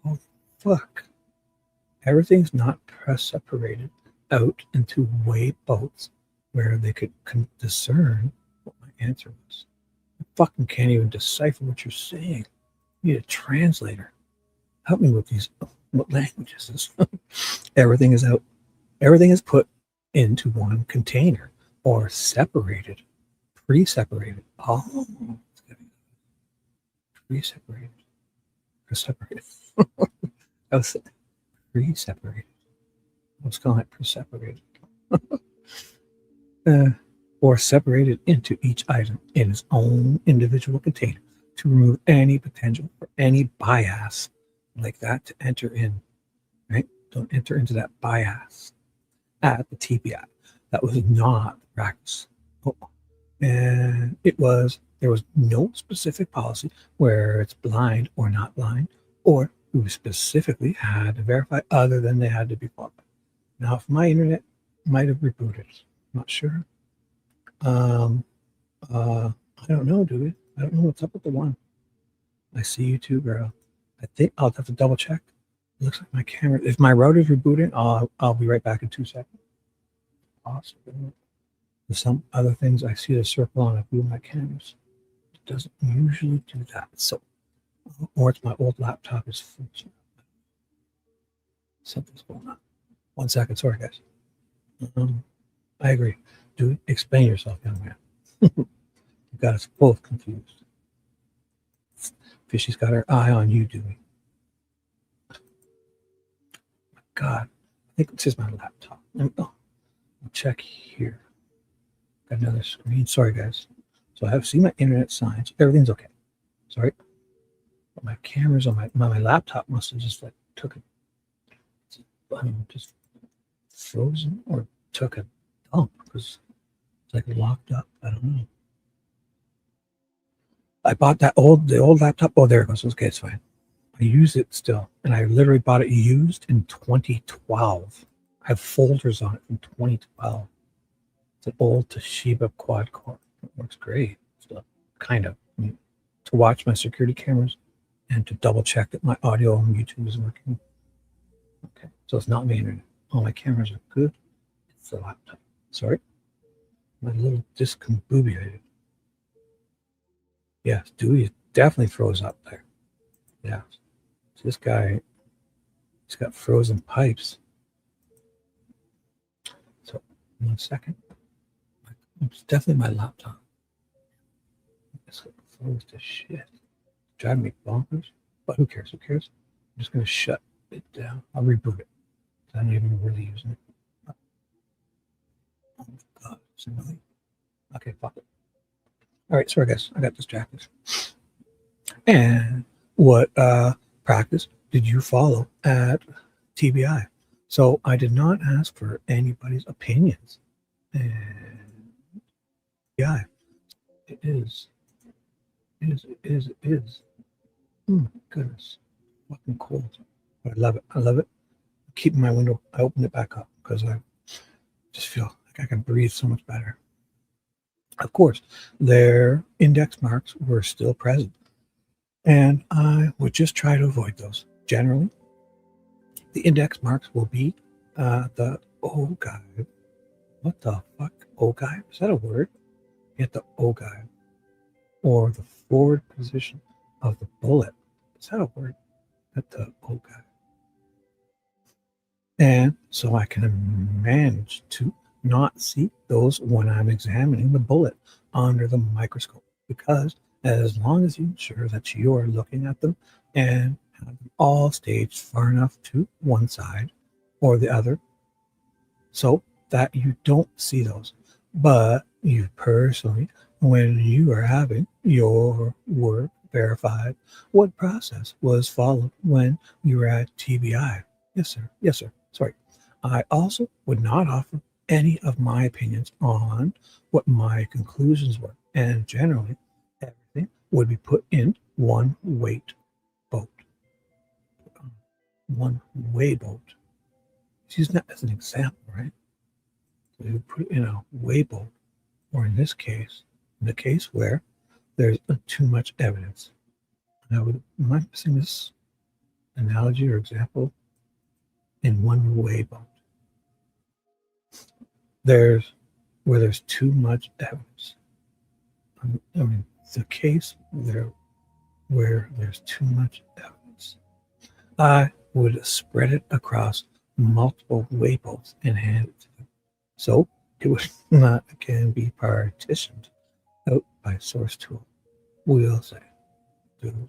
Oh fuck. Everything's not press separated out into wayboats where they could discern what my answer was. I fucking can't even decipher what you're saying. I need a translator. Help me with these. What languages is this? Everything is out. Everything is put into one container or separated, pre-separated. Oh, pre-separated, pre-separated. I was pre-separated. I was calling it pre-separated. Or separated into each item in its own individual container to remove any potential for any bias like that to enter in, right? Don't enter into that bias at the TBI. That was not the practice. Oh. And there was no specific policy where it's blind or not blind, or who specifically had to verify other than they had to be qualified. Now, if my internet might have rebooted, I'm not sure. I don't know, do we? I don't know what's up with the one. I see you too, girl. I think I'll have to double check. It looks like my camera. If my router's rebooting, I'll be right back in 2 seconds. Awesome. There's some other things. I see the circle on a few of my cameras. It doesn't usually do that. So, or it's my old laptop is functioning. Something's going on. 1 second. Sorry, guys. I agree. Do explain yourself, young man. You got us both confused. Fishy's got her eye on you, Dewey. My God, I think it's just my laptop. I'll check here. Got another screen. Sorry, guys. So I have seen my internet signs. Everything's okay. Sorry. But my cameras on my laptop must have just like took just frozen or took a dump because it's like locked up. I don't know. I bought the old laptop. Oh, there it goes. Okay, it's fine. I use it still, and I literally bought it used in 2012. I have folders on it from 2012. It's an old Toshiba quad core. It works great. Still, kind of. To watch my security cameras and to double check that my audio on YouTube is working. Okay, so it's not my internet. All my cameras are good. It's the laptop. Sorry. My little discombobulated. Yes, Dewey definitely froze up there. Yeah. This guy, he's got frozen pipes. So, 1 second. It's definitely my laptop. It's froze to shit. Driving me bonkers. But who cares? Who cares? I'm just going to shut it down. I'll reboot it. I'm not even really using it. Oh, God. It's annoying. Okay, fuck it. All right, sorry guys, I got distracted. And what practice did you follow at TBI? So I did not ask for anybody's opinions. And yeah, it is. Oh my goodness, fucking cold. But I love it. I love it. I'm keeping my window. I opened it back up because I just feel like I can breathe so much better. Of course, their index marks were still present, and I would just try to avoid those. Generally, the index marks will be the O guide. What the fuck? O guide? Is that a word? Get the O guide. Or the forward position of the bullet. Is that a word? At the O guide. And so I can manage to not see those when I'm examining the bullet under the microscope, because as long as you ensure that you are looking at them and have them all staged far enough to one side or the other so that you don't see those, but you personally, when you are having your work verified, what process was followed when you were at TBI? Yes, sir. Yes, sir. Sorry. I also would not offer any of my opinions on what my conclusions were. And generally, everything would be put in one weight boat. One way boat. Use that as an example, right? So you put it in a way boat, or in this case, in the case where there's too much evidence. Am I missing this analogy or example? In one way boat. Where there's too much evidence. I mean, the case where there's too much evidence. I would spread it across multiple way boats and hand it to them. So it would not again be partitioned out by source tool. We'll say, dude,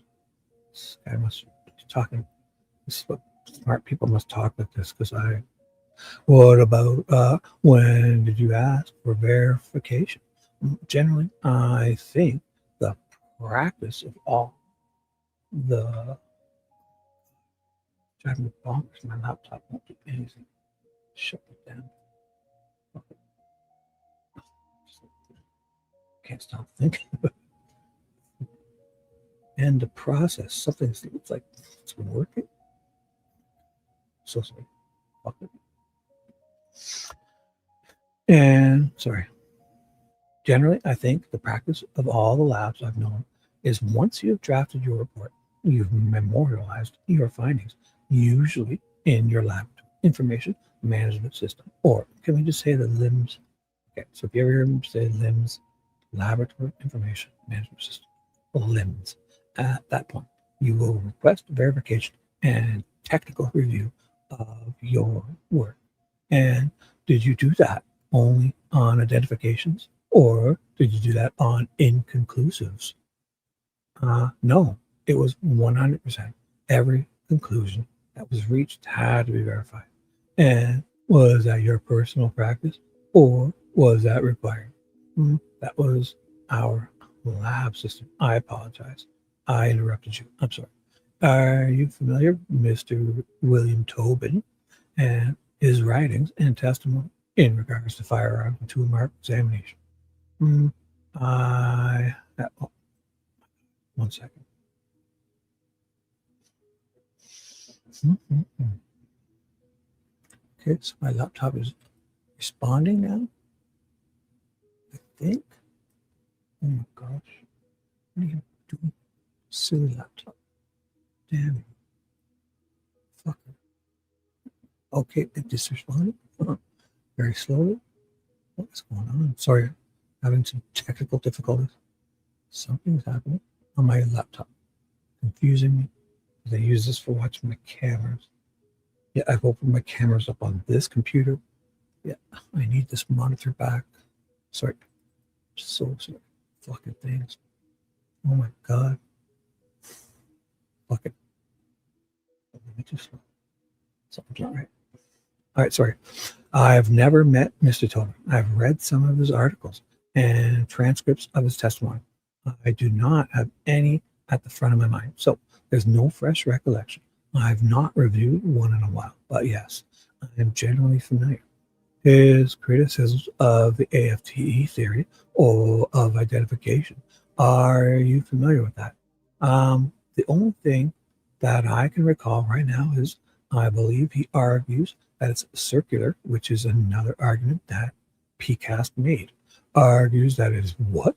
this guy must be talking. This is what smart people must talk like this, because what about when did you ask for verification? Generally, I think the practice of all the driving me bonkers, my laptop won't do anything. Shut it down. Okay. Can't stop thinking. And the process, something that looks like it's working. So sorry. Fuck it. And sorry. Generally, I think the practice of all the labs I've known is once you have drafted your report, you've memorialized your findings, usually in your lab information management system. Or can we just say the LIMS? Okay, so if you ever hear them say LIMS, Laboratory Information Management System, LIMS, at that point, you will request verification and technical review of your work. And did you do that only on identifications, or did you do that on inconclusives? No, it was 100%. Every conclusion that was reached had to be verified. And was that your personal practice, or was that required? That was our lab system. I apologize. I interrupted you. I'm sorry. Are you familiar with Mr. William Tobin and his writings and testimony in regards to firearm and tool mark examination? One second. Okay, so my laptop is responding now, I think. Oh my gosh. What are you doing? Silly laptop. Damn it. Fucker. Okay, it just responded. Very slowly. What is going on? Sorry, having some technical difficulties. Something's happening on my laptop. Confusing me. They use this for watching my cameras. Yeah, I've opened my cameras up on this computer. Yeah, I need this monitor back. Sorry. So sorry. Fucking things. Oh my God. Fucking. Let me just. Something's not right. All right, sorry. I've never met Mr. Tobin. I've read some of his articles and transcripts of his testimony. I do not have any at the front of my mind. So there's no fresh recollection. I've not reviewed one in a while, but yes, I am generally familiar. His criticisms of the AFTE theory or of identification. Are you familiar with that? The only thing that I can recall right now is I believe he argues that it's circular, which is another argument that PCAST made. Argues that it is what?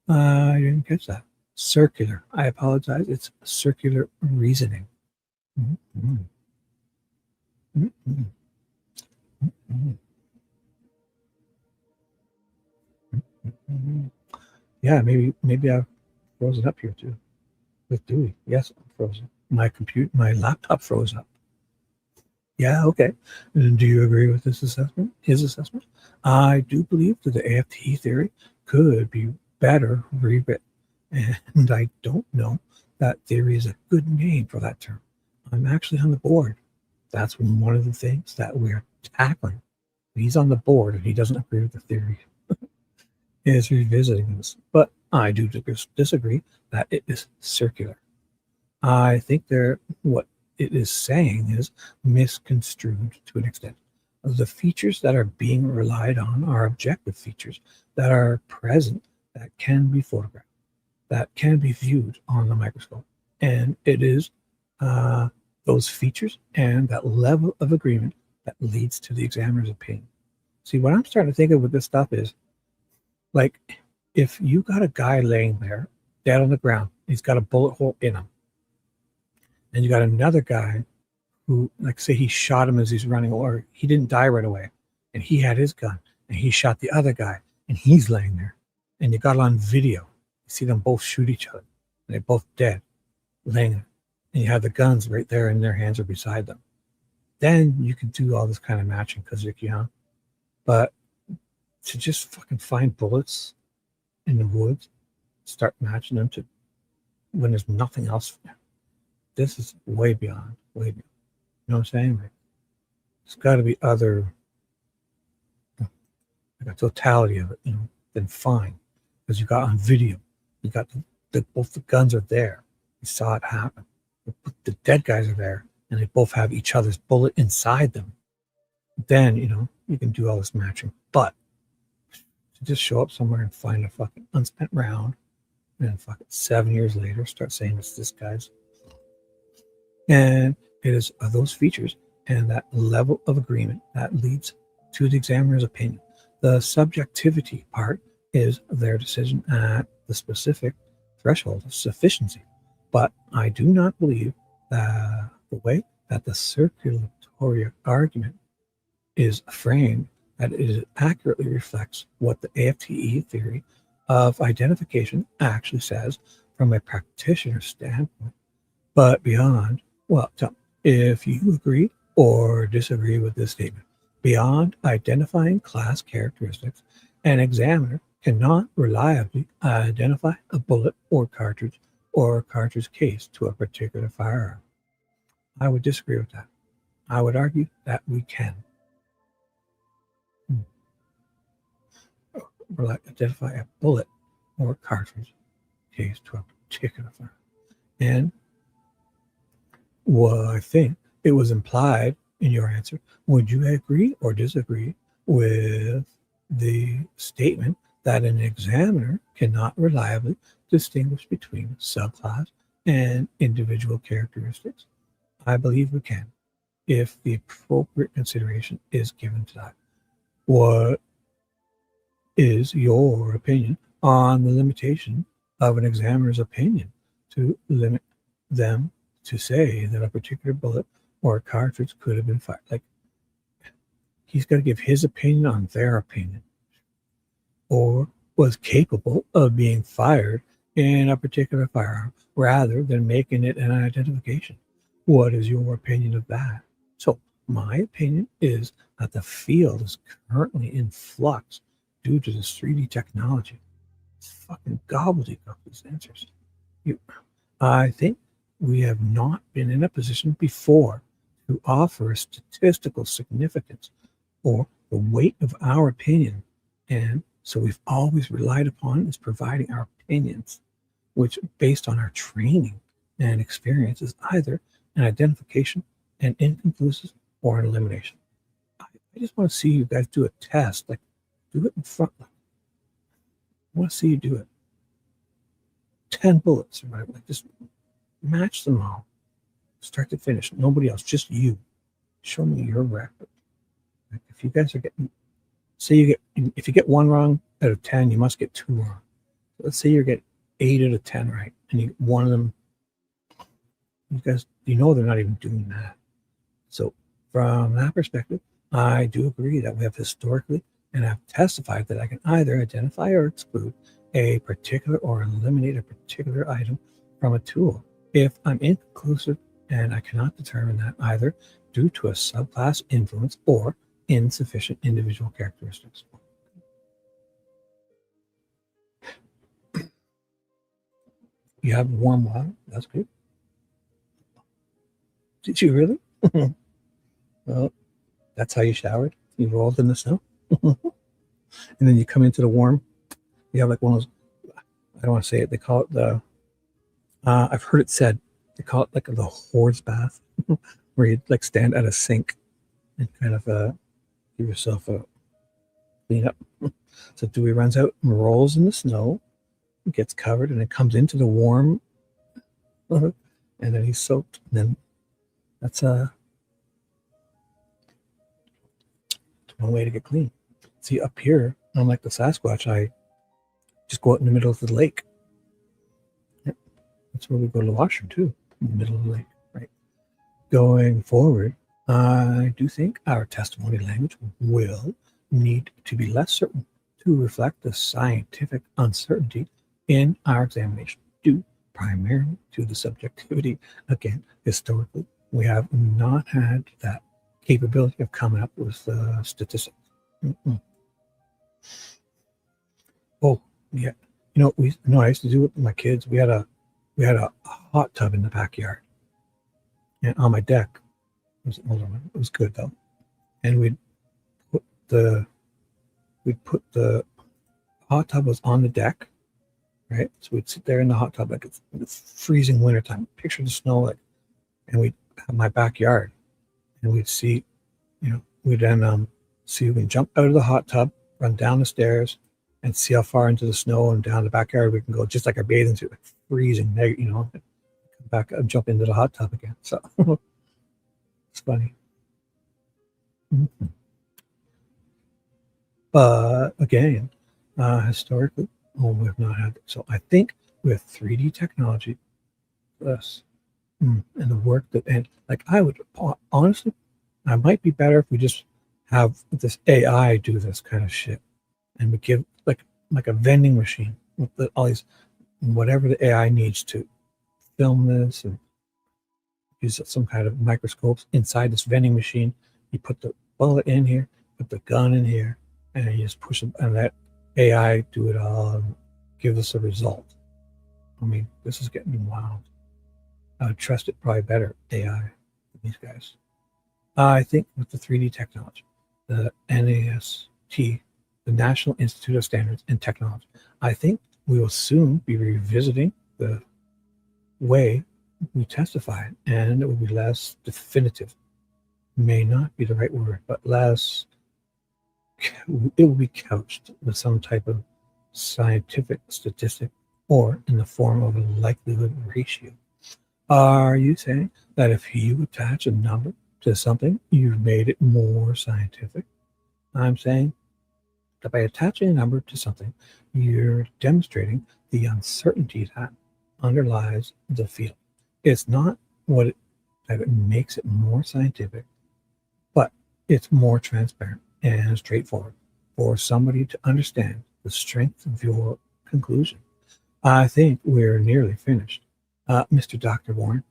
I didn't catch that. Circular. I apologize. It's circular reasoning. Mm-hmm. Mm-hmm. Mm-hmm. Mm-hmm. Yeah, maybe I've frozen up here too. With Dewey. Yes, I'm frozen. My laptop froze up. Yeah, okay. And do you agree with this assessment? His assessment? I do believe that the AFT theory could be better rewritten. And I don't know that theory is a good name for that term. I'm actually on the board. That's one of the things that we're tackling. He's on the board and he doesn't agree with the theory. Is revisiting this. But I do disagree that it is circular. I think what it is saying is misconstrued to an extent. The features that are being relied on are objective features that are present, that can be photographed, that can be viewed on the microscope. And it is those features and that level of agreement that leads to the examiner's opinion. See, what I'm starting to think of with this stuff is, like, if you got a guy laying there dead on the ground, he's got a bullet hole in him, and you got another guy who, like, say he shot him as he's running, or he didn't die right away, and he had his gun, and he shot the other guy, and he's laying there, and you got it on video. You see them both shoot each other, and they're both dead, laying there, and you have the guns right there, and their hands are beside them. Then you can do all this kind of matching because you're young. But to just fucking find bullets in the woods, start matching them to when there's nothing else, this is way beyond, way beyond. You know what I'm saying? Like, there's got to be other, like a totality of it, you know, then fine. Because you got on video, you got both the guns are there. You saw it happen. The dead guys are there, and they both have each other's bullet inside them. Then, you know, you can do all this matching. But to just show up somewhere and find a fucking unspent round, and then fucking 7 years later start saying it's this guy's. And it is those features and that level of agreement that leads to the examiner's opinion. The subjectivity part is their decision at the specific threshold of sufficiency. But I do not believe that the way that the circulatory argument is framed, that it accurately reflects what the AFTE theory of identification actually says from a practitioner's standpoint. But beyond, well, tell me, if you agree or disagree with this statement, beyond identifying class characteristics, an examiner cannot reliably identify a bullet or cartridge case to a particular firearm. I would disagree with that. I would argue that we can identify a bullet or cartridge case to a particular firearm. And well, I think it was implied in your answer. Would you agree or disagree with the statement that an examiner cannot reliably distinguish between subclass and individual characteristics? I believe we can, if the appropriate consideration is given to that. What is your opinion on the limitation of an examiner's opinion to limit them to say that a particular bullet or a cartridge could have been fired? Like, he's got to give his opinion on their opinion, or was capable of being fired in a particular firearm rather than making it an identification. What is your opinion of that? So my opinion is that the field is currently in flux due to this 3D technology. It's fucking gobbledygook, these answers. I think we have not been in a position before to offer a statistical significance or the weight of our opinion. And so we've always relied upon is providing our opinions, which based on our training and experience is either an identification, an inconclusive, or an elimination. I just want to see you guys do a test, like do it in front. I want to see you do it. 10 bullets, right? Like just match them all, start to finish. Nobody else, just you. Show me your record. Like if you guys are getting, say if you get one wrong out of 10, you must get 2 wrong. Let's say you get 8 out of 10 right, and you one of them, you guys, you know they're not even doing that. So from that perspective, I do agree that we have historically and have testified that I can either identify or exclude a particular or eliminate a particular item from a tool if I'm inconclusive and I cannot determine that either due to a subclass influence or insufficient individual characteristics. You have warm water. That's good. Did you really? Well, that's how you showered. You rolled in the snow. And then you come into the warm. You have like one of those, I don't want to say it. They call it the, I've heard it said, they call it like the horse bath, where you like stand at a sink and kind of Give yourself a clean up. So Dewey runs out and rolls in the snow, gets covered, and it comes into the warm, and then he's soaked. And then that's one way to get clean. See, up here, unlike the Sasquatch, I just go out in the middle of the lake. Yep. That's where we go to the washroom too, in the middle of the lake, right? Going forward, I do think our testimony language will need to be less certain to reflect the scientific uncertainty in our examination, due primarily to the subjectivity. Again, historically, we have not had that capability of coming up with statistics. Oh, yeah. I used to do it with my kids. We had a hot tub in the backyard, and on my deck. It was an older one. It was good though, and we'd put the hot tub was on the deck, right? So we'd sit there in the hot tub like it's freezing wintertime. Picture the snow, like, and we'd have my backyard, and we'd see, we'd then see we can jump out of the hot tub, run down the stairs, and see how far into the snow and down the backyard we can go, just like our bathing suit, like freezing, come back and jump into the hot tub again. So it's funny. Mm-hmm. But again, historically, we have not had it. So I think with 3D technology, this and the work and I would honestly, I might be better if we just have this AI do this kind of shit, and we give like a vending machine with all these, whatever the AI needs to film this, and use some kind of microscopes inside this vending machine. You put the bullet in here, put the gun in here, and you just push it, and that AI do it all and give us a result. I mean, this is getting wild. I would trust it probably better, AI, than these guys. I think with the 3D technology, the NAST, the National Institute of Standards and Technology, I think we will soon be revisiting the way we testify, and it will be less definitive. May not be the right word, but less, it will be couched with some type of scientific statistic or in the form of a likelihood ratio. Are you saying that if you attach a number to something, you've made it more scientific? I'm saying that by attaching a number to something, you're demonstrating the uncertainty that underlies the field. It's not that it makes it more scientific, but it's more transparent and straightforward for somebody to understand the strength of your conclusion. I think we're nearly finished. Mr. Dr. Warren,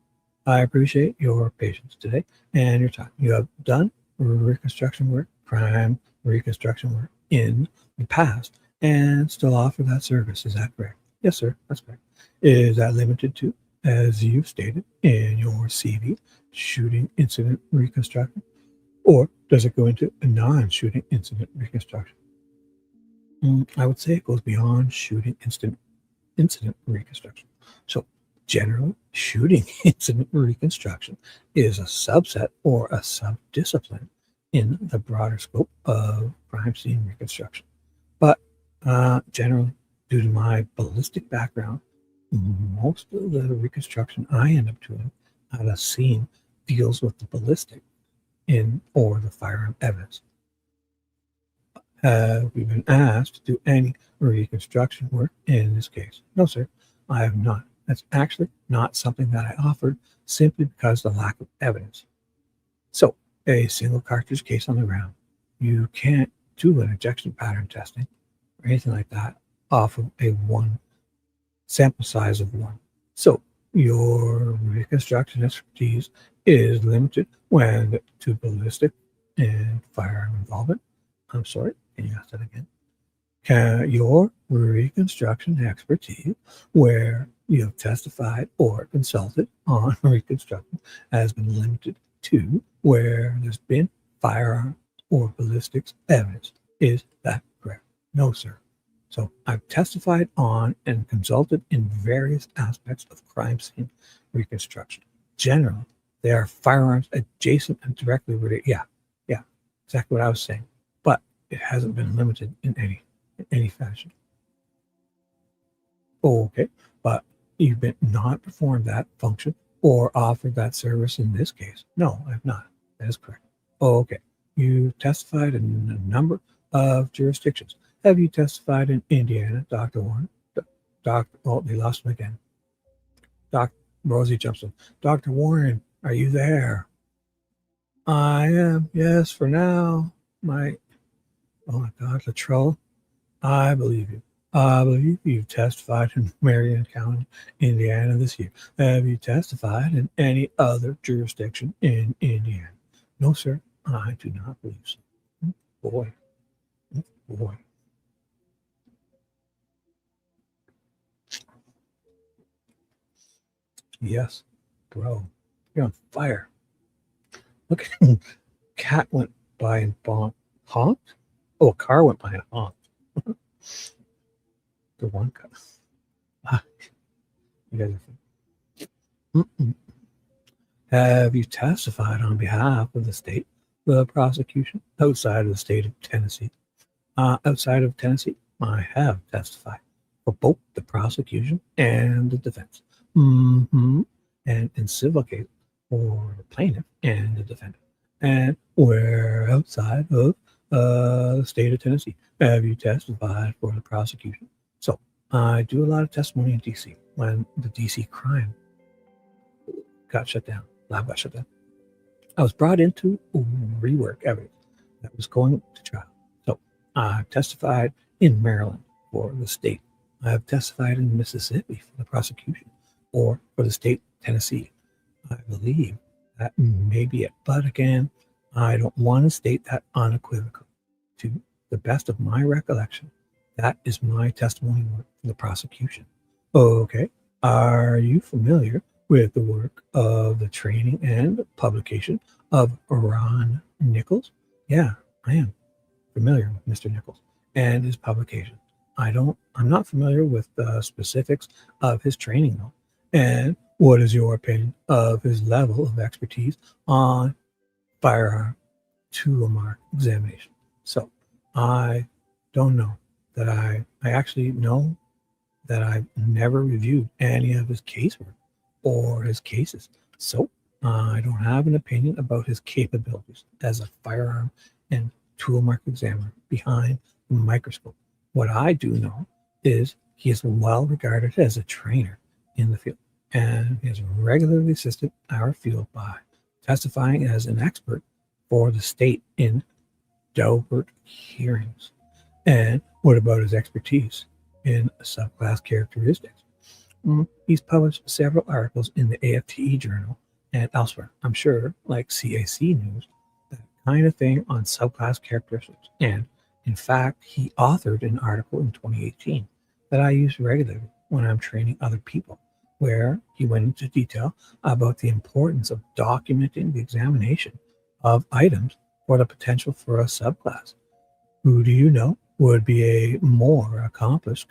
I appreciate your patience today and your time. You have done reconstruction work, crime reconstruction work in the past, and still offer that service. Is that correct? Yes, sir. That's correct. Is that limited to, as you stated in your CV, shooting incident reconstruction? Or does it go into a non-shooting incident reconstruction? I would say it goes beyond shooting incident reconstruction. So generally, shooting incident reconstruction is a subset or a sub-discipline in the broader scope of crime scene reconstruction. But generally, due to my ballistic background, most of the reconstruction I end up doing at a scene deals with the ballistic or the firearm evidence. Have you been asked to do any reconstruction work in this case? No, sir, I have not. That's actually not something that I offered simply because of the lack of evidence. So, a single cartridge case on the ground, you can't do an ejection pattern testing or anything like that off of a one sample size of one. So, your reconstruction expertise is limited when to ballistic and firearm involvement. I'm sorry, can you ask that again? Your reconstruction expertise, where you have testified or consulted on reconstruction, has been limited to where there's been firearm or ballistics evidence. Is that correct? No, sir. So I've testified on and consulted in various aspects of crime scene reconstruction. Generally, they are firearms adjacent and directly related. Yeah, exactly what I was saying. it hasn't been limited in any fashion. Okay, but you've been not performed that function or offered that service in this case. No, I have not. That is correct. Okay, you testified in a number of jurisdictions. Have you testified in Indiana, Dr. Warren? Oh, they lost him again. Rosie jumps in. Dr. Warren, are you there? I am. Yes, for now. Oh my God, Latrell, I believe you. I believe you've testified in Marion County, Indiana this year. Have you testified in any other jurisdiction in Indiana? No, sir, I do not believe so. Boy. Boy. Yes, bro, you're on fire. Look at him. Cat went by and honked. Oh, a car went by and honked. The one car. You guys are Have you testified on behalf of the state, the prosecution, outside of the state of Tennessee? Outside of Tennessee, I have testified for both the prosecution and the defense. And in civil case for the plaintiff and the defendant. And we're outside of the state of Tennessee. Have you testified for the prosecution? So I do a lot of testimony in DC. When the DC crime got shut down, lab got shut down, I was brought in to rework evidence that was going to trial. So I testified in Maryland for the state. I have testified in Mississippi for the prosecution, or for the state of Tennessee. I believe that may be it. But again, I don't want to state that unequivocally. To the best of my recollection, that is my testimony work for the prosecution. Okay, are you familiar with the work of the training and publication of Ron Nichols? Yeah, I am familiar with Mr. Nichols and his publication. I'm not familiar with the specifics of his training though. And what is your opinion of his level of expertise on firearm tool mark examination? So I don't know that I actually know that I've never reviewed any of his casework or his cases. So I don't have an opinion about his capabilities as a firearm and tool mark examiner behind the microscope. What I do know is he is well regarded as a trainer in the field, and he has regularly assisted our field by testifying as an expert for the state in Daubert hearings. And what about his expertise in subclass characteristics? He's published several articles in the AFTE journal and elsewhere. I'm sure, like CAC News, that kind of thing on subclass characteristics. And in fact, he authored an article in 2018 that I use regularly when I'm training other people, where he went into detail about the importance of documenting the examination of items for the potential for a subclass. Who do you know would be a more accomplished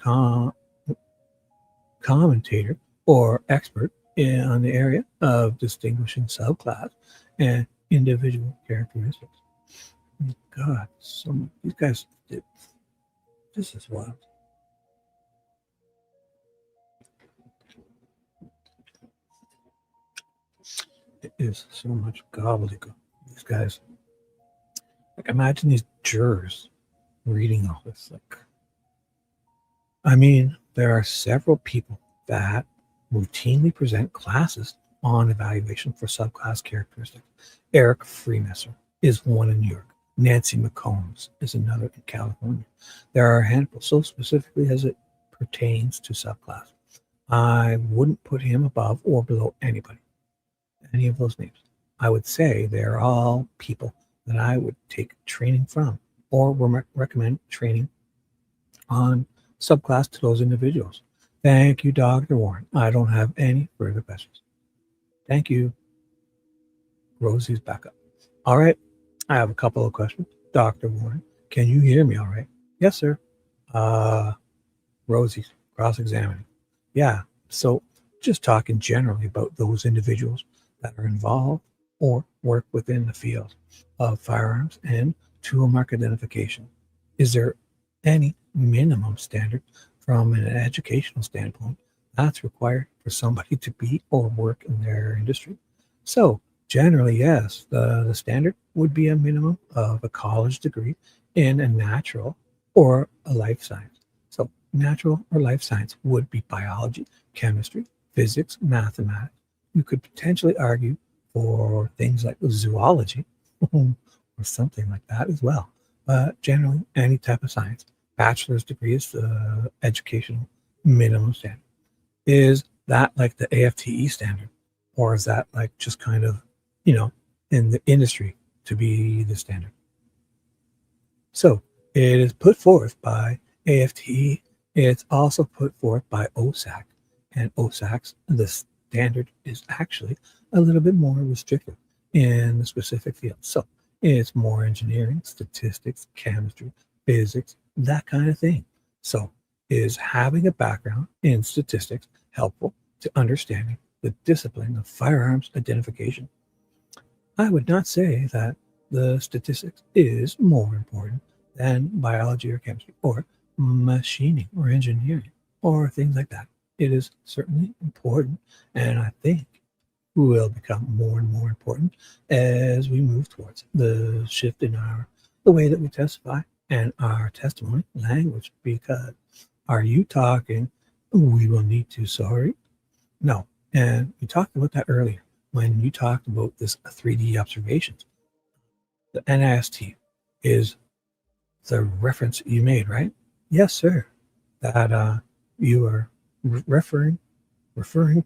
commentator or expert on the area of distinguishing subclass and individual characteristics? God, these guys did. This is wild. It is so much gobbledygook. These guys, like, imagine these jurors reading all this. Like, I mean, there are several people that routinely present classes on evaluation for subclass characteristics. Eric Freemesser is one in New York. Nancy McCombs is another in California. There are a handful, so specifically as it pertains to subclass. I wouldn't put him above or below anybody, any of those names. I would say they're all people that I would take training from or recommend training on subclass to those individuals. Thank you, Dr. Warren. I don't have any further questions. Thank you. Rosie's back up. All right. I have a couple of questions. Dr. Warren, can you hear me all right? Yes, sir. Rosie's cross-examining. Yeah. So just talking generally about those individuals that are involved or work within the field of firearms and tool mark identification. is there any minimum standard from an educational standpoint that's required for somebody to be or work in their industry? So generally, yes, the standard would be a minimum of a college degree in a natural or a life science. So natural or life science would be biology, chemistry, physics, mathematics. You could potentially argue for things like zoology or something like that as well. But generally, any type of science, bachelor's degree is the educational minimum standard. Is that like the AFTE standard? Or is that like just kind of, in the industry to be the standard? So it is put forth by AFTE. It's also put forth by OSAC. And OSAC's, the standard is actually a little bit more restrictive in the specific field. So it's more engineering, statistics, chemistry, physics, that kind of thing. So is having a background in statistics helpful to understanding the discipline of firearms identification? I would not say that the statistics is more important than biology or chemistry or machining or engineering or things like that. It is certainly important, and I think will become more and more important as we move towards the shift in the way that we testify and our testimony language. Because are you talking, we will need to, sorry? No. And we talked about that earlier when you talked about this 3D observations. The NIST is the reference you made, right? Yes, sir. That you are referring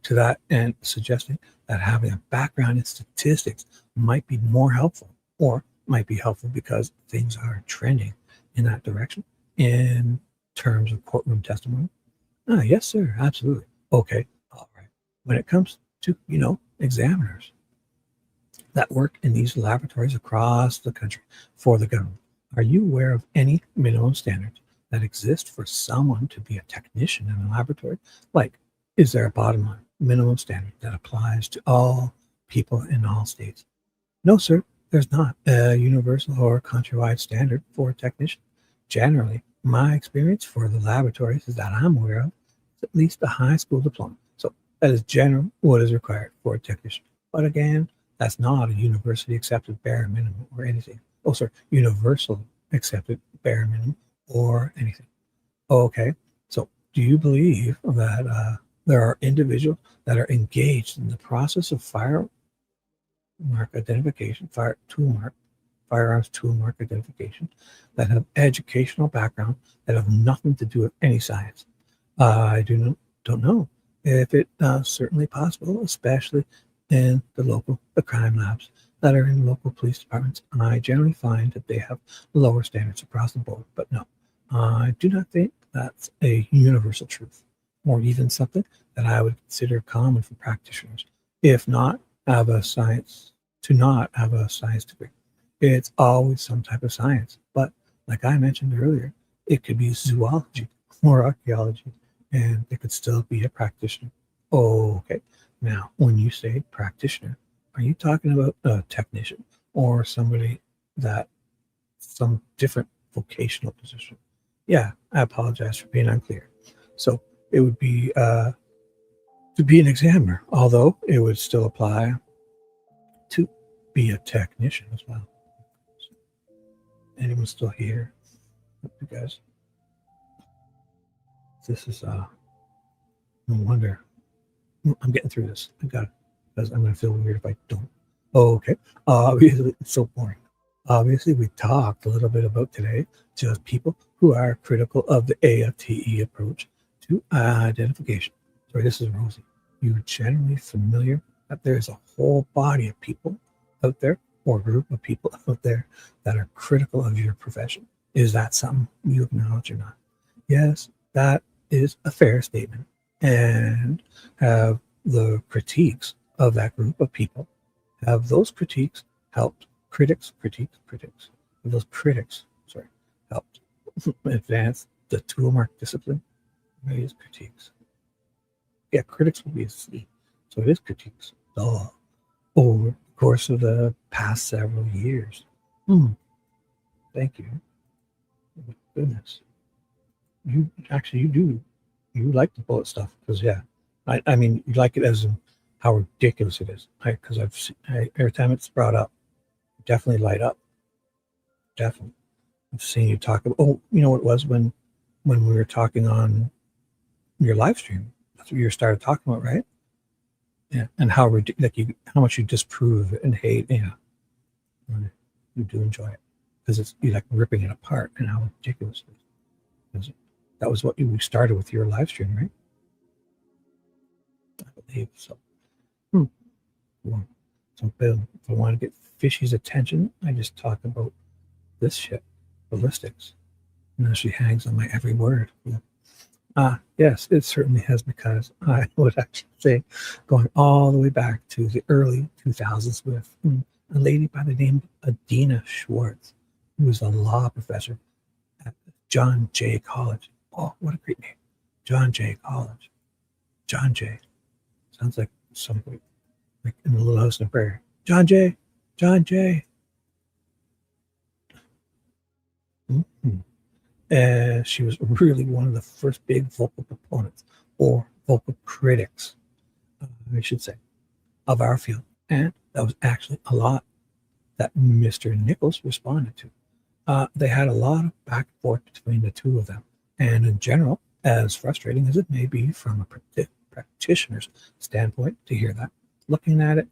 to that and suggesting that having a background in statistics might be more helpful, or might be helpful because things are trending in that direction in terms of courtroom testimony. Yes, sir. Absolutely. Okay. All right. When it comes to, examiners that work in these laboratories across the country for the government, are you aware of any minimum standards that exist for someone to be a technician in a laboratory? Like, is there a bottom line minimum standard that applies to all people in all states? No, sir, there's not a universal or countrywide standard for a technician. Generally, my experience for the laboratories is that I'm aware of is at least a high school diploma. So that is generally what is required for a technician. But again, that's not a university accepted bare minimum or anything. Oh, sorry, universal accepted bare minimum or anything. Okay, so do you believe that there are individuals that are engaged in the process of firearms identification, firearms tool mark identification, that have educational background that have nothing to do with any science? I don't know if it's certainly possible, especially in the crime labs that are in local police departments. I generally find that they have lower standards across the board, but no, I do not think that's a universal truth, or even something that I would consider common for practitioners, if not have a science, to not have a science degree. It's always some type of science, but like I mentioned earlier, it could be zoology or archaeology, and it could still be a practitioner. Okay, now when you say practitioner, are you talking about a technician or somebody that some different vocational position? Yeah, I apologize for being unclear. So it would be to be an examiner, although it would still apply to be a technician as well. So, anyone still here? You guys, this is no wonder I'm getting through this. I got it, because I'm going to feel weird if I don't. Okay, obviously it's so boring. Obviously, we talked a little bit about today just people who are critical of the AFTE approach to identification. Sorry, this is Rosie. You're generally familiar that there's a whole body of people out there, or group of people out there, that are critical of your profession. Is that something you acknowledge or not? Yes, that is a fair statement. And have the critiques of that group of people, have those critiques helped have those critics, helped advance the tool mark discipline? Raise critiques. Yeah, critics will be a C. So it is critiques. Over the course of the past several years. Thank you. Goodness. You like the bullet stuff because I mean you like it as in how ridiculous it is. Because every time it's brought up, definitely light up. Definitely. I've seen you talk about. Oh, you know what it was when we were talking on your live stream. That's what you started talking about, right? Yeah, and how how much you disprove and hate. Yeah, you do enjoy it because you like ripping it apart and how ridiculous it is. Because that was what we started with your live stream, right? I believe so. So boom. If I want to get Fishy's attention, I just talk about this shit, ballistics. And then she hangs on my every word. Yes, it certainly has, because I would actually say going all the way back to the early 2000s with a lady by the name of Adina Schwartz, who was a law professor at John Jay College. Oh, what a great name. John Jay College. John Jay. Sounds like somebody like in a Little House on the Prairie. John Jay. John Jay. She was really one of the first big vocal proponents, or vocal critics, I should say, of our field. And that was actually a lot that Mr. Nichols responded to. They had a lot of back and forth between the two of them. And in general, as frustrating as it may be from a practitioner's standpoint to hear that, looking at it,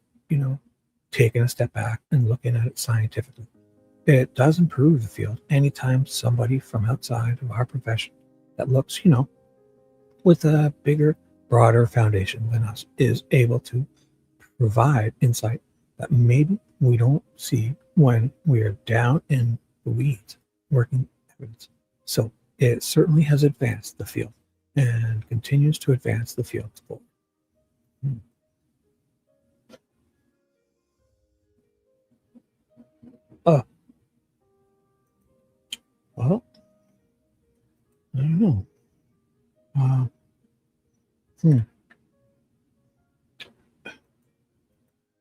taking a step back and looking at it scientifically, it does improve the field anytime somebody from outside of our profession that looks, with a bigger, broader foundation than us is able to provide insight that maybe we don't see when we are down in the weeds working evidence. So it certainly has advanced the field and continues to advance the field forward. Well, I don't know.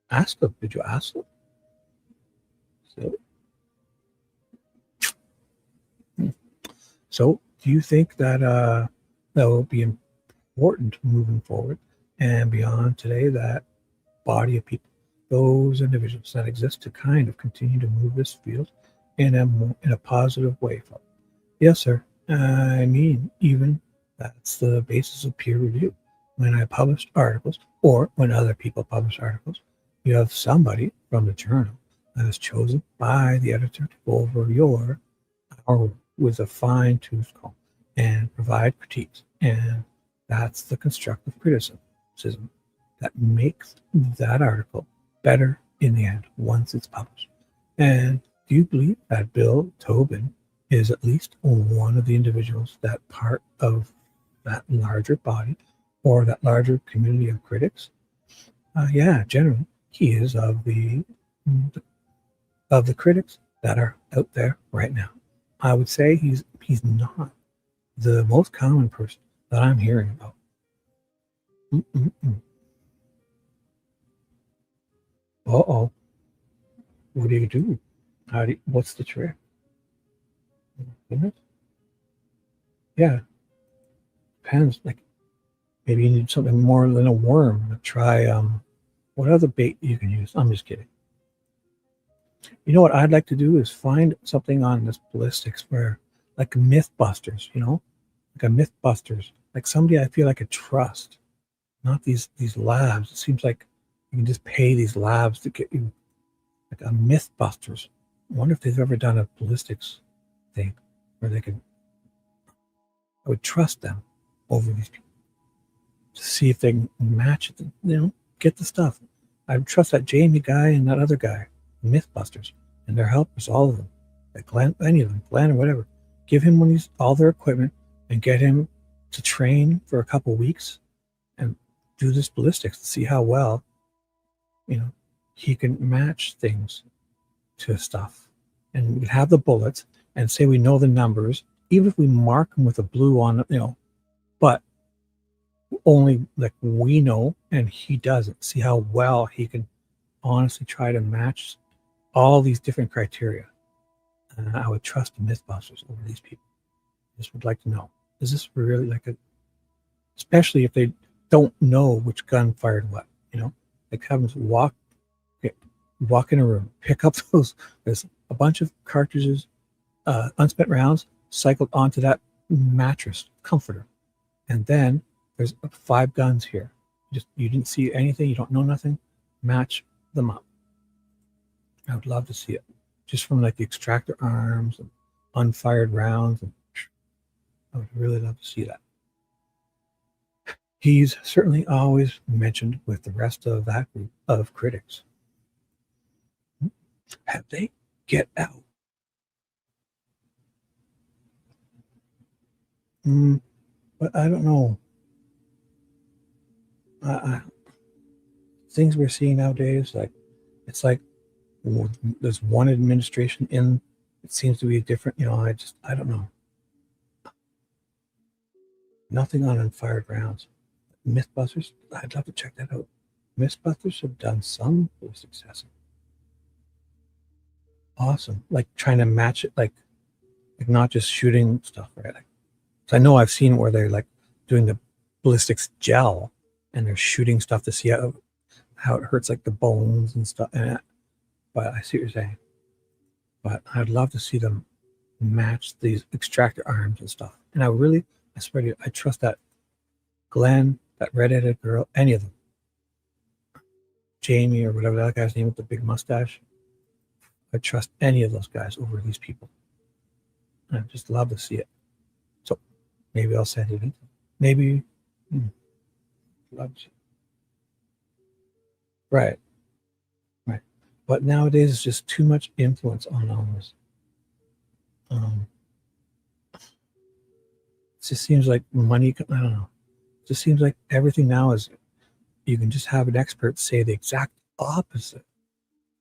Ask them. Did you ask them? So do you think that that will be important moving forward and beyond today, that body of people, those individuals that exist to kind of continue to move this field in a positive way? Yes, sir. I mean, even that's the basis of peer review. When I published articles, or when other people publish articles, you have somebody from the journal that is chosen by the editor to go over our with a fine-tooth comb and provide critiques. And that's the constructive criticism that makes that article better in the end once it's published. And do you believe that Bill Tobin is at least one of the individuals that part of that larger body or that larger community of critics? Yeah, generally he is of the critics that are out there right now. I would say he's not the most common person that I'm hearing about. Uh-oh. What do you do? What's the trick? Yeah. Depends. Like, maybe you need something more than a worm. Try what other bait you can use. I'm just kidding. You know what I'd like to do is find something on this ballistics where, like Mythbusters, like a Mythbusters, like somebody I feel like I trust, not these labs. It seems like you can just pay these labs to get you, like a Mythbusters. I wonder if they've ever done a ballistics thing where I would trust them over these people to see if they can match it, get the stuff. I would trust that Jamie guy and that other guy, Mythbusters, and their helpers, all of them, like Glenn, any of them, Glenn or whatever. Give him all their equipment and get him to train for a couple weeks and do this ballistics to see how well, he can match things to stuff. And we have the bullets and say we know the numbers, even if we mark them with a blue on it, but only like we know and he doesn't. See how well he can honestly try to match all these different criteria. I would trust the Mythbusters over these people. I just would like to know, is this really like a, especially if they don't know which gun fired what, you know, like have them walk in a room, pick up those, there's a bunch of cartridges, unspent rounds cycled onto that mattress comforter. And then there's 5 guns here. You didn't see anything, you don't know nothing, match them up. I would love to see it. Just from like the extractor arms and unfired rounds. And I would really love to see that. He's certainly always mentioned with the rest of that group of critics. Have they get out? But I don't know. Things we're seeing nowadays, like it's like there's one administration in. It seems to be different. You know, I don't know. Nothing on unfired rounds. Mythbusters, I'd love to check that out. Mythbusters have done some with success. Awesome. Like trying to match it, like not just shooting stuff, right? Like, so I know I've seen where they're like doing the ballistics gel and they're shooting stuff to see how it hurts like the bones and stuff. But I see what you're saying. But I'd love to see them match these extractor arms and stuff. And I swear to you, I trust that Glenn, that redheaded girl, any of them. Jamie or whatever that guy's name with the big mustache. I trust any of those guys over these people. And I'd just love to see it. So maybe I'll send it in. Maybe. Love to. Right. But nowadays it's just too much influence on all this. It just seems like money, I don't know. It just seems like everything now is, you can just have an expert say the exact opposite.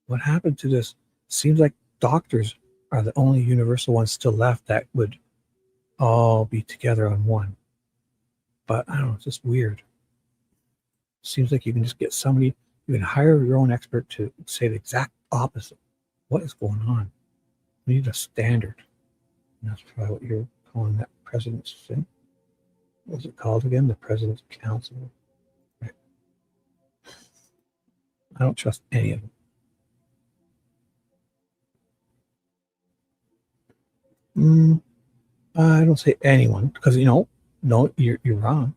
What happened to this? Seems like doctors are the only universal ones still left that would all be together on one. But I don't know, it's just weird. Seems like you can just get somebody, you can hire your own expert to say the exact opposite. What is going on? We need a standard. And that's probably what you're calling that president's thing. What's it called again? The President's Council. Right. I don't trust any of them. I don't say anyone because no, you're wrong.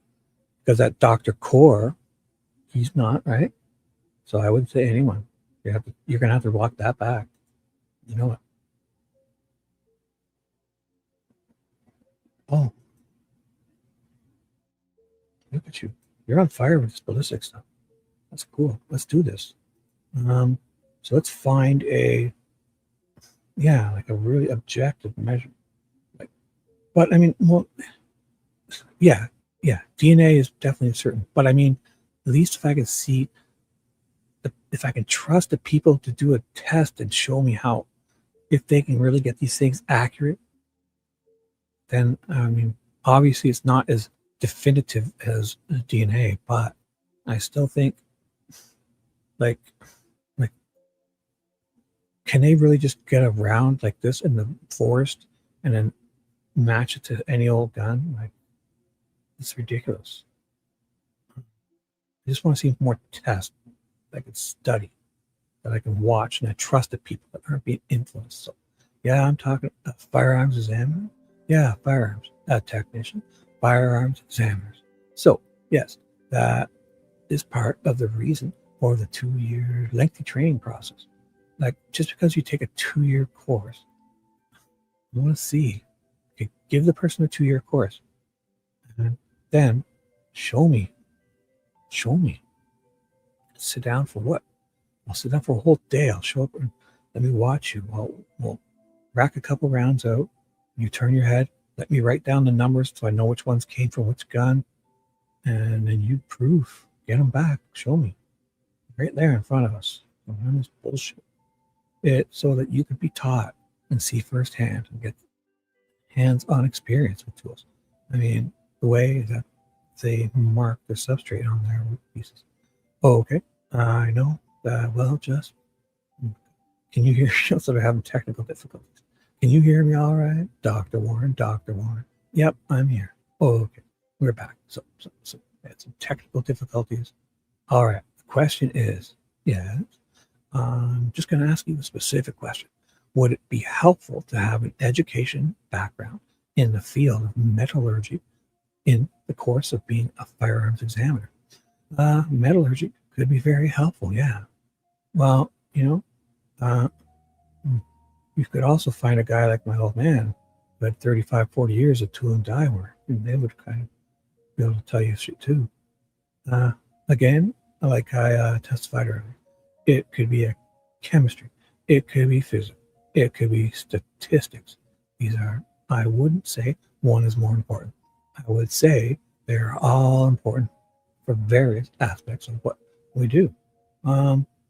Because that Dr. Core, he's not, right? So I wouldn't say anyone. You're gonna have to walk that back. You know it. Oh, look at you. You're on fire with this ballistic stuff. That's cool. Let's do this. So let's find like a really objective measure. But I mean, well, yeah, DNA is definitely certain. But I mean, at least if I can see, if I can trust the people to do a test and show me if they can really get these things accurate, then I mean, obviously it's not as definitive as DNA, but I still think, like, can they really just get a round like this in the forest and then match it to any old gun? Like, it's ridiculous. I just want to see more tests that I can study, that I can watch, and I trust the people that aren't being influenced. So, yeah, I'm talking firearms examiner. Yeah, firearms technician, firearms examiners. So, yes, that is part of the reason for the 2-year lengthy training process. Like, just because you take a 2-year course, I want to see. Okay, give the person a 2-year course, and then show me. Sit down for what? I'll sit down for a whole day. I'll show up and let me watch you. We'll rack a couple rounds out. You turn your head. Let me write down the numbers so I know which ones came from which gun. And then you prove. Get them back. Show me. Right there in front of us. Don't run this bullshit. So that you could be taught and see firsthand and get hands-on experience with tools. I mean, the way that they mark the substrate on their pieces. Oh, okay. I know. Well, just can you hear yourself that are having technical difficulties? Can you hear me all right? Dr. Warren, Dr. Warren. Yep, I'm here. Oh, okay. We're back. So had some technical difficulties. All right. The question is, yes, I'm just going to ask you a specific question. Would it be helpful to have an education background in the field of metallurgy in the course of being a firearms examiner? Metallurgy could be very helpful, yeah. Well, you know, you could also find a guy like my old man who had 35, 40 years of tool and die work, and they would kind of be able to tell you shit too. Again, like I testified earlier, it could be a chemistry, it could be physics, it could be statistics. These are, I wouldn't say one is more important. I would say they're all important for various aspects of what we do.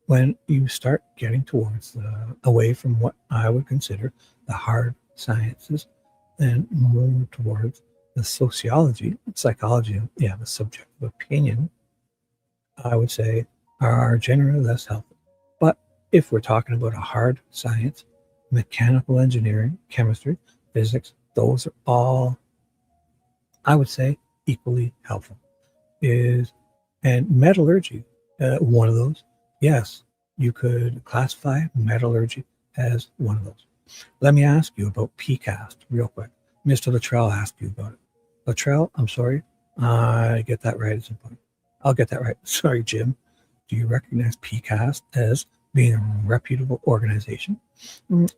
When you start getting towards away from what I would consider the hard sciences and more towards the sociology, psychology, the subjective opinion, I would say are generally less helpful. But if we're talking about a hard science, mechanical engineering, chemistry, physics, those are all, I would say, equally helpful. And metallurgy, one of those. Yes, you could classify metallurgy as one of those. Let me ask you about PCAST real quick. Mr. Luttrell asked you about it. Luttrell, I'm sorry, I get that right at some point. I'll get that right. Sorry, Jim. Do you recognize PCAST as being a reputable organization?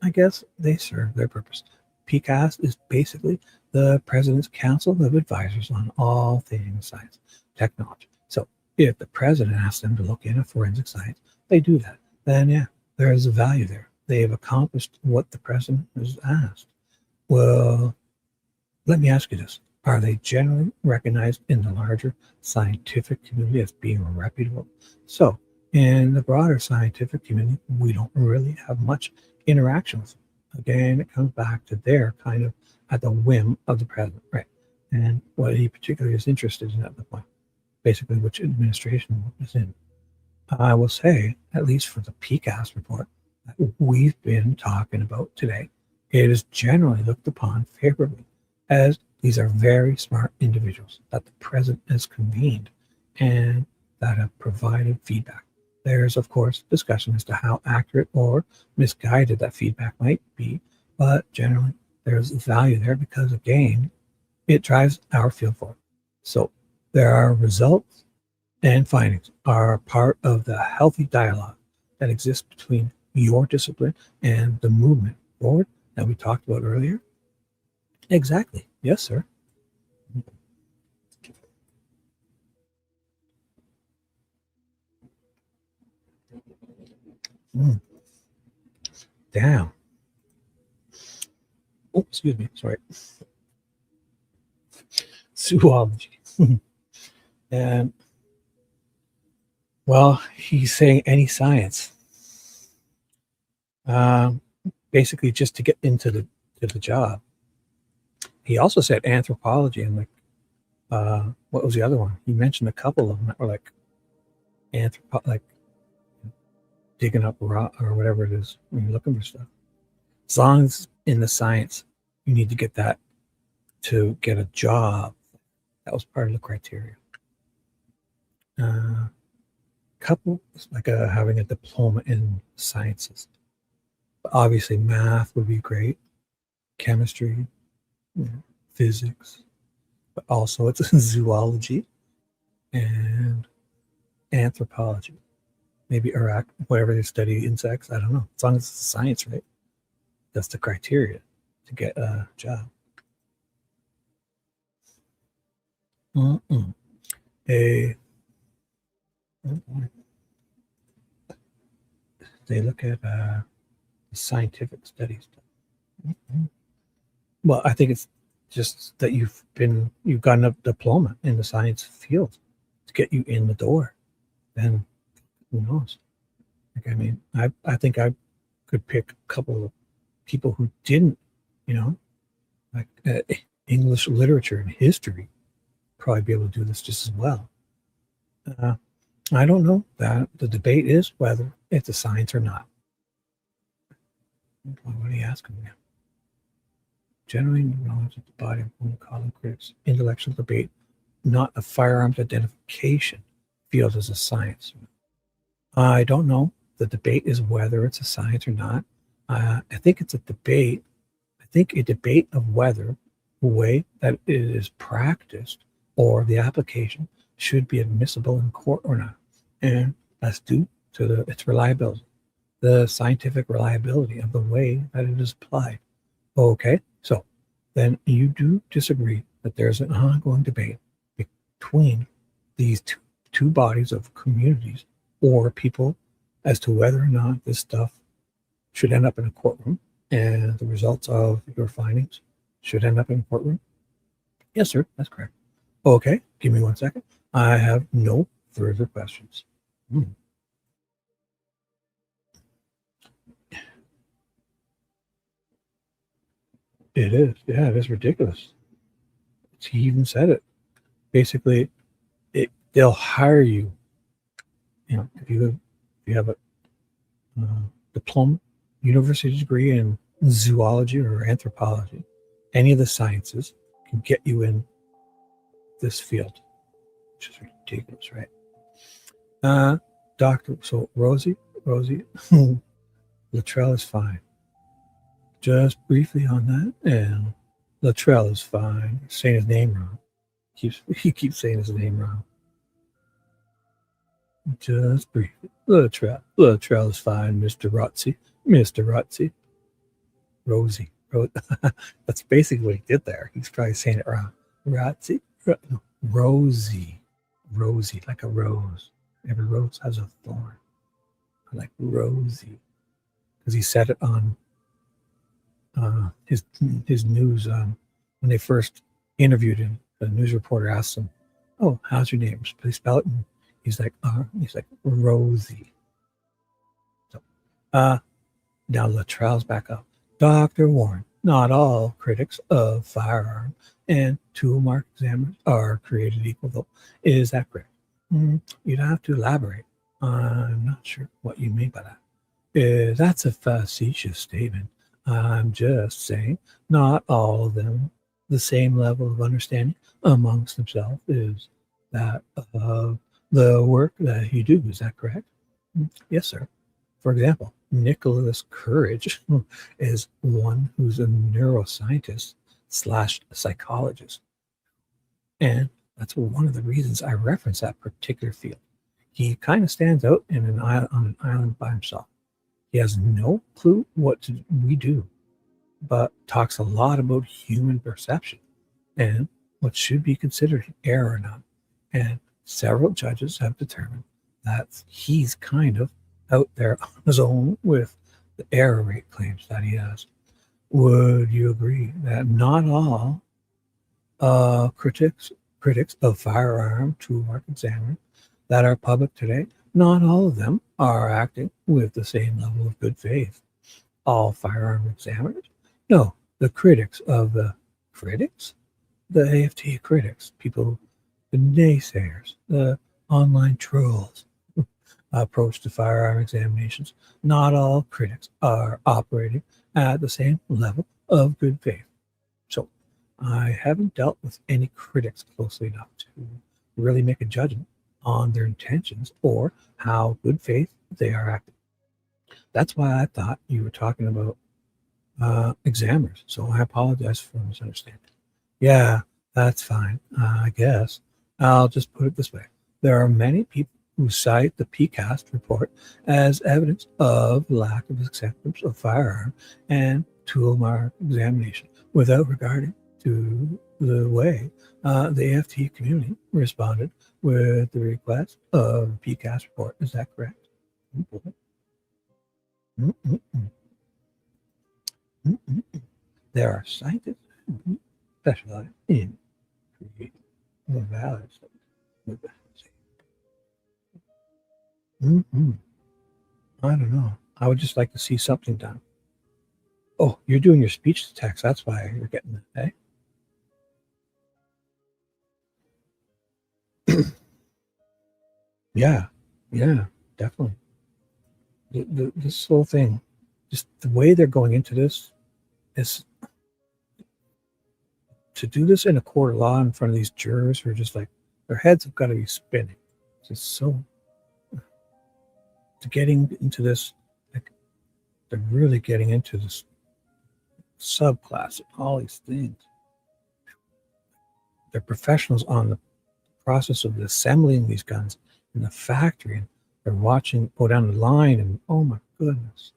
I guess they serve their purpose. PCAST is basically the President's Council of Advisors on all things science, technology. So if the President asks them to look into forensic science, they do that. Then, yeah, there is a value there. They have accomplished what the President has asked. Well, let me ask you this. Are they generally recognized in the larger scientific community as being reputable? So in the broader scientific community, we don't really have much interaction with them. Again, it comes back to they're kind of at the whim of the president, right? And what he particularly is interested in at the point, basically which administration is in. I will say, at least for the PCAST report that we've been talking about today, it is generally looked upon favorably as these are very smart individuals that the president has convened and that have provided feedback. There's, of course, discussion as to how accurate or misguided that feedback might be, but generally there's value there because, again, it drives our field forward. So there are results and findings are part of the healthy dialogue that exists between your discipline and the movement forward that we talked about earlier. Exactly. Yes, sir. Damn. Oh, excuse me. Sorry. Zoology. And well, he's saying any science. Basically, just to get into the job. He also said anthropology and what was the other one? He mentioned a couple of them that were like digging up rock or whatever it is when you're looking for stuff. As long as in the science, you need to get that to get a job. That was part of the criteria. Couple like having a diploma in sciences. But obviously, math would be great. Chemistry, physics, but also it's zoology and anthropology. Maybe Iraq, whatever they study insects. I don't know. As long as it's science, right? That's the criteria to get a job. They look at scientific studies. Well, I think it's just that you've gotten a diploma in the science field to get you in the door. Then who knows? Like, I mean, I think I could pick a couple of people who didn't, like English literature and history, probably be able to do this just as well. I don't know. That the debate is whether it's a science or not. What are you asking me? generating knowledge of the body of one calling critics intellectual debate, not a firearms identification field as a science. I don't know. The debate is whether it's a science or not. I think it's a debate. I think a debate of whether the way that it is practiced or the application should be admissible in court or not. And that's due to its reliability, the scientific reliability of the way that it is applied. Okay, so then you do disagree that there's an ongoing debate between these two bodies of communities or people as to whether or not this stuff should end up in a courtroom and the results of your findings should end up in a courtroom? Yes, sir, that's correct. Okay, give me 1 second. I have no further questions. It is, yeah, it is ridiculous. He even said it. Basically, they'll hire you. You know, if you have a diploma, university degree in zoology or anthropology, any of the sciences can get you in this field, which is ridiculous, right? Doctor, so Rosie, Luttrell is fine. Just briefly on that, and Luttrell is fine. He's saying his name wrong. He keeps saying his name wrong. Just briefly. Luttrell is fine, Mr. Rotzi. Rosie. That's basically what he did there. He's probably saying it wrong. Rotzi? No, Rosie. Rosie, like a rose. Every rose has a thorn. Like Rosie. Because he said it on his news when they first interviewed him. The news reporter asked him, "Oh, how's your name? Please spell it." And he's like Rosie. So, now Luttrell's back up. Dr. Warren, not all critics of firearm and tool mark examiners are created equal, though. Is that correct? You'd have to elaborate. I'm not sure what you mean by that. That's a facetious statement. I'm just saying not all of them the same level of understanding amongst themselves is that of the work that you do. Is that correct? Yes, sir. For example, Nicholas Courage is one who's a neuroscientist / psychologist. And that's one of the reasons I reference that particular field. He kind of stands out on an island by himself. He has no clue what we do, but talks a lot about human perception and what should be considered error or not. And several judges have determined that he's kind of out there on his own with the error rate claims that he has. Would you agree that not all critics of firearm tool mark examiners that are public today, not all of them are acting with the same level of good faith? All firearm examiners? No, the critics of the AFT critics, people, the naysayers, the online trolls approach to firearm examinations. Not all critics are operating at the same level of good faith. So I haven't dealt with any critics closely enough to really make a judgment on their intentions or how good faith they are acting. That's why I thought you were talking about examiners. So I apologize for misunderstanding. Yeah, that's fine. I guess I'll just put it this way. There are many people who cite the PCAST report as evidence of lack of acceptance of firearm and tool mark examination without regarding to the way the AFT community responded with the request of the PCAST report. Is that correct? There are scientists who specialize in creating the values of the I don't know. I would just like to see something done. Oh, you're doing your speech to text. That's why you're getting that, eh? Yeah, definitely. This whole thing, just the way they're going into this is to do this in a court of law in front of these jurors who are just like, their heads have got to be spinning. It's just so, to getting into this, like, they're really getting into this subclass and all these things. They're professionals on the process of assembling these guns in the factory, and they're watching go down the line, and oh my goodness.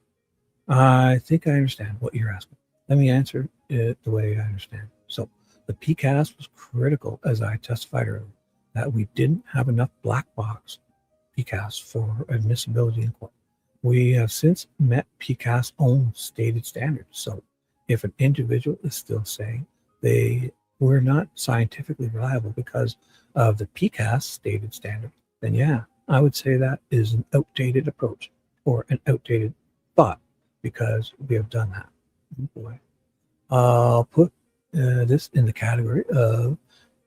I think I understand what you're asking. Let me answer it the way I understand. So the PCAS was critical, as I testified earlier, that we didn't have enough black box PCAS for admissibility in court. We have since met PCAS' own stated standards. So if an individual is still saying they were not scientifically reliable because of the PCAS stated standard, then yeah, I would say that is an outdated approach or an outdated thought, because we have done that. Oh boy. I'll put this in the category of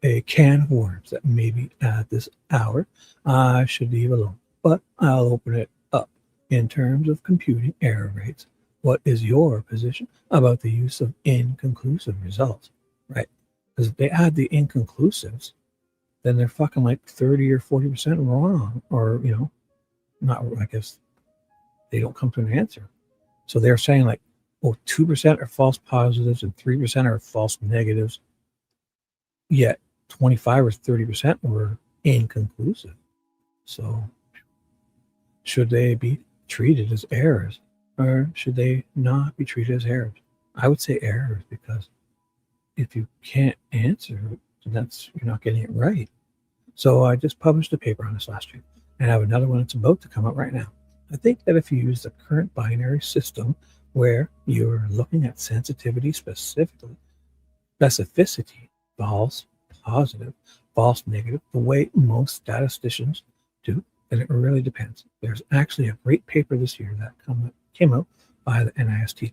a can of worms that maybe at this hour I should leave alone, but I'll open it up. In terms of computing error rates, what is your position about the use of inconclusive results? Right? Because if they add the inconclusives, then they're fucking like 30 or 40% wrong, or, you know, not, I guess they don't come to an answer. So they're saying like, oh, 2% are false positives and 3% are false negatives, yet 25 or 30% were inconclusive. So should they be treated as errors, or should they not be treated as errors? I would say errors, because if you can't answer, then that's, you're not getting it right. So I just published a paper on this last year, and I have another one that's about to come out right now. I think that if you use the current binary system, where you're looking at sensitivity specifically, specificity, false positive, false negative, the way most statisticians do, then it really depends. There's actually a great paper this year that came out by the NIST.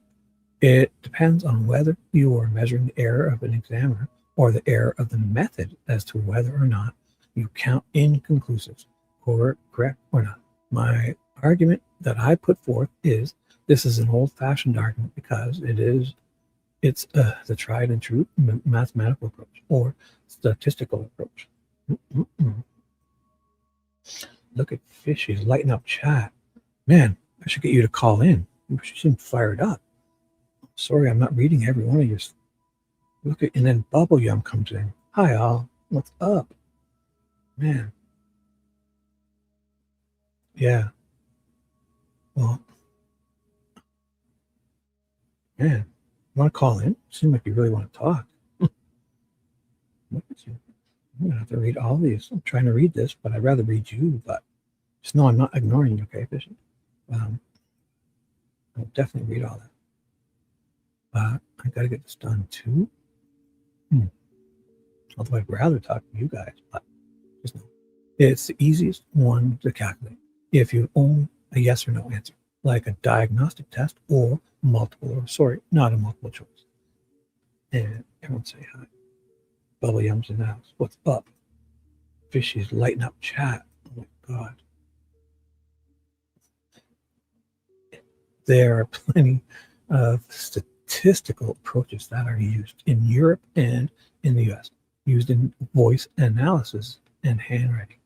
It depends on whether you are measuring the error of an examiner or the error of the method as to whether or not you count inconclusives, correct or not. My argument that I put forth is this is an old-fashioned argument, because it's the tried and true mathematical approach or statistical approach. Look at Fishy's lighting up chat. Man, I should get you to call in. You seem fired up. Sorry, I'm not reading every one of yours. Look at, and then Bubble Yum comes in. Hi, all. What's up? Man. Yeah. Well, man, you want to call in? Seems like you really want to talk. Look at you. I'm going to have to read all these. I'm trying to read this, but I'd rather read you. But just know I'm not ignoring you, okay, Fishy? I'll definitely read all that. But I got to get this done too. Although I'd rather talk to you guys, but just know it's the easiest one to calculate if you own a yes or no answer, like a diagnostic test or multiple, or sorry, not a multiple choice. And everyone say hi. Bubble Yum's in the house. What's up? Fishy's lighting up chat. Oh my God. There are plenty of statistical approaches that are used in Europe and in the US, used in voice analysis and handwriting.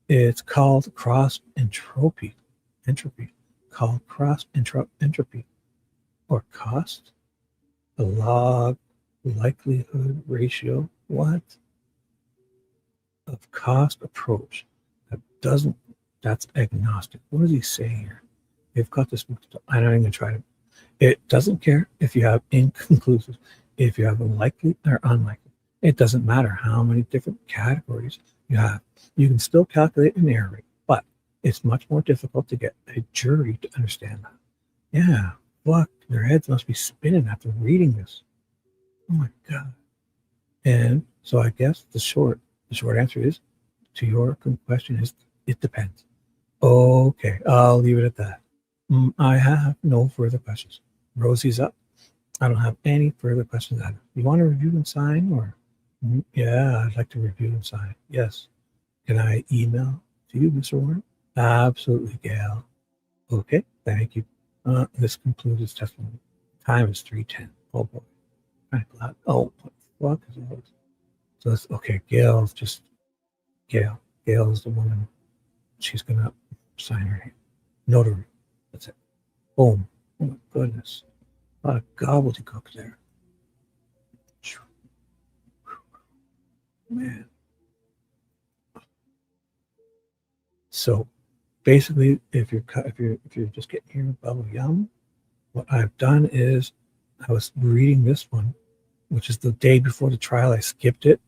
It's called cross entropy, called cross entropy, or cost, the log likelihood ratio, what? Of cost approach. That's agnostic. What does he say here? They've got this, I'm not even gonna try to, it doesn't care if you have inconclusive, if you have likely or unlikely. It doesn't matter how many different categories you have. You can still calculate an error rate, but it's much more difficult to get a jury to understand that. Yeah, fuck, their heads must be spinning after reading this. Oh my God. And so I guess the short answer is, to your question, is it depends. Okay, I'll leave it at that. I have no further questions. Rosie's up. I don't have any further questions either. You want to review and sign, or? Yeah, I'd like to review and sign. Yes. Can I email to you, Mr. Warren? Absolutely, Gail. Okay, thank you. This concludes his testimony. Time is 3:10. Oh boy. Oh, fuck is all this? So it's okay. Gail. Gail is the woman. She's gonna sign her name. Notary. That's it. Boom. Oh my goodness. A lot of gobbledygook there. Man. So basically, if you're just getting here with bubble yum, what I've done is I was reading this one, which is the day before the trial. I skipped it.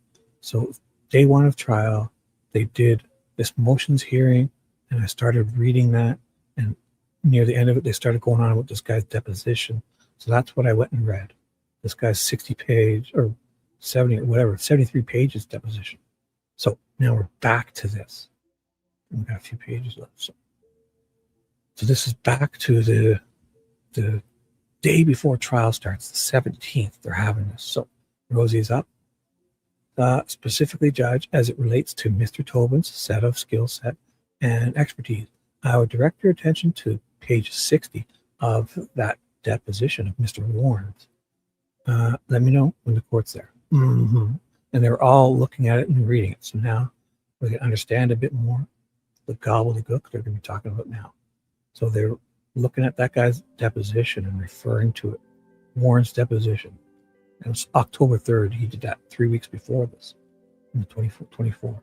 So day one of trial, they did this motions hearing, and I started reading that. And near the end of it, they started going on with this guy's deposition. So that's what I went and read. This guy's 60-page or 70 or whatever, 73 pages deposition. So now we're back to this. We've got a few pages left. So this is back to the day before trial starts, the 17th. They're having this. So Rosie's up. Specifically, Judge, as it relates to Mr. Tobin's set of skill set and expertise, I would direct your attention to page 60 of that deposition of Mr. Warren's. Let me know when the court's there. And they're all looking at it and reading it. So now we can understand a bit more the gobbledygook they're going to be talking about now. So they're looking at that guy's deposition and referring to it. Warren's deposition. It was October 3rd. He did that 3 weeks before this, in the 24.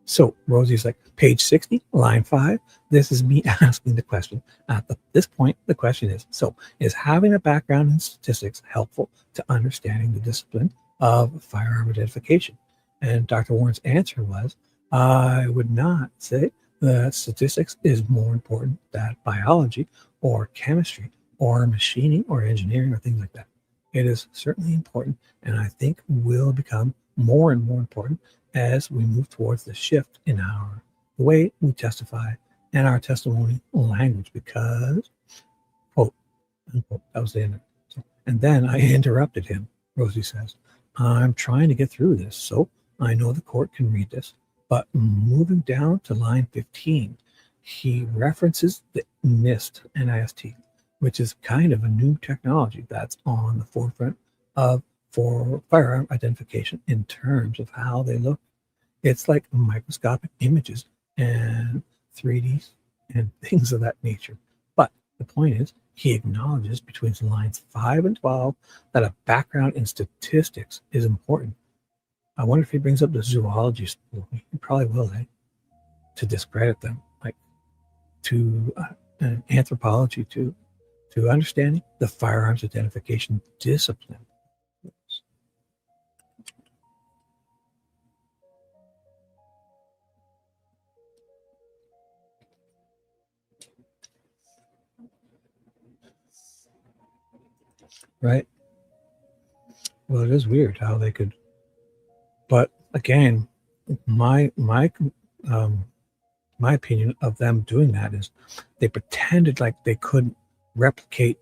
So Rosie's like, page 60, line 5. This is me asking the question. At this point, the question is, so is having a background in statistics helpful to understanding the discipline of firearm identification? And Dr. Warren's answer was, I would not say that statistics is more important than biology or chemistry or machining or engineering or things like that. It is certainly important, and I think will become more and more important as we move towards the shift in the way we testify and our testimony language, because, quote, unquote, that was the end of it. So, and then I interrupted him. Rosie says, I'm trying to get through this, so I know the court can read this. But moving down to line 15, he references the NIST, NIST, which is kind of a new technology that's on the forefront for firearm identification in terms of how they look. It's like microscopic images and 3Ds and things of that nature. But the point is, he acknowledges between lines 5 and 12 that a background in statistics is important. I wonder if he brings up the zoology school. He probably will, to discredit them, like to anthropology, to understanding the firearms identification discipline. Right? Well, it is weird how they could, but again, my opinion of them doing that is they pretended like they couldn't replicate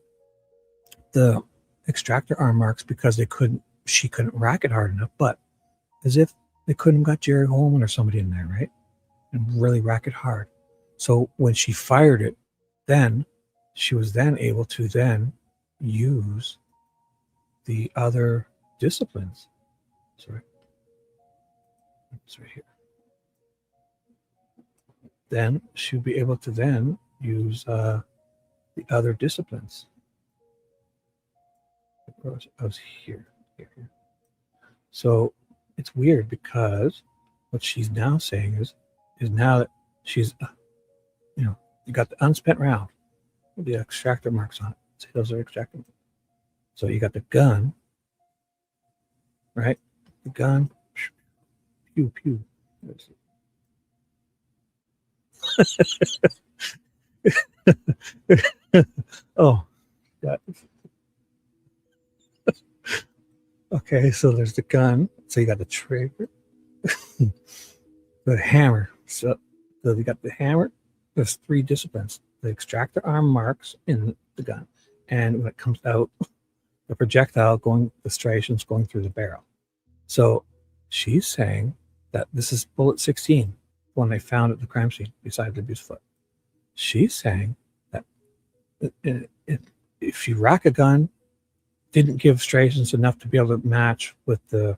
the extractor arm marks because she couldn't rack it hard enough, but as if they couldn't have got Jerry Holman or somebody in there, right? And really rack it hard. So when she fired it, then she was then able to then use the other disciplines. Sorry. It's right here. Then she'll be able to then use the other disciplines. I was here. So it's weird because what she's now saying is now that she's, you got the unspent round with the extractor marks on it. See, those are extractor marks. So you got the gun, right? The gun, pew, pew. Oh, yeah. Okay, so there's the gun. So you got the trigger, the hammer. So you got the hammer. There's 3 disciplines: the extractor arm marks in the gun, and when it comes out, the projectile the striations going through the barrel. So she's saying that this is bullet 16, when they found at the crime scene beside the abused foot. She's saying that if you rack a gun didn't give striations enough to be able to match with the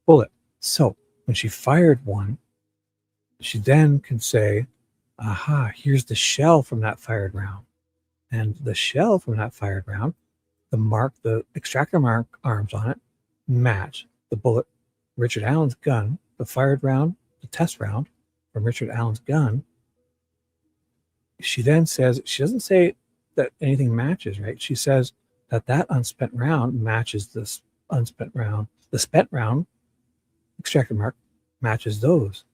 bullet. So when she fired one, she then can say, aha, here's the shell from that fired round. And the shell from that fired round, the extractor mark arms on it match the bullet, Richard Allen's gun, the fired round, the test round from Richard Allen's gun. She then says, she doesn't say that anything matches, right? She says that unspent round matches this unspent round. The spent round, extractor mark, matches those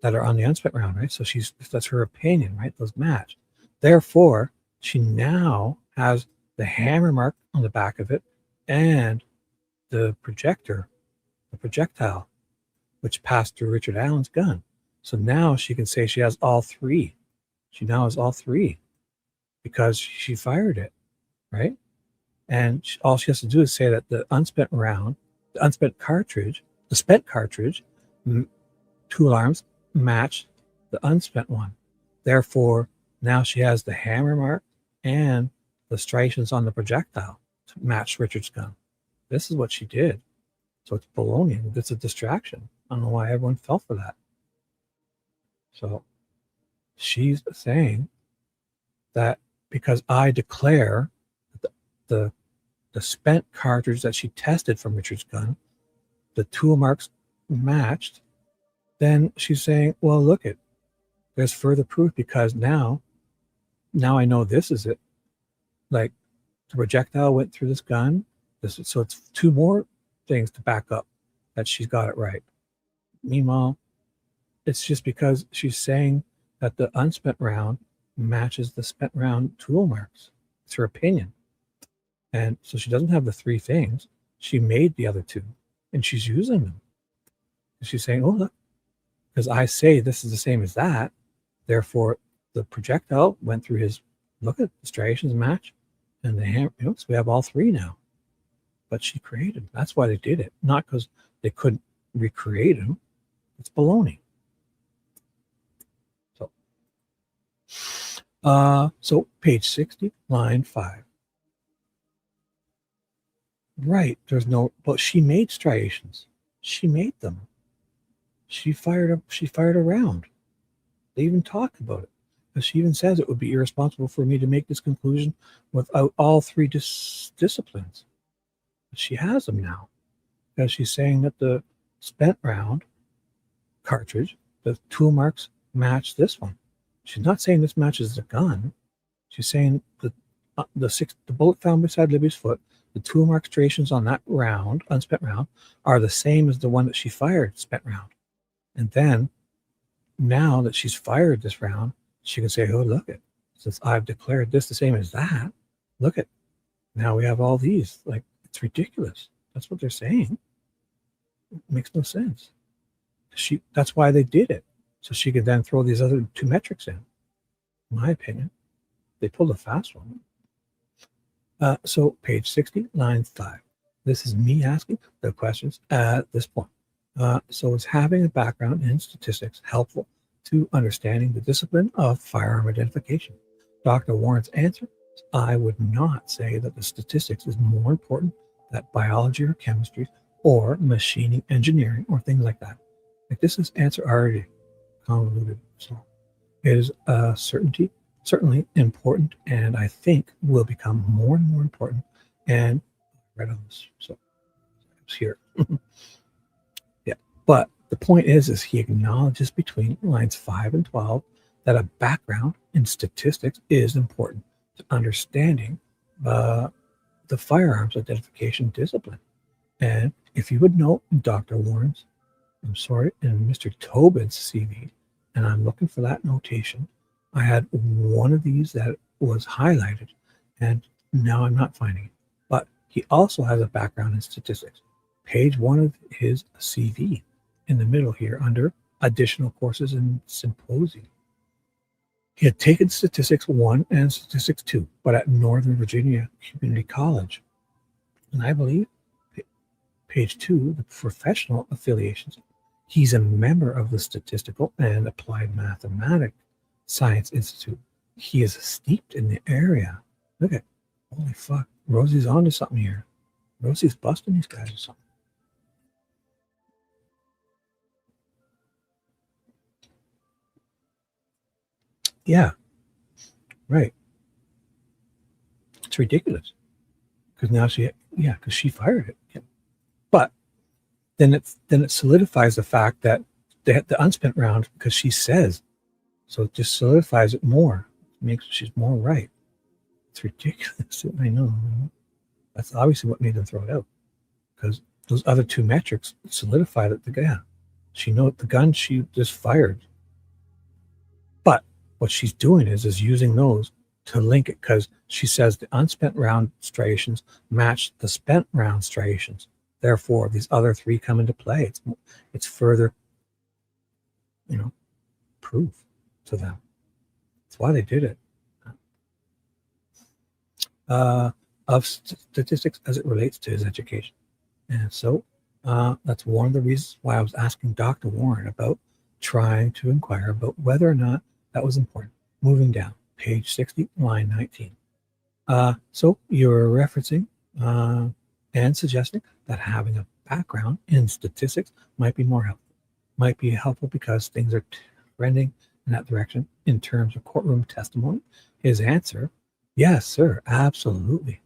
that are on the unspent round, right? So that's her opinion, right? Those match. Therefore, she now has the hammer mark on the back of it and the projectile, which passed through Richard Allen's gun. So now she can say she has all three. She now has all three because she fired it, right? And all she has to do is say that the unspent round, the unspent cartridge, the spent cartridge, tool arms match the unspent one. Therefore, now she has the hammer mark and the striations on the projectile to match Richard's gun. This is what she did. So it's baloney. It's a distraction. I don't know why everyone fell for that. So she's saying that because I declare the spent cartridge that she tested from Richard's gun, the tool marks matched, then she's saying, well, look it, there's further proof because now I know this is it. Like the projectile went through this gun. So it's two more things to back up that she's got it right. Meanwhile, it's just because she's saying that the unspent round matches the spent round tool marks. It's her opinion. And so she doesn't have the three things. She made the other two and she's using them. She's saying, oh, look, because I say this is the same as that. Therefore, the projectile went through his, look at the striations match and the hammer. So we have all three now. But she created them. That's why they did it. Not because they couldn't recreate them. It's baloney. So page 60, line 5. Right, there's no, but she made striations. She made them. She fired a round. They even talk about it. Because she even says it would be irresponsible for me to make this conclusion without all three disciplines. But she has them now. Because she's saying that the spent round cartridge, the tool marks match this one. She's not saying this matches the gun. She's saying the bullet found beside Libby's foot, the tool mark striations on that round, unspent round, are the same as the one that she fired, spent round. And then, now that she's fired this round, she can say, oh, look it, since I've declared this the same as that, look it, now we have all these. Like, it's ridiculous. That's what they're saying. It makes no sense. That's why they did it. So she could then throw these other two metrics in my opinion. They pulled a fast one. So page 60, line 5. This is me asking the questions at this point. So is having a background in statistics helpful to understanding the discipline of firearm identification? Dr. Warren's answer is, I would not say that the statistics is more important than biology or chemistry or machining engineering or things like that. Like, this is answer already convoluted. So it is certainly important, and I think will become more and more important. And I read on this, so it's here. Yeah, but the point is he acknowledges between lines 5 and 12 that a background in statistics is important to understanding the firearms identification discipline. And if you would note in Dr. Warren's, in Mr. Tobin's CV, and I'm looking for that notation, I had one of these that was highlighted, and now I'm not finding it. But he also has a background in statistics. Page 1 of his CV, in the middle here, under additional courses and symposium. He had taken Statistics 1 and Statistics 2, but at Northern Virginia Community College. And I believe, page 2, the professional affiliations. He's a member of the Statistical and Applied Mathematics Science Institute. He is steeped in the area. Look at, holy fuck, Rosie's onto something here. Rosie's busting these guys or something. Yeah, right. It's ridiculous because now because she fired it. Yeah. But then it solidifies the fact that the unspent round, because she says, so it just solidifies it more. She's more right. It's ridiculous. I know. That's obviously what made them throw it out, because those other two metrics solidified that she knows the gun she just fired. But what she's doing is using those to link it, because she says the unspent round striations match the spent round striations. Therefore, these other three come into play. It's further, proof to them. That's why they did it. Of statistics as it relates to his education. And so that's one of the reasons why I was asking Dr. Warren about trying to inquire about whether or not that was important. Moving down, page 60, line 19. So you're referencing and suggesting that having a background in statistics might be more helpful. Might be helpful because things are trending in that direction in terms of courtroom testimony. His answer, yes, sir, absolutely.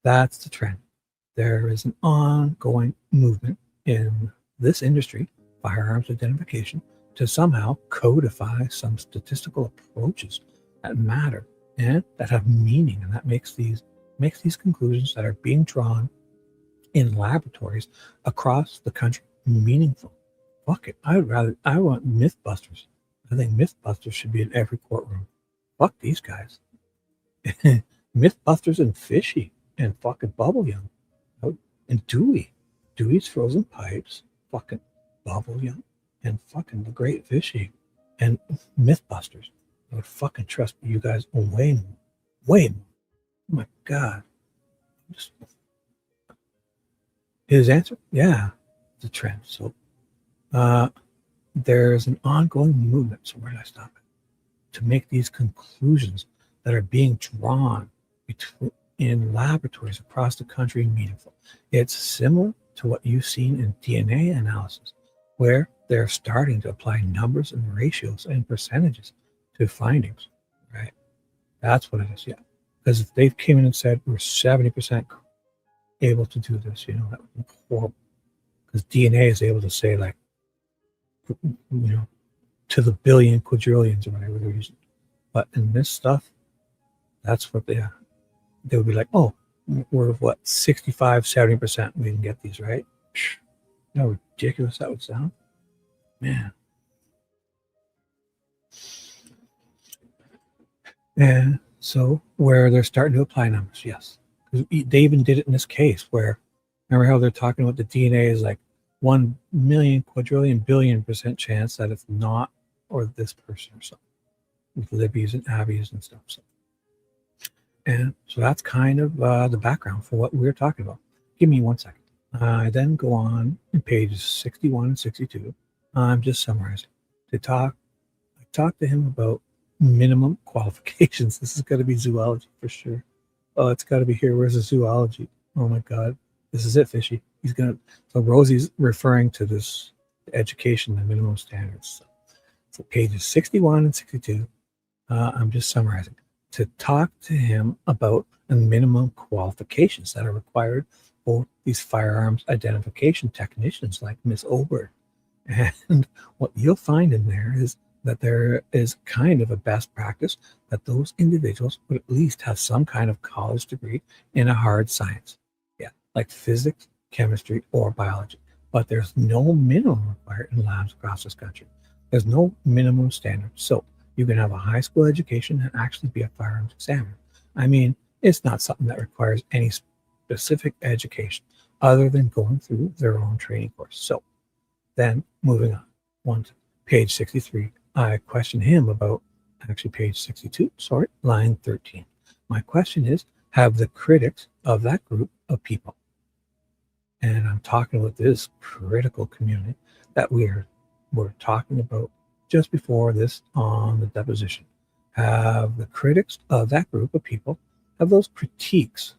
That's the trend. There is an ongoing movement in this industry, firearms identification, to somehow codify some statistical approaches that matter and that have meaning, and that makes these conclusions that are being drawn in laboratories across the country meaningful. Fuck it. I want Mythbusters. I think Mythbusters should be in every courtroom. Fuck these guys. Mythbusters and Fishy and fucking Bubble Young. And Dewey. Dewey's Frozen Pipes. Fucking Bubble Young. And fucking the Great Fishy. And Mythbusters. I would fucking trust you guys way more. Way more. Oh my God. His answer? Yeah. It's a trend. So there's an ongoing movement. So where did I stop it? To make these conclusions that are being drawn in laboratories across the country meaningful. It's similar to what you've seen in DNA analysis, where they're starting to apply numbers and ratios and percentages to findings, right? That's what it is, yeah. Because if they came in and said we're 70% able to do this, that would be horrible. Because DNA is able to say, like, to the billion, quadrillions, or whatever they're using. But in this stuff, that's what they would be like, oh, we're what, 65, 70% we can get these, right? How ridiculous that would sound. Man. And so where they're starting to apply numbers, yes. They even did it in this case where, remember how they're talking about the DNA is like 1 million, quadrillion, billion% chance that it's not, or this person or something, with Libby's and Abby's and stuff. So. And so that's kind of the background for what we're talking about. Give me 1 second. I then go on in pages 61 and 62. I'm just summarizing. I talk to him about minimum qualifications. This is going to be zoology for sure. Oh, it's got to be here. Where's the zoology? Oh my God. This is it, Fishy. So Rosie's referring to this education, the minimum standards. So pages 61 and 62. I'm just summarizing. To talk to him about the minimum qualifications that are required for these firearms identification technicians like Miss Oberg. And what you'll find in there is that there is kind of a best practice that those individuals would at least have some kind of college degree in a hard science. Yeah, like physics, chemistry, or biology. But there's no minimum required in labs across this country. There's no minimum standard. So you can have a high school education and actually be a firearms examiner. I mean, it's not something that requires any specific education other than going through their own training course. So then moving on to page 63, I questioned him about, actually page 62, sorry, line 13. My question is, have the critics of that group of people, and I'm talking about this critical community that we're talking about just before this on the deposition, have the critics of that group of people, have those critiques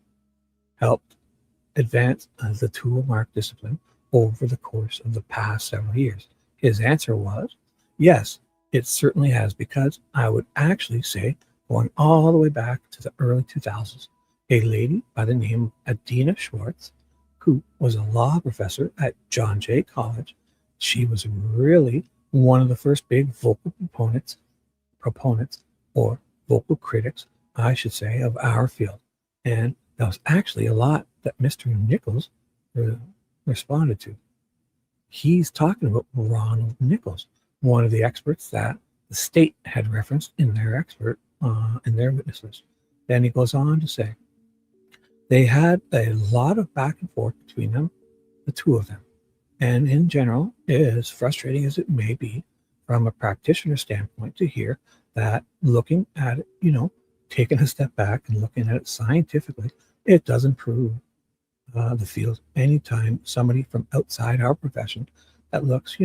helped advanced the tool mark discipline over the course of the past several years? His answer was, yes, it certainly has, because I would actually say going all the way back to the early 2000s, a lady by the name of Adina Schwartz, who was a law professor at John Jay College, she was really one of the first big vocal proponents or vocal critics, I should say, of our field. And that was actually a lot that Mr. Nichols responded to. He's talking about Ronald Nichols, one of the experts that the state had referenced in their witness list. Then he goes on to say, they had a lot of back and forth between them, the two of them. And in general, as frustrating as it may be from a practitioner standpoint to hear that looking at it, taking a step back and looking at it scientifically, it does improve the field anytime somebody from outside our profession that looks,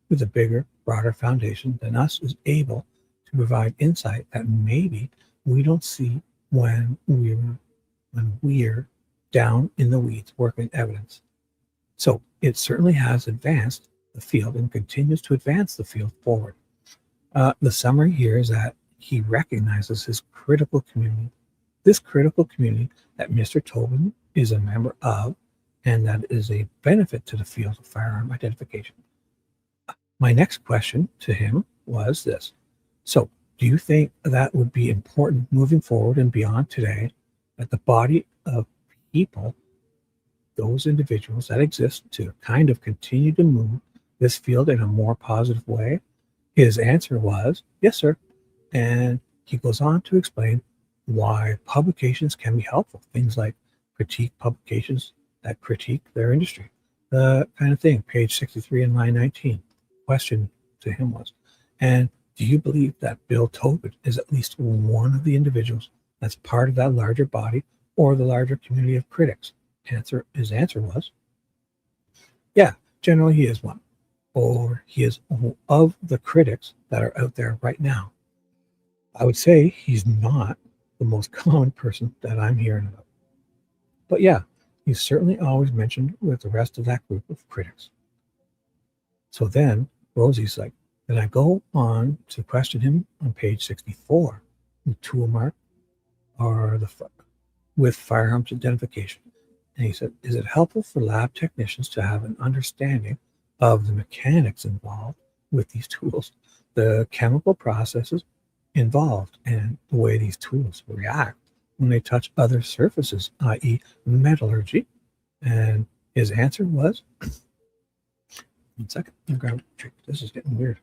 with a bigger, broader foundation than us is able to provide insight that maybe we don't see when we're down in the weeds working evidence. So it certainly has advanced the field and continues to advance the field forward. The summary here is that he recognizes his critical community, this critical community that Mr. Tobin is a member of, and that is a benefit to the field of firearm identification. My next question to him was this. So do you think that would be important moving forward and beyond today, that the body of people, those individuals that exist, to kind of continue to move this field in a more positive way? His answer was, yes, sir. And he goes on to explain why publications can be helpful. Things like critique publications that critique their industry. The kind of thing, page 63 and line 19. Question to him was, and do you believe that Bill Tobin is at least one of the individuals that's part of that larger body or the larger community of critics? His answer was, yeah, generally he is one, or he is of the critics that are out there right now. I would say he's not the most common person that I'm hearing about. But yeah, he's certainly always mentioned with the rest of that group of critics. So then Rosie's like, then I go on to question him on page 64, the tool mark or with firearms identification. And he said, is it helpful for lab technicians to have an understanding of the mechanics involved with these tools, the chemical processes involved, and the way these tools react when they touch other surfaces, i.e. metallurgy? And his answer was, one second, I'm grab a drink. This is getting weird.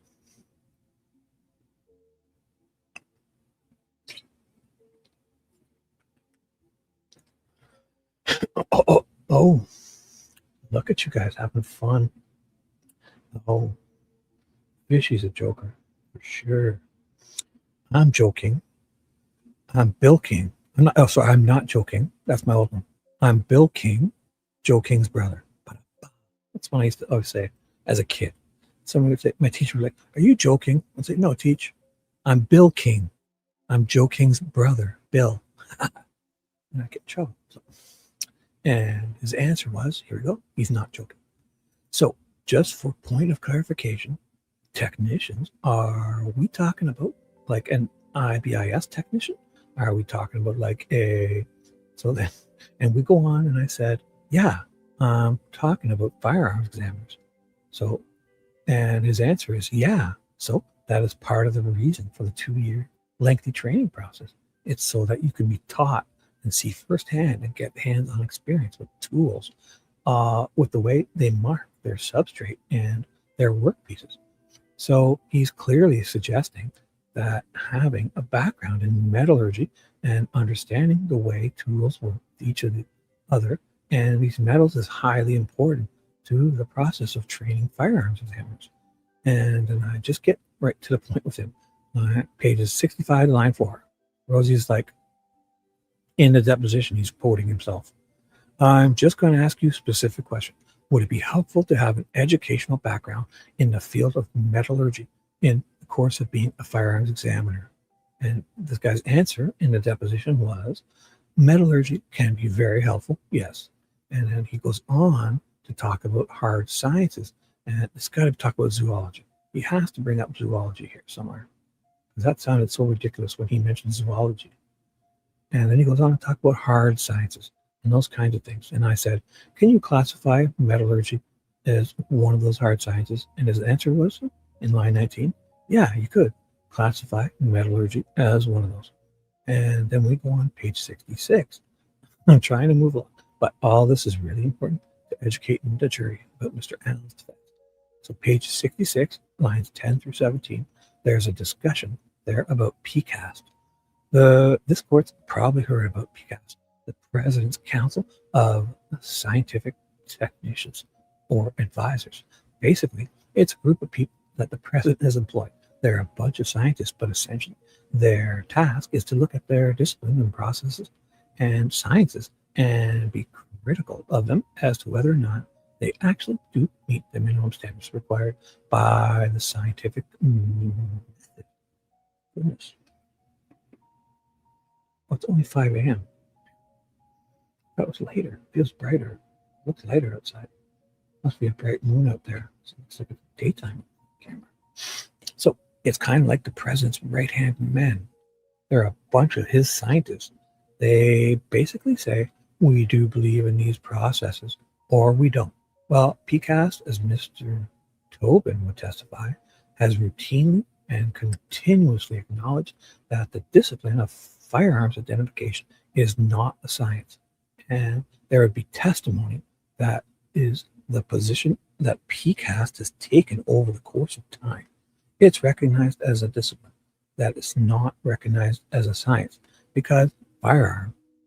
Oh, look at you guys having fun. Oh, Fishy's a joker, for sure. I'm joking. I'm Bill King. I'm not joking. That's my old one. I'm Bill King, Joe King's brother. That's what I used to always say as a kid. Someone would say, my teacher would be like, are you joking? I'd say, no, teach. I'm Bill King. I'm Joe King's brother, Bill. And I get in trouble. And his answer was, here we go, he's not joking. So just for point of clarification, technicians, are we talking about like an IBIS technician? Are we talking about like and we go on and I said, yeah, I'm talking about firearms examiners. So, and his answer is, yeah. So that is part of the reason for the 2-year lengthy training process. It's so that you can be taught and see firsthand and get hands-on experience with tools, with the way they mark their substrate and their workpieces. So he's clearly suggesting that having a background in metallurgy and understanding the way tools work with each of the other and these metals is highly important to the process of training firearms examiners. And then I just get right to the point with him. Pages 65 to line 4. Rosie's like, in the deposition, he's quoting himself. I'm just going to ask you a specific question. Would it be helpful to have an educational background in the field of metallurgy in the course of being a firearms examiner? And this guy's answer in the deposition was, metallurgy can be very helpful, yes. And then he goes on to talk about hard sciences. And it's got to talk about zoology. He has to bring up zoology here somewhere. Because that sounded so ridiculous when he mentioned zoology. And then he goes on to talk about hard sciences and those kinds of things. And I said, can you classify metallurgy as one of those hard sciences? And his answer was, in line 19, yeah, you could classify metallurgy as one of those. And then we go on page 66. I'm trying to move along, but all this is really important to educate the jury about Mr. Allen's defense. So page 66, lines 10 through 17, there's a discussion there about PCAST. This court's probably heard about PCAST, the President's Council of Scientific Technicians or Advisors. Basically, it's a group of people that the president has employed. They're a bunch of scientists, but essentially their task is to look at their discipline and processes and sciences and be critical of them as to whether or not they actually do meet the minimum standards required by the scientific method. Goodness. Oh, it's only 5 a.m. That was later. It feels brighter. It looks lighter outside. Must be a bright moon out there. So it's like a daytime camera. So it's kind of like the president's right-hand men. They're a bunch of his scientists. They basically say, we do believe in these processes, or we don't. Well, PCAST, as Mr. Tobin would testify, has routinely and continuously acknowledged that the discipline of firearms identification is not a science. And there would be testimony that is the position that PCAST has taken over the course of time. It's recognized as a discipline that is not recognized as a science because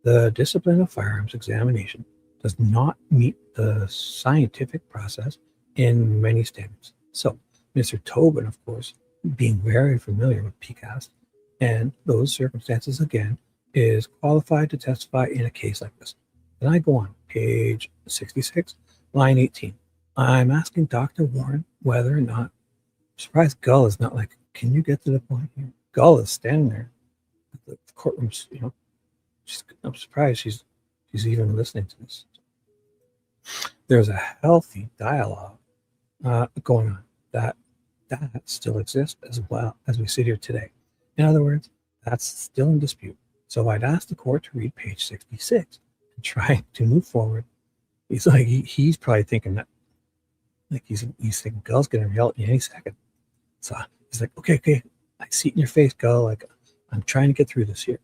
the discipline of firearms examination does not meet the scientific process in many standards. So Mr. Tobin, of course, being very familiar with PCAST and those circumstances again, is qualified to testify in a case like this. And I go on, page 66, line 18. I'm asking Dr. Warren whether or not, I'm surprised Gull is not like, can you get to the point here? Gull is standing there at the courtroom's, I'm surprised she's even listening to this. There's a healthy dialogue going on that still exists as well as we sit here today. In other words, that's still in dispute. So I'd ask the court to read page 66 and try to move forward. He's like, he's probably thinking that, like he's thinking Gull's going to yell at me any second. So he's like, okay, I see it in your face, Gull. Like, I'm trying to get through this here.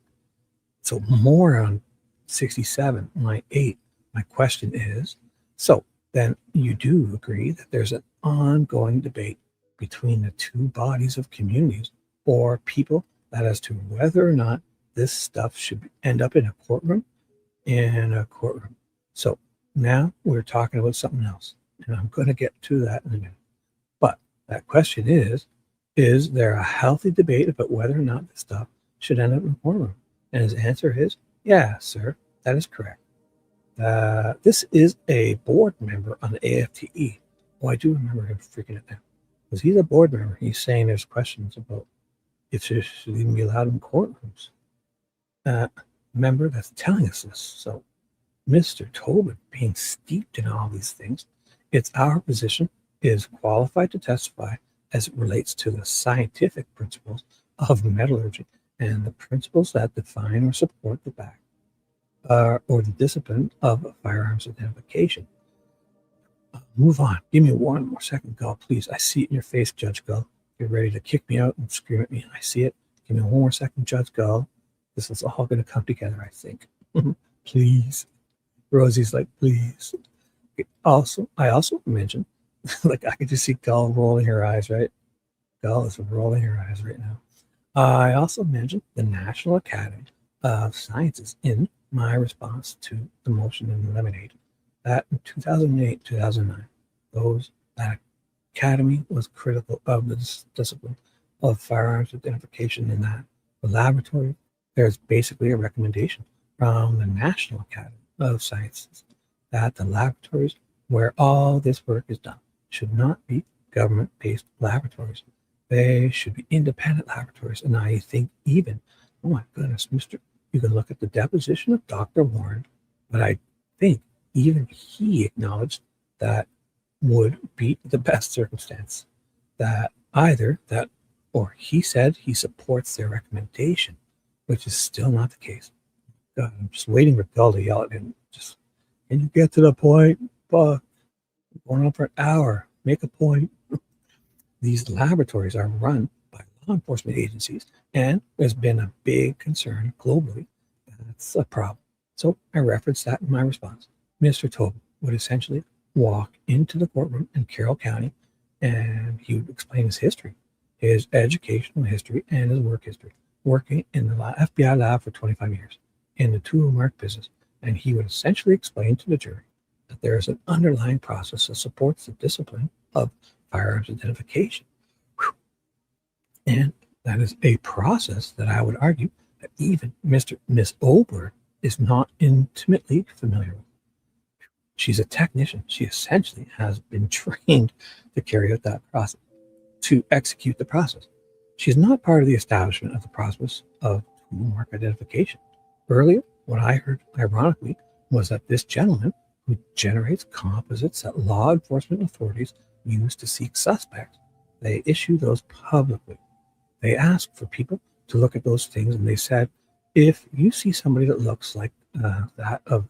So more on 67, line 8, my question is, so then you do agree that there's an ongoing debate between the two bodies of communities or people that as to whether or not this stuff should end up in a courtroom? So now we're talking about something else, and I'm going to get to that in a minute. But that question is there a healthy debate about whether or not this stuff should end up in a courtroom? And his answer is, yeah, sir, that is correct. This is a board member on the AFTE. Oh, I do remember him freaking it out. Because he's a board member. He's saying there's questions about if it should even be allowed in courtrooms. Member that's telling us this. So Mr. Tobin, being steeped in all these things, it's our position, is qualified to testify as it relates to the scientific principles of metallurgy and the principles that define or support the back or the discipline of firearms identification. Move on. Give me one more second, Gull, please. I see it in your face, Judge Gull. You're ready to kick me out and scream at me, and I see it. Give me one more second, Judge Gull. This is all going to come together, I think. Please. Rosie's like, please. I also mentioned, like I could just see Gull rolling her eyes, right? Gull is rolling her eyes right now. I also mentioned the National Academy of Sciences in my response to the motion in Lemonade. That in 2008, 2009, that academy was critical of the discipline of firearms identification in that the laboratory, there's basically a recommendation from the National Academy of Sciences that the laboratories where all this work is done should not be government-based laboratories. They should be independent laboratories. And I think even, oh my goodness, you can look at the deposition of Dr. Warren, but I think even he acknowledged that would be the best circumstance. That either that or he said he supports their recommendation, which is still not the case. God, I'm just waiting for Bill to yell at him. Just, can you get to the point? Fuck. Going on for an hour. Make a point. These laboratories are run by law enforcement agencies, and there's been a big concern globally. That's a problem. So I referenced that in my response. Mr. Tobin would essentially walk into the courtroom in Carroll County, and he would explain his history, his educational history, and his work history, working in the FBI lab for 25 years in the tool mark business. And he would essentially explain to the jury that there is an underlying process that supports the discipline of firearms identification. Whew. And that is a process that I would argue that even Miss Ober is not intimately familiar with. She's a technician. She essentially has been trained to carry out that process, to execute the process. She's not part of the establishment of the process of tool mark identification. Earlier, what I heard, ironically, was that this gentleman who generates composites that law enforcement authorities use to seek suspects, they issue those publicly. They ask for people to look at those things, and they said, if you see somebody that looks like that of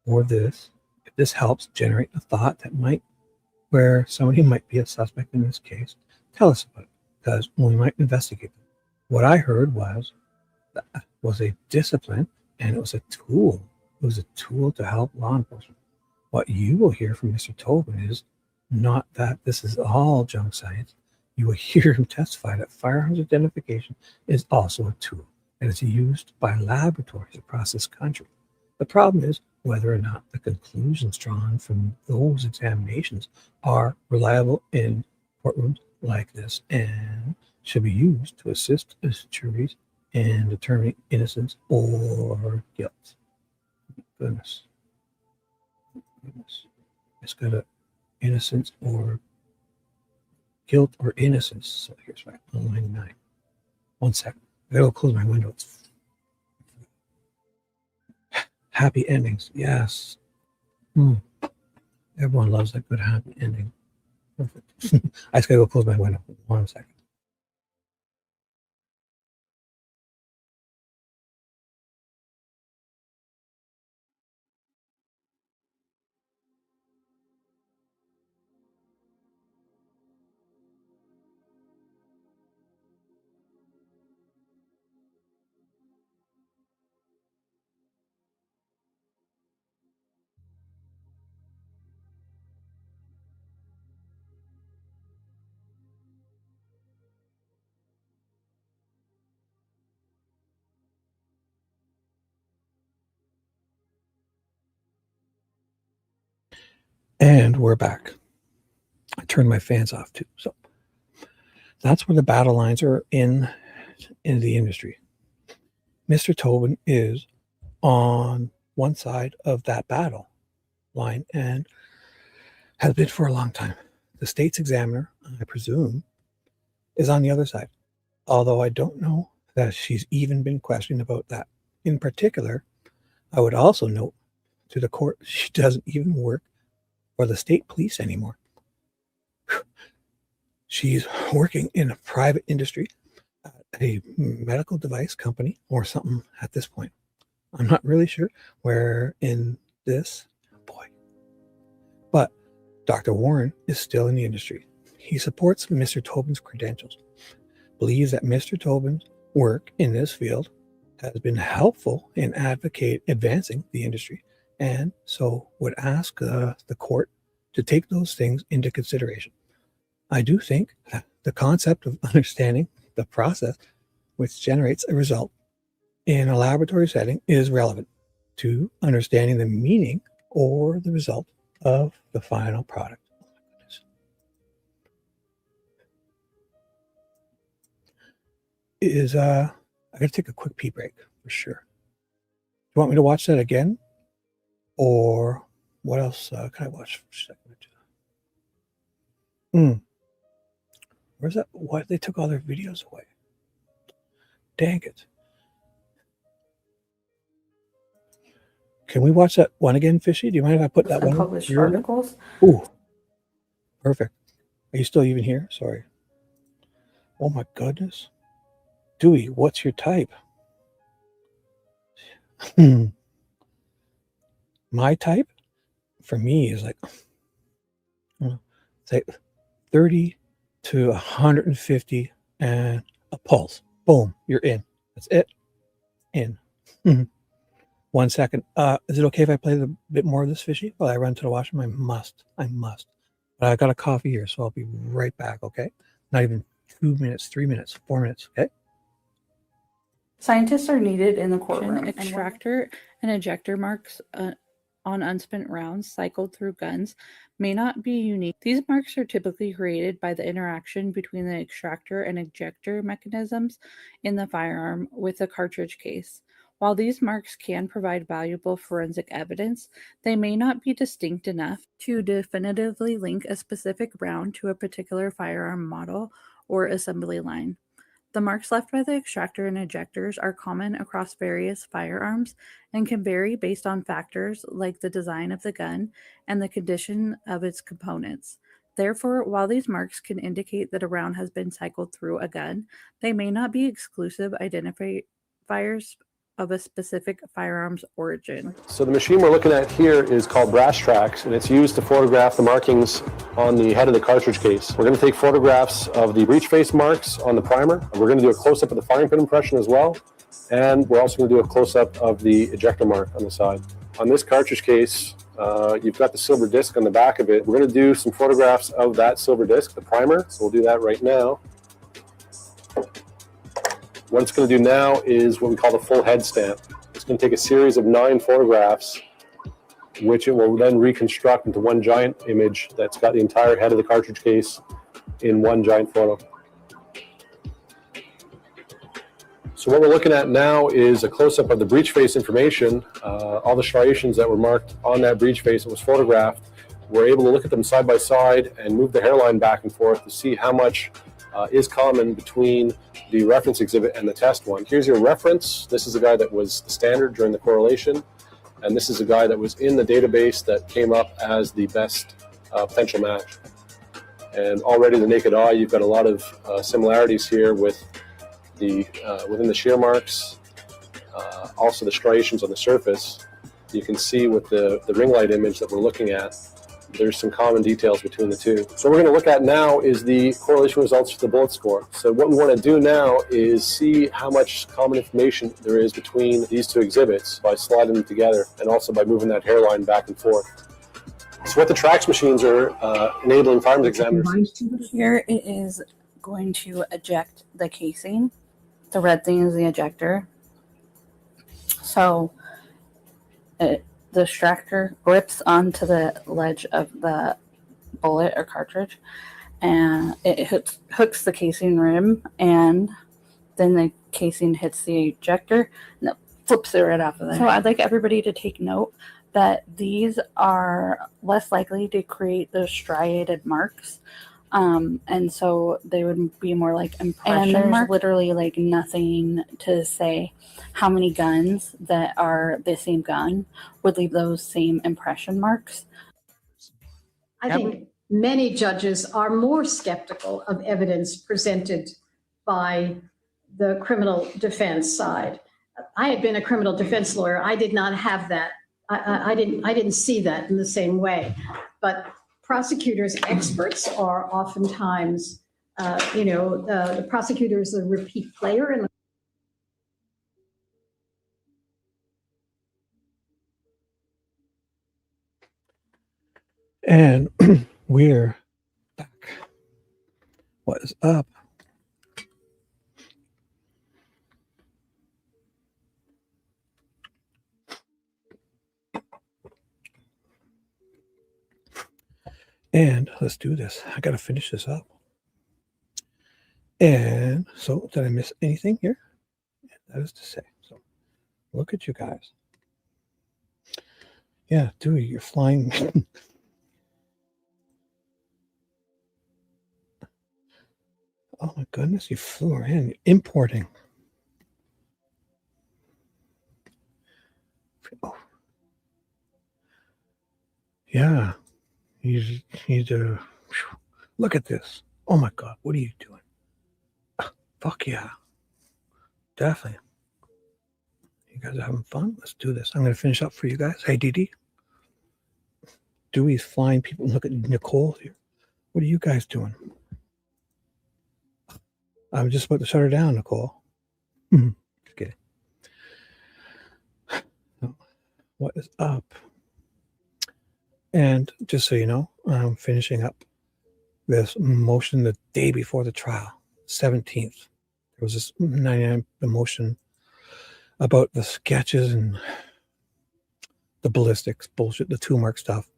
or this, if this helps generate a thought that might, where somebody might be a suspect in this case, tell us about it, because we might investigate them. What I heard was a discipline, and it was a tool. It was a tool to help law enforcement. What you will hear from Mr. Tobin is not that this is all junk science. You will hear him testify that firearms identification is also a tool, and it's used by laboratories across this country. The problem is whether or not the conclusions drawn from those examinations are reliable in courtrooms like this and should be used to assist juries in determining innocence or guilt. Goodness. It's got a innocence or guilt or innocence. So here's my line 9. 1 second. I gotta go close my window. It's happy endings. Yes. Everyone loves a good happy ending. Perfect. I just gotta go close my window. 1 second. And we're back. I turned my fans off too. So that's where the battle lines are in the industry. Mr. Tobin is on one side of that battle line and has been for a long time. The state's examiner, I presume, is on the other side, although I don't know that she's even been questioned about that. In particular, I would also note to the court she doesn't even work for the state police anymore. She's working in a private industry, a medical device company or something at this point. I'm not really sure where in this, boy. But Dr. Warren is still in the industry. He supports Mr. Tobin's credentials, believes that Mr. Tobin's work in this field has been helpful in advancing the industry, and so would ask the court to take those things into consideration. I do think that the concept of understanding the process which generates a result in a laboratory setting is relevant to understanding the meaning or the result of the final product. Oh my goodness. I gotta take a quick pee break for sure. Do you want me to watch that again? Or what else can I watch for a second? Where's that? Why they took all their videos away? Dang it. Can we watch that one again, Fishy? Do you mind if I put that one? Unpublished articles. Ooh, perfect. Are you still even here? Sorry. Oh my goodness. Dewey, what's your type? My type for me is like, say 30 to 150 and a pulse. Boom, you're in. That's it. In. 1 second. Is it okay if I play a bit more of this, Fishy, while I run to the washroom? I must. But I got a coffee here, so I'll be right back, okay? Not even 2 minutes, 3 minutes, 4 minutes, okay? Scientists are needed in the courtroom. Extractor and ejector marks on unspent rounds cycled through guns may not be unique. These marks are typically created by the interaction between the extractor and ejector mechanisms in the firearm with the cartridge case. While these marks can provide valuable forensic evidence, they may not be distinct enough to definitively link a specific round to a particular firearm model or assembly line. The marks left by the extractor and ejectors are common across various firearms and can vary based on factors like the design of the gun and the condition of its components. Therefore, while these marks can indicate that a round has been cycled through a gun, they may not be exclusive identifiers of a specific firearm's origin. So the machine we're looking at here is called brass tracks, and it's used to photograph the markings on the head of the cartridge case. We're going to take photographs of the breech face marks on the primer. We're going to do a close-up of the firing pin impression as well, and we're also going to do a close-up of the ejector mark on the side. On this cartridge case, you've got the silver disc on the back of it. We're going to do some photographs of that silver disc, the primer, so we'll do that right now. What it's going to do now is what we call the full head stamp. It's going to take a series of 9 photographs, which it will then reconstruct into one giant image that's got the entire head of the cartridge case in one giant photo. So what we're looking at now is a close-up of the breech face information. All the striations that were marked on that breech face that was photographed, we're able to look at them side by side and move the hairline back and forth to see how much is common between the reference exhibit and the test one. Here's your reference. This is a guy that was the standard during the correlation, and this is a guy that was in the database that came up as the best potential match. And already the naked eye, you've got a lot of similarities here with the within the shear marks, also the striations on the surface. You can see with the ring light image that we're looking at, there's some common details between the two. So what we're going to look at now is the correlation results for the bullet score. So what we want to do now is see how much common information there is between these two exhibits by sliding them together and also by moving that hairline back and forth. So what the tracks machines are enabling firearms examiners. Here it is going to eject the casing. The red thing is the ejector. So the extractor grips onto the ledge of the bullet or cartridge, and it hooks the casing rim, and then the casing hits the ejector, and it flips it right off of there. So I'd like everybody to take note that these are less likely to create those striated marks. And so they would be more like impression marks. And there's literally like nothing to say how many guns that are the same gun would leave those same impression marks. I think many judges are more skeptical of evidence presented by the criminal defense side. I had been a criminal defense lawyer. I did not have that. I didn't see that in the same way. But prosecutors, experts are oftentimes, the prosecutor is a repeat player in the And we're back. What is up? And let's do this. I got to finish this up. And so, did I miss anything here? That is to say. So, look at you guys. Yeah, Dewey, you're flying. Oh my goodness, you flew her in. Importing. Oh, Yeah, look at this. Oh my God, what are you doing? Fuck yeah, definitely. You guys are having fun? Let's do this. I'm going to finish up for you guys. Hey, Dee. Dewey's flying people. Look at Nicole here. What are you guys doing? I'm just about to shut her down, Nicole. Just kidding. What is up? And just so you know, I'm finishing up this motion the day before the trial, 17th. There was this 99 motion about the sketches and the ballistics bullshit, the 2-mark stuff.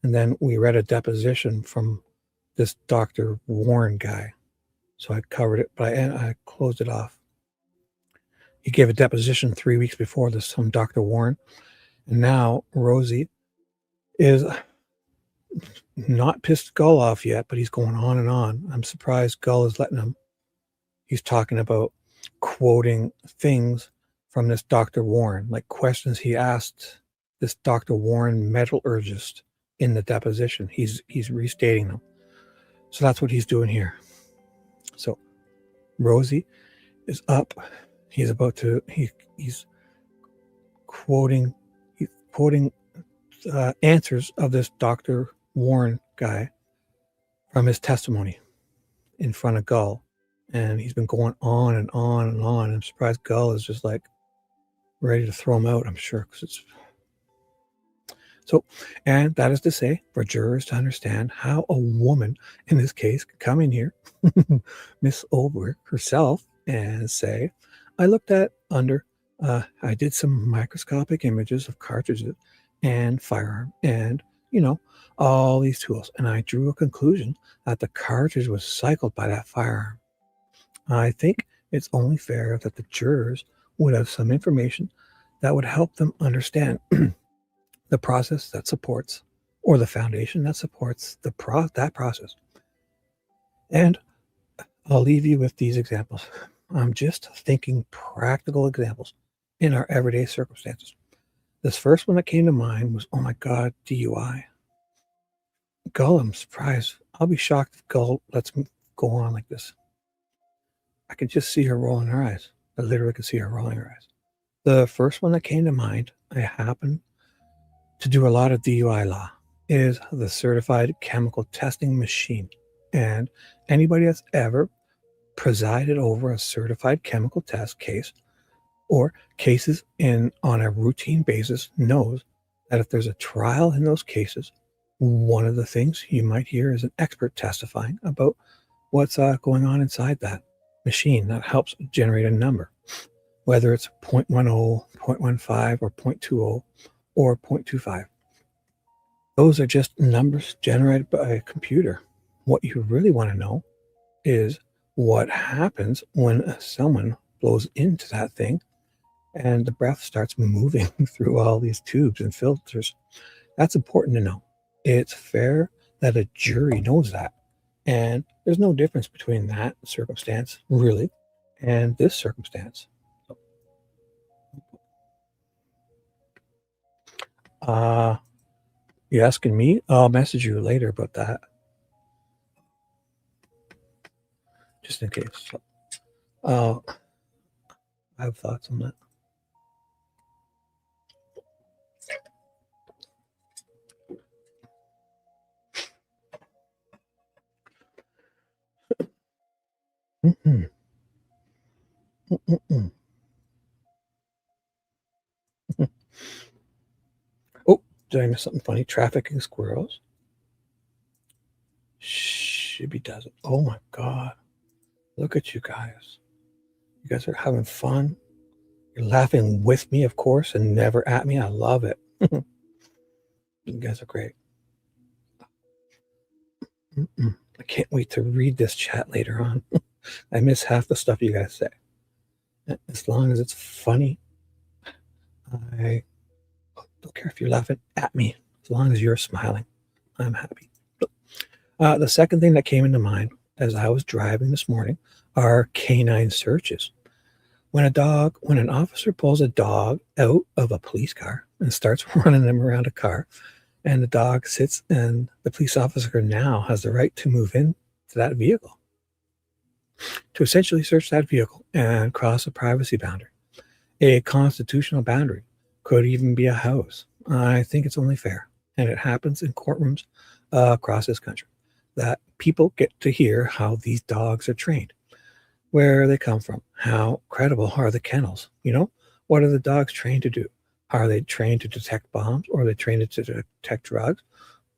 And then we read a deposition from this Dr. Warren guy. So I covered it, but I closed it off. He gave a deposition 3 weeks before this, some Dr. Warren. And now Rosie is not pissed Gull off yet, but he's going on and on. I'm surprised Gull is letting him. He's talking about quoting things from this Dr. Warren, like questions he asked this Dr. Warren metallurgist in the deposition. He's restating them. So that's what he's doing here. So Rosie is up. He's about to, he's quoting answers of this Dr. Warren guy from his testimony in front of Gull. And he's been going on and on and on. I'm surprised Gull is just like ready to throw him out, I'm sure. And that is to say, for jurors to understand how a woman, in this case, could come in here, Miss Oldwork herself, and say, I looked at I did some microscopic images of cartridges and firearm and, all these tools. And I drew a conclusion that the cartridge was cycled by that firearm. I think it's only fair that the jurors would have some information that would help them understand the process that supports, or the foundation that supports that process. And I'll leave you with these examples. I'm just thinking practical examples in our everyday circumstances. This first one that came to mind was, oh my God, DUI. Gull, I'm surprised. I'll be shocked if Gull lets me go on like this. I can just see her rolling her eyes. I literally can see her rolling her eyes. The first one that came to mind, I happen to do a lot of DUI law, is the certified chemical testing machine. And anybody that's ever presided over a certified chemical test case or cases on a routine basis knows that if there's a trial in those cases, one of the things you might hear is an expert testifying about what's going on inside that machine that helps generate a number, whether it's 0.10, 0.15, or 0.20 or 0.25. Those are just numbers generated by a computer. What you really want to know is what happens when someone blows into that thing and the breath starts moving through all these tubes and filters. That's important to know. It's fair that a jury knows that. And there's no difference between that circumstance, really, and this circumstance. You asking me? I'll message you later about that. Just in case. I have thoughts on that. Oh, did I miss something funny? Trafficking squirrels. Shibby does it. Oh my God. Look at you guys. You guys are having fun. You're laughing with me, of course, and never at me. I love it. You guys are great. I can't wait to read this chat later on. I miss half the stuff you guys say. As long as it's funny, I don't care if you're laughing at me. As long as you're smiling, I'm happy. The second thing that came into mind as I was driving this morning are canine searches. When an officer pulls a dog out of a police car and starts running them around a car and the dog sits, and the police officer now has the right to move in to that vehicle, to essentially search that vehicle and cross a privacy boundary. A constitutional boundary could even be a house. I think it's only fair, and it happens in courtrooms across this country, that people get to hear how these dogs are trained, where they come from, how credible are the kennels, what are the dogs trained to do? Are they trained to detect bombs, or are they trained to detect drugs,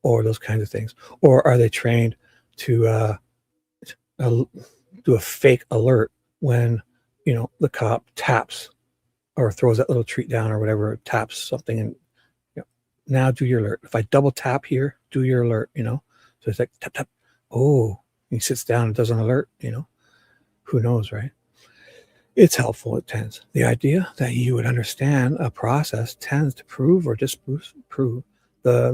or those kinds of things? Or are they trained to do a fake alert when, the cop taps or throws that little treat down or whatever, taps something, and now do your alert. If I double tap here, do your alert, So it's like tap, tap. Oh, he sits down and does an alert, Who knows, right? It's helpful, it tends. The idea that you would understand a process tends to prove or disprove the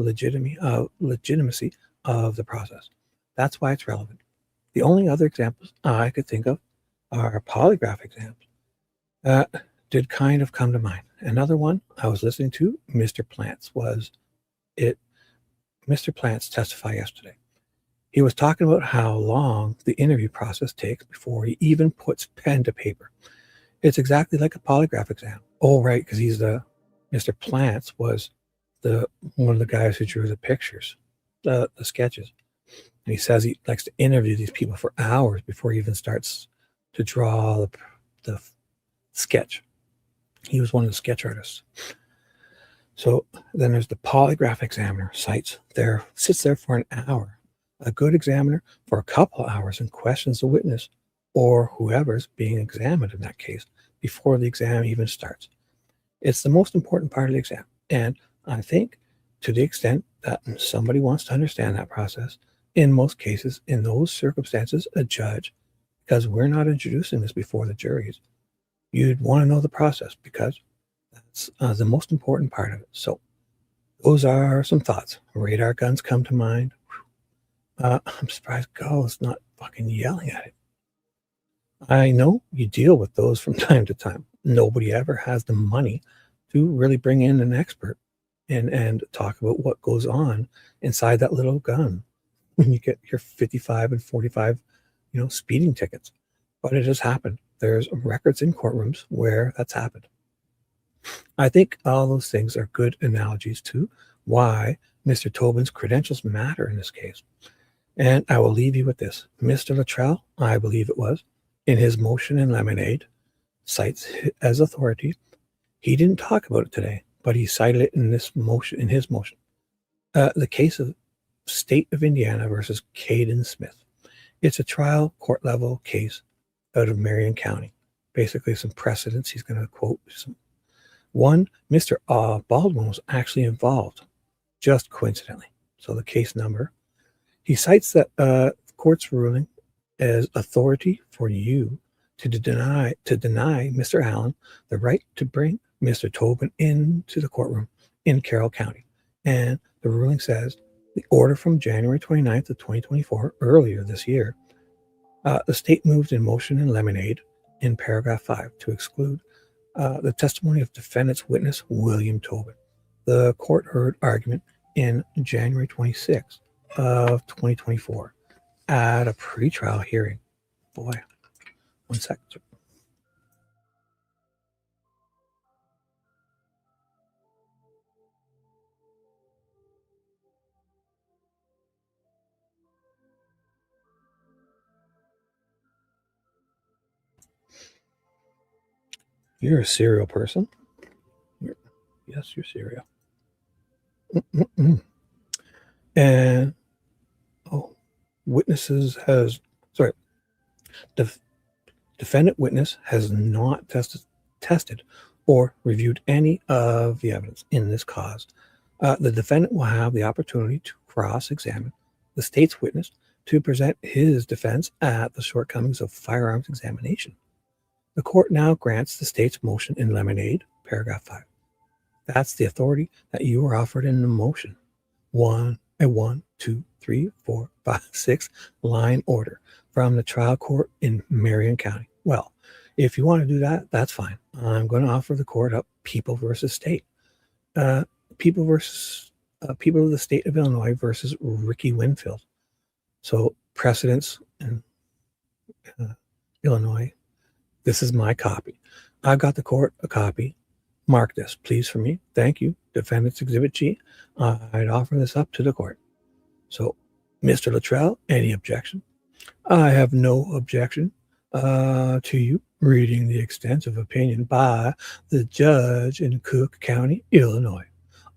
legitimacy of the process. That's why it's relevant. The only other examples I could think of are polygraph exams. Did kind of come to mind. Another one I was listening to, Mr. Plants testify yesterday. He was talking about how long the interview process takes before he even puts pen to paper. It's exactly like a polygraph exam. Oh, right, because Mr. Plants was one of the guys who drew the pictures, the sketches. And he says he likes to interview these people for hours before he even starts to draw the sketch. He was one of the sketch artists. So then there's the polygraph examiner, sits there for an hour. A good examiner for a couple of hours and questions the witness or whoever's being examined in that case before the exam even starts. It's the most important part of the exam. And I think to the extent that somebody wants to understand that process, in most cases, in those circumstances, a judge, because we're not introducing this before the juries, you'd want to know the process because that's the most important part of it. So those are some thoughts. Radar guns come to mind. I'm surprised Gull's not fucking yelling at it. I know you deal with those from time to time. Nobody ever has the money to really bring in an expert and talk about what goes on inside that little gun when you get your 55 and 45, speeding tickets. But it has happened. There's records in courtrooms where that's happened. I think all those things are good analogies to why Mr. Tobin's credentials matter in this case. And I will leave you with this. Mr. Luttrell, I believe it was, in his motion in Lemonade, cites as authority. He didn't talk about it today, but he cited it in his motion. The case of State of Indiana versus Caden Smith. It's a trial court level case out of Marion County. Basically some precedents. He's going to quote some. One, Mr. Baldwin was actually involved, just coincidentally. So the case number. He cites that court's ruling as authority for you to deny Mr. Allen the right to bring Mr. Tobin into the courtroom in Carroll County. And the ruling says the order from January 29th of 2024, earlier this year, the state moved in motion in Lemonade in paragraph 5 to exclude the testimony of defendant's witness, William Tobin. The court heard argument in January 26th of 2024 at a pretrial hearing. Boy, one second. You're a serial person. Yes, you're serial. And defendant witness has not tested or reviewed any of the evidence in this cause. The defendant will have the opportunity to cross-examine the state's witness to present his defense at the shortcomings of firearms examination. The court now grants the state's motion in Lemonade, paragraph 5. That's the authority that you were offered in the motion. 1, 2, 3, 4, 5, 6 line order from the trial court in Marion County. Well, if you want to do that, that's fine. I'm going to offer the court up People versus State. People versus people of the state of Illinois versus Ricky Winfield. So precedents in Illinois. This is my copy. I've got the court a copy. Mark this, please, for me. Thank you. Defendant's Exhibit G. I'd offer this up to the court. So, Mr. Luttrell, any objection? I have no objection to you reading the extensive opinion by the judge in Cook County, Illinois.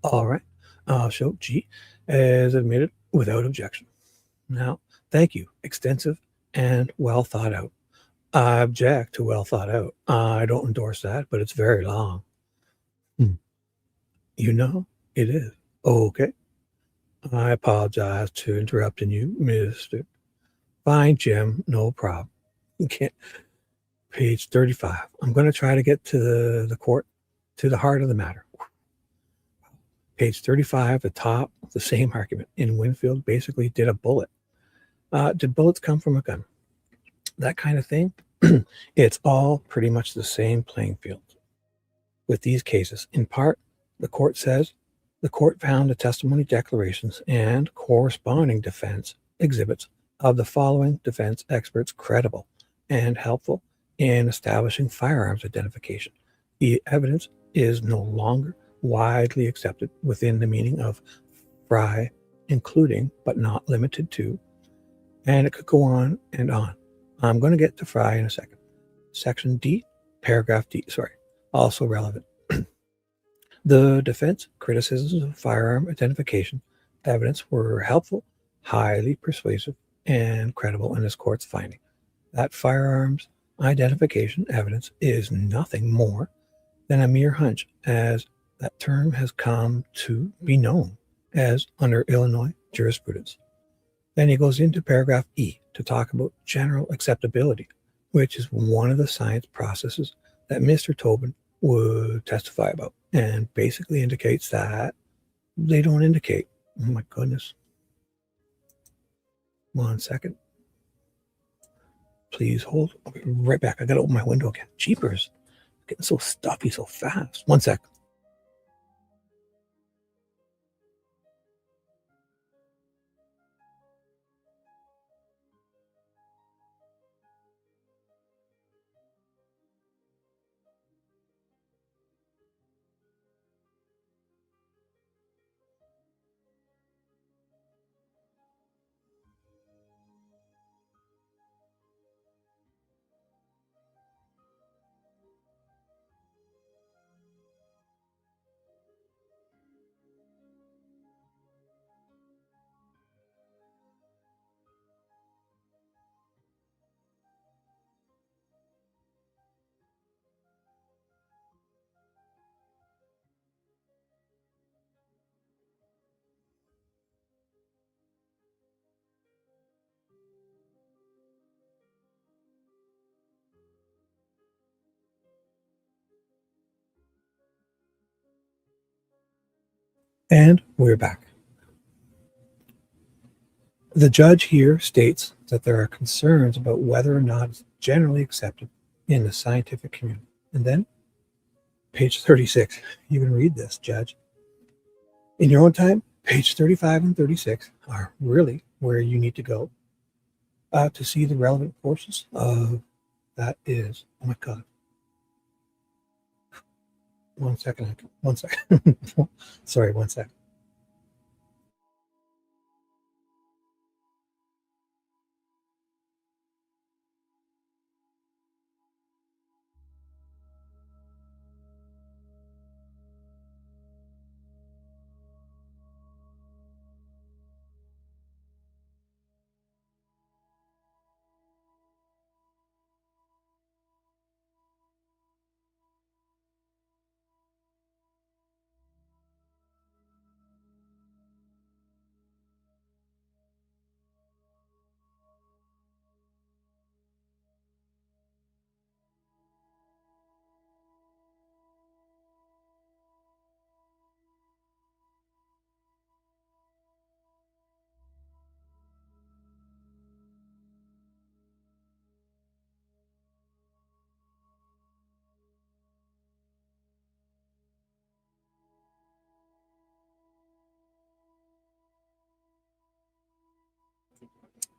All right. I'll show G as admitted without objection. Now, thank you. Extensive and well thought out. I object to well thought out. I don't endorse that, but it's very long. You know, it is. Okay. I apologize to interrupting you, Mr. Fine, Jim. No problem. You can't. Page 35. I'm going to try to get to the court, to the heart of the matter. Page 35, the top, the same argument. In Winfield, basically, did a bullet. Did bullets come from a gun? That kind of thing. It's all pretty much the same playing field with these cases. In part, the court says the court found the testimony declarations and corresponding defense exhibits of the following defense experts credible and helpful in establishing firearms identification. The evidence is no longer widely accepted within the meaning of FRI, including but not limited to, and it could go on and on. I'm going to get to FRI in a second. Section D, paragraph D, also relevant. The defense criticisms of firearm identification evidence were helpful, highly persuasive, and credible in this court's finding that firearms identification evidence is nothing more than a mere hunch, as that term has come to be known as under Illinois jurisprudence. Then he goes into paragraph E to talk about general acceptability, which is one of the science processes that Mr. Tobin would testify about, and basically indicates that they don't indicate. Oh my goodness. 1 second. Please hold. I'll be right back. I gotta open my window again. Jeepers. Getting so stuffy so fast. 1 sec. And we're back. The judge here states that there are concerns about whether or not it's generally accepted in the scientific community. And then, page 36, you can read this, Judge. In your own time, page 35 and 36 are really where you need to go to see the relevant portions of that is. Oh my God. 1 second. 1 second. Sorry, 1 second.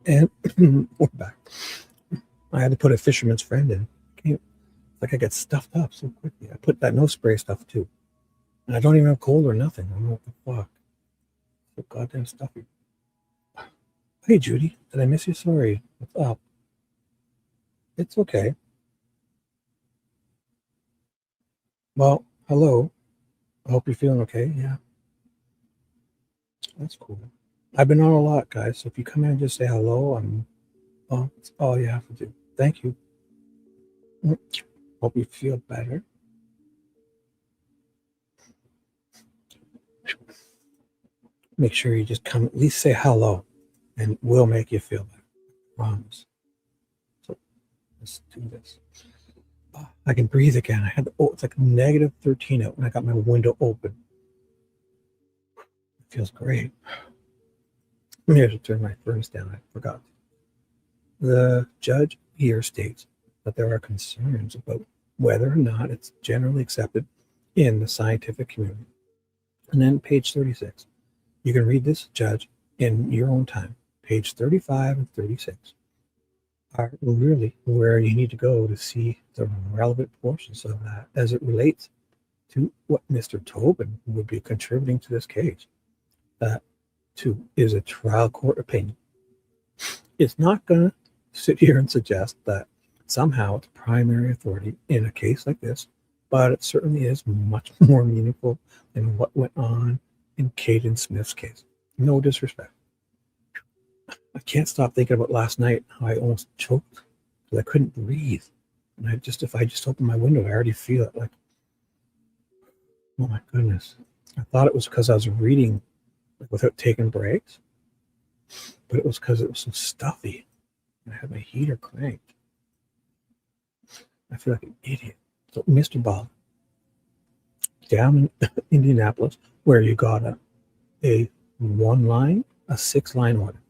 And we're back. I had to put a fisherman's friend in. Like I get stuffed up so quickly. I put that nose spray stuff too. And I don't even have cold or nothing. I don't know what the fuck. So goddamn stuffy. Hey Judy, did I miss you? Sorry. What's up? It's okay. Well, hello. I hope you're feeling okay. Yeah. That's cool. I've been on a lot, guys. So if you come in and just say hello, that's all you have to do. Thank you. Hope you feel better. Make sure you just come, at least say hello, and we'll make you feel better. Promise. So let's do this. I can breathe again. It's like negative 13 out when I got my window open. It feels great. Maybe I should turn my furnace down. I forgot. The judge here states that there are concerns about whether or not it's generally accepted in the scientific community. And then page 36. You can read this, judge, in your own time. Page 35 and 36 are really where you need to go to see the relevant portions of that as it relates to what Mr. Tobin would be contributing to this case. That, too, is a trial court opinion. It's not going to sit here and suggest that somehow it's primary authority in a case like this, but it certainly is much more meaningful than what went on in Caden Smith's case. No disrespect. I can't stop thinking about last night, how I almost choked because I couldn't breathe. And if I just open my window, I already feel it like, oh my goodness. I thought it was because I was reading without taking breaks, but it was because it was so stuffy. I had my heater cranked. I feel like an idiot. So, Mr. Bob, down in Indianapolis, where you got a 1-line, a 6-line order.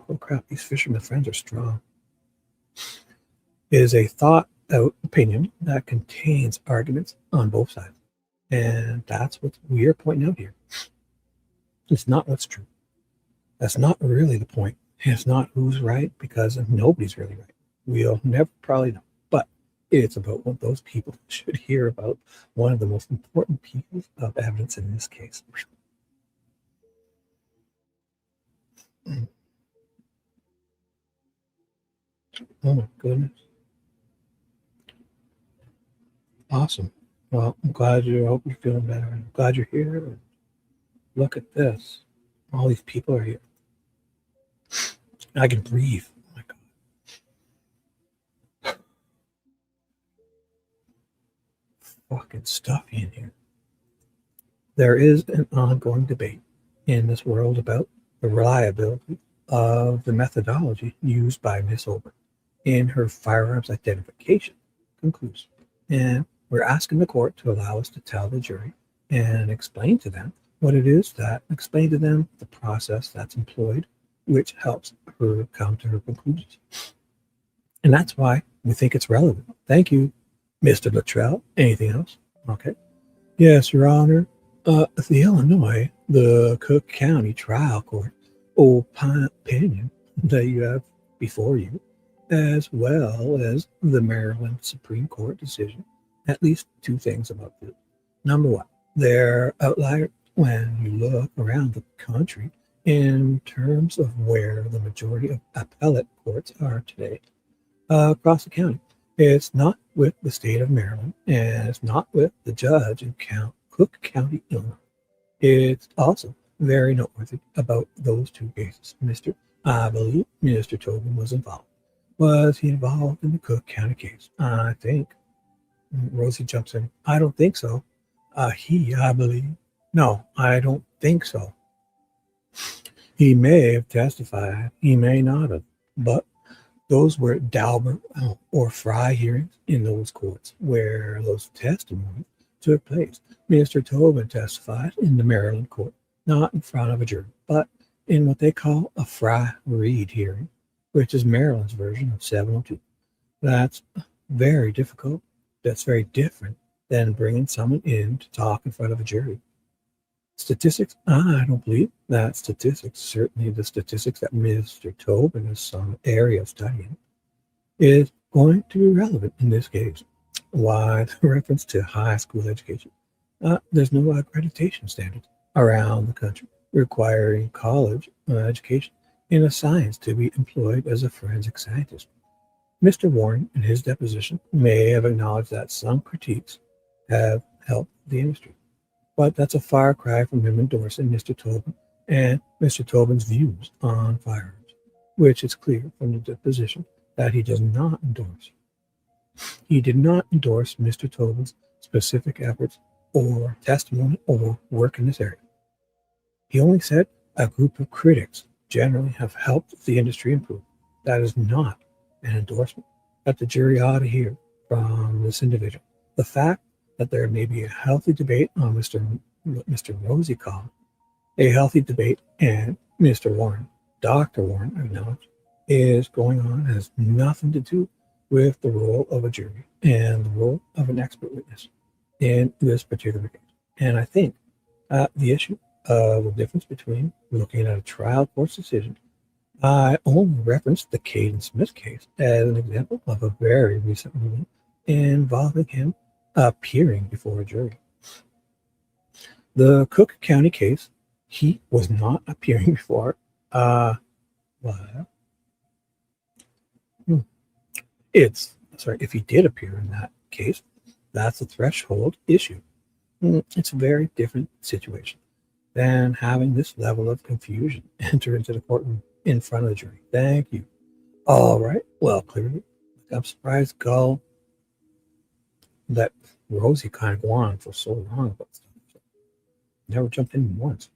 Oh crap, these fishermen friends are strong. Is a thought out opinion that contains arguments on both sides. And that's what we are pointing out here. It's not what's true. That's not really the point. It's not who's right, because nobody's really right. We'll never probably know. But it's about what those people should hear about one of the most important pieces of evidence in this case. Oh my goodness. Awesome. Well, I hope you're feeling better. I'm glad you're here. Look at this. All these people are here. I can breathe. Oh my God. Fucking stuffy in here. There is an ongoing debate in this world about the reliability of the methodology used by Miss Ober in her firearms identification conclusion. And we're asking the court to allow us to tell the jury and explain to them what it is explain to them the process that's employed, which helps her come to her conclusions. And that's why we think it's relevant. Thank you, Mr. Luttrell. Anything else? Okay. Yes, Your Honor. The Illinois, the Cook County Trial Court opinion that you have before you, as well as the Maryland Supreme Court decision, at least two things about this. Number one, they're outlier when you look around the country in terms of where the majority of appellate courts are today across the county. It's not with the state of Maryland, and it's not with the judge in Cook County, Illinois. It's also very noteworthy about those two cases. I believe Mr. Tobin was involved. Was he involved in the Cook County case? I think. Rosie jumps in. I don't think so. I believe. No, I don't think so. He may have testified. He may not have. But those were Dauber or Fry hearings in those courts where those testimonies took place. Mr. Tobin testified in the Maryland court, not in front of a jury, but in what they call a Fry-Reed hearing, which is Maryland's version of 702. That's very difficult. That's very different than bringing someone in to talk in front of a jury. Statistics? I don't believe that statistics, certainly the statistics that Mr. Tobin is some area of studying, is going to be relevant in this case. Why the reference to high school education? There's no accreditation standards around the country requiring college education in a science to be employed as a forensic scientist. Mr. Warren, in his deposition, may have acknowledged that some critiques have helped the industry, but that's a far cry from him endorsing Mr. Tobin and Mr. Tobin's views on firearms, which is clear from the deposition that he does not endorse. He did not endorse Mr. Tobin's specific efforts or testimony or work in this area. He only said a group of critics generally have helped the industry improve. That is not an endorsement that the jury ought to hear from this individual. The fact that there may be a healthy debate on Mr. Rosie called a healthy debate, and Mr. Warren, Dr. Warren, acknowledged, is going on has nothing to do with the role of a jury and the role of an expert witness in this particular case. And I think the issue of the difference between looking at a trial court's decision, I only referenced the Caden Smith case as an example of a very recent ruling involving him appearing before a jury. The Cook County case, he was not appearing before. If he did appear in that case, that's a threshold issue. It's a very different situation than having this level of confusion enter into the courtroom in front of the jury. Thank you. All right. Well, clearly, I'm surprised Gull let Rosie kind of go on for so long about stuff. Never jumped in once.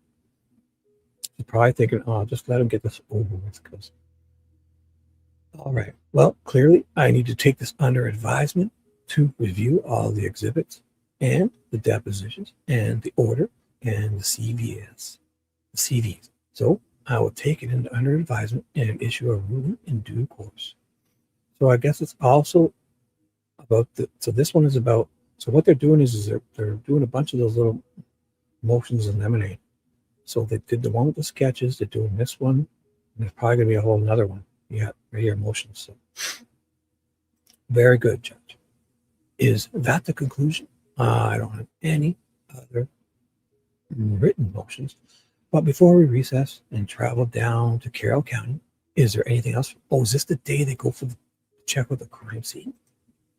He's probably thinking, oh, just let him get this over with. Because, all right. Well, clearly, I need to take this under advisement to review all the exhibits and the depositions and the order and the CVs. So I will take it under advisement and issue a ruling in due course. So I guess it's also about so this one is about, so what they're doing is they're doing a bunch of those little motions in Lemonade. So they did the one with the sketches, they're doing this one, and there's probably going to be a whole another one. Yeah, right here, motions. So very good, Judge. Is that the conclusion? I don't have any other written motions. But before we recess and travel down to Carroll County, is there anything else? Oh, is this the day they go for the check with the crime scene?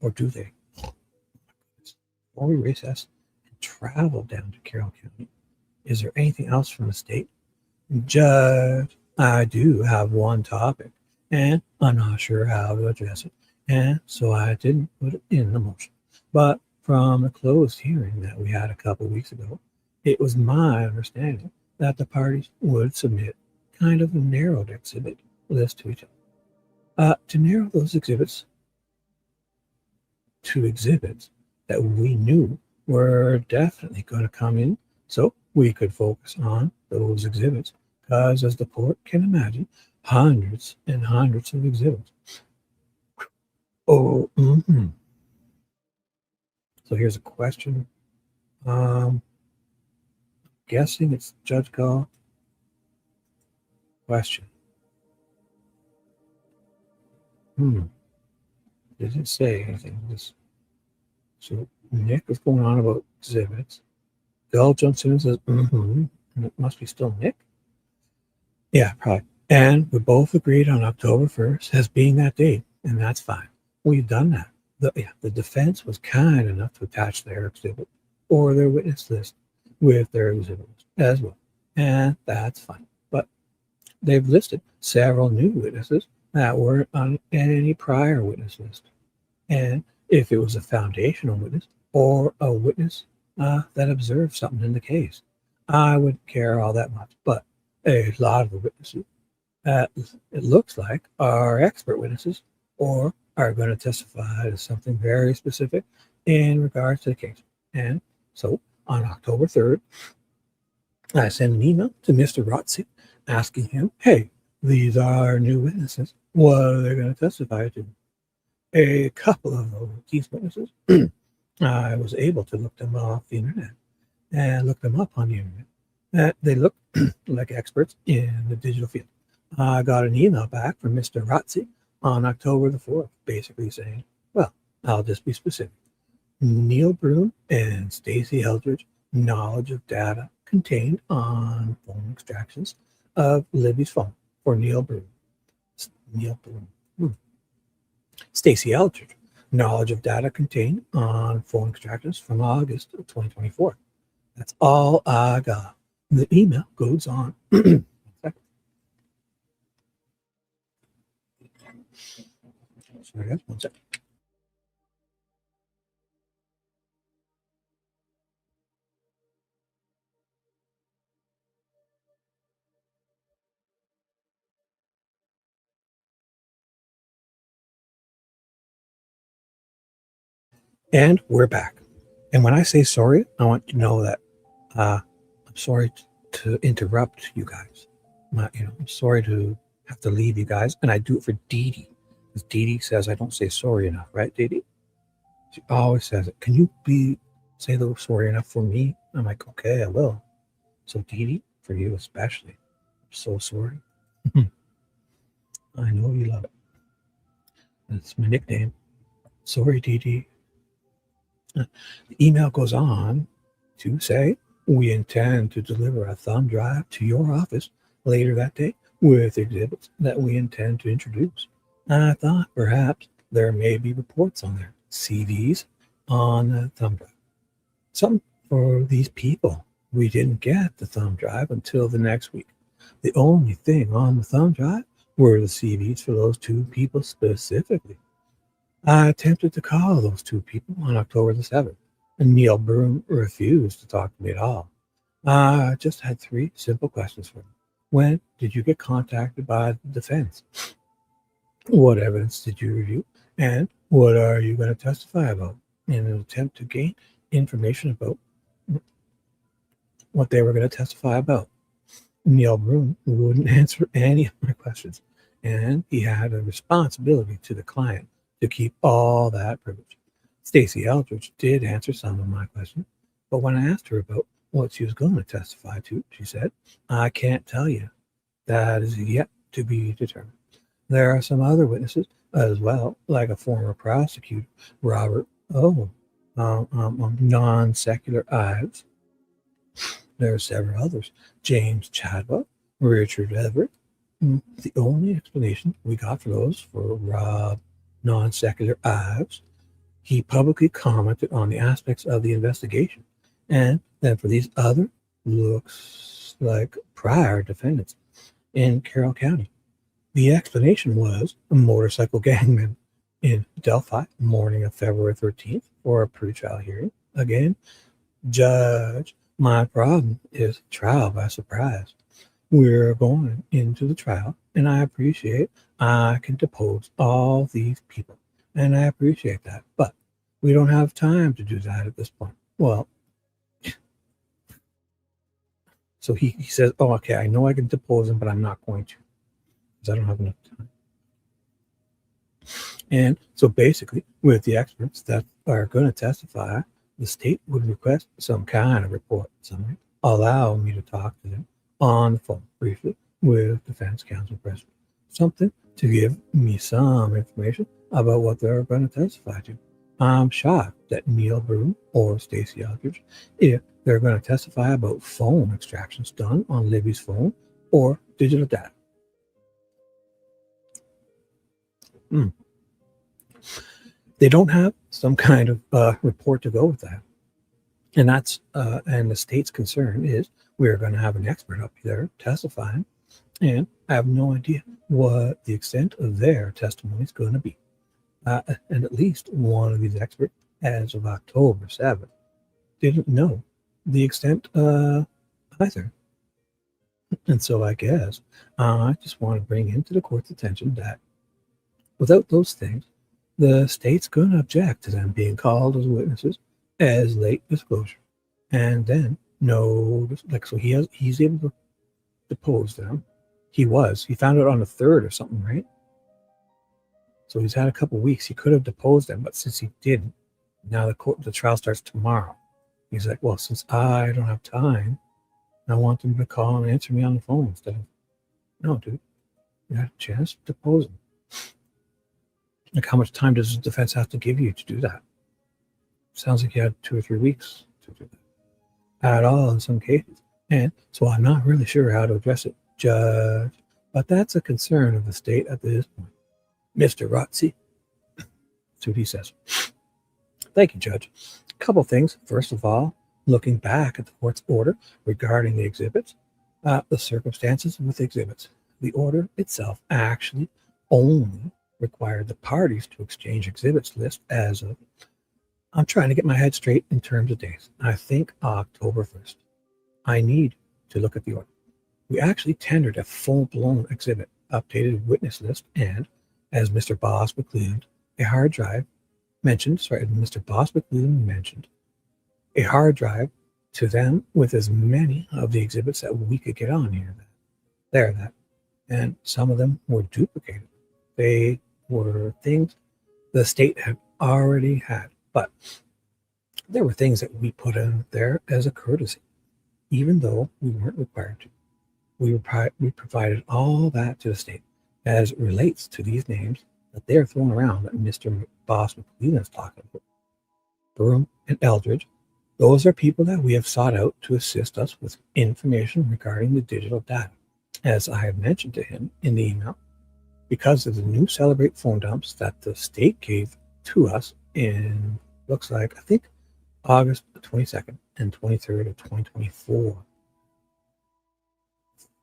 Or do they? Before we recess and travel down to Carroll County, is there anything else from the state? Judge, I do have one topic, and I'm not sure how to address it, and so I didn't put it in the motion. But from the closed hearing that we had a couple weeks ago, it was my understanding that the parties would submit kind of a narrowed exhibit list to each other. To narrow those exhibits to exhibits that we knew were definitely going to come in, so we could focus on those exhibits, because as the court can imagine, hundreds and hundreds of exhibits. So here's a question. Guessing it's Judge Gall. Question. Did it say anything? So Nick is going on about exhibits. Gull jumps in and says, and it must be still Nick. Yeah, probably. And we both agreed on October 1st as being that date, and that's fine. We've done that. The defense was kind enough to attach their exhibit or their witness list with their exhibit as well, and that's fine. But they've listed several new witnesses that weren't on any prior witness list. And if it was a foundational witness or a witness that observed something in the case, I wouldn't care all that much. But a lot of the witnesses, it looks like, are expert witnesses or are going to testify to something very specific in regards to the case. And so on October 3rd, I sent an email to Mr. Rotzi asking him, hey, these are new witnesses. What are they going to testify to? A couple of these witnesses, I was able to look them off the internet and look them up on the internet. They look like experts in the digital field. I got an email back from Mr. Rotzi on October the 4th, basically saying, well, I'll just be specific. Neil Broom and Stacy Eldridge knowledge of data contained on phone extractions of Libby's phone for Neil Broom. Stacy Eldridge knowledge of data contained on phone extractions from August of 2024. That's all I got. The email goes on. Sorry, guys, 1 second. And we're back. And when I say sorry, I want you to know that I'm sorry to interrupt you guys. I'm sorry to have to leave you guys. And I do it for Dee Dee. Because Dee Dee says I don't say sorry enough, right, Dee Dee? She always says it. Can you say the sorry enough for me? I'm like, okay, I will. So Dee Dee, for you especially, I'm so sorry. I know you love it. That's my nickname. Sorry, Dee Dee. The email goes on to say, we intend to deliver a thumb drive to your office later that day with exhibits that we intend to introduce. I thought perhaps there may be reports on there, CDs on the thumb drive. Some for these people. We didn't get the thumb drive until the next week. The only thing on the thumb drive were the CDs for those 2 people specifically. I attempted to call those 2 people on October the 7th, and Neil Broom refused to talk to me at all. I just had 3 simple questions for him. When did you get contacted by the defense? What evidence did you review? And what are you going to testify about in an attempt to gain information about what they were going to testify about? Neil Broom wouldn't answer any of my questions, and he had a responsibility to the client to keep all that privilege. Stacy Eldridge did answer some of my questions, but when I asked her about what she was going to testify to, she said, I can't tell you. That is yet to be determined. There are some other witnesses as well, like a former prosecutor, Robert non-secular Ives. There are several others, James Chadwell, Richard Everett. The only explanation we got for those for Rob non-secular Ives, he publicly commented on the aspects of the investigation. And then for these other, looks like prior defendants in Carroll County, the explanation was a motorcycle gangman in Delphi, morning of February 13th, for a pre-trial hearing. Again, Judge, my problem is trial by surprise. We're going into the trial, and I appreciate I can depose all these people, and I appreciate that. But we don't have time to do that at this point. Well, so he says, oh, okay, I know I can depose him, but I'm not going to because I don't have enough time. And so basically, with the experts that are going to testify, the state would request some kind of report summary, allow me to talk to them on the phone briefly with defense counsel present, something to give me some information about what they're going to testify to. I'm shocked that Neil Broom or Stacy Eldridge, if they're going to testify about phone extractions done on Libby's phone or digital data. They don't have some kind of report to go with that. And that's and the state's concern is we're going to have an expert up there testifying, and I have no idea what the extent of their testimony is going to be. And at least one of these experts, as of October 7th, didn't know the extent either. And so I guess I just want to bring into the court's attention that without those things, the state's going to object to them being called as witnesses as late disclosure. And then so he's able to depose them. He found out on the 3rd or something, right? So he's had a couple weeks. He could have deposed them, but since he didn't, now the trial starts tomorrow. He's like, well, since I don't have time I want them to call and answer me on the phone instead of, no, dude, you had a chance to depose them. Like, how much time does the defense have to give you to do that? Sounds like you had 2 or 3 weeks to do that. At all in some cases. And so I'm not really sure how to address it, Judge. But that's a concern of the state at this point. Mr. Rotzi. That's what he says. Thank you, Judge. A couple things. First of all, looking back at the court's order regarding the exhibits, the circumstances with the exhibits. The order itself actually only required the parties to exchange exhibits list as of, I'm trying to get my head straight in terms of days. I think October 1st. I need to look at the order. We actually tendered a full-blown exhibit, updated witness list, and, as Mr. Boss McLeod, a hard drive mentioned, Mr. Boss McLeod mentioned, a hard drive to them with as many of the exhibits that we could get on here. And some of them were duplicated. They were things the state had already had, but there were things that we put in there as a courtesy, even though we weren't required to. We provided all that to the state as it relates to these names that they're throwing around that Mr. Boss McLean is talking about. Broom and Eldridge, those are people that we have sought out to assist us with information regarding the digital data. As I have mentioned to him in the email, because of the new Celebrate phone dumps that the state gave to us in, looks like, I think, August 22nd and 23rd of 2024.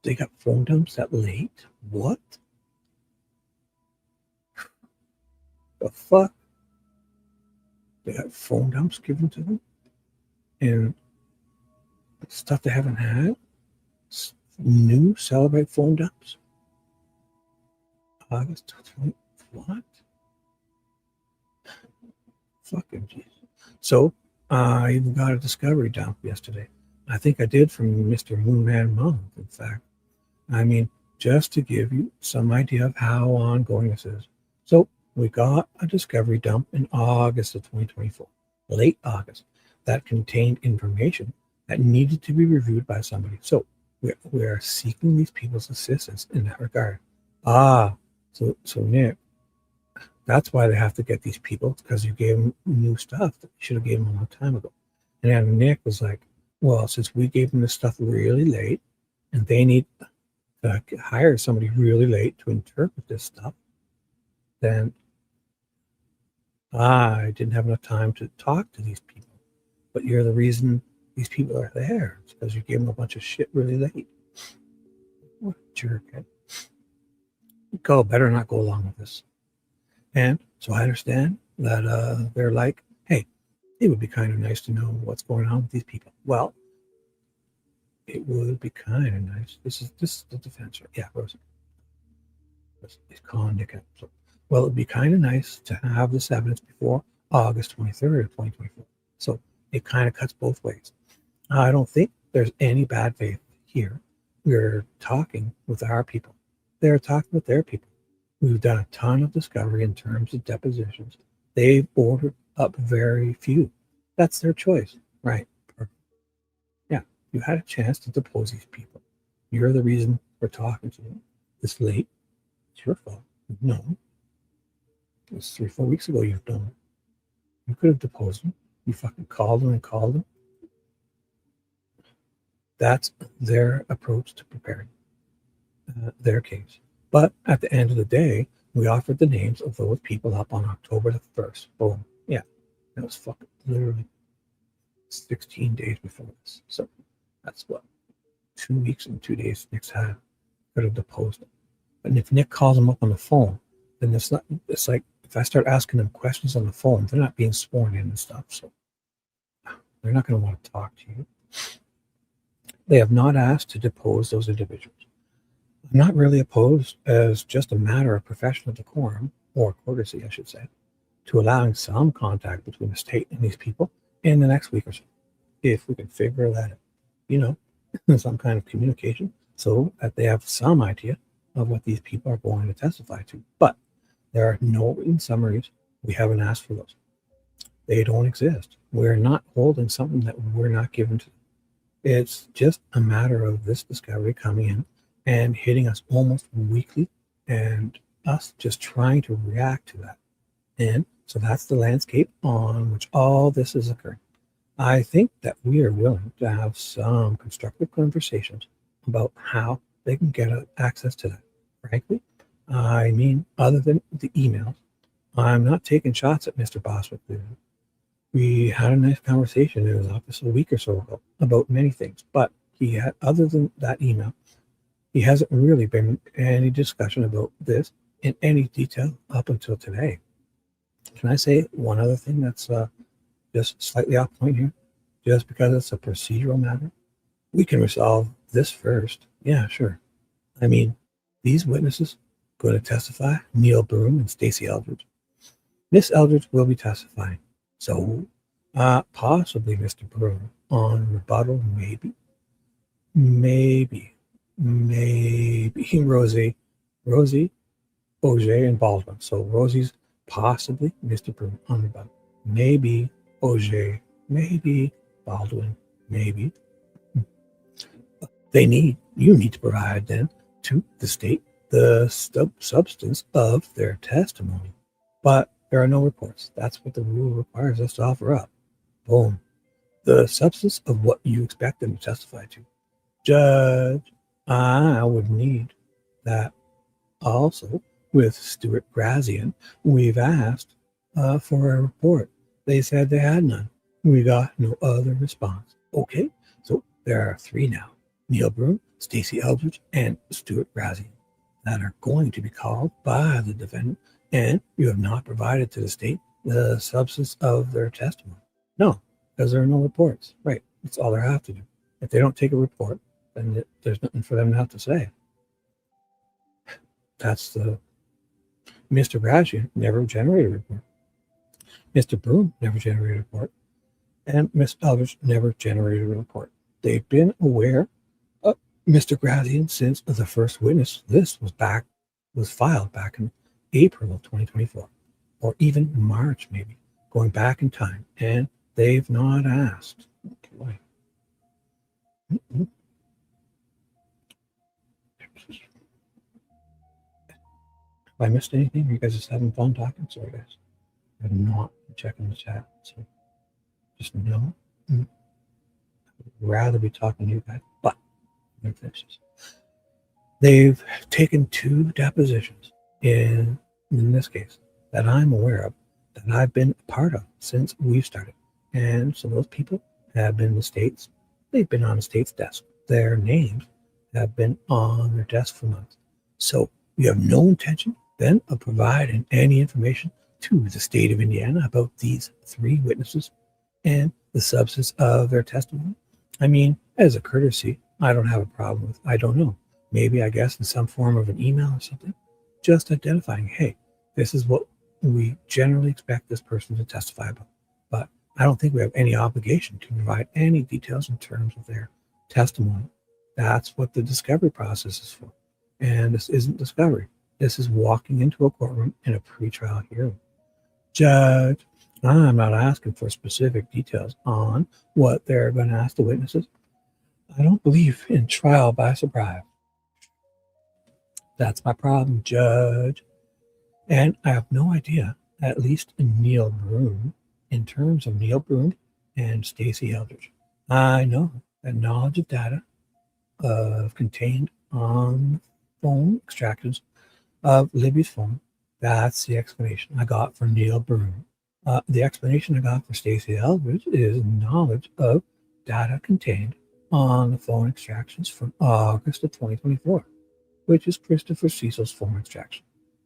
They got phone dumps that late? What? The fuck? They got phone dumps given to them? And stuff they haven't had? New Celebrate phone dumps? August 20, what? Fucking Jesus. So, I even got a discovery dump yesterday. I think I did from Mr. Moonman Monk, in fact. I mean, just to give you some idea of how ongoing this is. So, we got a discovery dump in August of 2024, late August, that contained information that needed to be reviewed by somebody. So, we are seeking these people's assistance in that regard. So Nick, that's why they have to get these people, because you gave them new stuff that you should have given them a long time ago. And then Nick was like, well, since we gave them this stuff really late, and they need to hire somebody really late to interpret this stuff, then I didn't have enough time to talk to these people. But you're the reason these people are there. It's because you gave them a bunch of shit really late. What a jerk. Better not go along with this. And so I understand that they're like, hey, it would be kind of nice to know what's going on with these people. Well, it would be kind of nice. This is the defense. Yeah, Rosie. He's calling Nick out. So, well, it'd be kind of nice to have this evidence before August 23rd of 2024. So it kind of cuts both ways. I don't think there's any bad faith here. We're talking with our people. They're talking with their people. We've done a ton of discovery in terms of depositions. They've ordered up very few. That's their choice. Right. Perfect. Yeah, you had a chance to depose these people. You're the reason we're talking to them this late. It's your fault. No. It was 3 or 4 weeks ago you've done it. You could have deposed them. You fucking called them and called them. That's their approach to preparing their case. But at the end of the day, we offered the names of those people up on October the 1st. Boom. Yeah. That was fucking literally 16 days before this. So that's what? 2 weeks and 2 days Nick's had. Could have deposed them. But if Nick calls them up on the phone, then it's like if I start asking them questions on the phone, they're not being sworn in and stuff. So they're not going to want to talk to you. They have not asked to depose those individuals. I'm not really opposed, as just a matter of professional decorum, or courtesy, I should say, to allowing some contact between the state and these people in the next week or so, if we can figure that out, some kind of communication, so that they have some idea of what these people are going to testify to. But there are no written summaries. We haven't asked for those. They don't exist. We're not holding something that we're not given to them. It's just a matter of this discovery coming in and hitting us almost weekly, and us just trying to react to that. And so that's the landscape on which all this is occurring. I think that we are willing to have some constructive conversations about how they can get access to that. Frankly, I mean, other than the emails, I'm not taking shots at Mr. Boswick. We had a nice conversation in his office a week or so ago about many things, but he had, other than that email, he hasn't really been any discussion about this in any detail up until today. Can I say one other thing that's just slightly off point here? Just because it's a procedural matter, we can resolve this first. Yeah, sure. I mean, these witnesses going to testify, Neil Broom and Stacey Eldridge. Miss Eldridge will be testifying. So possibly Mr. Broom on rebuttal, maybe Rosie, Auger, and Baldwin. So Rosie's possibly Mr. Broom on rebuttal. Maybe Auger, maybe Baldwin, maybe. You need to provide then to the state the substance of their testimony. But there are no reports. That's what the rule requires us to offer up. Boom. The substance of what you expect them to testify to. Judge, I would need that. Also, with Stuart Grazian, we've asked for a report. They said they had none. We got no other response. Okay, so there are three now. Neil Broom, Stacey Eldridge, and Stuart Grazian that are going to be called by the defendant, and you have not provided to the state the substance of their testimony. No, because there are no reports. Right, that's all they have to do. If they don't take a report, then there's nothing for them to have to say. That's the Mr. Grazian never generated a report. Mr. Broom never generated a report. And Miss Eldridge never generated a report. They've been aware of Mr. Grazian since the first witness list was filed back in April of 2024, or even March maybe, going back in time, and they've not asked. Boy. Have I missed anything? Are you guys just having fun talking? Sorry, guys. I'm not checking the chat. So just know. I'd rather be talking to you guys, but they've taken 2 depositions in this case that I'm aware of, that I've been a part of since we've started. And so those people have been in the states. They've been on the state's desk. Their names have been on their desk for months. So we have no intention then of providing any information to the state of Indiana about these 3 witnesses and the substance of their testimony. I mean, as a courtesy, I don't have a problem with, I don't know, maybe I guess in some form of an email or something, just identifying, hey, this is what we generally expect this person to testify about. But I don't think we have any obligation to provide any details in terms of their testimony. That's what the discovery process is for. And this isn't discovery. This is walking into a courtroom in a pretrial hearing. Judge, I'm not asking for specific details on what they're going to ask the witnesses. I don't believe in trial by surprise. That's my problem, Judge. And I have no idea, at least in Neil Broom, in terms of Neil Broom and Stacey Eldridge. I know that knowledge of data contained on phone extractions of Libby's phone, that's the explanation I got for Neil Broom. The explanation I got for Stacey Eldridge is knowledge of data contained on the phone extractions from August of 2024, which is Christopher Cecil's phone extraction.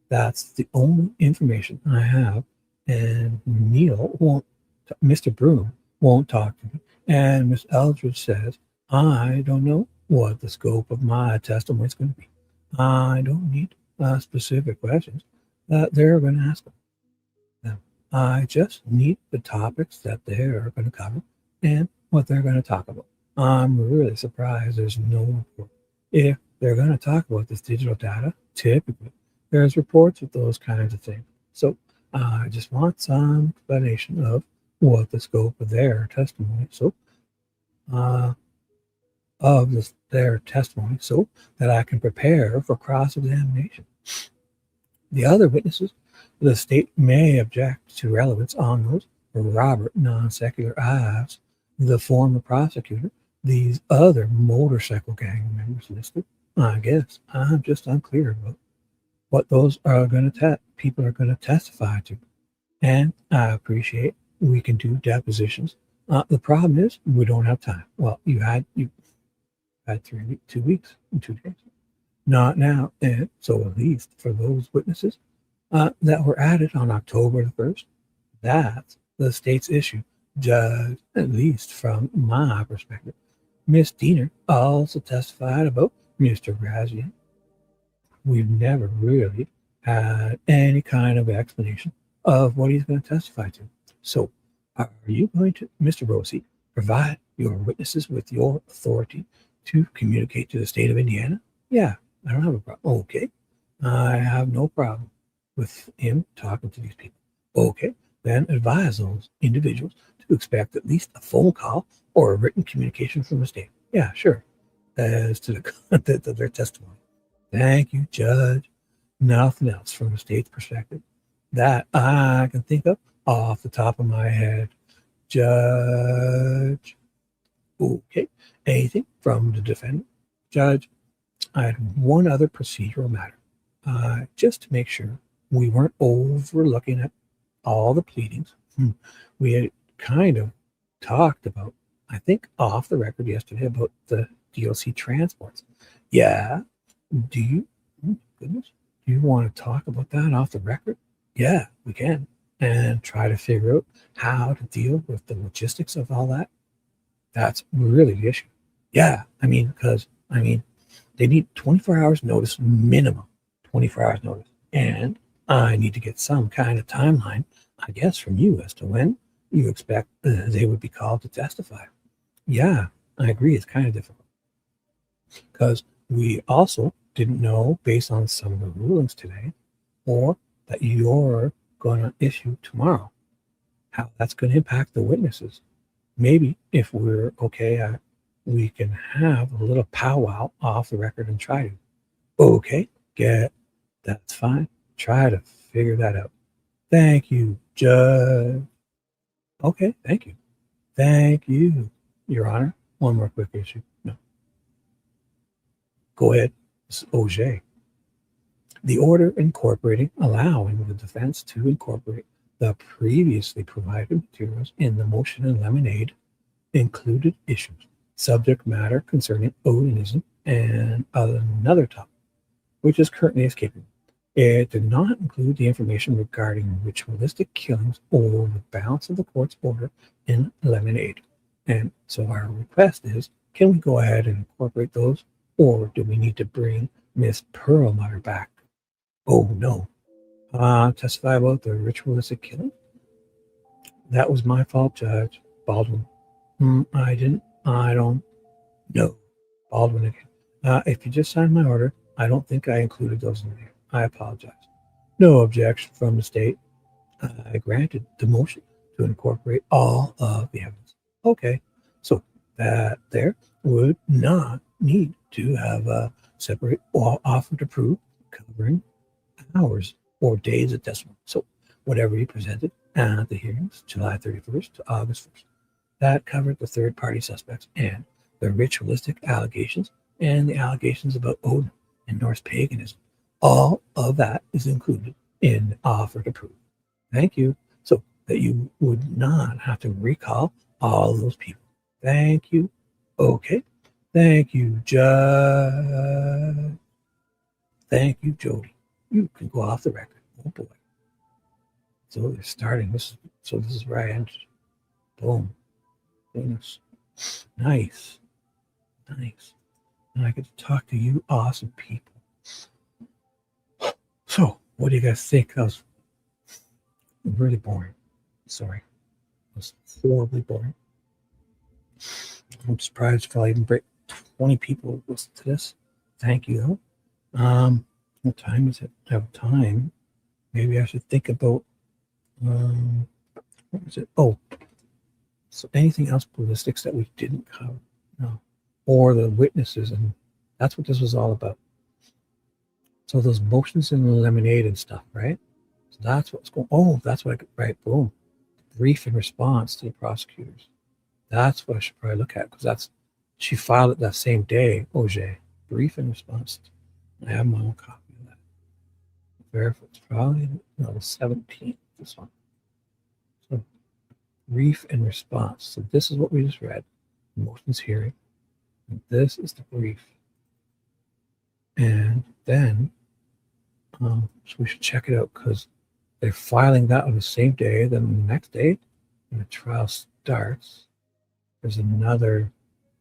That's the only information I have, and Mr. Broom won't talk to me, and Miss Eldridge says, I don't know what the scope of my testimony is going to be. I don't need specific questions that they're going to ask them. I just need the topics that they're going to cover and what they're going to talk about. I'm really surprised there's no report. If they're going to talk about this digital data, typically there's reports of those kinds of things. So I just want some explanation of what the scope of their testimony. So of their testimony so that I can prepare for cross-examination. The other witnesses, the state may object to relevance on those Robert non-secular Ives, the former prosecutor, these other motorcycle gang members listed. I guess I'm just unclear about what those are going to people are going to testify to. And I appreciate we can do depositions. The problem is we don't have time. Well, you had 2 weeks and 2 days. Not now. And so at least for those witnesses that were added on October the 1st, that's the state's issue. Judge, at least from my perspective. Miss Diener also testified about Mr. Grazian. We've never really had any kind of explanation of what he's going to testify to. So are you going to, Mr. Rossi, provide your witnesses with your authority to communicate to the state of Indiana? Yeah, I don't have a problem. Okay, I have no problem with him talking to these people. Okay, then advise those individuals to expect at least a phone call or a written communication from the state. Yeah, sure, as to the content of their testimony. Thank you, Judge. Nothing else from the state's perspective that I can think of off the top of my head. Judge. Okay. Anything from the defendant? Judge, I had one other procedural matter. Just to make sure we weren't overlooking at all the pleadings. We had kind of talked about, I think, off the record yesterday about the DLC transports. Yeah. Do you want to talk about that off the record? Yeah, we can. And try to figure out how to deal with the logistics of all that. That's really the issue. Yeah, because they need 24 hours notice minimum, 24 hours notice. And I need to get some kind of timeline, I guess, from you as to when you expect they would be called to testify. Yeah, I agree. It's kind of difficult. Because we also didn't know, based on some of the rulings today, or that you're going to issue tomorrow, how that's going to impact the witnesses. Maybe if we're okay, we can have a little powwow off the record and try to. Okay, that's fine. Try to figure that out. Thank you, Judge. Okay, thank you. Thank you, Your Honor. One more quick issue. No. Go ahead, Ms. Auger. The order allowing the defense to incorporate the previously provided materials in the motion in Lemonade included issues, subject matter concerning Odinism and another topic, which is currently escaping. It did not include the information regarding ritualistic killings or the balance of the court's order in Lemonade. And so our request is, can we go ahead and incorporate those, or do we need to bring Miss Perlmutter back? Oh, no. Testify about the ritualistic killing? That was my fault, Judge. Baldwin. I don't know. Baldwin again. If you just signed my order, I don't think I included those in there. I apologize. No objection from the state. I granted the motion to incorporate all of the evidence. Okay, so that there would not need to have a separate offer to prove covering hours or days of testimony. So whatever you presented at the hearings, July 31st to August 1st, that covered the third-party suspects and the ritualistic allegations and the allegations about Odin and Norse paganism. All of that is included in the offer to prove. Thank you. So that you would not have to recall all those people. Thank you. Okay. Thank you, Judge. Thank you, Jody. You can go off the record. Oh boy. So they're starting this. So this is where I ended. Boom. Goodness. Nice. Nice. And I get to talk to you awesome people. So, what do you guys think? That was really boring. Sorry. It was horribly boring. I'm surprised if I even break 20 people listen to this. Thank you, though. What time is it? I have time. Maybe I should think about what was it? Oh, so anything else ballistics that we didn't cover? No. or the witnesses, and that's what this was all about. So those motions in lemonade and stuff, right? So that's what's going. Oh, that's what I could write. Boom, brief in response to the prosecutors. That's what I should probably look at, because she filed it that same day. OJ, brief in response. I have my own copy of that. Verify. It's probably the 17th. This one. So brief in response. So this is what we just read. Motions hearing. And this is the brief. And then, so we should check it out, because they're filing that on the same day. Then the next day, when the trial starts, there's another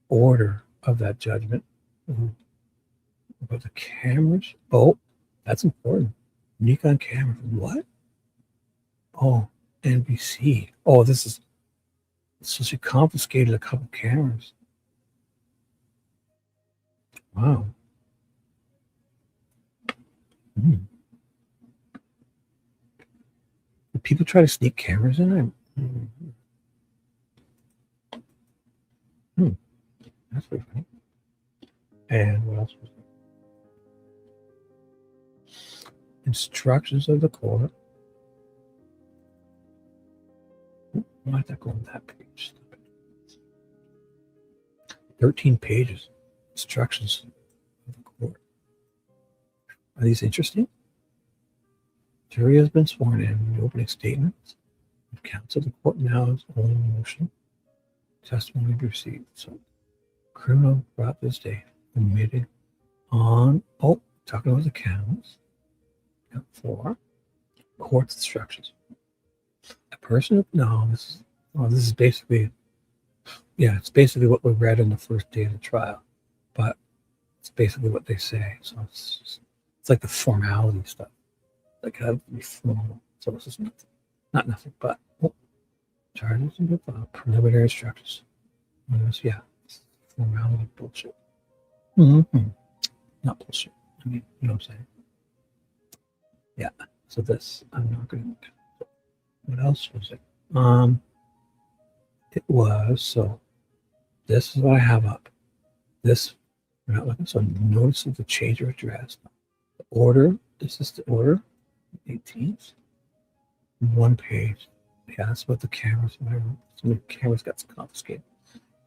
order of that judgment. About the cameras. Oh, that's important. Nikon cameras. What? Oh, NBC. Oh, so she confiscated a couple cameras. Wow. Did people try to sneak cameras in? That's pretty funny. And what else was there? Instructions of the court. Why did that go on that page? 13 pages. Instructions of the court. Are these interesting? Jury has been sworn in. The opening statements. Counsel the court now is only motion. Testimony received. So, criminal brought this day admitted on. Oh, talking about the counts. Count 4. Court's instructions. A person. No, this is basically. Yeah, it's basically what we read in the first day of the trial, but it's basically what they say. So it's like the formality stuff. Like how to be formal. So this is not nothing, but charges and preliminary instructions. Yeah, formality bullshit. Not bullshit. I mean, you know what I'm saying? Yeah. So this, I'm not going to. What else was it? It was, so this is what I have up. This, we're not looking. So notice of the change of address. The order, this is the order, 18th. 1 page. Yeah, that's about the cameras, whatever. So the cameras got confiscated.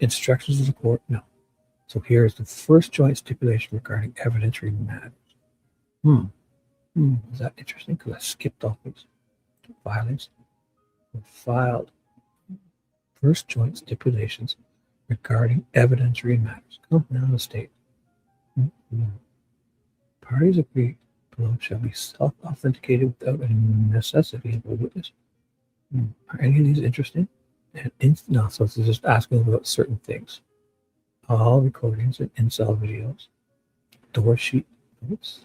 Instructions of the court, no. So here is the first joint stipulation regarding evidentiary matters. Is that interesting? Because I skipped off these filings. Filed first joint stipulations regarding evidentiary matters. Come down the state. Parties agree below shall be self-authenticated without any necessity of a witness. Are any of these interesting? No, so it's just asking about certain things. All recordings and incel videos. Door sheet notes.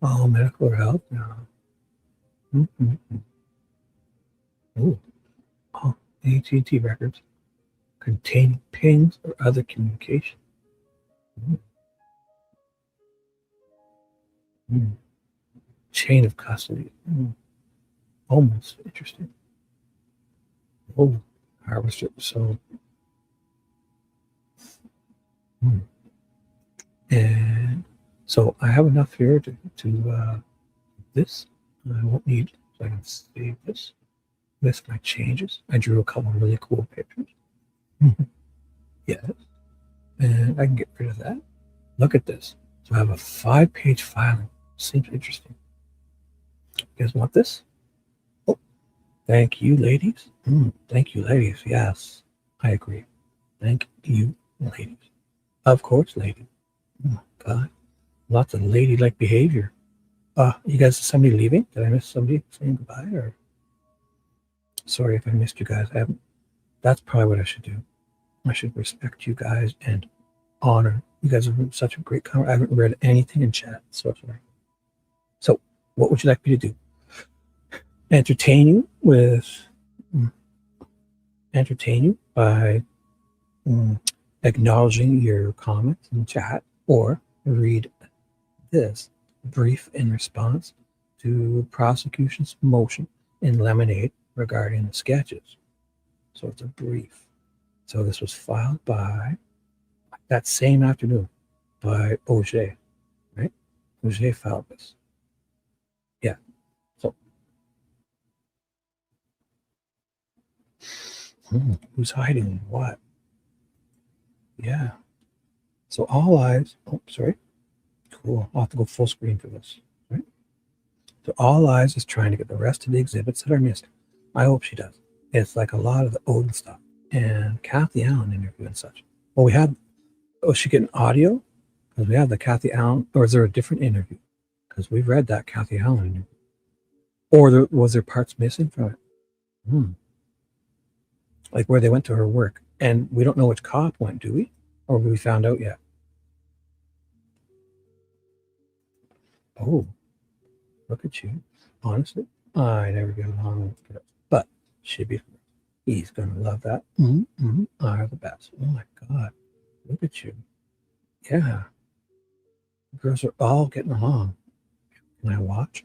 All medical or health. No. All AT&T records containing pings or other communication. Chain of custody. Almost interesting. Oh, harvester. So, and so I have enough here to this. I won't need, so I can save this. List my changes. I drew a couple of really cool pictures. Yes, and I can get rid of that. Look at this. So I have a 5-page filing. Seems interesting. You guys want this? Oh, thank you, ladies. Thank you, ladies. Yes, I agree. Thank you, ladies. Of course, ladies. Oh my God, lots of ladylike behavior. You guys, is somebody leaving? Did I miss somebody saying goodbye? Or sorry if I missed you guys. I haven't. That's probably what I should do. I should respect you guys and honor. You guys are such a great comment. I haven't read anything in chat, so sorry. So, what would you like me to do? Entertain you by acknowledging your comments in chat, or read this brief in response to prosecution's motion in Lemonade regarding the sketches. So it's a brief. So this was filed by that same afternoon by Auger, right? Auger filed this. Yeah. So, who's hiding what? Yeah. So all eyes. Oh, sorry. Cool. I'll have to go full screen for this. Right. So all eyes is trying to get the rest of the exhibits that are missing. I hope she does. It's like a lot of the Odin stuff and Kathy Allen interview and such. Well, we had. Was she getting audio? Because we have the Kathy Allen, or is there a different interview? Because we've read that Kathy Allen interview. Or was there parts missing from it? Like where they went to her work. And we don't know which cop went, do we? Or have we found out yet? Oh, look at you. Honestly, I never get along with it. But Shibby, he's going to love that. Are the best. Oh my God. Look at you. Yeah. The girls are all getting along. Can I watch?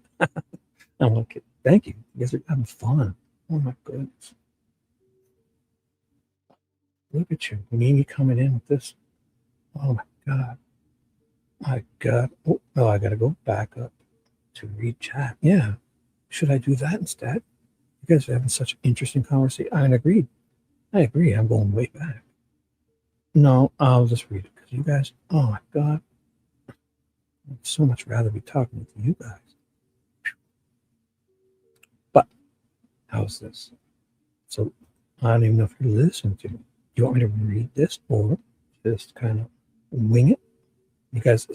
I'm like, thank you. You guys are having fun. Oh my goodness. Look at you. Mimi coming in with this. Oh my God. My God. Oh, I got to go back up to read chat. Yeah. Should I do that instead? You guys are having such an interesting conversation. I agree. I'm going way back. No, I'll just read it because you guys, oh my God. I'd so much rather be talking with you guys. But how's this? So I don't even know if you're listening to me. Do you want me to read this or just kind of wing it? You guys,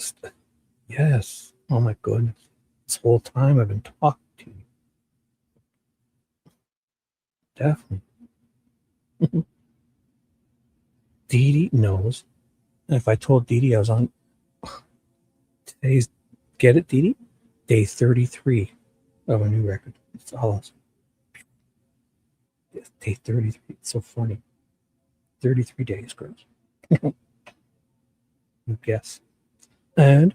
yes. Oh my goodness. This whole time I've been talking to you. Definitely. Dee Dee knows. And if I told Dee Dee I was on today's, get it, Dee Dee? Day 33 of a new record. It's awesome. Day 33. It's so funny. 33 days, girls. You guess. And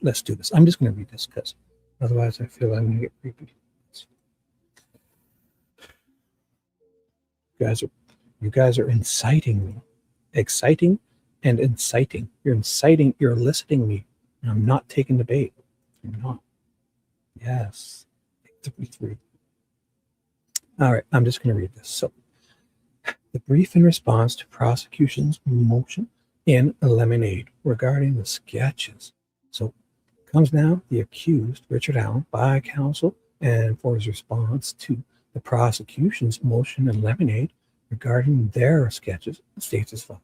let's do this. I'm just going to read this because otherwise I feel I'm going to get creepy. You guys are inciting me. Exciting and inciting. You're inciting, you're eliciting me. And I'm not taking the bait. I'm not. Yes. 33. All right, I'm just going to read this. So, the brief in response to prosecution's motion in Lemonade regarding the sketches. So, comes now the accused, Richard Allen, by counsel, and for his response to the prosecution's motion in Lemonade regarding their sketches, states as follows.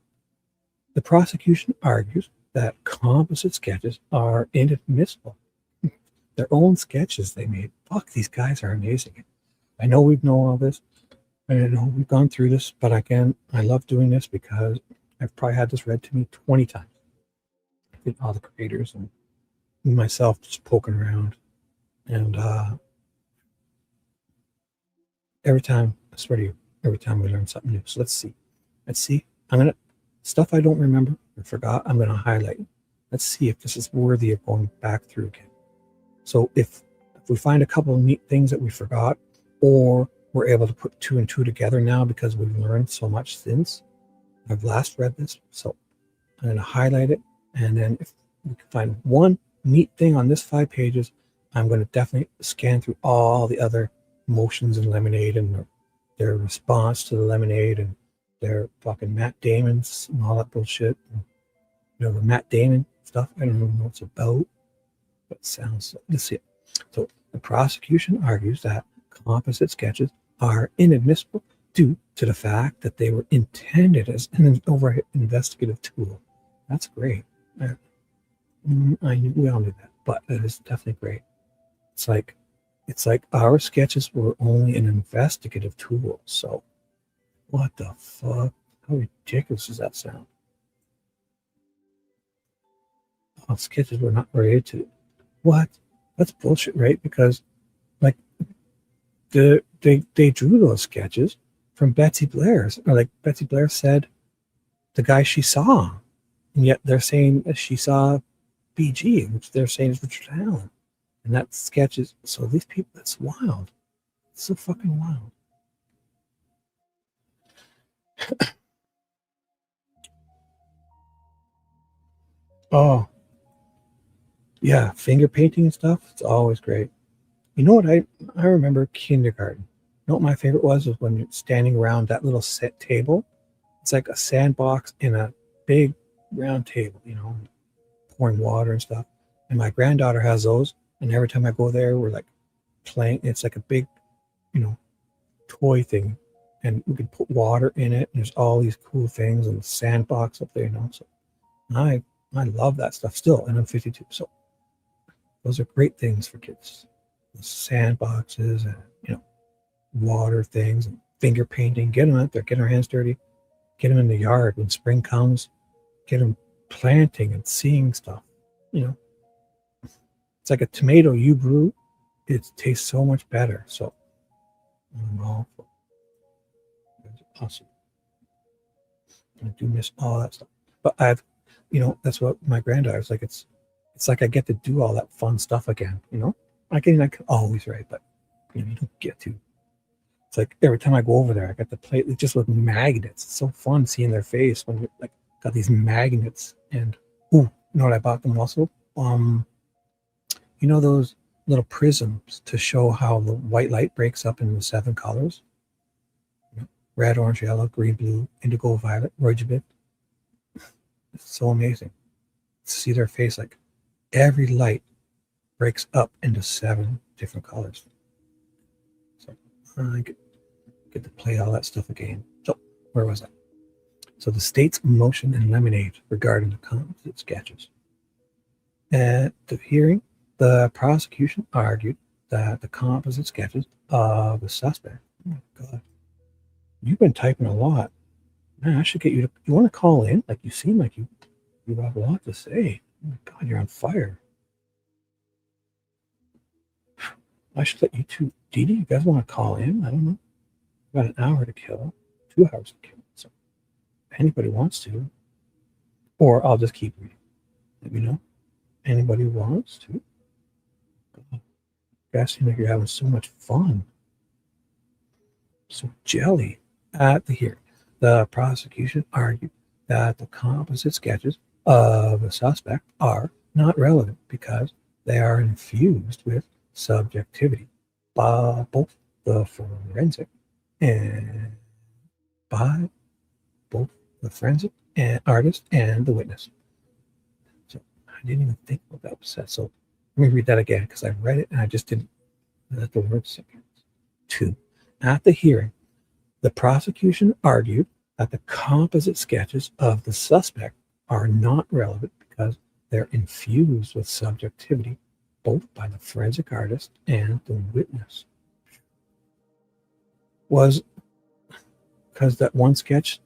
The prosecution argues that composite sketches are inadmissible. Their own sketches they made. Fuck, these guys are amazing. I know we've known all this. I know we've gone through this, but again, I love doing this because I've probably had this read to me 20 times. I think all the creators and myself just poking around. And every time, I swear to you, every time we learn something new. So let's see. I'm going to, stuff I don't remember or forgot, I'm going to highlight. Let's see if this is worthy of going back through again. So if we find a couple of neat things that we forgot, or we're able to put 2 and 2 together now because we've learned so much since I've last read this. So I'm going to highlight it. And then if we can find one neat thing on this 5 pages, I'm going to definitely scan through all the other motions in Lemonade and their response to the Lemonade and their fucking Matt Damon's and all that bullshit. And, you know, the Matt Damon stuff, I don't even know what it's about, but it sounds, let's see it. So the prosecution argues that composite sketches are inadmissible due to the fact that they were intended as an overhead investigative tool. That's great. We all knew that, but it is definitely great. It's like our sketches were only an investigative tool. So what the fuck? How ridiculous does that sound? Oh, sketches were not related to what? That's bullshit, right? Because like they drew those sketches from Betsy Blair's, or like Betsy Blair said the guy she saw, and yet they're saying that she saw BG, which they're saying is Richard Allen. And that sketch is, so these people, that's wild. It's so fucking wild. Oh, yeah, finger painting and stuff. It's always great. You know what? I remember kindergarten. You know what my favorite was when you're standing around that little set table. It's like a sandbox in a big round table, you know, pouring water and stuff. And my granddaughter has those. And every time I go there, we're like playing. It's like a big, you know, toy thing. And we can put water in it. And there's all these cool things and the sandbox up there, you know. So I love that stuff still. And I'm 52. So those are great things for kids. The sandboxes and, you know, water things and finger painting. Get them out there. Get our hands dirty. Get them in the yard when spring comes. Get them planting and seeing stuff. You know, it's like a tomato you brew. It tastes so much better. So, awesome. I do miss all that stuff. But you know, that's what my granddaughter's like. It's like I get to do all that fun stuff again. You know, I can always write, but you know, you don't get to. It's like every time I go over there, I got to play it just with magnets. It's so fun seeing their face when you're like got these magnets. And you know what I bought them also? You know those little prisms to show how the white light breaks up into 7 colors? You know, red, orange, yellow, green, blue, indigo, violet, rojibit. It's so amazing to see their face. Like every light breaks up into 7 different colors. So I get to play all that stuff again. So where was I? So the state's motion in Lemonade regarding the composite sketches. At the hearing, the prosecution argued that the composite sketches of the suspect. Oh my God, you've been typing a lot. Man, I should get you to. You want to call in? Like you seem like you have a lot to say. Oh my God, you're on fire. I should let you two, Dee Dee, you guys want to call in? I don't know. Got an hour to kill, 2 hours to kill. So if anybody wants to, or I'll just keep reading. Let me know. Anybody wants to? You guys seem like you're having so much fun. So jelly. At the hearing, the prosecution argued that the composite sketches of a suspect are not relevant because they are infused with subjectivity by both the forensic and by both the forensic and artist and the witness. So I didn't even think what that was said. So let me read that again because I read it and I just didn't let the word sink in. 2. At the hearing, the prosecution argued that the composite sketches of the suspect are not relevant because they're infused with subjectivity both by the forensic artist and the witness. Was because that one sketch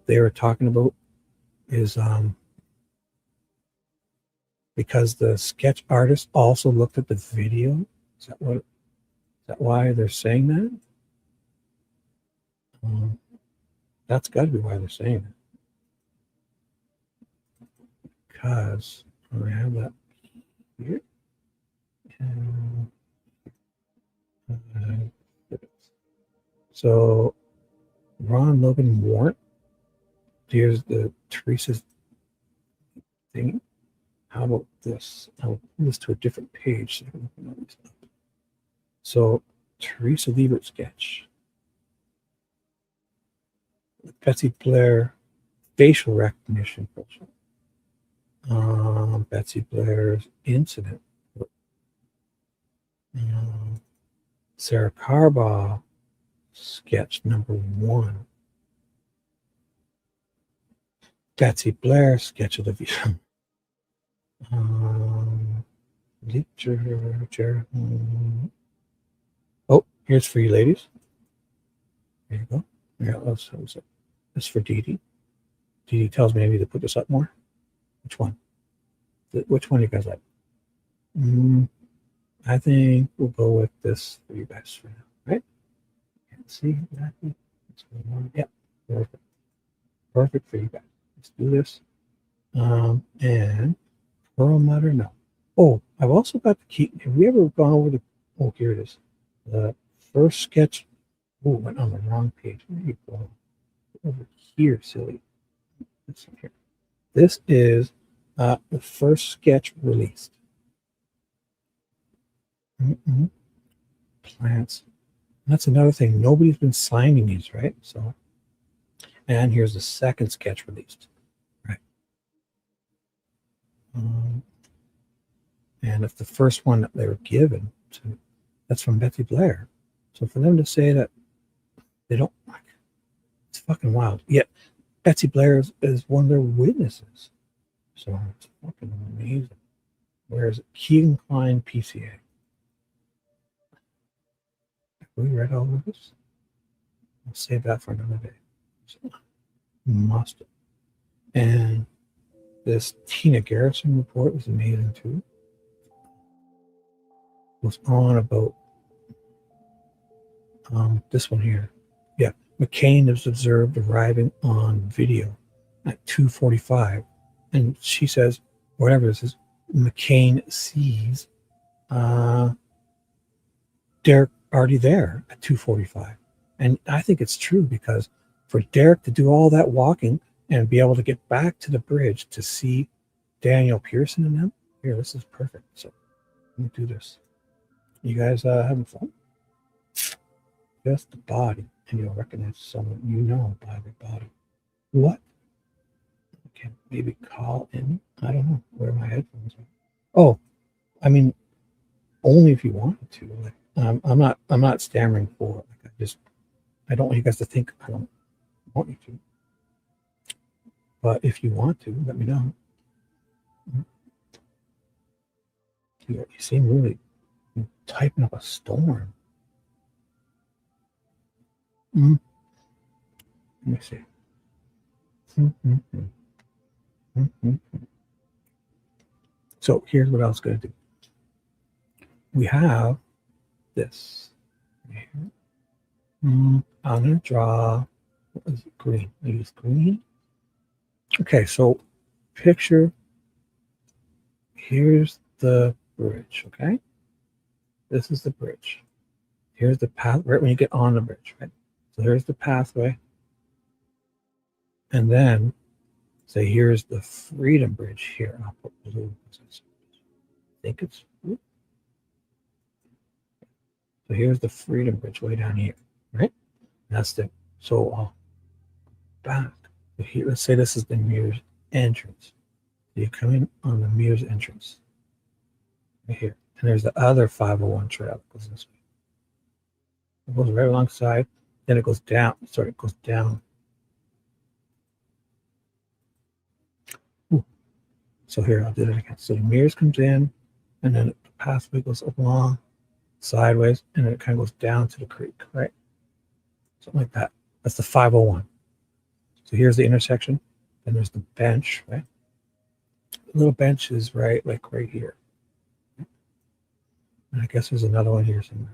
they were talking about is because the sketch artist also looked at the video. Is that why they're saying that? That's got to be why they're saying that. Because I have that here. So Ron Logan warrant. Here's the Teresa's thing. How about this? I'll move this to a different page. So Teresa Liebert sketch. Betsy Blair facial recognition. Betsy Blair's incident. Sarah Carbaugh sketch number 1. Betsy Blair sketch of the view. Oh, here's for you ladies. There you go. Yeah, that's for Dee Dee. Dee Dee tells me I need to put this up more. Which one? Which one do you guys like? I think we'll go with this for you guys for now, right? Can't see exactly what's going on. Yeah, perfect. Perfect for you guys. Let's do this. And Pearl Mutter, no. Oh, I've also got the key. Have we ever gone over the? Oh, here it is. The first sketch. Oh, went on the wrong page. There you go. Over here, silly. This here. This is The first sketch released. Plants. That's another thing. Nobody's been signing these, right? So, and here's the second sketch released, right? And it's the first one that they were given to. That's from Betsy Blair. So for them to say that they don't, it's fucking wild. Yet Betsy Blair is one of their witnesses. So it's fucking amazing. Whereas Keegan Klein PCA. Have we read all of this? I'll save that for another day. So, must have. And this Tina Garrison report was amazing too. It was on about this one here. Yeah, McCain is observed arriving on video at 2:45, and she says, whatever this is, McCain sees Derek already there at 2:45, and I think it's true because for Derek to do all that walking and be able to get back to the bridge to see Daniel Pearson and them, here, this is perfect. So let me do this. You guys having fun? Just the body, and you'll recognize someone you know by their body. What? Okay, maybe call in. I don't know where my headphones are. Oh, I mean, only if you wanted to. Like, I'm not stammering for it. Like, I don't want you guys to think I don't want you to. But if you want to, let me know. You seem really typing up a storm. Let me see. So here's what I was going to do. We have this. I'm going to draw, what is it, green. I use green. Okay, so picture, here's the bridge, okay? This is the bridge. Here's the path, right when you get on the bridge, right? So here's the pathway. And then, say, here's the Freedom Bridge here. I'll put blue. I think it's blue. So here's the Freedom Bridge way down here, right? That's the, so I'll back. So here, let's say this is the Mears entrance. So you come in on the Mears entrance. Right here. And there's the other 501 trail that goes this way. It goes right alongside, then it goes down. Sorry, it goes down. Ooh. So here, I'll do it again. So the Mears comes in, and then the pathway goes along, sideways, and then it kind of goes down to the creek, right? Something like that. That's the 501. So here's the intersection, and there's the bench, right? The little bench is right here. And I guess there's another one here somewhere.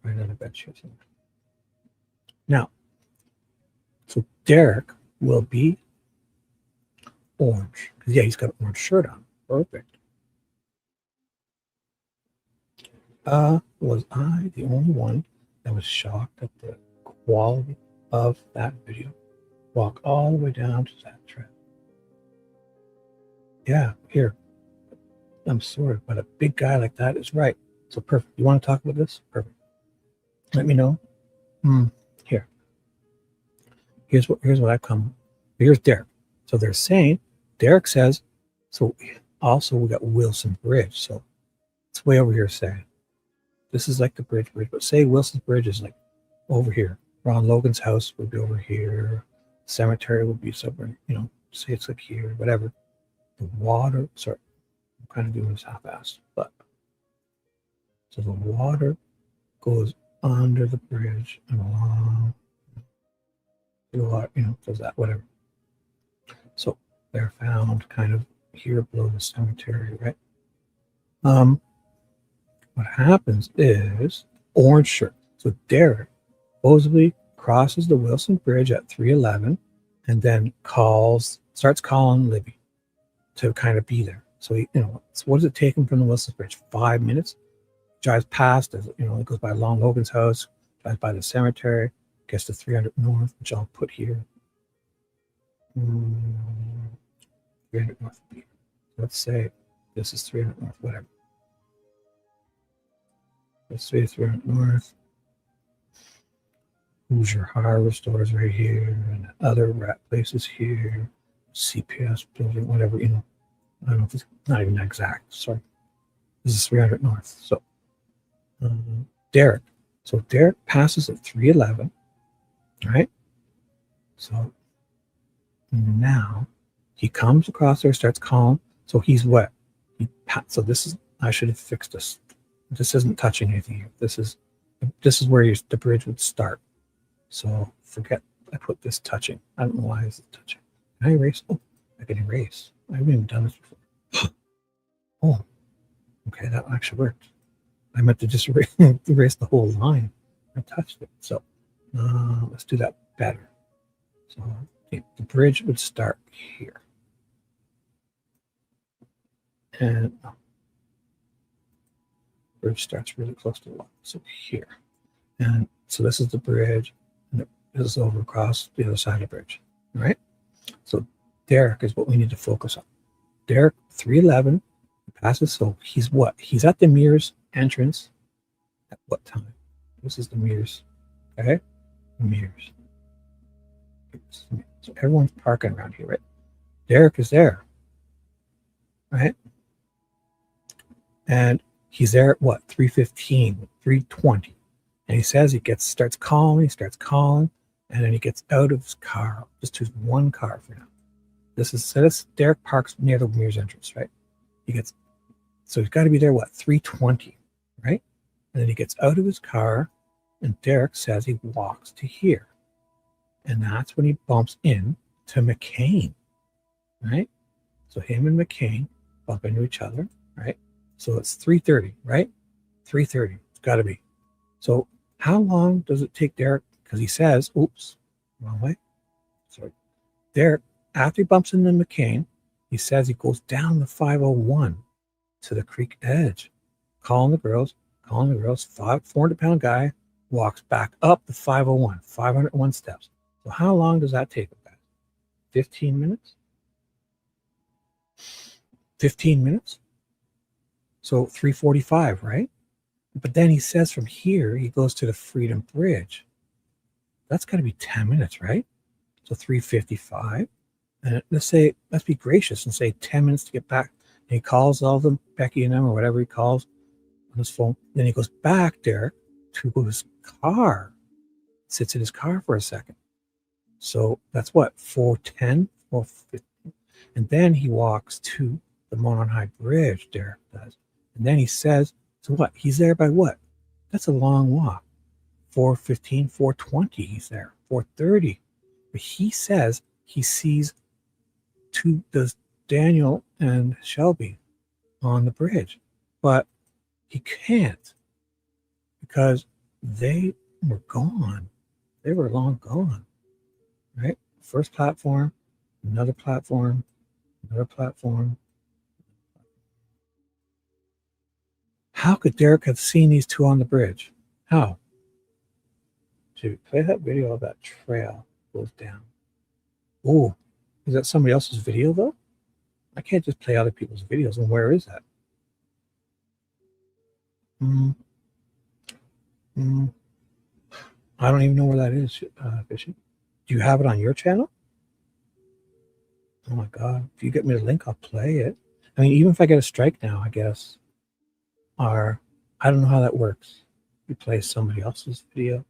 Right on the bench here somewhere. Now, so Derek will be orange. Because, yeah, he's got an orange shirt on. Perfect. Was I the only one that was shocked at the quality of that video? Walk all the way down to that trail. Yeah, here. I'm sorry, but a big guy like that is right. So perfect. You want to talk about this? Perfect. Let me know. Here. Here's what I come. Here's Derek. So they're saying, Derek says, so also we got Wilson Bridge. So it's way over here saying. This is like the bridge, but say Wilson's Bridge is like over here. Ron Logan's house would be over here. Cemetery would be somewhere, say it's like here, whatever. The water, sorry, I'm kind of doing this half-assed, but so the water goes under the bridge and along the water, does that, whatever. So they're found kind of here below the cemetery, right? What happens is orange shirt. So Derek supposedly crosses the Wilson Bridge at 3:11 and then starts calling Libby to kind of be there. So he, so what does it take him from the Wilson Bridge? 5 minutes. Drives past, it goes by Long Logan's house, drives by the cemetery, gets to 300 North, which I'll put here. 300 300 north. Let's say this is 300 north, whatever. Let's say 300 north. Hoosier Hardware stores right here, and other rat places here. CPS building, whatever, you know. I don't know if it's not even exact. Sorry. This is 300 north. So Derek. So Derek passes at 311. Right? So now he comes across there, starts calling. So he's what? So this is, I should have fixed this. This isn't touching anything here. This is where the bridge would start. So forget I put this touching. I don't know why it's touching. Can I erase? Oh, I can erase. I haven't even done this before. Oh, okay, that actually worked. I meant to just erase the whole line. I touched it. So let's do that better. So the bridge would start here. And bridge starts really close to the line. So here. And so this is the bridge. And this is over across the other side of the bridge. All right? So Derek is what we need to focus on. Derek, 311, passes. So he's what? He's at the Mears entrance at what time? This is the Mears. Okay? Mears. So everyone's parking around here, right? Derek is there. Right? And he's there at what? 3:15, 3:20. And he says he starts calling, and then he gets out of his car. Just choose one car for now. This Derek parks near the Mears entrance, right? So he's got to be there, what, 3:20, right? And then he gets out of his car, and Derek says he walks to here. And that's when he bumps in to McCain, right? So him and McCain bump into each other, right? So it's 3:30, right? 3:30, it's got to be. So how long does it take Derek? Because he says, oops, wrong way. Sorry. Derek, after he bumps into McCain, he says he goes down the 501 to the creek edge, calling the girls, 400-pound guy walks back up the 501, 501 steps. So how long does that take him back? 15 minutes? 15 minutes? So 3:45, right? But then he says from here, he goes to the Freedom Bridge. That's got to be 10 minutes, right? So 3:55. And let's be gracious and say 10 minutes to get back. And he calls all of them, Becky and them, or whatever he calls on his phone. Then he goes back there to his car, sits in his car for a second. So that's what, 4:10, 4:15. And then he walks to the Monon High Bridge, Derek does. And then he says, so what? He's there by what? That's a long walk. 4:15, 4:20, he's there. 4:30. But he says he sees does Daniel and Shelby on the bridge. But he can't because they were gone. They were long gone. Right? First platform, another platform, another platform. How could Derek have seen these two on the bridge? How? To play that video of that trail goes down. Oh, is that somebody else's video though? I can't just play other people's videos. And where is that? I don't even know where that is, Fishy. Do you have it on your channel? Oh my God. If you get me the link, I'll play it. I mean, even if I get a strike now, I guess. Or I don't know how that works. You play somebody else's video.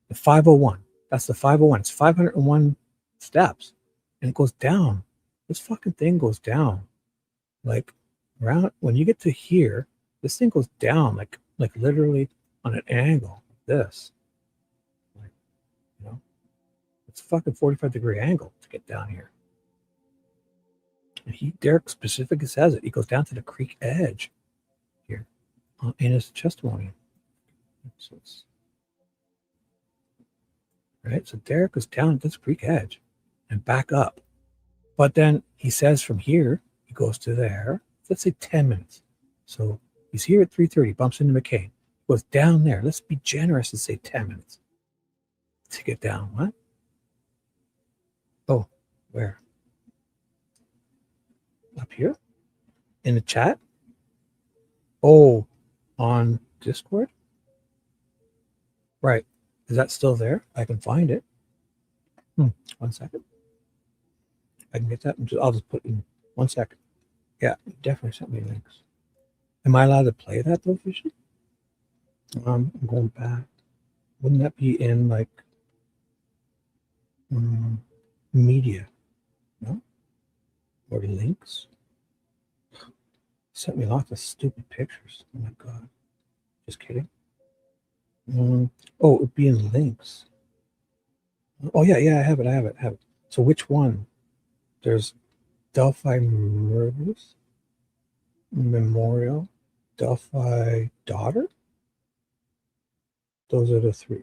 The 501. That's the 501. It's 501 steps. And it goes down. This fucking thing goes down. Like around when you get to here, this thing goes down like literally on an angle. This. Like, you know, it's a fucking 45-degree angle to get down here. And Derek specifically says it. He goes down to the creek edge here in his testimony. Right? So Derek goes down at this creek edge and back up. But then he says from here, he goes to there. Let's say 10 minutes. So he's here at 3:30, bumps into McCain. Goes down there. Let's be generous and say 10 minutes to get down. What? Oh, where? Up here? In the chat? Oh, on Discord? Right. Is that still there? I can find it. 1 second. I can get that. I'll just put in 1 second. Yeah, you definitely sent me links. Am I allowed to play that though, Fishy? I'm going back. Wouldn't that be in like media? No? Or links? Sent me lots of stupid pictures. Oh my god. Just kidding. Oh, it would be in links. Oh yeah, I have it. So which one? There's Delphi Murders Memorial, Delphi Daughter. Those are the three.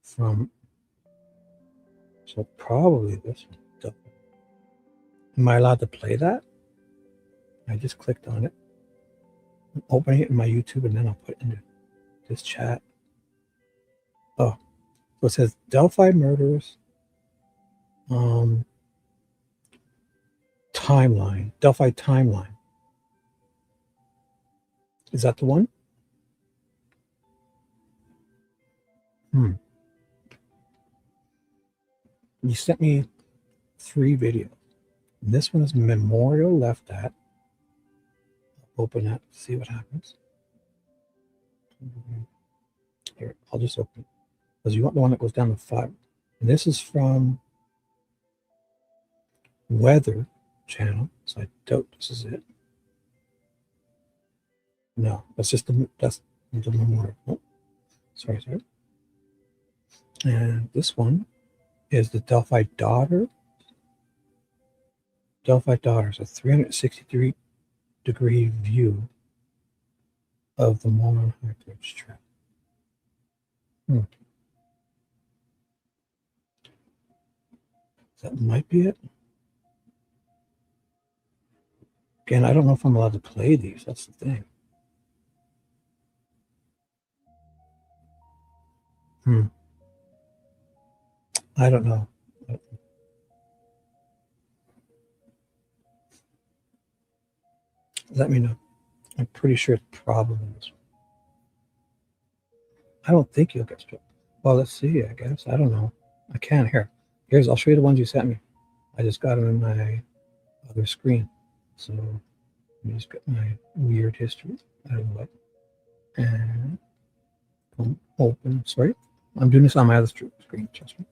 So probably this one. Am I allowed to play that? I just clicked on it. I'm opening it in my YouTube and then I'll put it into this chat. Oh, so it says Delphi Murders Timeline. Delphi Timeline. Is that the one? You sent me 3 videos. And this one is Memorial Left At. Open that, see what happens. Here, I'll just open it. Because you want the one that goes down to 5. And this is from Weather Channel. So I doubt this is it. No, that's just the Memorial. Oh, sorry. And this one is the Delphi Daughter. Delphi Daughter is a 363-degree view of the Mormon High Bridge Trail. That might be it. Again, I don't know if I'm allowed to play these. That's the thing. I don't know. Let me know. I'm pretty sure it's probably this one. I don't think you'll get stripped. Well, let's see, I guess. I don't know. I can't. I'll show you the ones you sent me. I just got them in my other screen. So let me just get my weird history out of the way. And open. Sorry. I'm doing this on my other screen. Trust me.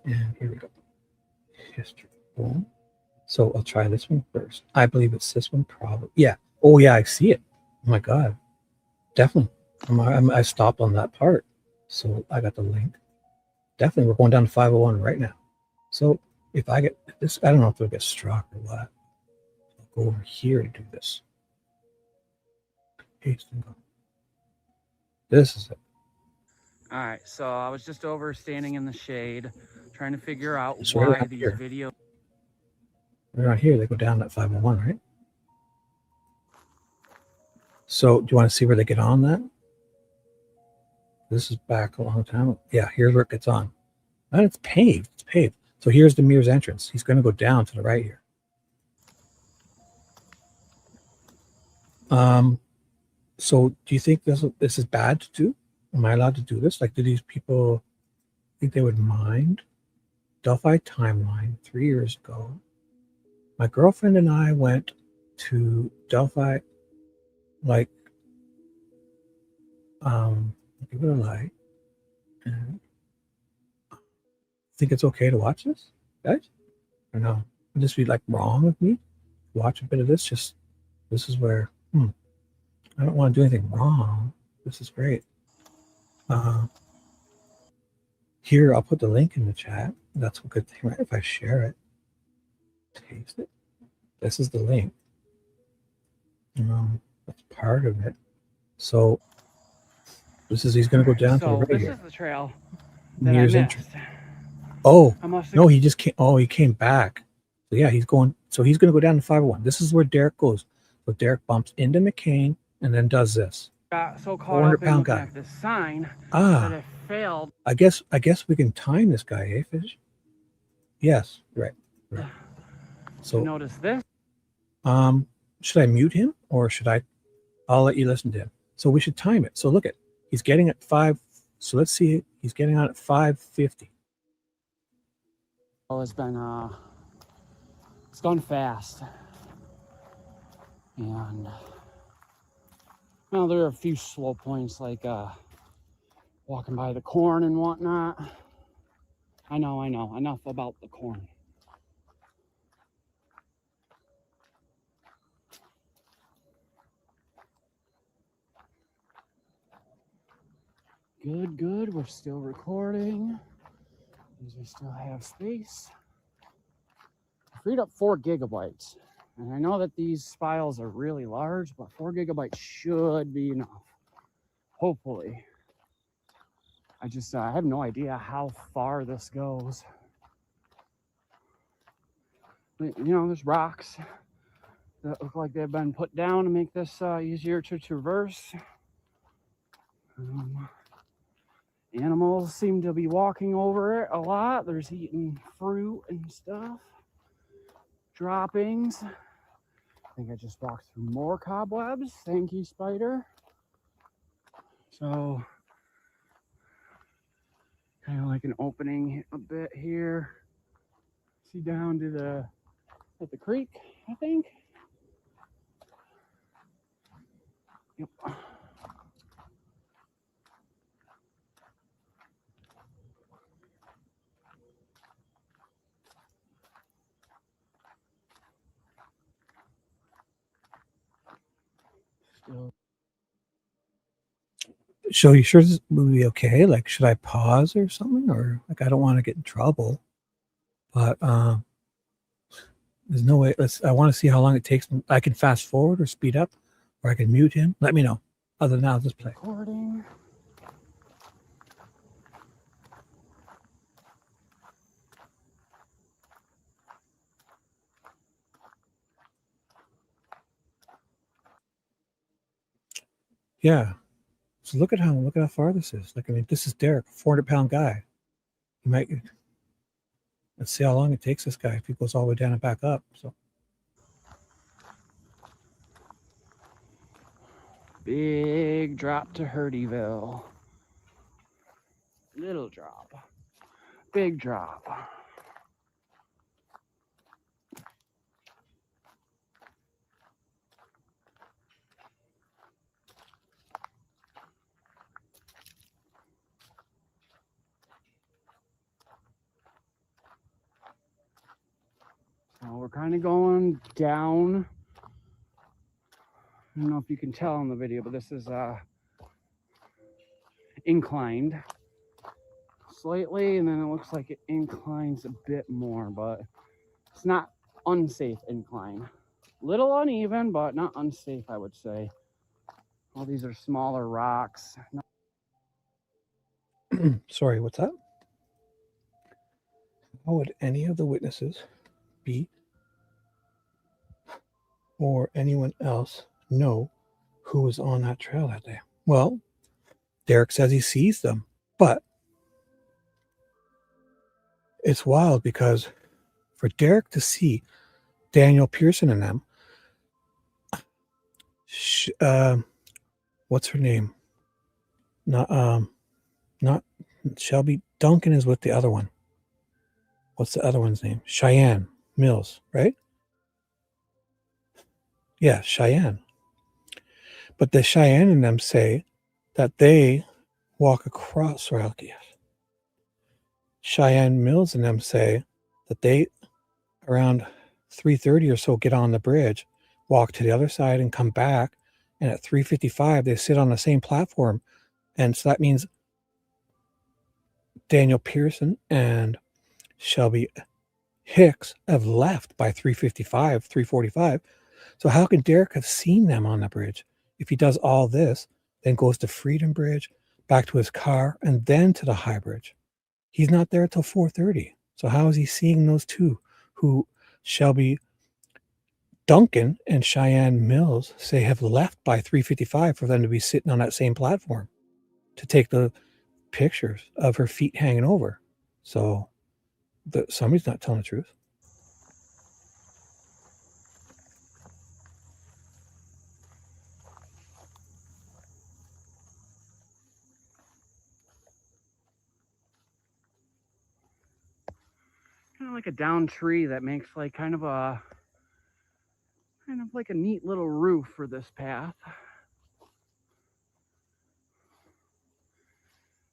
And here we go. History. Boom. So I'll try this one first. I believe it's this one, probably. Yeah. Oh, yeah, I see it. Oh, my God. Definitely. I stopped on that part. So I got the link. Definitely, we're going down to 501 right now. So if I get this, I don't know if it'll get struck or what. I'll go over here and do this. Paste and go. This is it. All right, so I was just over standing in the shade, trying to figure out It's why right these here. videos. Right around here, they go down at 501, right? So do you want to see where they get on that? This is back a long time ago. Yeah, here's where it gets on. And it's paved. It's paved. So here's the Mears entrance. He's going to go down to the right here. So do you think this is bad to do? Am I allowed to do this? Like, do these people think they would mind? Delphi Timeline 3 years ago. My girlfriend and I went to Delphi, like, give it a like. And think it's okay to watch this, guys? Or no? Would this be like wrong with me? Watch a bit of this. This is where I don't want to do anything wrong. This is great. Here, I'll put the link in the chat. That's a good thing, right? If I share it, paste it. This is the link. That's part of it. So he's going to go down to the right this here. is the trail that Mears I entrance. missed. Oh, I must have- no, he just came. Oh, he came back. So yeah, he's going to go down to 501. This is where Derek goes. So Derek bumps into McCain and then does this. Got so caught up in 400-pound looking guy. at this sign Ah. that I failed. I guess we can time this guy, eh, Fish? Yes, right. So notice this. Should I mute him or should I'll let you listen to him. So we should time it. So look at, he's getting at 5. So let's see, he's getting on at 5:50. Oh, it's gone fast. And well, there are a few slow points like walking by the corn and whatnot. I know, enough about the corn. Good, we're still recording. We still have space. I freed up 4 gigabytes. And I know that these files are really large, but 4 gigabytes should be enough. Hopefully. I have no idea how far this goes. You know, there's rocks that look like they've been put down to make this easier to traverse. Animals seem to be walking over it a lot. There's eating fruit and stuff. Droppings. I think I just walked through more cobwebs. Thank you, spider. So, kind of like an opening a bit here. See down to the creek, I think. Yep. So you sure this will be okay? Like, should I pause or something? Or like, I don't want to get in trouble, but there's no way. I want to see how long it takes. I can fast forward or speed up, or I can mute him. Let me know. Other than that, I'll just play. Recording. Yeah. So look at how far this is. Like, I mean, this is Derek, 400-pound guy. He might. Let's see how long it takes this guy if he goes all the way down and back up. So. Big drop to Hurdyville. Little drop. Big drop. So we're kind of going down. I don't know if you can tell in the video, but this is inclined slightly, and then it looks like it inclines a bit more, but it's not unsafe incline. Little uneven, but not unsafe, I would say. All these are smaller rocks. Sorry, what's that? How would any of the witnesses be or anyone else know who was on that trail that day? Well, Derek says he sees them, but it's wild because for Derek to see Daniel Pearson and them, what's her name? Not Shelby. Duncan is with the other one. What's the other one's name? Cheyenne Mills, right? Yeah, Cheyenne. But the Cheyenne and them say that they walk across Royalty. Cheyenne Mills and them say that they, around 3:30 or so, get on the bridge, walk to the other side and come back. And at 3:55, they sit on the same platform. And so that means Daniel Pearson and Shelby Hicks have left by 3:55, 3:45. So how can Derek have seen them on the bridge if he does all this, then goes to Freedom Bridge, back to his car, and then to the High Bridge? He's not there till 4:30. So how is he seeing those two who Shelby Duncan and Cheyenne Mills say have left by 3:55 for them to be sitting on that same platform to take the pictures of her feet hanging over? So somebody's not telling the truth. Kind of like a down tree that makes like kind of like a neat little roof for this path.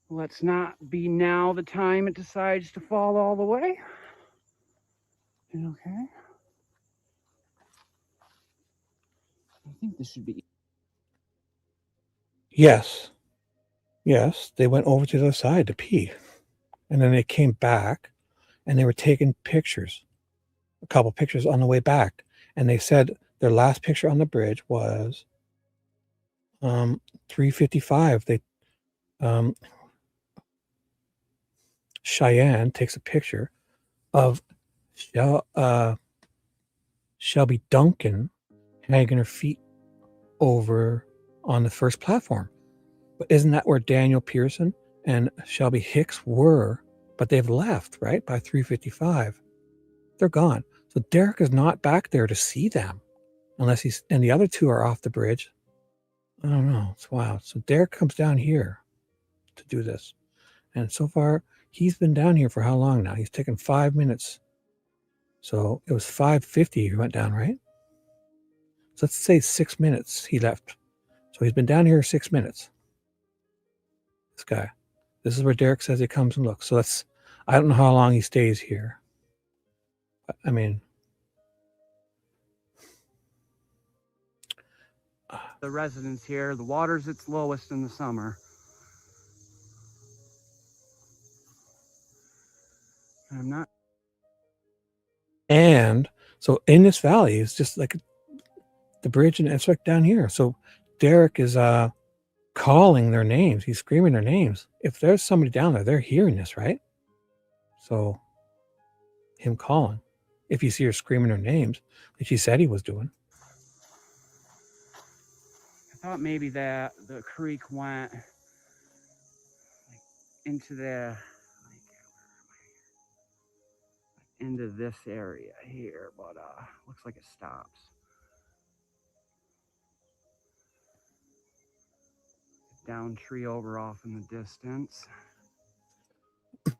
Let's not be now the time it decides to fall all the way. Okay. I think this should be. Yes. Yes, they went over to the other side to pee. And then they came back and they were taking pictures, a couple pictures on the way back. And they said their last picture on the bridge was 3:55. They Cheyenne takes a picture of Shelby Duncan hanging her feet over on the first platform. But isn't that where Daniel Pearson and Shelby Hicks were? But they've left, right? By 3:55. They're gone. So Derek is not back there to see them unless he's, and the other two are off the bridge. I don't know. It's wild. So Derek comes down here to do this. And so far, he's been down here for how long now? He's taken 5 minutes. So it was 5:50 he went down, right? So let's say 6 minutes he left. So he's been down here 6 minutes. This guy. This is where Derek says he comes and looks. So I don't know how long he stays here. But, I mean, the residents here, the water's its lowest in the summer. I'm not. And so in this valley, it's just like the bridge, and it's like down here. So Derek is calling their names. He's screaming their names. If there's somebody down there, they're hearing this, right? So him calling. If you see her screaming her names, like he said he was doing. I thought maybe that the creek went like into the into this area here, but looks like it stops. Down tree over off in the distance.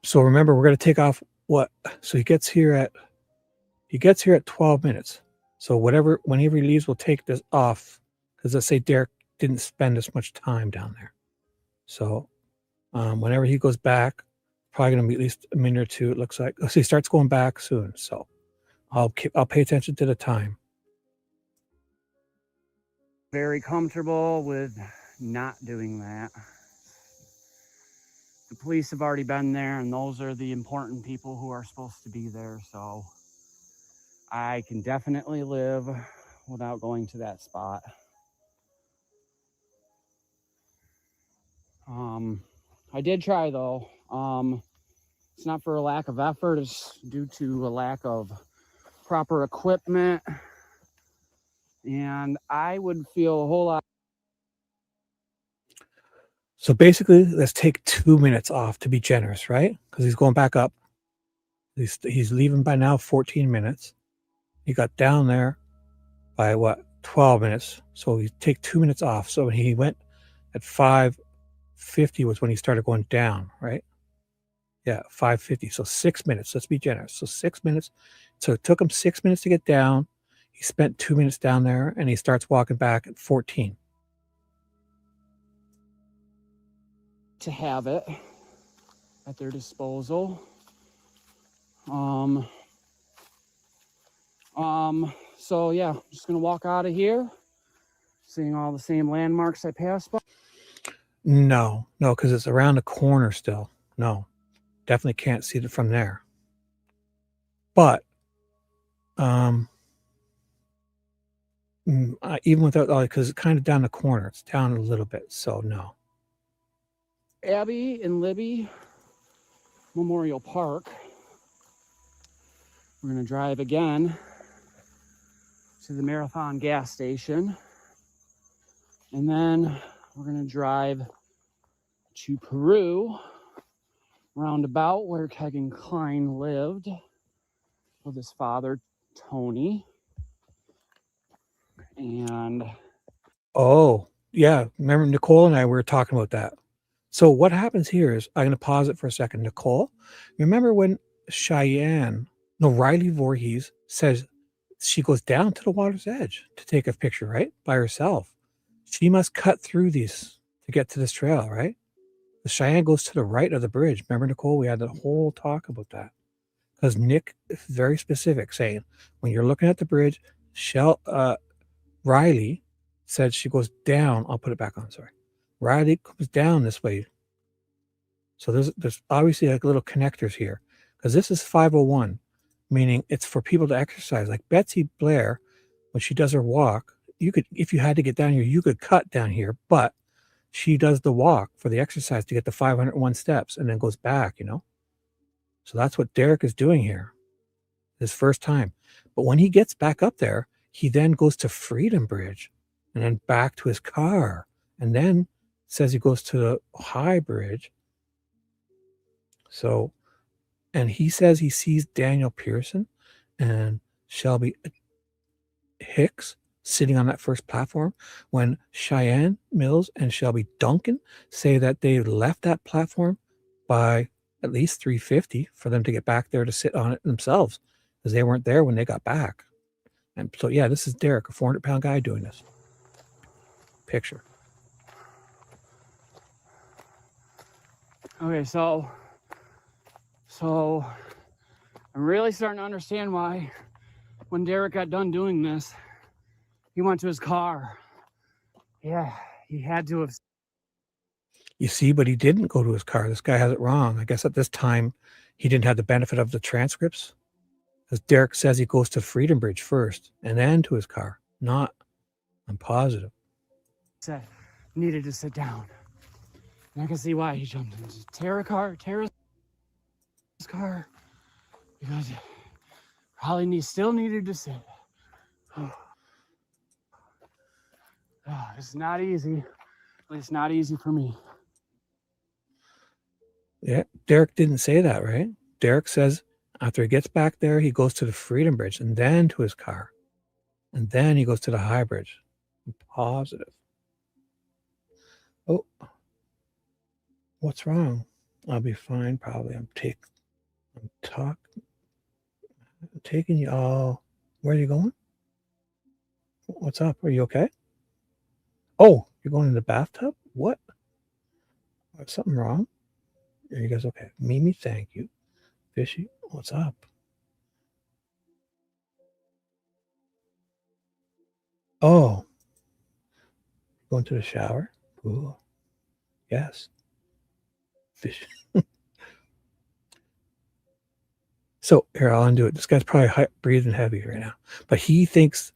So remember, we're going to take off what? So he gets here at 12 minutes. So whenever he leaves, we'll take this off because let's say Derek didn't spend as much time down there. So whenever he goes back, probably going to be at least a minute or two. It looks like. So he starts going back soon. So I'll pay attention to the time. Very comfortable with not doing that. The police have already been there, and those are the important people who are supposed to be there. So I can definitely live without going to that spot. I did try though. It's not for a lack of effort, it's due to a lack of proper equipment. And I would feel a whole lot. So basically, let's take 2 minutes off to be generous, right? Because he's going back up. He's leaving by now 14 minutes. He got down there by what? 12 minutes. So we take 2 minutes off. So when he went at 5:50 was when he started going down, right? Yeah, 5:50. So 6 minutes. Let's be generous. So 6 minutes. So it took him 6 minutes to get down. He spent 2 minutes down there, and he starts walking back at 14. To have it at their disposal. So yeah, I'm just gonna walk out of here, seeing all the same landmarks I passed by. No, because it's around the corner still. No, definitely can't see it from there. But even without all, because it's kind of down the corner, it's down a little bit. So no. Abby and Libby Memorial Park. We're gonna drive again to the Marathon gas station, and then we're gonna drive to Peru roundabout where Kegan Klein lived with his father, Tony. And Oh, yeah. Remember Nicole and I were talking about that. So what happens here is, I'm going to pause it for a second. Nicole, remember when Riley Voorhees says she goes down to the water's edge to take a picture, right? By herself. She must cut through these to get to this trail, right? The Cheyenne goes to the right of the bridge. Remember, Nicole, we had the whole talk about that. Because Nick is very specific, saying, when you're looking at the bridge, Riley said she goes down. I'll put it back on, sorry. Riley comes down this way. So there's obviously like little connectors here. Because this is 501, meaning it's for people to exercise. Like Betsy Blair, when she does her walk, you could, if you had to get down here, you could cut down here, but she does the walk for the exercise to get the 501 steps and then goes back, you know? So that's what Derek is doing here, his first time. But when he gets back up there, he then goes to Freedom Bridge and then back to his car, and then says he goes to the High Bridge. So, and he says he sees Daniel Pearson and Shelby Hicks sitting on that first platform, when Cheyenne Mills and Shelby Duncan say that they left that platform by at least 3:50 for them to get back there to sit on it themselves, because they weren't there when they got back. And so, yeah, this is Derek, a 400-pound guy doing this. Picture. okay, so I'm really starting to understand why when Derek got done doing this, he went to his car. Yeah, he had to have. You see, but he didn't go to his car. This guy has it wrong. I guess at this time, he didn't have the benefit of the transcripts. Because Derek says he goes to Freedom Bridge first and then to his car. Not, I'm positive. Said needed to sit down. And I can see why he jumped into Tara's car. Because probably still needed to sit. It's not easy. At least not easy for me. Yeah, Derek didn't say that, right? Derek says after he gets back there, he goes to the Freedom Bridge and then to his car. And then he goes to the High Bridge. I'm positive. Oh, what's wrong? I'll be fine, probably. I'm taking you. Oh, where are you going? What's up? Are you okay? Oh, you're going in the bathtub? What? Is something wrong? Are you guys okay? Mimi, thank you. Fishy, what's up? Oh, going to the shower? Ooh, yes. Fish. So here, I'll undo it. This guy's probably breathing heavy right now, but he thinks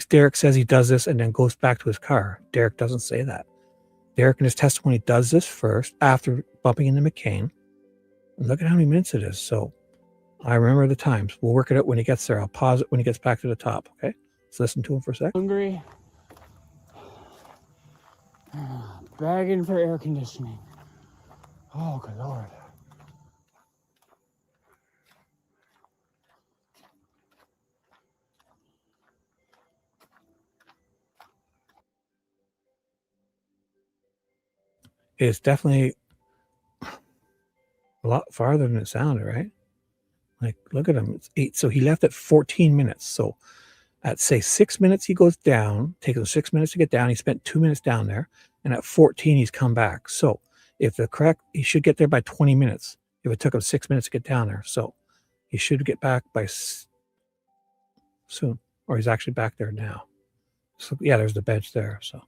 Derek says he does this and then goes back to his car. Derek doesn't say that. Derek in his testimony does this first after bumping into McCain. And look at how many minutes it is. So I remember the times. We'll work it out when he gets there. I'll pause it when he gets back to the top. Okay. Let's listen to him for a sec. Hungry. Begging for air conditioning. Oh, good Lord. It's definitely a lot farther than it sounded, right? Like, look at him. It's 8. So he left at 14 minutes. So at, say, 6 minutes, he goes down. Takes him 6 minutes to get down. He spent 2 minutes down there. And at 14, he's come back. So if the correct, he should get there by 20 minutes. If it took him 6 minutes to get down there. So he should get back by soon. Or he's actually back there now. So, yeah, there's the bench there. So.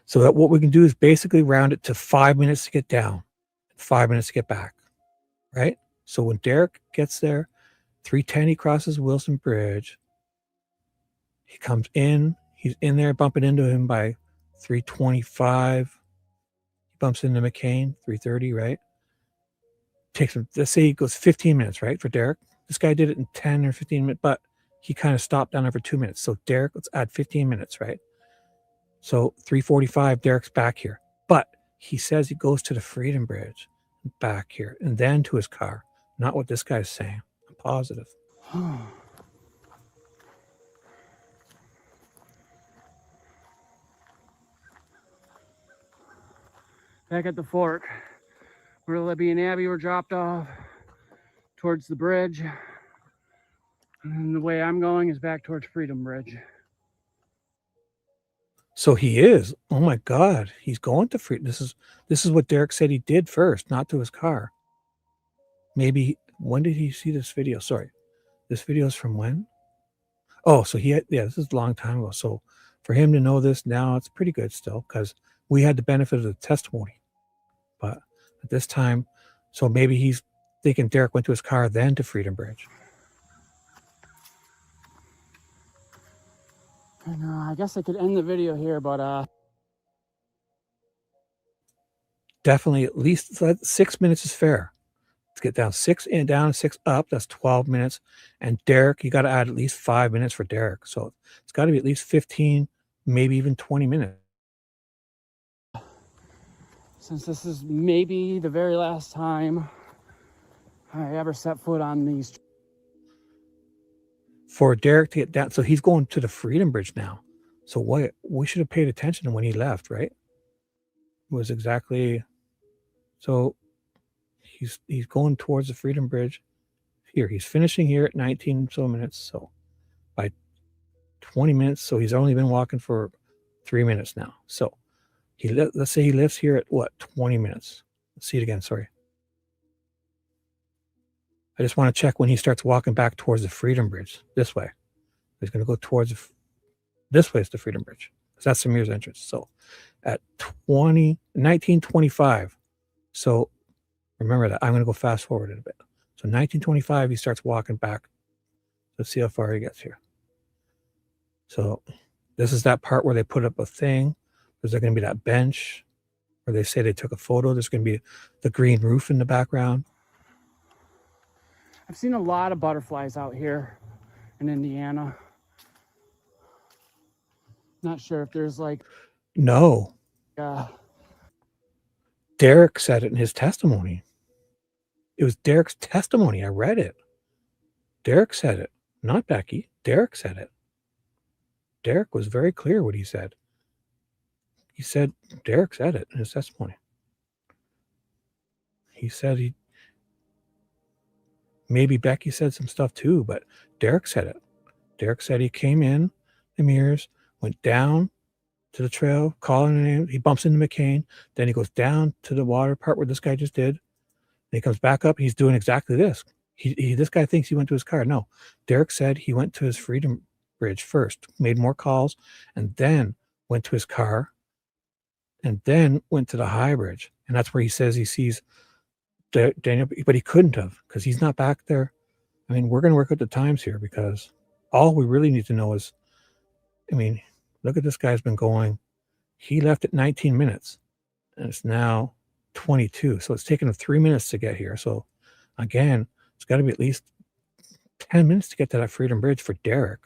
So that what we can do is basically round it to 5 minutes to get down, 5 minutes to get back, right? So when Derek gets there, 3:10, he crosses Wilson Bridge. He comes in. He's in there bumping into him by 3:25. He bumps into McCain, 3:30, right? takes him, let's say he goes 15 minutes, right, for Derek. This guy did it in 10 or 15 minutes, but he kind of stopped down there for 2 minutes. So Derek, let's add 15 minutes, right? So 3:45, Derek's back here. But he says he goes to the Freedom Bridge, back here, and then to his car. Not what this guy's saying. I'm positive. Back at the fork, where Libby and Abby were dropped off towards the bridge. And the way I'm going is back towards Freedom Bridge. So he is. Oh my God, he's going to Freedom. This is what Derek said he did first, not to his car. Maybe when did he see this video? Sorry, this video is from when? Oh, so this is a long time ago. So for him to know this now, it's pretty good still, because we had the benefit of the testimony. But at this time, so maybe he's thinking Derek went to his car, then to Freedom Bridge. And I guess I could end the video here, but definitely at least 6 minutes is fair. Let's get down 6 and down, 6 up. That's 12 minutes. And Derek, you got to add at least 5 minutes for Derek. So it's got to be at least 15, maybe even 20 minutes. since this is maybe the very last time I ever set foot on these. For Derek to get down, so he's going to the Freedom Bridge now. So what we should have paid attention to when he left, right? It was exactly, so he's going towards the Freedom Bridge. Here, he's finishing here at 19 so minutes. So by 20 minutes, so he's only been walking for 3 minutes now. So let's say he lives here at what, 20 minutes. Let's see it again, sorry. I just want to check when he starts walking back towards the Freedom Bridge, this way. He's going to go towards, this way is the Freedom Bridge, because that's Samir's entrance. So at 1925, so remember that, I'm going to go fast forward in a bit. So 1925, he starts walking back. Let's see how far he gets here. So this is that part where they put up a thing. There's going to be that bench where they say they took a photo. There's going to be the green roof in the background. I've seen a lot of butterflies out here in Indiana. Not sure if there's like... No. Derek said it in his testimony. It was Derek's testimony. I read it. Derek said it, not Becky. Derek said it. Derek was very clear what he said. He said, Derek said it in his testimony. He said maybe Becky said some stuff too, but Derek said it. Derek said he came in the mirrors, went down to the trail, calling a name. He bumps into McCain. Then he goes down to the water part where this guy just did. Then he comes back up. He's doing exactly this. This guy thinks he went to his car. No, Derek said he went to his Freedom Bridge first, made more calls, and then went to his car, and then went to the High Bridge. And that's where he says he sees Daniel, but he couldn't have, because he's not back there. I mean, we're going to work out the times here, because all we really need to know is, I mean, look at this guy's been going. He left at 19 minutes, and it's now 22. So it's taken him 3 minutes to get here. So again, it's got to be at least 10 minutes to get to that Freedom Bridge for Derek.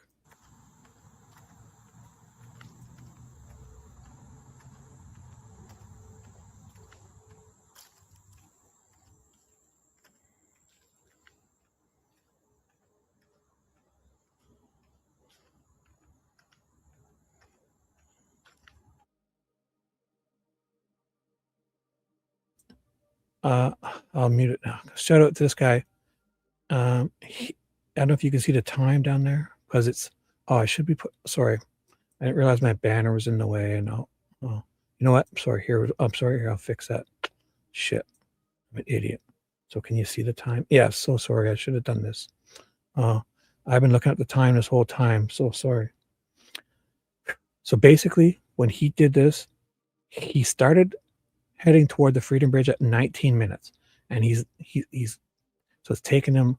I'll mute it now. Shout out to this guy. I don't know if you can see the time down there, because it's, I should be sorry. I didn't realize my banner was in the way, and you know what? I'm sorry. Here, I'll fix that. Shit. I'm an idiot. So can you see the time? Yeah, so sorry. I should have done this. I've been looking at the time this whole time. So sorry. So basically, when he did this, he started heading toward the Freedom Bridge at 19 minutes. And he's so it's taken him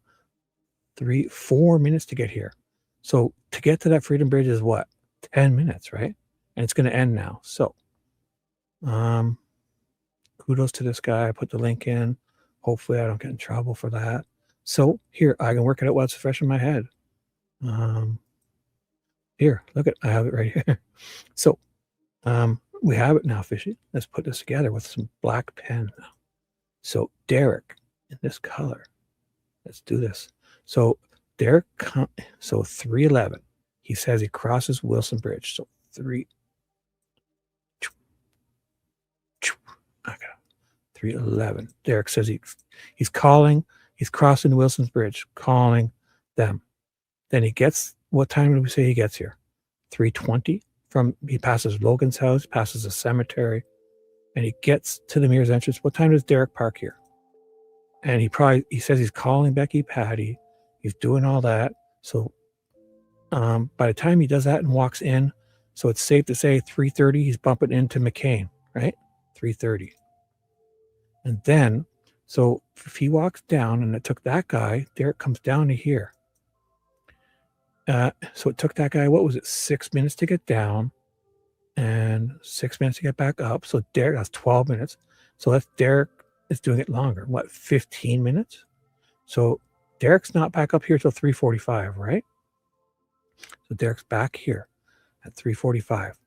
4 minutes to get here. So to get to that Freedom Bridge is what? 10 minutes, right? And it's going to end now. So, kudos to this guy. I put the link in. Let's see. 1925. So 1925. So 4 minutes to get here. So to get to that Freedom Bridge is what? 10 minutes, right? And it's going to end now. So, kudos to this guy. I put the link in. Let's Hopefully I don't get in trouble for that. So here, I can work it out while it's fresh in my head. Here, look at, I have it right here. So we have it now, Fishy. Let's put this together with some black pen now. So Derek in this color. Let's do this. So Derek, so 311. He says he crosses Wilson Bridge. So 311. Derek says he's calling, he's crossing Wilson's Bridge, calling them. Then he gets, what time did we say he gets here? 3:20. He passes Logan's house, passes a cemetery, and he gets to the Mears entrance. What time does Derek park here? And he says he's calling Becky Patty. He's doing all that. So by the time he does that and walks in, so it's safe to say 3:30, he's bumping into McCain, right? 3:30. And then, so if he walks down and it took that guy, Derek comes down to here. So it took that guy, what was it, 6 minutes to get down and 6 minutes to get back up. So Derek, that's 12 minutes. So that's Derek is doing it longer. What, 15 minutes? So Derek's not back up here till 3:45, right? So Derek's back here at 3:45.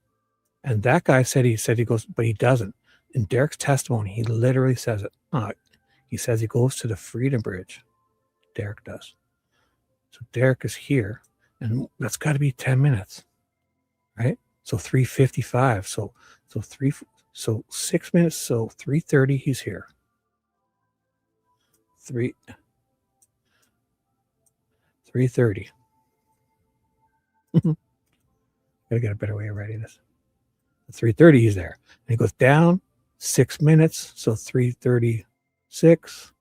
And that guy said he goes, but he doesn't. In Derek's testimony, he literally says it. He says he goes to the Freedom Bridge. Derek does. So Derek is here. And that's got to be 10 minutes, right? So 3:55. So 6 minutes. So 3:30. He's here. 3:30. Gotta get a better way of writing this. 3:30. He's there. And he goes down 6 minutes. So 3:36.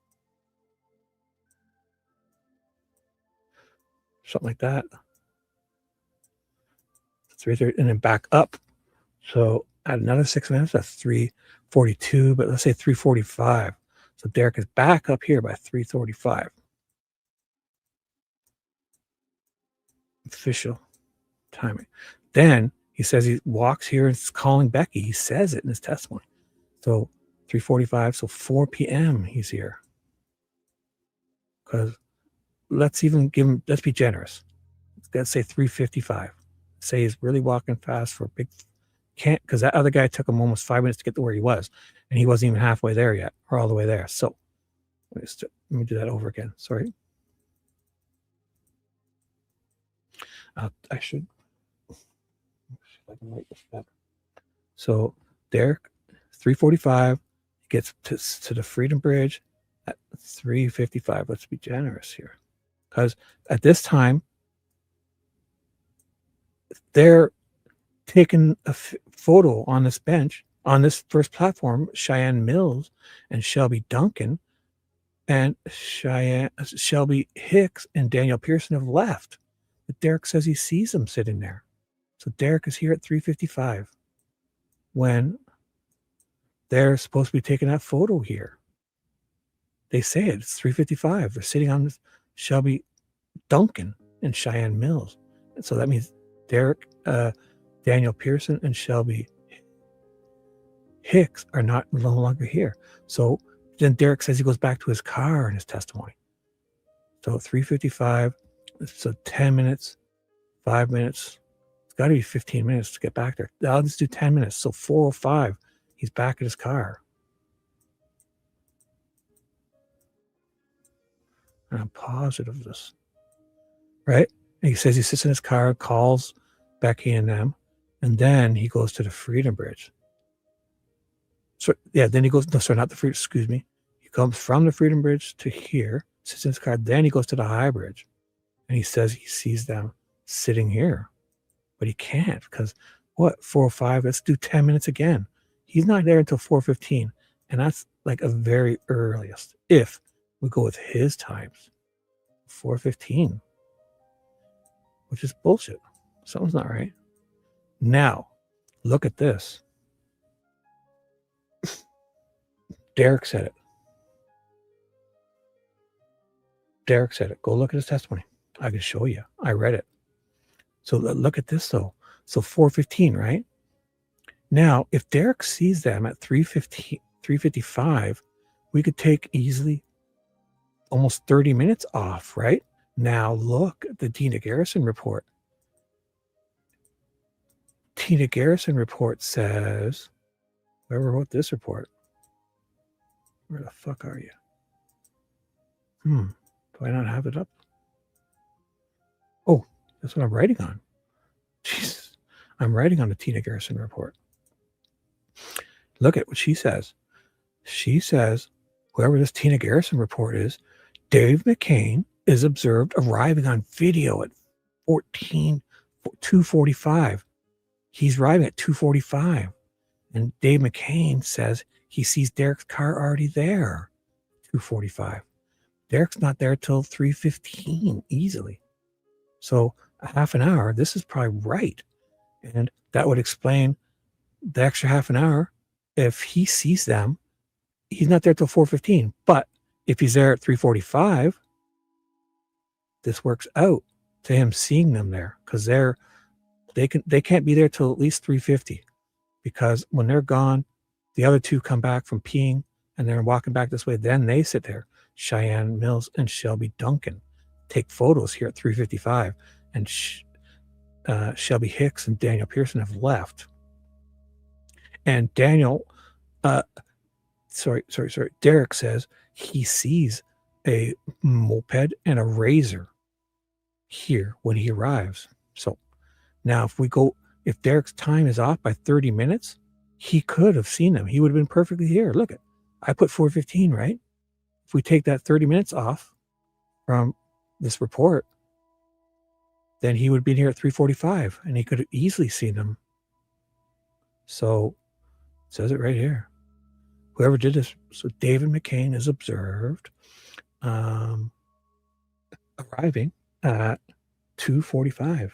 Something like that. 3:30, and then back up. So add another 6 minutes. That's 3:42, but let's say 3:45. So Derek is back up here by 3:45. Official timing. Then he says he walks here and is calling Becky. He says it in his testimony. So 3:45. So 4 p.m. he's here. Because let's even give him, let's be generous. Let's say 3:55. Say he's really walking fast for a big, can't, because that other guy took him almost 5 minutes to get to where he was, and he wasn't even halfway there yet, or all the way there. So let me do that over again. Sorry. I should I can write this better. So Derek, 3:45, gets to the Freedom Bridge at 3:55. Let's be generous here, because at this time they're taking a photo on this bench, on this first platform, Cheyenne Mills and Shelby Duncan, and Shelby Hicks and Daniel Pearson have left. But Derek says he sees them sitting there. So Derek is here at 3:55 when they're supposed to be taking that photo here. They say it's 3:55. They're sitting on Shelby Duncan and Cheyenne Mills. And so that means Derek, Daniel Pearson, and Shelby Hicks are no longer here. So then Derek says he goes back to his car in his testimony. So 3:55, so 10 minutes, 5 minutes. It's got to be 15 minutes to get back there. I'll just do 10 minutes. So 4:05, he's back at his car. And I'm positive of this, right? And he says he sits in his car, calls Becky and them, and then he goes to the Freedom Bridge. So yeah, then he goes, no, sorry, not the Freedom, excuse me. He comes from the Freedom Bridge to here, sits in his car, then he goes to the High Bridge, and he says he sees them sitting here. But he can't, because what, 4:05, let's do 10 minutes again. He's not there until 4:15, and that's like a very earliest, if we go with his times, 4:15, which is bullshit. Something's not right. Now, look at this. Derek said it. Derek said it. Go look at his testimony. I can show you. I read it. So look at this, though. So 4:15, right? Now, if Derek sees them at 3:55, we could take easily almost 30 minutes off, right? Now look at the Tina Garrison report. Tina Garrison report says, whoever wrote this report, where the fuck are you? Do I not have it up? Oh, that's what I'm writing on. Jesus, I'm writing on the Tina Garrison report. Look at what she says. She says, whoever this Tina Garrison report is, Dave McCain is observed arriving on video at 2:45. He's arriving at 2:45. And Dave McCain says he sees Derek's car already there, 2:45. Derek's not there till 3:15 easily. So a half an hour, this is probably right. And that would explain the extra half an hour. If he sees them, he's not there till 4:15. But if he's there at 3:45, this works out to him seeing them there, because they can't be there till at least 3:50, because when they're gone, the other two come back from peeing and they're walking back this way. Then they sit there. Cheyenne Mills and Shelby Duncan take photos here at 3:55, and Shelby Hicks and Daniel Pearson have left. And Daniel, Derek says he sees a moped and a razor here when he arrives. So now if Derek's time is off by 30 minutes, he could have seen them. He would have been perfectly here. Look, I put 4:15, right? If we take that 30 minutes off from this report, then he would have been here at 3:45, and he could have easily seen them. So it says it right here. Whoever did this, so David McCain is observed arriving at 2:45.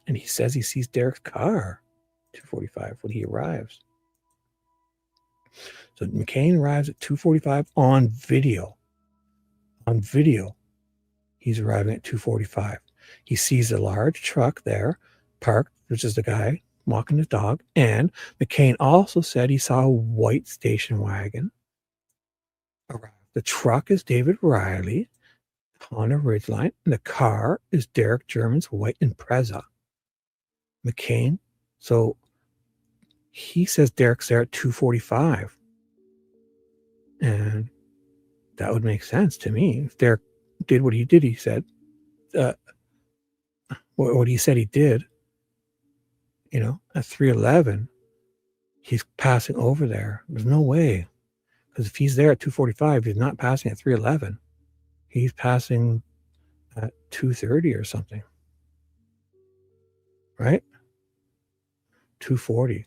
And he says he sees Derek's car 2:45 when he arrives. So McCain arrives at 2:45 on video. On video, he's arriving at 2:45. He sees a large truck there parked, which is the guy walking the dog. And McCain also said he saw a white station wagon arrive. The truck is David Riley on a Ridgeline, and the car is Derek German's white Impreza. McCain, so he says Derek's there at 2:45. And that would make sense to me. If Derek did what he did, he said, what he said he did, at 3:11, he's passing over there. There's no way. Because if he's there at 2:45, he's not passing at 3:11. He's passing at 2:30 or something. Right? 2:40.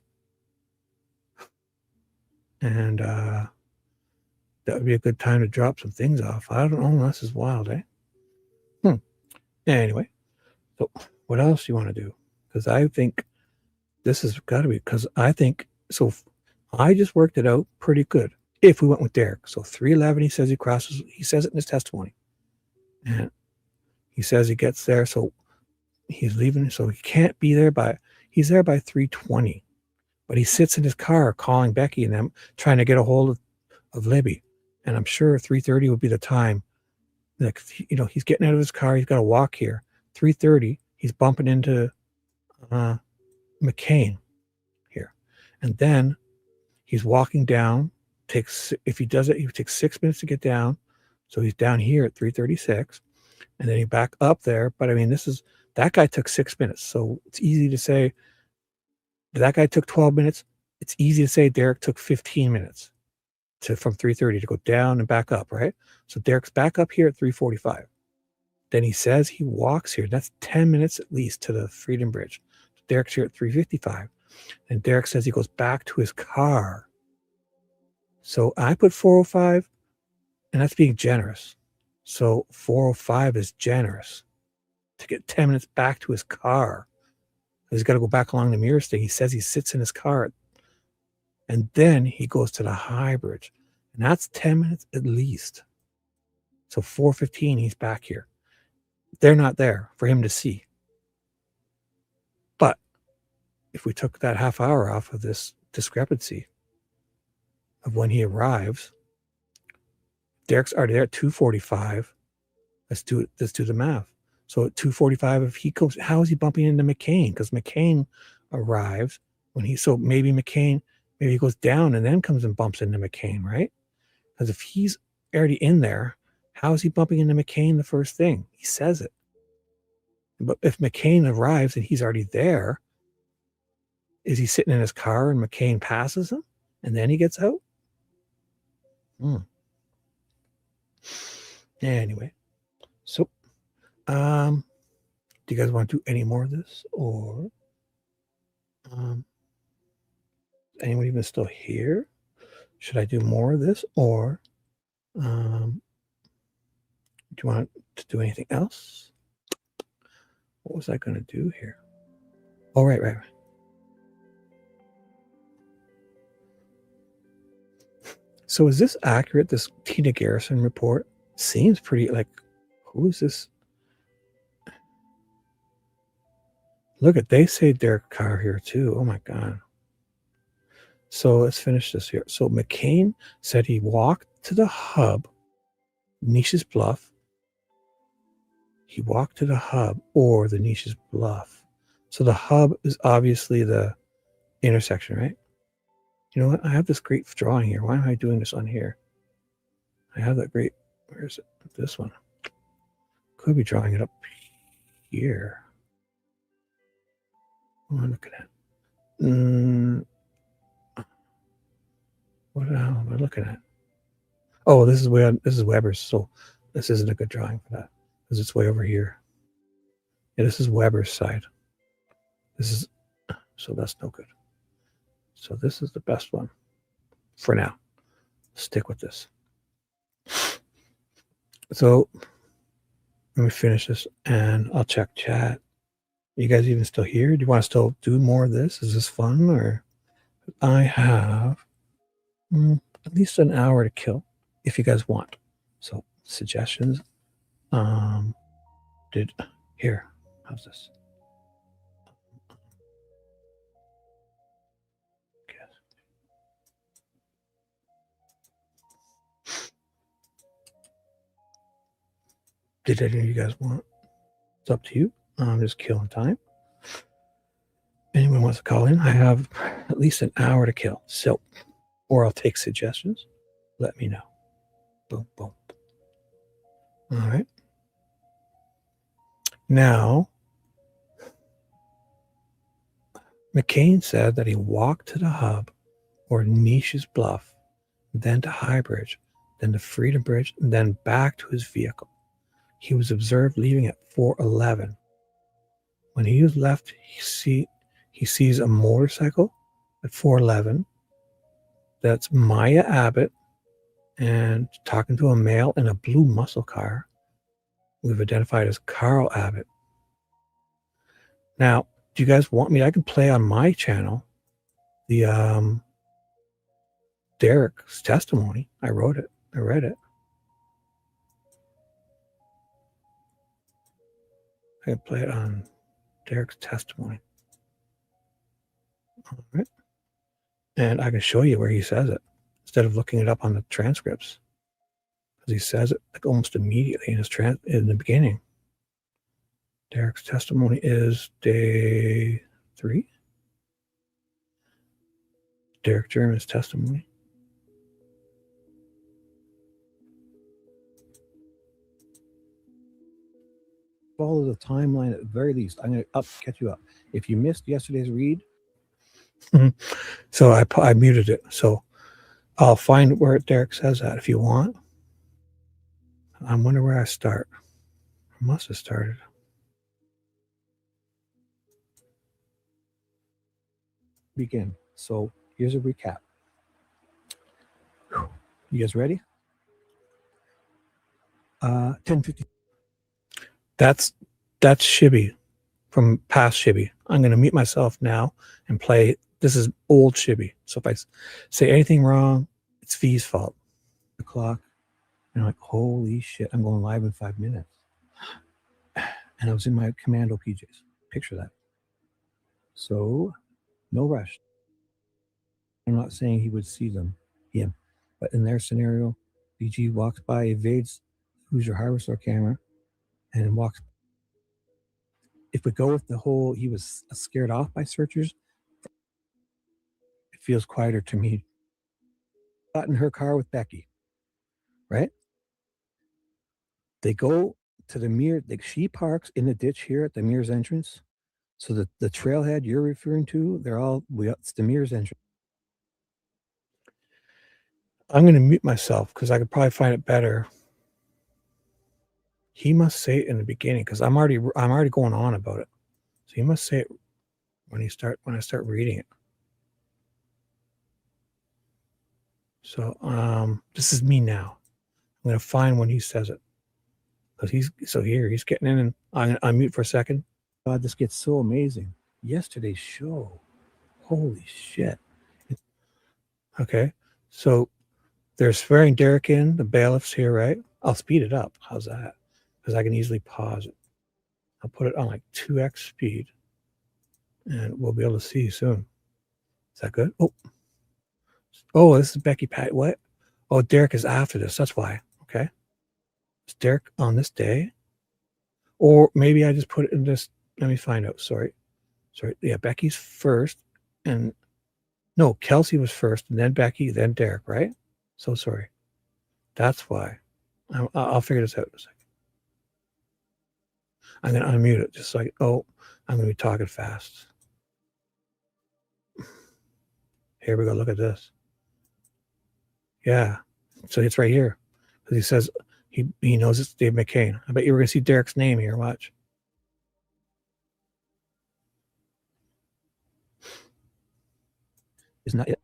And that would be a good time to drop some things off. I don't know. This is wild, eh? Anyway, so what else do you want to do? Because I think this has got to be, because I think, so I just worked it out pretty good if we went with Derek. So 3:11, he says he crosses, he says it in his testimony. And he says he gets there, so he's leaving, so he can't be there he's there by 3:20. But he sits in his car calling Becky and them, trying to get a hold of Libby. And I'm sure 3:30 would be the time. Like, he's getting out of his car. He's got to walk here. 3:30, he's bumping into McCain here. And then he's walking down. If he does it, he takes 6 minutes to get down. So he's down here at 3:36. And then he back up there. But I mean, that guy took 6 minutes. So it's easy to say that guy took 12 minutes. It's easy to say Derek took 15 minutes from 3:30 to go down and back up, right? So Derek's back up here at 3:45. Then he says he walks here. That's 10 minutes at least to the Freedom Bridge. So Derek's here at 3:55. And Derek says he goes back to his car. So I put 4:05, and that's being generous. So 4:05 is generous to get 10 minutes back to his car. He's got to go back along the Mears thing. He says he sits in his car, and then he goes to the High Bridge, and that's 10 minutes at least. So 4:15, he's back here. They're not there for him to see. But if we took that half hour off of this discrepancy of when he arrives Derek's already there at 245. Let's do the math. So at 245, if he goes, how is he bumping into McCain? Because McCain arrives when maybe he goes down and then comes and bumps into McCain, right? Because if he's already in there, how is he bumping into McCain the first thing? He says it. But if McCain arrives and he's already there, is he sitting in his car and McCain passes him and then he gets out? Anyway, so do you guys want to do any more of this, or anyone even still here? Should I do more of this, or do you want to do anything else? What was I going to do here? Oh, right. So is this accurate, this Tina Garrison report? Seems pretty, like, who is this? Look at, they say Derek Carr here too. Oh my God. So let's finish this here. So McCain said he walked to the hub, Niche's Bluff. He walked to the hub or the Niche's Bluff. So the hub is obviously the intersection, right? You know what? I have this great drawing here. Why am I doing this on here? I have that great, where is it? This one. Could be drawing it up here. What am I looking at? What the hell am I looking at? Oh, this is Weber's. So this isn't a good drawing for that because it's way over here. Yeah, this is Weber's side. So that's no good. So this is the best one for now. Stick with this. So let me finish this and I'll check chat. You guys even still here? Do you want to still do more of this? Is this fun? Or I have at least an hour to kill if you guys want. So suggestions. Here, how's this? Did any of you guys want? It's up to you. I'm just killing time. Anyone wants to call in? I have at least an hour to kill. So, or I'll take suggestions. Let me know. Boom, boom. All right. Now, McCain said that he walked to the hub or Niche's Bluff, then to High Bridge, then to Freedom Bridge, and then back to his vehicle. He was observed leaving at 4:11. When he was left, he sees a motorcycle at 4:11. That's Maya Abbott and talking to a male in a blue muscle car. We've identified as Carl Abbott. Now, do you guys want me? I can play on my channel the Derek's testimony. I wrote it. I read it. I can play it on Derek's testimony. All right. And I can show you where he says it instead of looking it up on the transcripts. Because he says it like almost immediately in the beginning. Derek's testimony is day 3. Derek German's testimony. Follow the timeline at the very least. I'm going to catch you up. If you missed yesterday's read, so I muted it. So I'll find where Derek says that if you want. I wonder where I start. I must have started. Begin. So here's a recap. You guys ready? 10:50. That's Shibby from past Shibby. I'm going to mute myself now and play. This is old Shibby. So if I say anything wrong, it's Fee's fault. The clock. And I'm like, holy shit, I'm going live in 5 minutes. And I was in my commando PJs. Picture that. So no rush. I'm not saying he would see him, but in their scenario, BG walks by, evades Who's Your Harvester camera, and walks. If we go with the whole, he was scared off by searchers, it feels quieter to me. Got in her car with Becky, right? They go to the mirror. She parks in the ditch here at the mirror's entrance. So the trailhead you're referring to, it's the mirror's entrance. I'm going to mute myself because I could probably find it better. He must say it in the beginning because I'm already going on about it. So he must say it when I start reading it. So this is me now. I'm going to find when he says it. Because he's getting in, and I'm mute for a second. God, this gets so amazing. Yesterday's show. Holy shit. Okay. So they're swearing Derek in, the bailiff's here, right? I'll speed it up. How's that? Because I can easily pause it. I'll put it on like 2x speed. And we'll be able to see soon. Is that good? Oh, this is Becky Pat. What? Oh, Derek is after this. That's why. Okay. Is Derek on this day? Or maybe I just put it in this. Let me find out. Sorry. Yeah, Becky's first. And no, Kelsey was first, and then Becky, then Derek, right? So sorry. That's why. I'll figure this out in a second. I'm going to unmute it just like, I'm going to be talking fast. Here we go. Look at this. Yeah. So it's right here. Because he says he knows it's Dave McCain. I bet you were going to see Derek's name here. Watch. Isn't that it?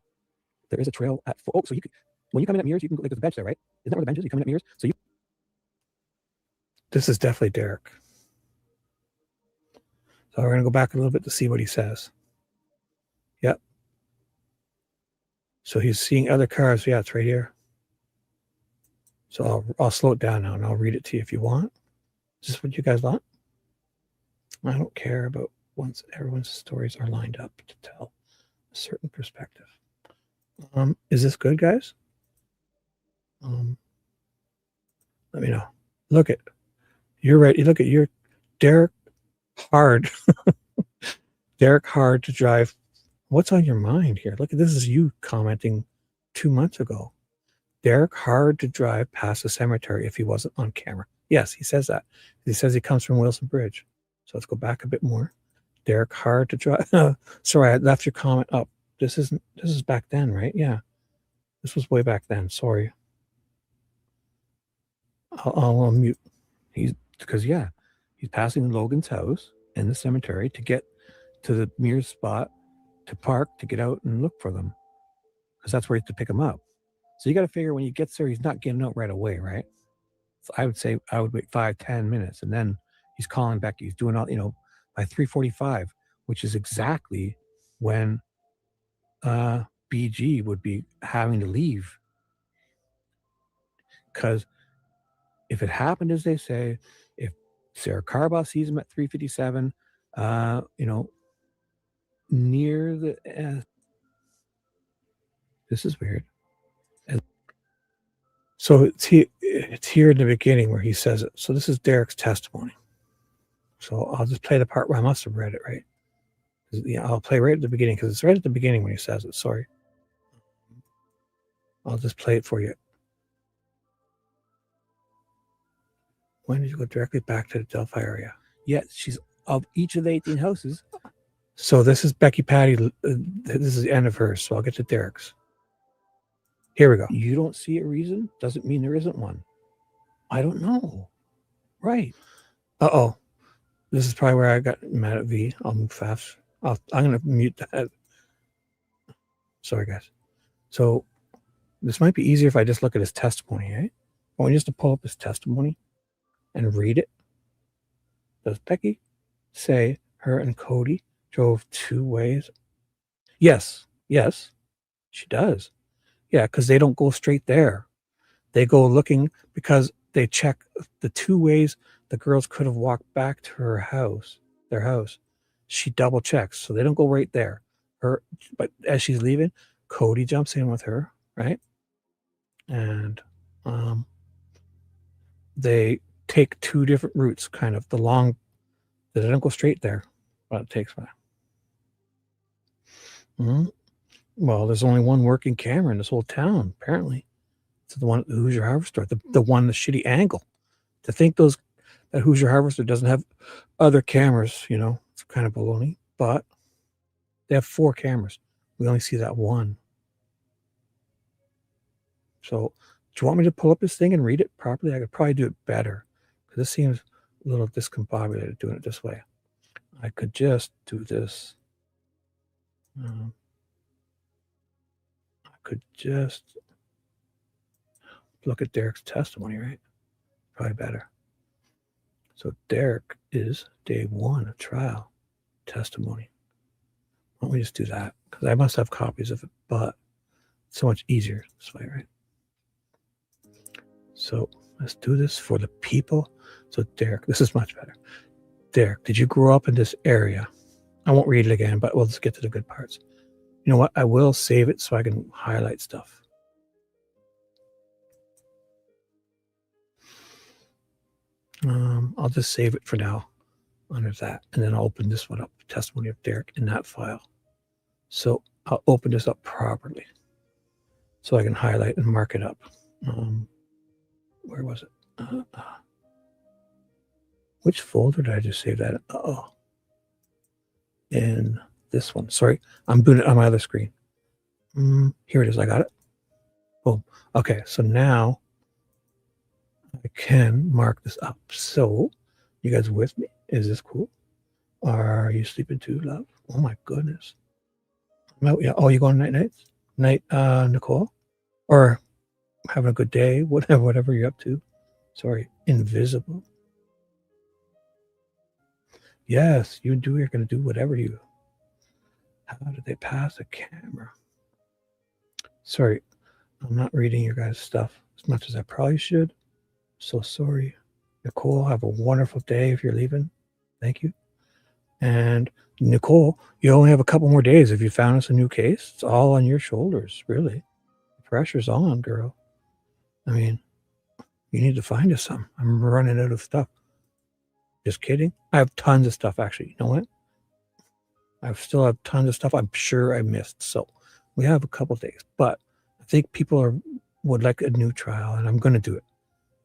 There is a trail at so you could, when you come in at mirrors, you can go, like there's a bench there, right? Isn't that where the bench is? You come in at mirrors. So this is definitely Derek. So we're going to go back a little bit to see what he says. Yep. So he's seeing other cars. Yeah, it's right here. So I'll slow it down now and I'll read it to you if you want. Is this what you guys want? I don't care about once everyone's stories are lined up to tell a certain perspective. Is this good, guys? Let me know. Look at, you're right. You look at your Derek Hard. Derek Hard to drive. What's on your mind here? Look at this is you commenting 2 months ago. Derek Hard to drive past the cemetery if he wasn't on camera. Yes, he says that. He says he comes from Wilson Bridge. So let's go back a bit more. Derek Hard to drive. Sorry, I left your comment up. This is back then, right? Yeah. This was way back then. Sorry. I'll unmute. He's passing Logan's house in the cemetery to get to the mirror spot to park to get out and look for them. Because that's where he has to pick them up. So you got to figure when he gets there, he's not getting out right away, right? So I would say I would wait 5-10 minutes, and then he's calling back. He's doing all, by 3:45, which is exactly when BG would be having to leave. Because if it happened, as they say, if Sarah Carbaugh sees him at 3:57, near the, this is weird. So it's here in the beginning where he says it. So this is Derek's testimony. So I'll just play the part where I must have read it, right? Yeah, I'll play right at the beginning because it's right at the beginning when he says it. Sorry. I'll just play it for you. When did you go directly back to the Delphi area? Yeah, she's of each of the 18 houses. So this is Becky Patty. This is the end of hers. So I'll get to Derek's. Here we go. You don't see a reason doesn't mean there isn't one. I don't know. Right. Uh-oh. This is probably where I got mad at V. I'll move fast. I'm going to mute that. Sorry, guys. So this might be easier if I just look at his testimony, eh? I want you just to pull up his testimony and read it. Does Becky say her and Cody drove 2 ways? Yes, she does. Yeah, because they don't go straight there. They go looking because they check the 2 ways the girls could have walked back to their house. She double checks, so they don't go right there. But as she's leaving, Cody jumps in with her, right? And they take two different routes, kind of. They don't go straight there, but it takes one. Well, there's only one working camera in this whole town, apparently. It's the one at the Hoosier Harvester, the one, the shitty angle. To think that Hoosier Harvester doesn't have other cameras, it's kind of baloney. But they have 4 cameras. We only see that one. So, do you want me to pull up this thing and read it properly? I could probably do it better, because this seems a little discombobulated doing it this way. I could just do this. I could just look at Derek's testimony, right? Probably better. So Derek is day 1 of trial testimony. Why don't we just do that? Because I must have copies of it, but it's so much easier this way, right? So let's do this for the people. So Derek, this is much better. Derek, did you grow up in this area? I won't read it again, but we'll just get to the good parts. You know what? I will save it so I can highlight stuff. I'll just save it for now under that. And then I'll open this one up, testimony of Derek, in that file. So I'll open this up properly so I can highlight and mark it up. Where was it? Which folder did I just save that in? In this one. Sorry, I'm doing it on my other screen. Here it is. I got it. Boom. Okay, so now I can mark this up. So, you guys with me? Is this cool? Are you sleeping too, love? Oh my goodness. Yeah. Oh, you going nights? Night, Nicole? Or having a good day? Whatever you're up to. Sorry, invisible. Yes, you're going to do whatever you. How did they pass a camera? Sorry, I'm not reading your guys' stuff as much as I probably should. So sorry. Nicole, have a wonderful day if you're leaving. Thank you. And Nicole, you only have a couple more days. If you found us a new case, it's all on your shoulders, really. The pressure's on, girl. I mean, you need to find us some. I'm running out of stuff. Just kidding. I have tons of stuff, actually. You know what? I still have tons of stuff I'm sure I missed. So we have a couple days. But I think people would like a new trial, and I'm going to do it.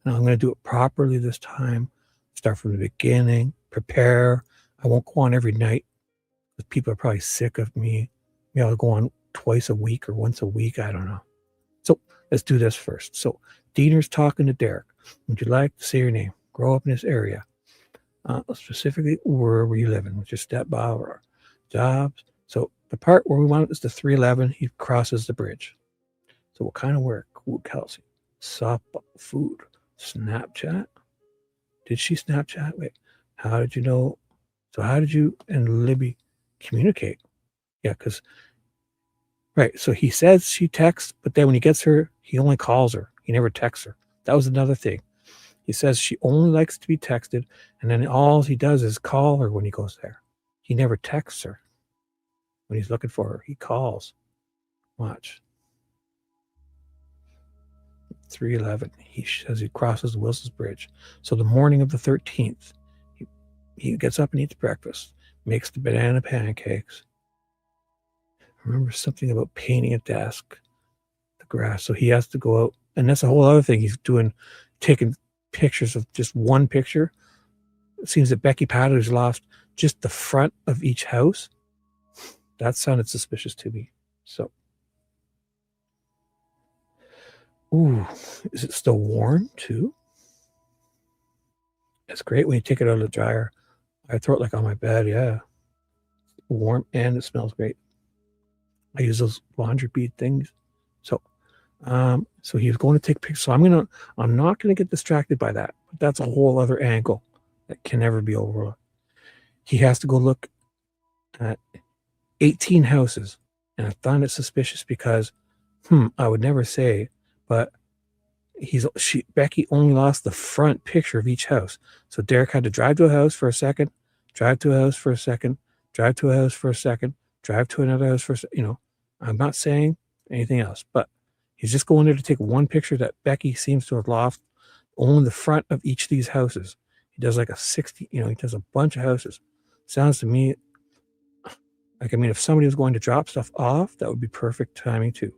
And I'm going to do it properly this time. Start from the beginning. Prepare. I won't go on every night, because people are probably sick of me. Maybe I'll go on twice a week or once a week. I don't know. So let's do this first. So Diener's talking to Derek. Would you like to say your name? Grow up in this area. Specifically, where were you living? With your stepmom or jobs? So the part where we want it is the 311. He crosses the bridge. So what kind of work? Ooh, Kelsey. Softball, food, Snapchat. Did she Snapchat? Wait, how did you know? So how did you and Libby communicate? Yeah, because, right. So he says she texts, but then when he gets her, he only calls her. He never texts her. That was another thing. He says she only likes to be texted, and then all he does is call her when he goes there. He never texts her. When he's looking for her, he calls. Watch. 311. He says he crosses Wilson's Bridge. So the morning of the 13th, he gets up and eats breakfast, makes the banana pancakes. Remember something about painting a desk, the grass. So he has to go out, and that's a whole other thing he's doing, taking pictures of just one picture. It seems that Becky Patter's lost just the front of each house. That sounded suspicious to me. So, ooh, is it still warm too? It's great when you take it out of the dryer. I throw it like on my bed, yeah. Warm and it smells great. I use those laundry bead things. So he was going to take pictures. So I'm not gonna get distracted by that. But that's a whole other angle that can never be overlooked. He has to go look at 18 houses, and I found it suspicious because, I would never say, but Becky only lost the front picture of each house. So Derek had to drive to a house for a second, drive to a house for a second, drive to a house for a second, drive to another house for a second. I'm not saying anything else, but He's just going there to take one picture that Becky seems to have lost only the front of each of these houses. He does like a 60, he does a bunch of houses. Sounds to me like, I mean, if somebody was going to drop stuff off, that would be perfect timing too.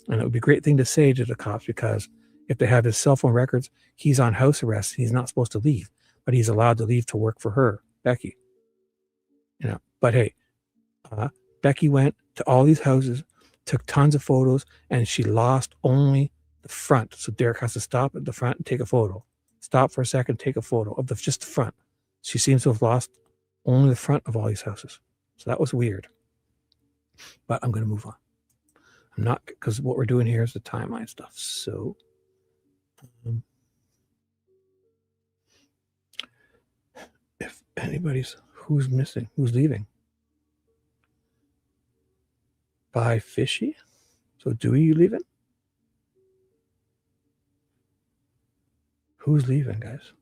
And it would be a great thing to say to the cops, because if they have his cell phone records, he's on house arrest. He's not supposed to leave, but he's allowed to leave to work for her, Becky. But hey, Becky went to all these houses, took tons of photos, and she lost only the front. So Derek has to stop at the front and take a photo. Stop for a second, take a photo of just the front. She seems to have lost only the front of all these houses. So that was weird. But I'm going to move on. I'm not, because what we're doing here is the timeline stuff. So if who's missing, who's leaving? Bye, Fishy. So Dewey, you leaving? Who's leaving, guys?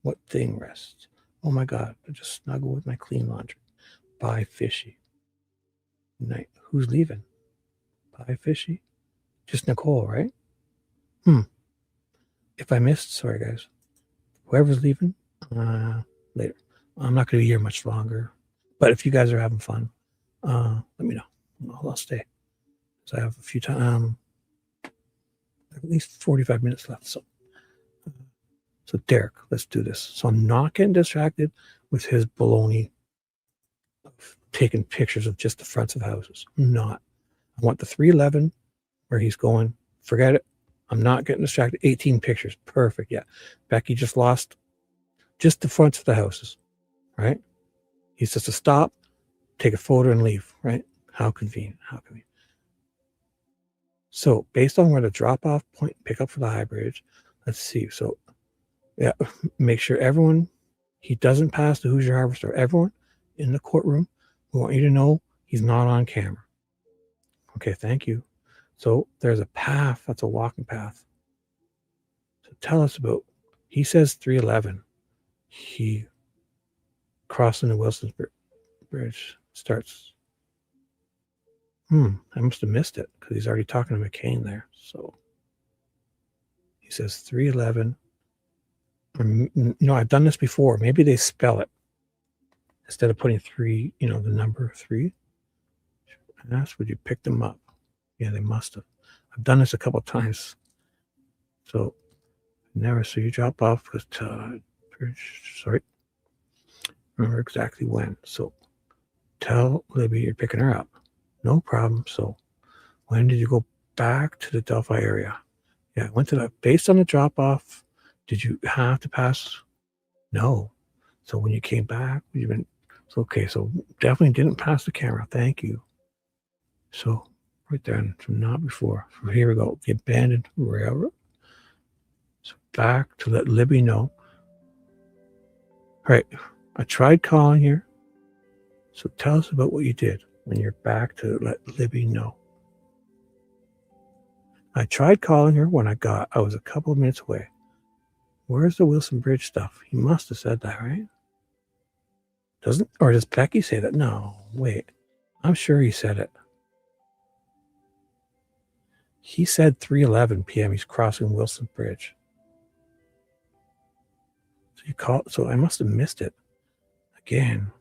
What thing rests? Oh my God, I just snuggle with my clean laundry. Bye, Fishy. Night. Who's leaving? Bye, Fishy. Just Nicole, right? If I missed, sorry guys. Whoever's leaving, later. I'm not going to be here much longer. But if you guys are having fun, let me know. I'll stay. So I have a few time, at least 45 minutes left. So Derek, let's do this. So I'm not getting distracted with his baloney of taking pictures of just the fronts of houses. I'm not. I want the 311 where he's going. Forget it. I'm not getting distracted. 18 pictures. Perfect. Yeah. Becky just lost just the fronts of the houses, right? He's just to stop, take a photo and leave, right? How convenient. How convenient. So based on where the drop-off point and pick up for the high bridge, let's see. So yeah, make sure everyone, he doesn't pass the Hoosier Harvester. Everyone in the courtroom, we want you to know he's not on camera. Okay, thank you. So there's a path. That's a walking path. So tell us about, he says 311. He crossing the Wilson's Bridge starts. I must have missed it because he's already talking to McCain there. So he says 311. I've done this before. Maybe they spell it instead of putting 3, the number 3. And ask, would you pick them up? Yeah, they must have. I've done this a couple of times. So never. So you drop off with sorry. Remember exactly when. So tell Libby you're picking her up. No problem. So when did you go back to the Delphi area? Yeah, I went to that. Based on the drop off, did you have to pass? No. So when you came back, you've been okay. So definitely didn't pass the camera. Thank you. So right there, so not before. So here we go. The abandoned railroad. So back to let Libby know. All right. I tried calling here. So tell us about what you did when you're back to let Libby know. I tried calling her when I was a couple of minutes away. Where's the Wilson Bridge stuff? He must have said that, right? Or does Becky say that? No, wait. I'm sure he said it. He said 3:11 p.m. He's crossing Wilson Bridge. So I must have missed it again.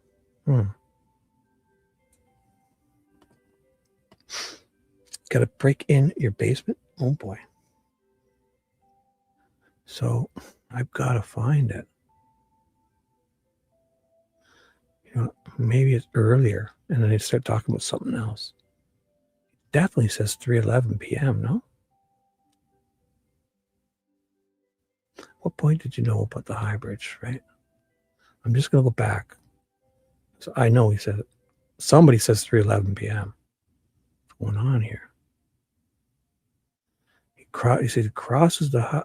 Got to break in your basement? Oh boy. So I've got to find it. Maybe it's earlier, and then they start talking about something else. Definitely says 3:11 p.m., no? What point did you know about the high bridge, right? I'm just going to go back. So I know he said it. Somebody says 3:11 p.m. What's going on here? He said he crosses the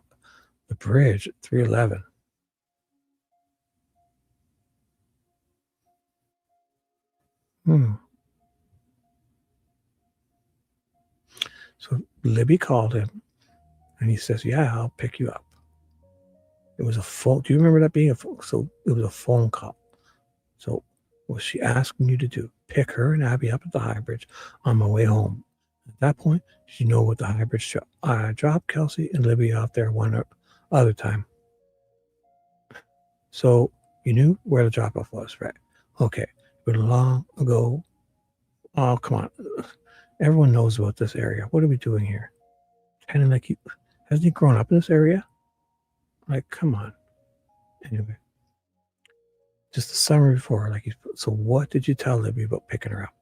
bridge at 3:11. So Libby called him and he says, yeah, I'll pick you up. It was a phone. Do you remember that being a phone? So it was a phone call. So what was she asking you to do? Pick her and Abby up at the high bridge on my way home. At that point, did you know what the hybrid dropped Kelsey and Libby off there one other time? So you knew where the drop-off was, right? Okay, but long ago. Oh, come on. Everyone knows about this area. What are we doing here? Kind of like you. Hasn't he grown up in this area? Like, come on. Anyway, just the summer before. Like, so what did you tell Libby about picking her up?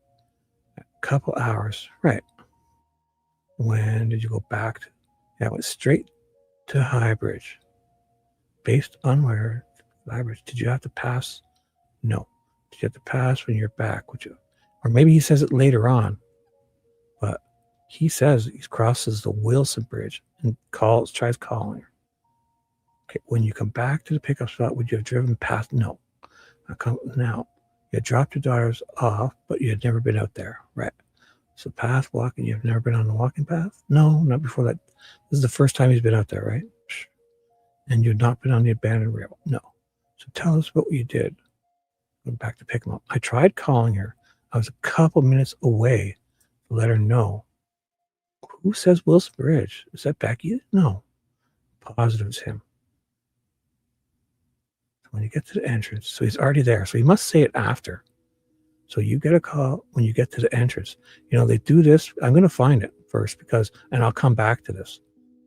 A couple hours, right? When did you go back to? Yeah, I went straight to Highbridge. Based on where Highbridge, did you have to pass? No. Did you have to pass when you're back? Would you? Or maybe he says it later on, but he says he crosses the Wilson Bridge and tries calling her. Okay, when you come back to the pickup spot, would you have driven past? No. Now, you had dropped your daughters off, but you had never been out there, right? So path walking, you've never been on the walking path? No, not before that. This is the first time he's been out there, right? And you've not been on the abandoned rail? No. So tell us what you did. Went back to pick him up. I tried calling her. I was a couple minutes away to let her know. Who says Wilson Bridge? Is that Becky? No. Positive it's him. So when you get to the entrance, so he's already there. So he must say it after. So you get a call when you get to the entrance. You know, they do this. I'm going to find it first and I'll come back to this.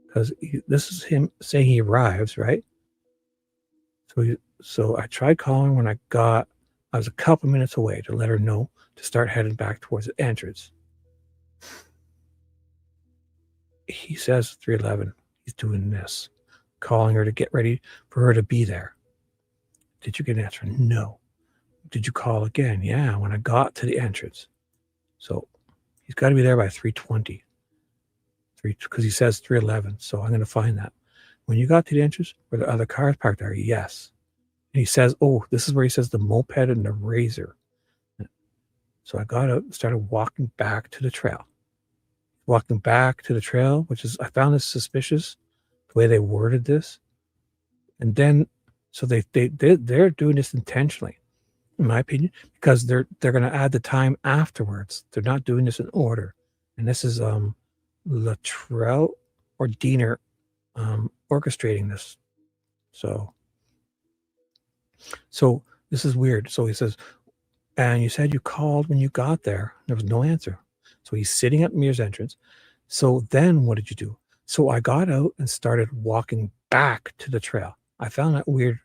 Because this is him saying he arrives, right? So I tried calling when I was a couple minutes away to let her know to start heading back towards the entrance. He says 311. He's doing this, calling her to get ready for her to be there. Did you get an answer? No. Did you call again? Yeah, when I got to the entrance. So he's got to be there by 3:20. Because he says 311. So I'm going to find that. When you got to the entrance, were the other cars parked there? Yes. And he says, oh, this is where he says the moped and the razor. So I got out and started walking back to the trail. Walking back to the trail, which is, I found this suspicious, the way they worded this. And then, so they're doing this intentionally, in my opinion, because they're going to add the time afterwards. They're not doing this in order. And this is Latrell or Diener orchestrating this. So this is weird. So he says, and you said you called when you got there. There was no answer. So he's sitting at Mears entrance. So then what did you do? So I got out and started walking back to the trail. I found that weird,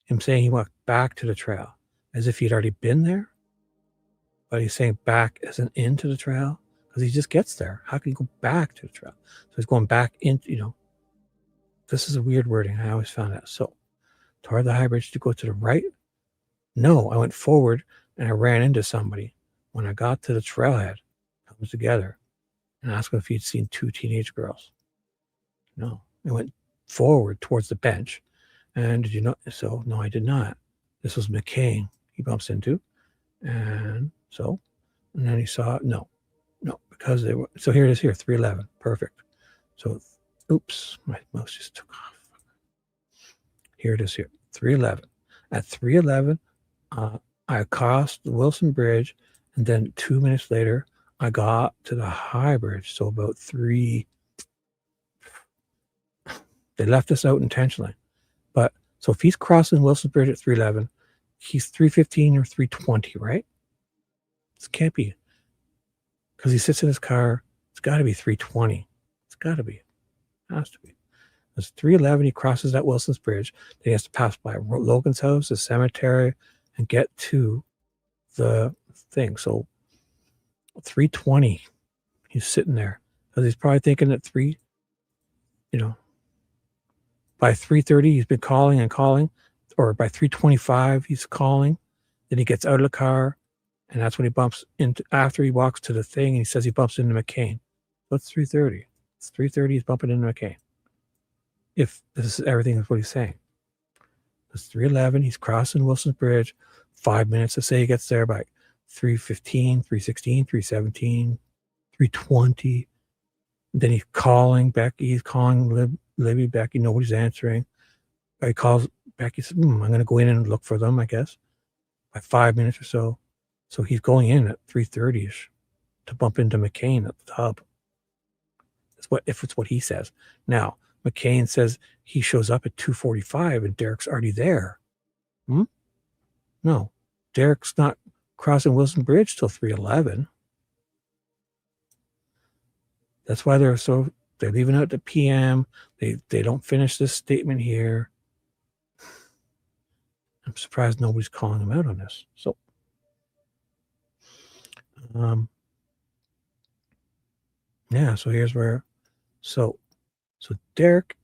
him saying he walked back to the trail as if he'd already been there. But he's saying back as an into the trail because he just gets there. How can he go back to the trail? So he's going back into, this is a weird wording. I always found that. So toward the high bridge to go to the right? No, I went forward and I ran into somebody. When I got to the trailhead, comes together and asked him if he'd seen two teenage girls. No, I went forward towards the bench. And did you know? So no, I did not. This was McCain he bumps into. And then he saw, no, because they were, so here it is here, 311, perfect. So, oops, my mouse just took off. Here it is here, 311. At 311, I crossed the Wilson Bridge, and then 2 minutes later, I got to the High Bridge. So about they left us out intentionally. But so if he's crossing Wilson Bridge at 311, he's 315 or 320, right? This can't be. Because he sits in his car, it's got to be 320. It's got to be. It has to be. It's 311, he crosses that Wilson's Bridge. Then he has to pass by Logan's house, the cemetery, and get to the thing. So 320, he's sitting there. Because he's probably thinking that by 3:30, he's been calling and calling. Or by 3:25, he's calling. Then he gets out of the car. And that's when he bumps into, after he walks to the thing, and he says he bumps into McCain. So it's 3:30. It's 3:30, he's bumping into McCain. If this is everything is what he's saying. It's 3:11, he's crossing Wilson's Bridge. 5 minutes, let's say he gets there by 3:15, 3:16, 3:17, 3:20. Then he's calling Becky. He's calling Libby, Becky. Nobody's answering. He calls Becky. Says, I'm going to go in and look for them, I guess, by 5 minutes or so. So he's going in at 3:30ish to bump into McCain at the hub. if it's what he says. Now, McCain says he shows up at 2:45 and Derek's already there. No, Derek's not crossing Wilson Bridge till 3:11. That's why they're leaving out the PM. They don't finish this statement here. I'm surprised nobody's calling him out on this. So, yeah. So here's where. So Derek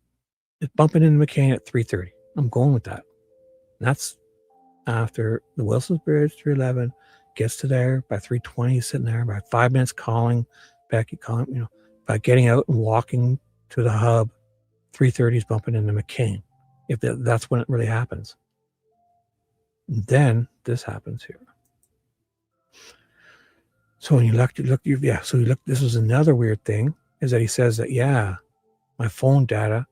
is bumping into McCain at 3:30. I'm going with that. And that's after the Wilson's Bridge, 3:11, gets to there by 3:20. He's sitting there by 5 minutes calling Becky, by getting out and walking to the hub. 3:30 is bumping into McCain. If that's when it really happens. Then this happens here. So when you look, this was another weird thing, is that he says that, yeah, my phone data,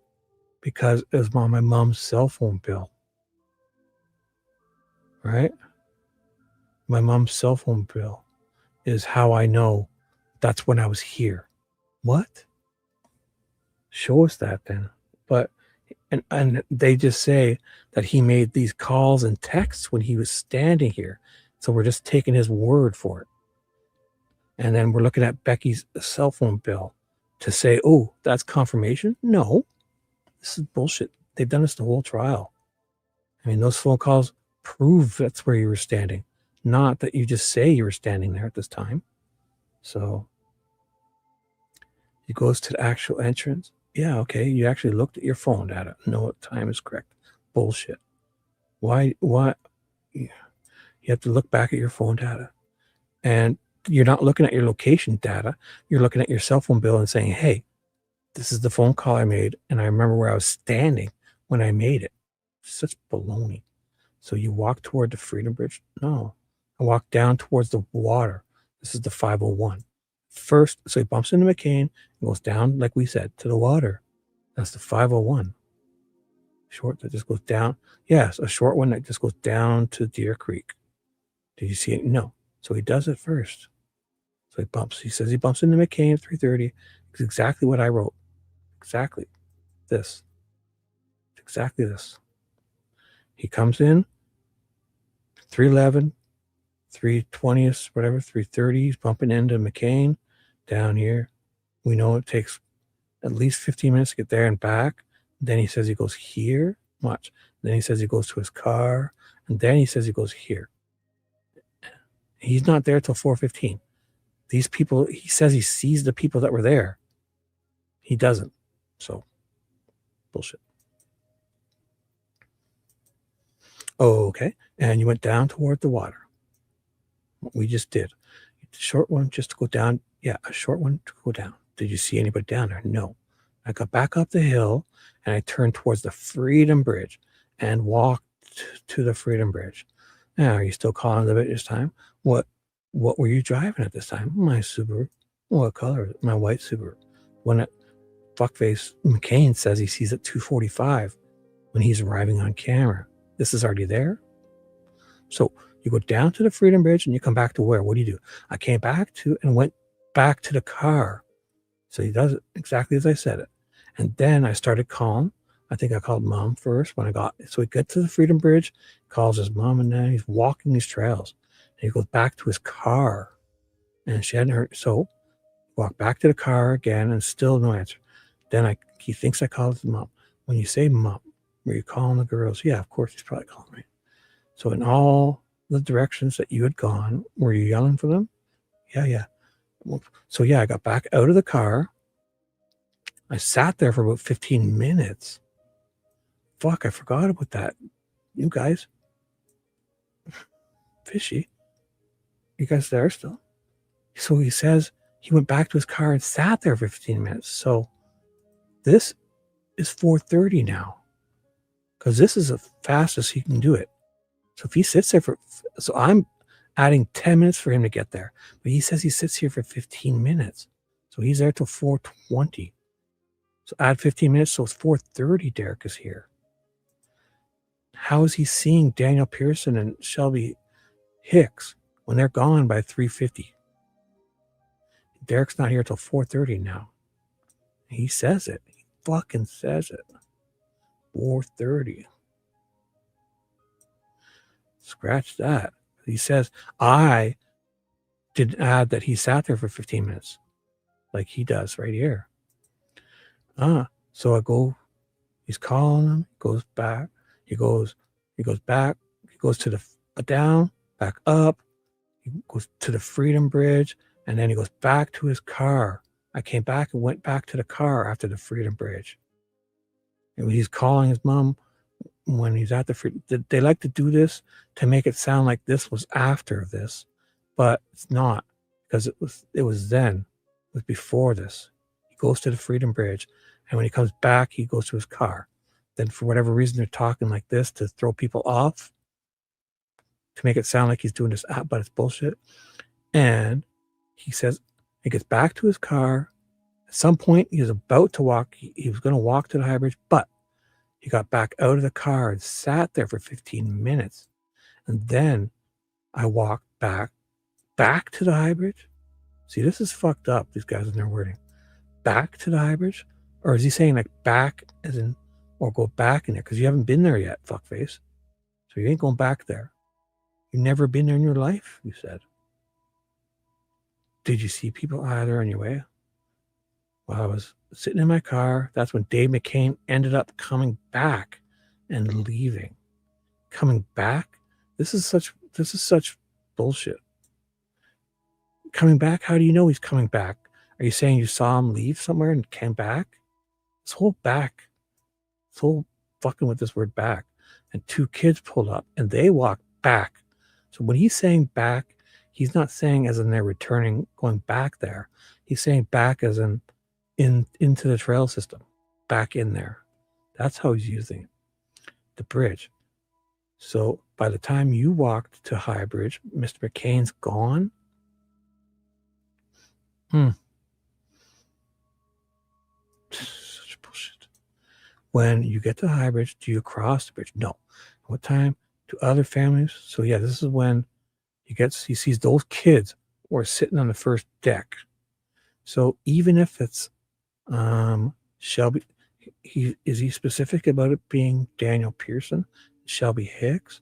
because it was on my mom's cell phone bill. Right? My mom's cell phone bill is how I know that's when I was here. What? Show us that then. But and they just say that he made these calls and texts when he was standing here. So we're just taking his word for it. And then we're looking at Becky's cell phone bill to say, oh, that's confirmation? No. This is bullshit. They've done this the whole trial. I mean, those phone calls prove that's where you were standing, not that you just say you were standing there at this time. So he goes to the actual entrance. Yeah, okay, you actually looked at your phone data. No, what time is correct. Bullshit. Why? You have to look back at your phone data. And you're not looking at your location data. You're looking at your cell phone bill and saying, hey, this is the phone call I made, and I remember where I was standing when I made it. Such baloney. So you walk toward the Freedom Bridge? No. I walk down towards the water. This is the 501. First, so he bumps into McCain and goes down, like we said, to the water. That's the 501. Short that just goes down. Yes, a short one that just goes down to Deer Creek. Did you see it? No. So he does it first. So he bumps. He says he bumps into McCain at 3:30. It's exactly what I wrote. Exactly this. Exactly this. He comes in 3:11. 3:20, whatever, 3:30, he's bumping into McCain down here. We know it takes at least 15 minutes to get there and back. Then he says he goes here. Watch. Then he says he goes to his car. And then he says he goes here. He's not there till 4:15. These people, he says he sees the people that were there. He doesn't. So, bullshit. Okay. And you went down toward the water. What we just did. A short one just to go down. Yeah, a short one to go down. Did you see anybody down there? No. I got back up the hill and I turned towards the Freedom Bridge and walked to the Freedom Bridge. Now, are you still calling the bit this time? What were you driving at this time? My Subaru. What color is it? My white Subaru. When that fuckface McCain says he sees it 2:45 when he's arriving on camera. This is already there. So you go down to the Freedom Bridge and you come back to where? What do? I came back to and went back to the car. So he does it exactly as I said it. And then I started calling. I think I called mom first when I got. So he gets to the Freedom Bridge, calls his mom, and then he's walking these trails. And he goes back to his car. And she hadn't heard. So walk back to the car again and still no answer. Then he thinks I called his mom. When you say mom, were you calling the girls? Yeah, of course he's probably calling me. So in all the directions that you had gone, were you yelling for them? Yeah. So yeah, I got back out of the car. I sat there for about 15 minutes. Fuck, I forgot about that. You guys. Fishy. You guys there still? So he says he went back to his car and sat there for 15 minutes. So this is 4:30 now. Because this is the fastest he can do it. So if he sits there so I'm adding 10 minutes for him to get there. But he says he sits here for 15 minutes. So he's there till 4:20. So add 15 minutes, so it's 4:30 Derek is here. How is he seeing Daniel Pearson and Shelby Hicks when they're gone by 3:50? Derek's not here till 4:30 now. He says it. He fucking says it. 4:30. Scratch that. He says, I didn't add that he sat there for 15 minutes like he does right here. So I go, he's calling him, goes back, he goes back, he goes to the down, back up, he goes to the Freedom Bridge, and then he goes back to his car. I came back and went back to the car after the Freedom Bridge. And he's calling his mom when he's at the Freedom. They like to do this to make it sound like this was after this, but it's not, because it was then. It was before this. He goes to the Freedom Bridge, and when he comes back, he goes to his car. Then for whatever reason, they're talking like this to throw people off, to make it sound like he's doing this, but it's bullshit. And he says he gets back to his car. At some point, he was about to walk. He was going to walk to the High Bridge, but he got back out of the car and sat there for 15 minutes. And then I walked back to the High Bridge. See, this is fucked up, these guys in their wording. Back to the High Bridge? Or is he saying like back as in, or go back in there? Because you haven't been there yet, fuckface. So you ain't going back there. You've never been there in your life, you said. Did you see people either on your way? While I was sitting in my car, that's when Dave McCain ended up coming back and leaving. Coming back? This is such bullshit. Coming back? How do you know he's coming back? Are you saying you saw him leave somewhere and came back? This whole fucking with this word back. And two kids pulled up and they walked back. So when he's saying back, he's not saying as in they're returning, going back there. He's saying back as in into the trail system, back in there. That's how he's using it. The bridge. So by the time you walked to High Bridge, Mr. McCain's gone. Such bullshit. When you get to High Bridge, do you cross the bridge? No. What time do other families? So yeah, this is when he sees those kids who are sitting on the first deck. So even if it's Shelby, is he specific about it being Daniel Pearson, Shelby Hicks?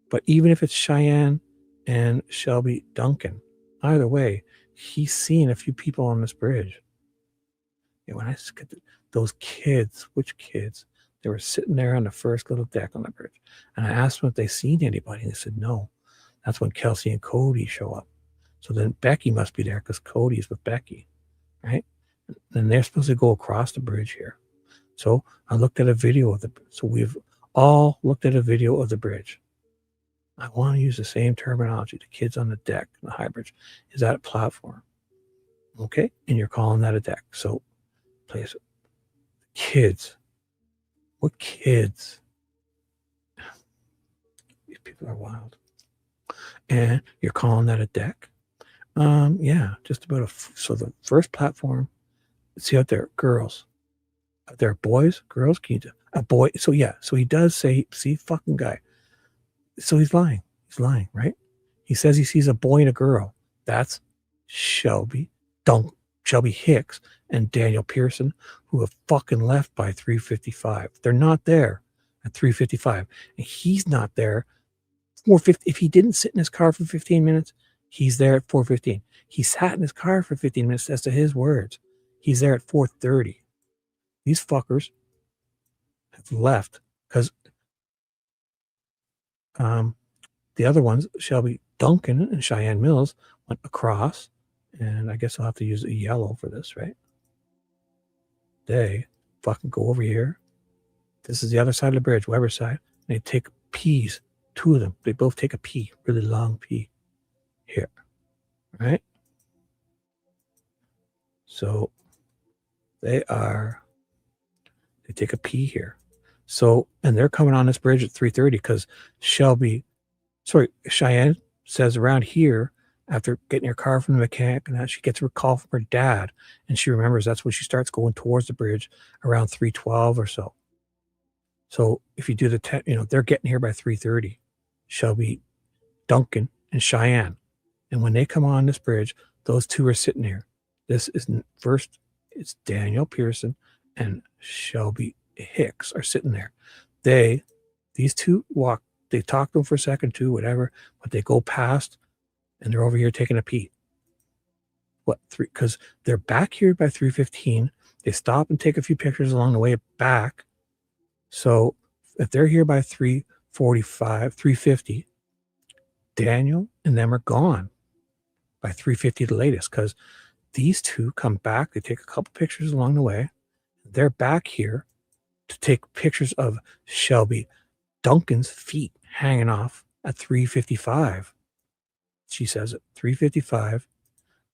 But even if it's Cheyenne and Shelby Duncan, either way, he's seen a few people on this bridge. Yeah, when I look at those kids, which kids? They were sitting there on the first little deck on the bridge. And I asked them if they seen anybody. And they said no. That's when Kelsey and Cody show up. So then Becky must be there because Cody's with Becky, right? And they're supposed to go across the bridge here. So I looked at a video of so we've all looked at a video of the bridge. I want to use the same terminology. The kids on the deck, the High Bridge, is that a platform? Okay, and you're calling that a deck. So place it. Kids. What kids? These people are wild. And you're calling that a deck? Yeah, just about so the first platform. See out there, girls. Out there, boys, girls, can you do a boy? So yeah, so he does say, see, fucking guy. So he's lying. He's lying, right? He says he sees a boy and a girl. That's Shelby Hicks and Daniel Pearson, who have fucking left by 3:55. They're not there at 3:55. And he's not there 4:50. If he didn't sit in his car for 15 minutes, he's there at 4:15. He sat in his car for 15 minutes, as to his words. He's there at 4:30. These fuckers have left because the other ones, Shelby Duncan and Cheyenne Mills, went across. And I guess I'll have to use a yellow for this, right? They fucking go over here. This is the other side of the bridge, Weber side. And they take P's, two of them. They both take a P, really long P here, right? So they take a P here. So, and they're coming on this bridge at 3:30 because Cheyenne says around here, after getting her car from the mechanic, and that she gets a call from her dad, and she remembers that's when she starts going towards the bridge around 3:12 or so. So if you do the they're getting here by 3:30. Shelby, Duncan, and Cheyenne, and when they come on this bridge, those two are sitting here. This is first It's Daniel Pearson and Shelby Hicks are sitting there. These two walk, they talk to them for a second too, whatever, but they go past and they're over here taking a pee. Because they're back here by 3:15. They stop and take a few pictures along the way back. So if they're here by 3:45, 3:50, Daniel and them are gone by 3:50 the latest, because these two come back. They take a couple pictures along the way. They're back here to take pictures of Shelby Duncan's feet hanging off at 3:55. She says at 3:55,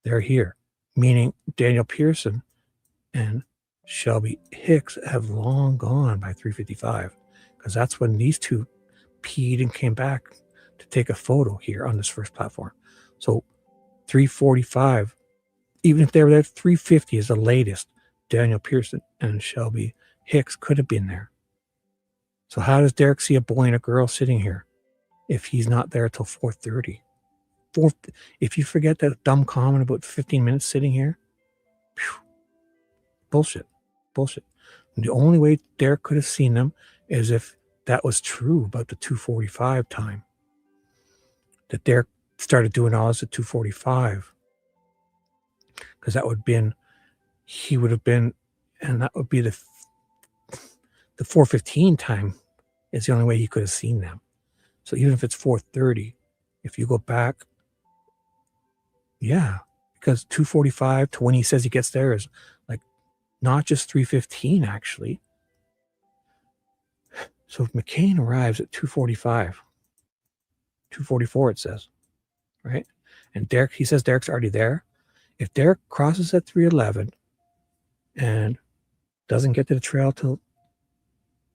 they're here, meaning Daniel Pearson and Shelby Hicks have long gone by 3:55, because that's when these two peed and came back to take a photo here on this first platform. So 3:45, even if they were there, 3:50 is the latest Daniel Pearson and Shelby Hicks could have been there. So how does Derek see a boy and a girl sitting here if he's not there till 4:30? If you forget that dumb comment about 15 minutes sitting here, bullshit. And the only way Derek could have seen them is if that was true about the 2:45 time. That Derek started doing all this at 2:45. Because that would have been, and that would be the 4:15 time is the only way he could have seen them. So even if it's 4:30, if you go back, yeah, because 2:45 to when he says he gets there is like not just 3:15 actually. So if McCain arrives at 2:45, 2:44 it says, right? And he says Derek's already there. If Derek crosses at 3:11 and doesn't get to the trail till,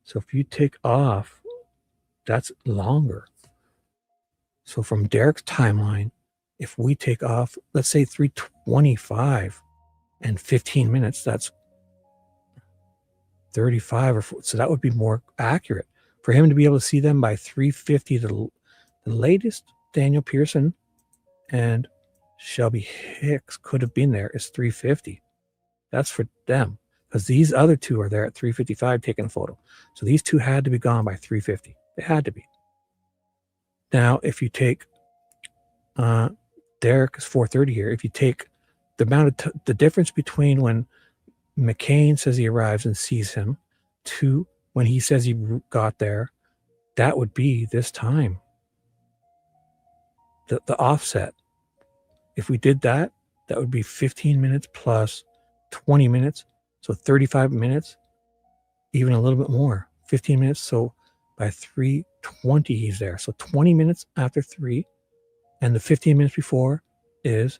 so if you take off, that's longer. So from Derek's timeline, if we take off, let's say 3:25 and 15 minutes, that's 35 or 40. So that would be more accurate for him to be able to see them by 3:50. The latest Daniel Pearson and Shelby Hicks could have been there is 3:50. That's for them, because these other two are there at 3:55 taking a photo. So these two had to be gone by 3:50. They had to be. Now, if you take Derek is 4:30 here. If you take the amount of the difference between when McCain says he arrives and sees him to when he says he got there, that would be this time. The offset. If we did that, that would be 15 minutes plus 20 minutes. So 35 minutes, even a little bit more, 15 minutes. So by 3:20, he's there. So 20 minutes after 3, and the 15 minutes before is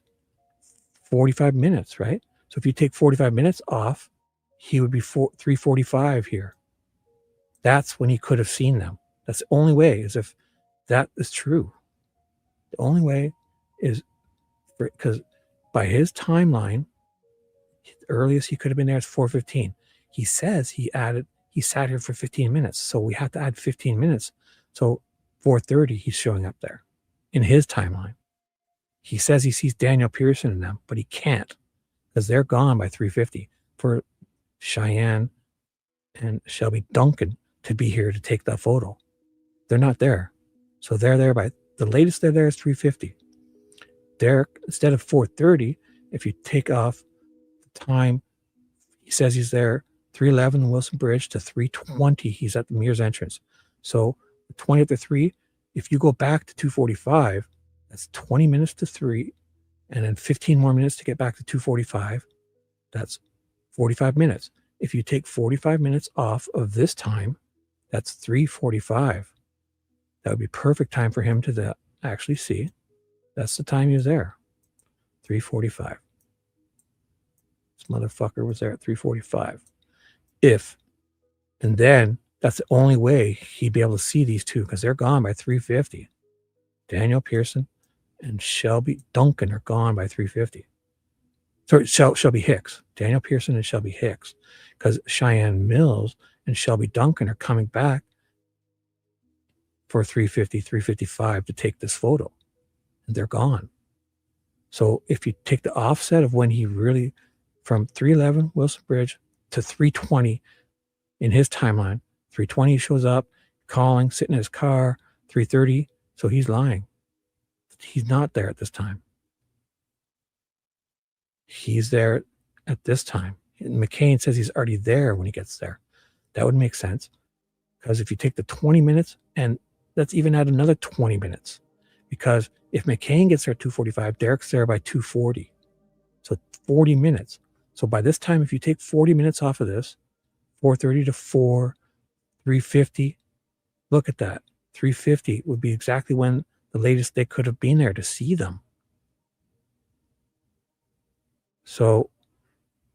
45 minutes, right? So if you take 45 minutes off, he would be 3:45 here. That's when he could have seen them. That's the only way, is if that is true. The only way is because by his timeline, the earliest he could have been there is 4:15. He says he sat here for 15 minutes. So we have to add 15 minutes. So 4:30, he's showing up there in his timeline. He says he sees Daniel Pearson in them, but he can't because they're gone by 3:50 for Cheyenne and Shelby Duncan to be here to take that photo. They're not there. So they're there by the latest they're there is 3:50. Derek, instead of 4:30, if you take off the time, he says he's there 3:11 Wilson Bridge to 3:20, he's at the Mears entrance. So 20 after 3, if you go back to 2:45, that's 20 minutes to 3, and then 15 more minutes to get back to 2:45. That's 45 minutes. If you take 45 minutes off of this time, that's 3:45. That would be perfect time for him to actually see. That's the time he was there, 3:45. This motherfucker was there at 3:45. And then that's the only way he'd be able to see these two, because they're gone by 3:50. Daniel Pearson and Shelby Duncan are gone by 3:50. Sorry, Shelby Hicks. Daniel Pearson and Shelby Hicks, because Cheyenne Mills and Shelby Duncan are coming back for 3:50, 3:55 to take this photo. And they're gone. So if you take the offset of when he really, from 311 Wilson Bridge to 320 in his timeline. 320 shows up, calling, sitting in his car, 330. So he's lying. He's not there at this time. He's there at this time. And McCain says he's already there when he gets there. That would make sense. Because if you take the 20 minutes, and let's even add another 20 minutes. Because if McCain gets there at 2:45, Derek's there by 2:40. So 40 minutes. So by this time, if you take 40 minutes off of this, 4:30 to 4, 3:50, look at that. 3:50 would be exactly when the latest they could have been there to see them. So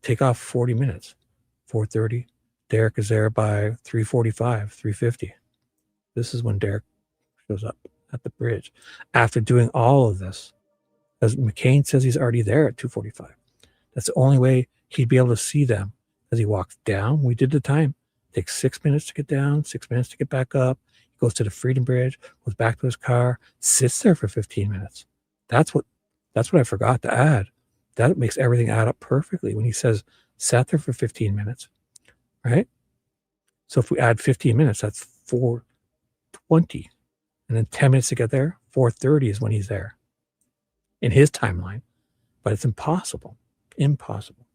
take off 40 minutes. 4:30. Derek is there by 3:45, 3:50. This is when Derek shows up at the bridge after doing all of this. As McCain says he's already there at 2:45. That's the only way he'd be able to see them. As he walks down, we did the time. Takes 6 minutes to get down, 6 minutes to get back up. He goes to the Freedom Bridge, goes back to his car, sits there for 15 minutes. That's what I forgot to add. That makes everything add up perfectly when he says sat there for 15 minutes, right? So if we add 15 minutes, that's 4:20. And then 10 minutes to get there, 4:30 is when he's there in his timeline. But it's impossible. Impossible.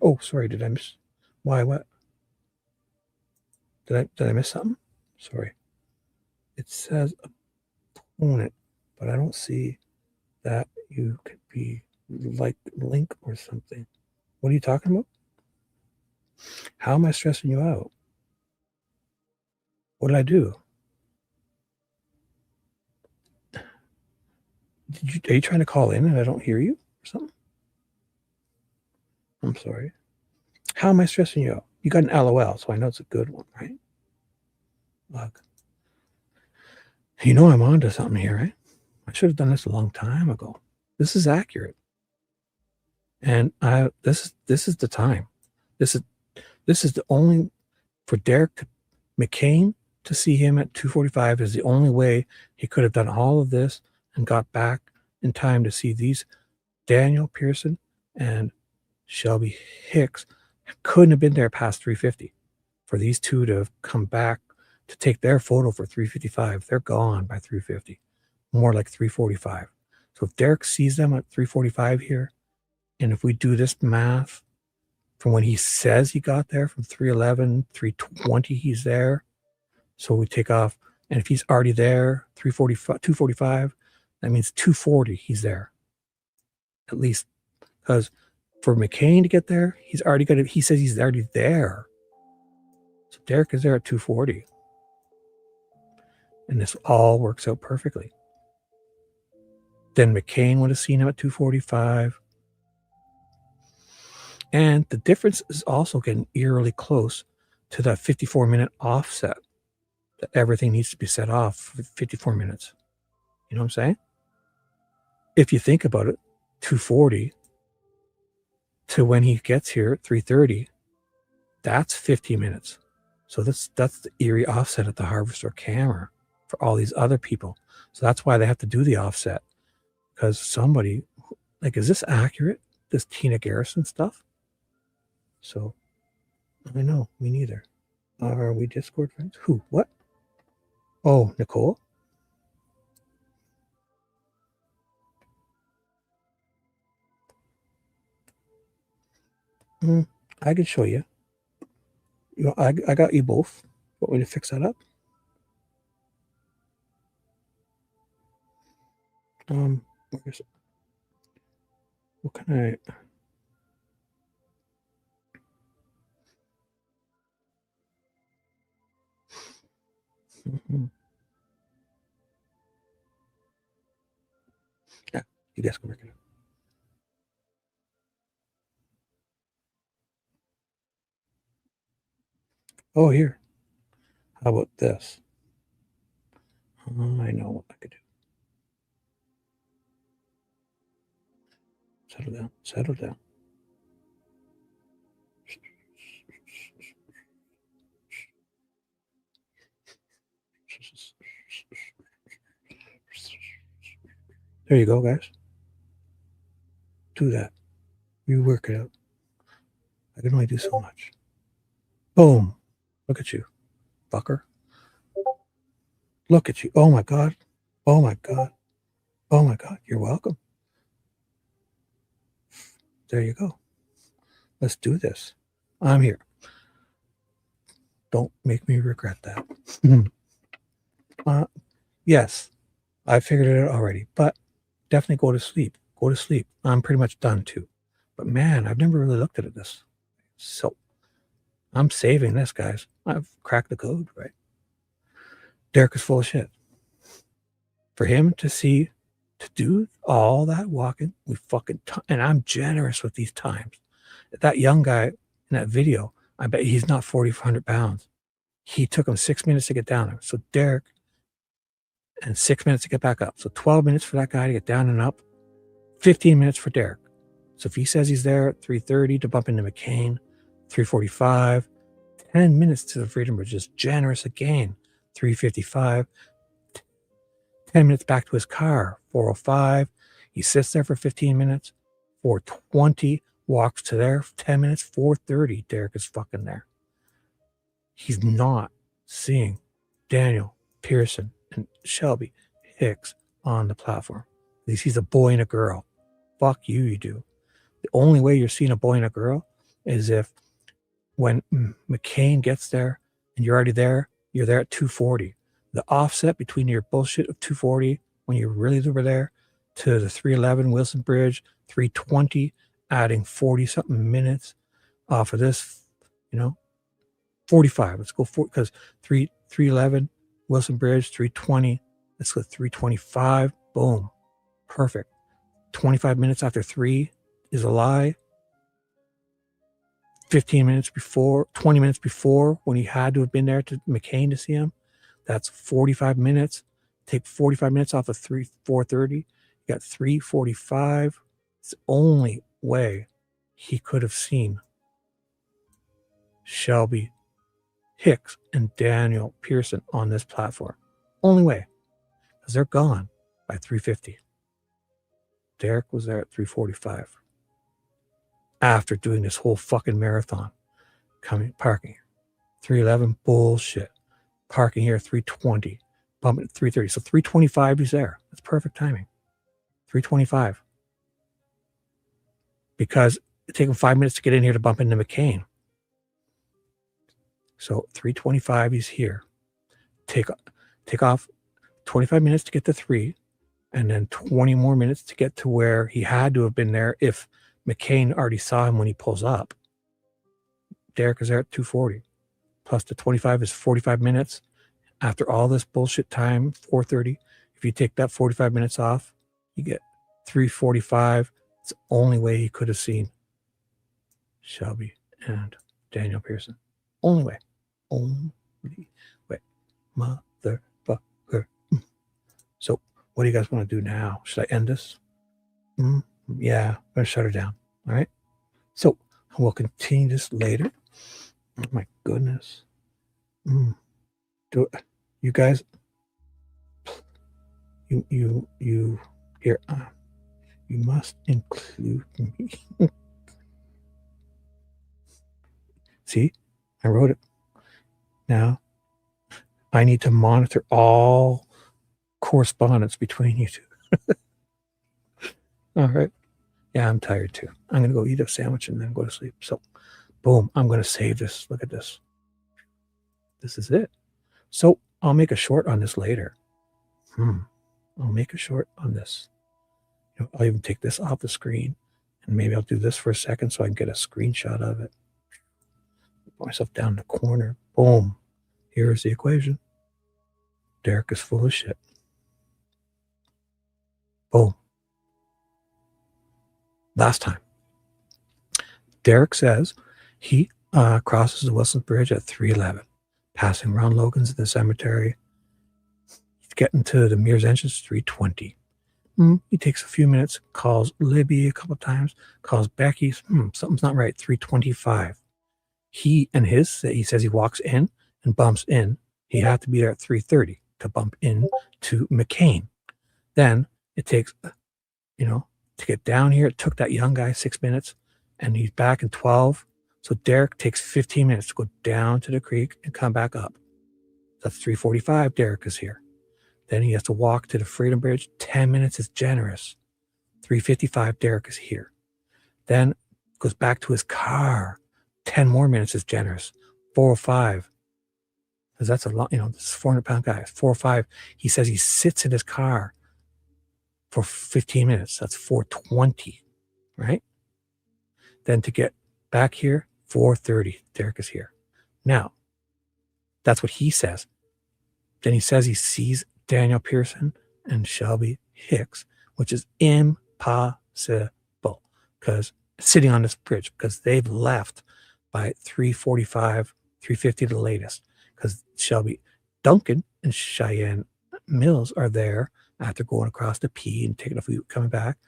Oh, sorry, did I miss? Why, what? Did I miss something? Sorry. It says opponent, but I don't see that you could be like link or something. What are you talking about? How am I stressing you out? What did I do? Are you trying to call in and I don't hear you or something? I'm sorry. How am I stressing you out? You got an LOL, so I know it's a good one, right? Look. You know I'm onto something here, right? I should have done this a long time ago. This is accurate. And this is the time. This is the only for Derek McCain to see him at 2:45 is the only way he could have done all of this and got back in time to see these Daniel Pearson and Shelby Hicks couldn't have been there past 3:50 for these two to have come back to take their photo for 3:55. They're gone by 3:50, more like 3:45. So if Derek sees them at 3:45 here, and if we do this math from when he says he got there from 3:11, 3:20, he's there. So we take off, and if he's already there, 2:45, that means 2:40 he's there. At least, because for McCain to get there, he says he's already there. So Derek is there at 2:40. And this all works out perfectly. Then McCain would have seen him at 2:45. And the difference is also getting eerily close to that 54-minute offset that everything needs to be set off for 54 minutes. You know what I'm saying? If you think about it, 2:40 to when he gets here at 3:30, that's 50 minutes. So that's the eerie offset at the harvester camera for all these other people. So that's why they have to do the offset. Because somebody, like, is this accurate? This Tina Garrison stuff? So, I know, me neither. Are we Discord friends? Who? What? Oh, Nicole? I can show you. You know, I got you both. Want me to fix that up? Where is it? What can I? Yeah, you guys can work it out. Oh, here. How about this? I know what I could do. Settle down. Settle down. There you go, guys. Do that. You work it out. I can only do so much. Boom. Look at you, fucker. Look at you. Oh my God. Oh my God. Oh my God. You're welcome. There you go. Let's do this. I'm here. Don't make me regret that. Yes, I figured it out already, but definitely go to sleep. Go to sleep. I'm pretty much done too. But man, I've never really looked at this. So I'm saving this, guys. I've cracked the code, right? Derek is full of shit. For him to do all that walking, and I'm generous with these times. That young guy in that video, I bet he's not 4,400 pounds. He took him 6 minutes to get down there. So Derek, and 6 minutes to get back up. So 12 minutes for that guy to get down and up, 15 minutes for Derek. So if he says he's there at 3:30 to bump into McCain, 3:45, 10 minutes to the Freedom Bridge, just generous again, 3:55, 10 minutes back to his car, 4:05. He sits there for 15 minutes, 4:20, walks to there, 10 minutes, 4:30, Derek is fucking there. He's not seeing Daniel, Pearson, and Shelby Hicks on the platform. He sees a boy and a girl. Fuck you, you do. The only way you're seeing a boy and a girl is if when McCain gets there and you're already there, you're there at 2:40. The offset between your bullshit of 2:40 when you really were there to the 3:11 Wilson Bridge, 3:20, adding 40 something minutes off of this, 45. Let's go for because 3:11 Wilson Bridge, 3:20. Let's go 3:25. Boom. Perfect. 25 minutes after 3 is a lie. 15 minutes before, 20 minutes before when he had to have been there to McCain to see him. That's 45 minutes. Take 45 minutes off of 4:30. You got 3:45. It's the only way he could have seen Shelby Hicks and Daniel Pearson on this platform. Only way. Because they're gone by 3:50. Derek was there at 3:45. After doing this whole fucking marathon. Parking here. 3:11, bullshit. Parking here, 3:20. Bumping at 3:30. So 3:25 he's there. That's perfect timing. 3:25. Because it took him 5 minutes to get in here to bump into McCain. So 3:25 he's here. Take off 25 minutes to get to 3, and then 20 more minutes to get to where he had to have been there if McCain already saw him when he pulls up. Derek is there at 2:40. Plus the 25 is 45 minutes. After all this bullshit time, 4:30. If you take that 45 minutes off, you get 3:45. It's the only way he could have seen Shelby and Daniel Pearson. Only way. Only way. Motherfucker. So what do you guys want to do now? Should I end this? Yeah, I'm going to shut her down. All right. So we'll continue this later. Oh my goodness. You guys, you here, you must include me. See, I wrote it. Now I need to monitor all correspondence between you two. All right. Yeah, I'm tired too. I'm going to go eat a sandwich and then go to sleep. So, boom, I'm going to save this. Look at this. This is it. So, I'll make a short on this later. I'll make a short on this. I'll even take this off the screen and maybe I'll do this for a second so I can get a screenshot of it. Put myself down in the corner. Boom. Here's the equation. Derek is full of shit. Boom. Last time. Derek says he crosses the Wilson Bridge at 3:11, passing Ron Logan's at the cemetery. He's getting to the Mears entrance 3:20. He takes a few minutes, calls Libby a couple of times, calls Becky. Something's not right. 3:25. He says he walks in and bumps in. He had to be there at 3:30 to bump in to McCain. Then it takes, to get down here. It took that young guy 6 minutes and he's back in 12. So Derek takes 15 minutes to go down to the creek and come back up. That's 3:45. Derek is here. Then he has to walk to the Freedom Bridge. 10 minutes is generous. 3:55. Derek is here. Then goes back to his car. 10 more minutes is generous. 4:05. Because that's a lot, this is a 400-pound guy. 4:05. He says he sits in his car for 15 minutes. That's 4:20, right? Then to get back here, 4:30. Derek is here. Now, that's what he says. Then he says he sees Daniel Pearson and Shelby Hicks, which is impossible, because sitting on this bridge, because they've left by 3:45, 3:50 the latest, because Shelby Duncan and Cheyenne Mills are there after going across the P and taking a few, coming back.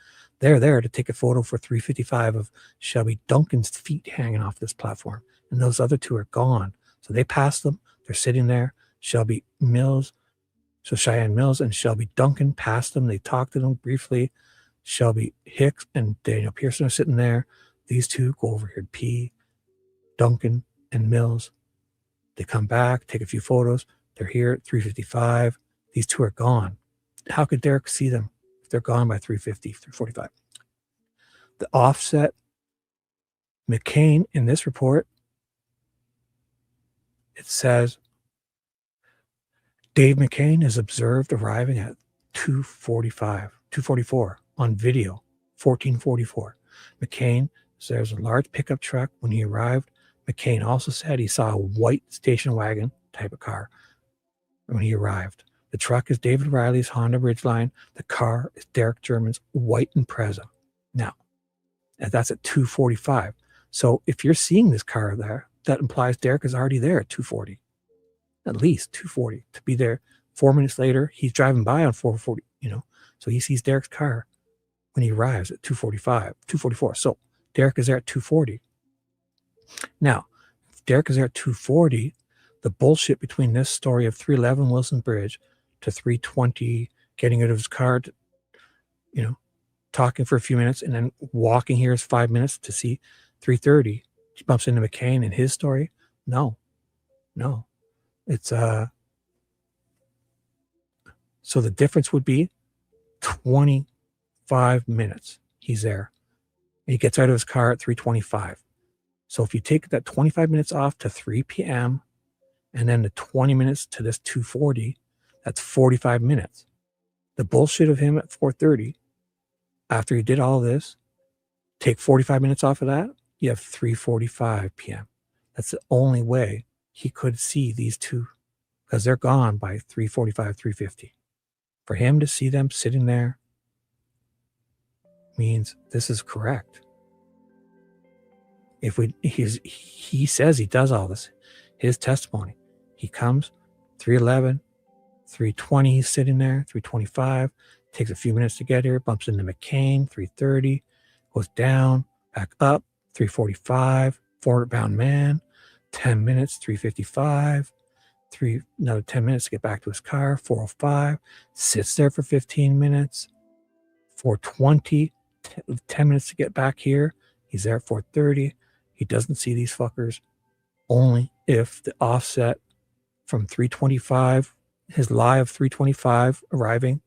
They're there to take a photo for 3:55 of Shelby Duncan's feet hanging off this platform, and those other two are gone. So they passed them. They're sitting there. Shelby Mills, so Cheyenne Mills and Shelby Duncan passed them. They talked to them briefly. Shelby Hicks and Daniel Pearson are sitting there. These two go over here to P, Duncan and Mills. They come back, take a few photos. They're here at 3:55. These two are gone. How could Derek see them if they're gone by 3:50, 3:45? The offset, McCain, in this report, it says Dave McCain is observed arriving at 2:44 on video, 14:44. McCain says there's a large pickup truck when he arrived. McCain also said he saw a white station wagon type of car when he arrived. The truck is David Riley's Honda Ridgeline. The car is Derek German's white Impreza. Now, and that's at 2:45. So if you're seeing this car there, that implies Derek is already there at 2:40. At least 2:40 to be there. 4 minutes later, he's driving by on 4:40, so he sees Derek's car when he arrives at 2:45, 2:44. So Derek is there at 2:40. Now, if Derek is there at 2:40, the bullshit between this story of 311 Wilson Bridge to 3:20, getting out of his car, to, talking for a few minutes, and then walking here is 5 minutes to see 3:30. He bumps into McCain in his story. No. It's so the difference would be 25 minutes. He's there. He gets out of his car at 3:25. So if you take that 25 minutes off to 3 p.m. and then the 20 minutes to this 2:40, that's 45 minutes. The bullshit of him at 4:30, after he did all this, take 45 minutes off of that, you have 3:45 p.m. That's the only way he could see these two, because they're gone by 3:45, 3:50. For him to see them sitting there means this is correct. He says he does all this, his testimony. He comes 3:11, 3:20, he's sitting there, 3:25, takes a few minutes to get here, bumps into McCain, 3:30, goes down, back up, 3:45, 400-pound man, 10 minutes, 3:55, another 10 minutes to get back to his car, 4:05, sits there for 15 minutes, 4:20, 10 minutes to get back here. He's there at 4:30. He doesn't see these fuckers only if the offset from 3:25, his lie of 3:25 arriving,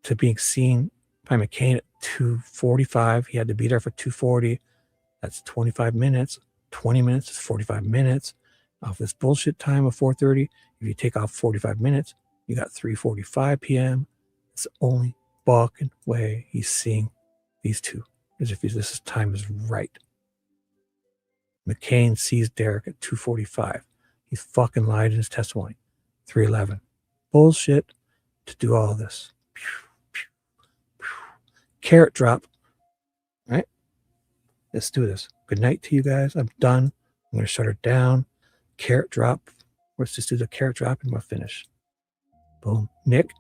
to being seen by McCain at 2:45. He had to be there for 2:40. That's 25 minutes. 20 minutes is 45 minutes. Off this bullshit time of 4:30, if you take off 45 minutes, you got 3:45 p.m. It's the only fucking way he's seeing these two, is if this time is right. McCain sees Derek at 2:45. He fucking lied in his testimony. 3:11. Bullshit to do all this. Carrot drop. Right? Let's do this. Good night to you guys. I'm done. I'm going to shut her down. Carrot drop. Let's just do the carrot drop and we'll finish. Boom. Nick,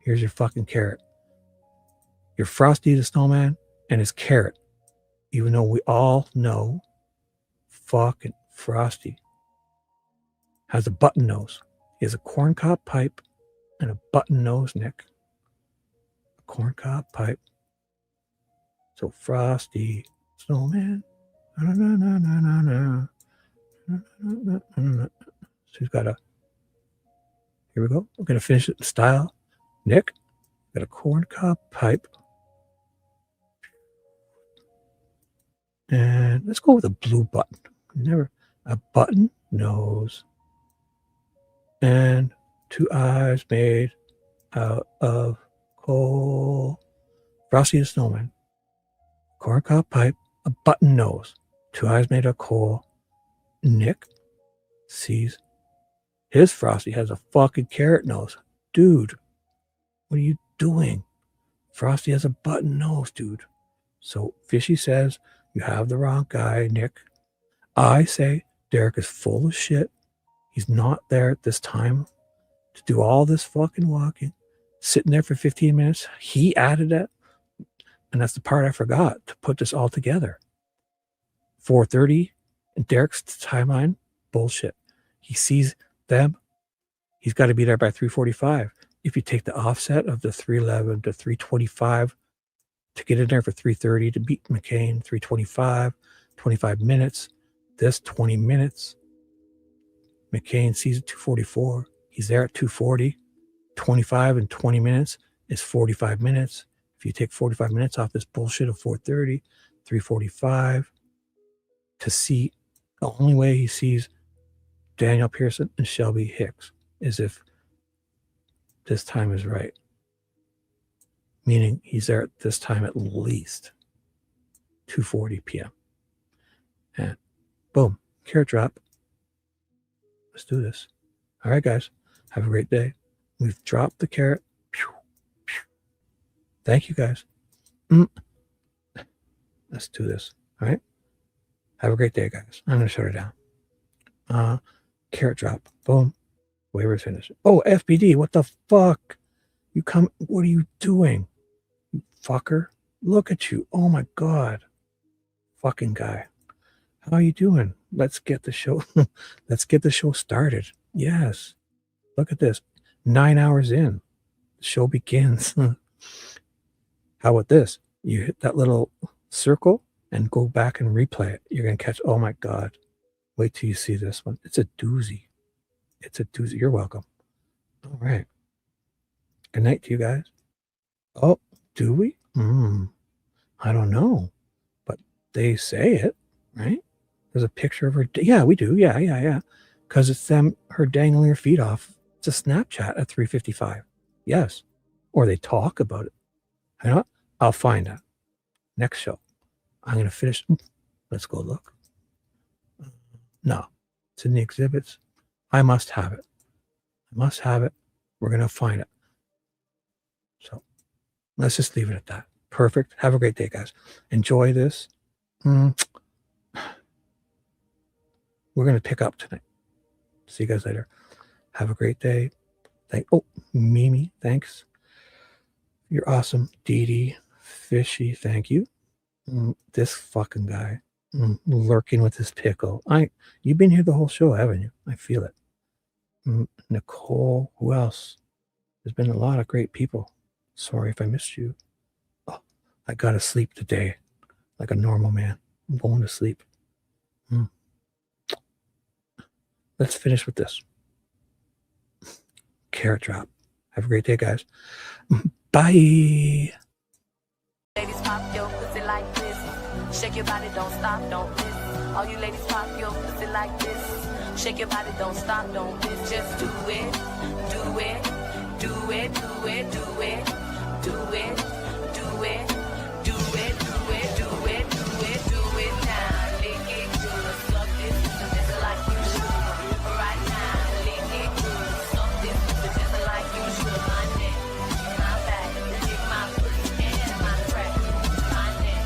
here's your fucking carrot. Your Frosty the Snowman and his carrot. Even though we all know fucking Frosty has a button nose. He has a corncob pipe and a button nose, Nick. A corncob pipe So Frosty Snowman. Na, na, na, na, na, na. Na, na, na, na, na. So he's got a, here we go. We're going to finish it in style. Nick, got a corncob pipe. And let's go with a blue button. Never a button nose. And 2 eyes made out of coal. Frosty the Snowman. Corncob pipe, a button nose. 2 eyes made of coal. Nick sees his Frosty has a fucking carrot nose. Dude, what are you doing? Frosty has a button nose, dude. So Fishy says, you have the wrong guy, Nick. I say Derek is full of shit. He's not there at this time to do all this fucking walking. Sitting there for 15 minutes. He added it. And that's the part I forgot to put this all together. 4:30 and Derek's timeline, bullshit. He sees them. He's got to be there by 3:45. If you take the offset of the 3:11 to 3:25 to get in there for 3:30 to beat McCain, 3:25, 25 minutes. This 20 minutes. McCain sees at 2:44. He's there at 2:40. 25 and 20 minutes is 45 minutes. If you take 45 minutes off this bullshit of 4:30, 3:45 to see, the only way he sees Daniel Pearson and Shelby Hicks is if this time is right. Meaning he's there at this time at least 2:40 p.m. And boom, carrot drop. Let's do this. All right, guys, have a great day. We've dropped the carrot. Thank you, guys. Let's do this. All right. Have a great day, guys. I'm going to shut it down. Carrot drop. Boom. Waiver finished. Oh, FBD. What the fuck? You come. What are you doing? You fucker. Look at you. Oh, my God. Fucking guy. How are you doing? Let's get the show. Let's get the show started. Yes. Look at this. 9 hours in. The show begins. How about this? You hit that little circle and go back and replay it. You're going to catch, oh my God. Wait till you see this one. It's a doozy. It's a doozy. You're welcome. All right. Good night to you guys. Oh, do we? I don't know. But they say it, right? There's a picture of her. Yeah, we do. Yeah. Because it's them, her dangling her feet off. It's a Snapchat at 3:55. Yes. Or they talk about it. You know what? I'll find out. Next show. I'm going to finish. Let's go look. No. It's in the exhibits. I must have it. We're going to find it. So let's just leave it at that. Perfect. Have a great day, guys. Enjoy this. We're going to pick up tonight. See you guys later. Have a great day. Mimi, thanks. You're awesome. Dee Dee, Fishy, thank you. This fucking guy lurking with his pickle. You've been here the whole show, haven't you? I feel it. Nicole, who else? There's been a lot of great people. Sorry if I missed you. Oh, I gotta sleep today like a normal man. I'm going to sleep. Let's finish with this. Carrot drop. Have a great day, guys. Bye. Ladies, pop your pussy like this. Shake your body, don't stop, don't miss. All you ladies, pop your pussy like this. Shake your body, don't stop, don't miss. Just do it, do it, do it, do it, do it, do it, do it, do it, do it, do it, do it, do it now. Lick it good, suck this just like you should. Right now, lick it good, suck this just like you should. My neck, my back, lick my pussy and my crack. My neck.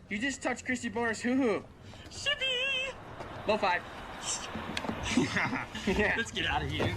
you just touched Christy Boner's hoo-hoo. Shibby! Low five. Yeah. Let's get out of here.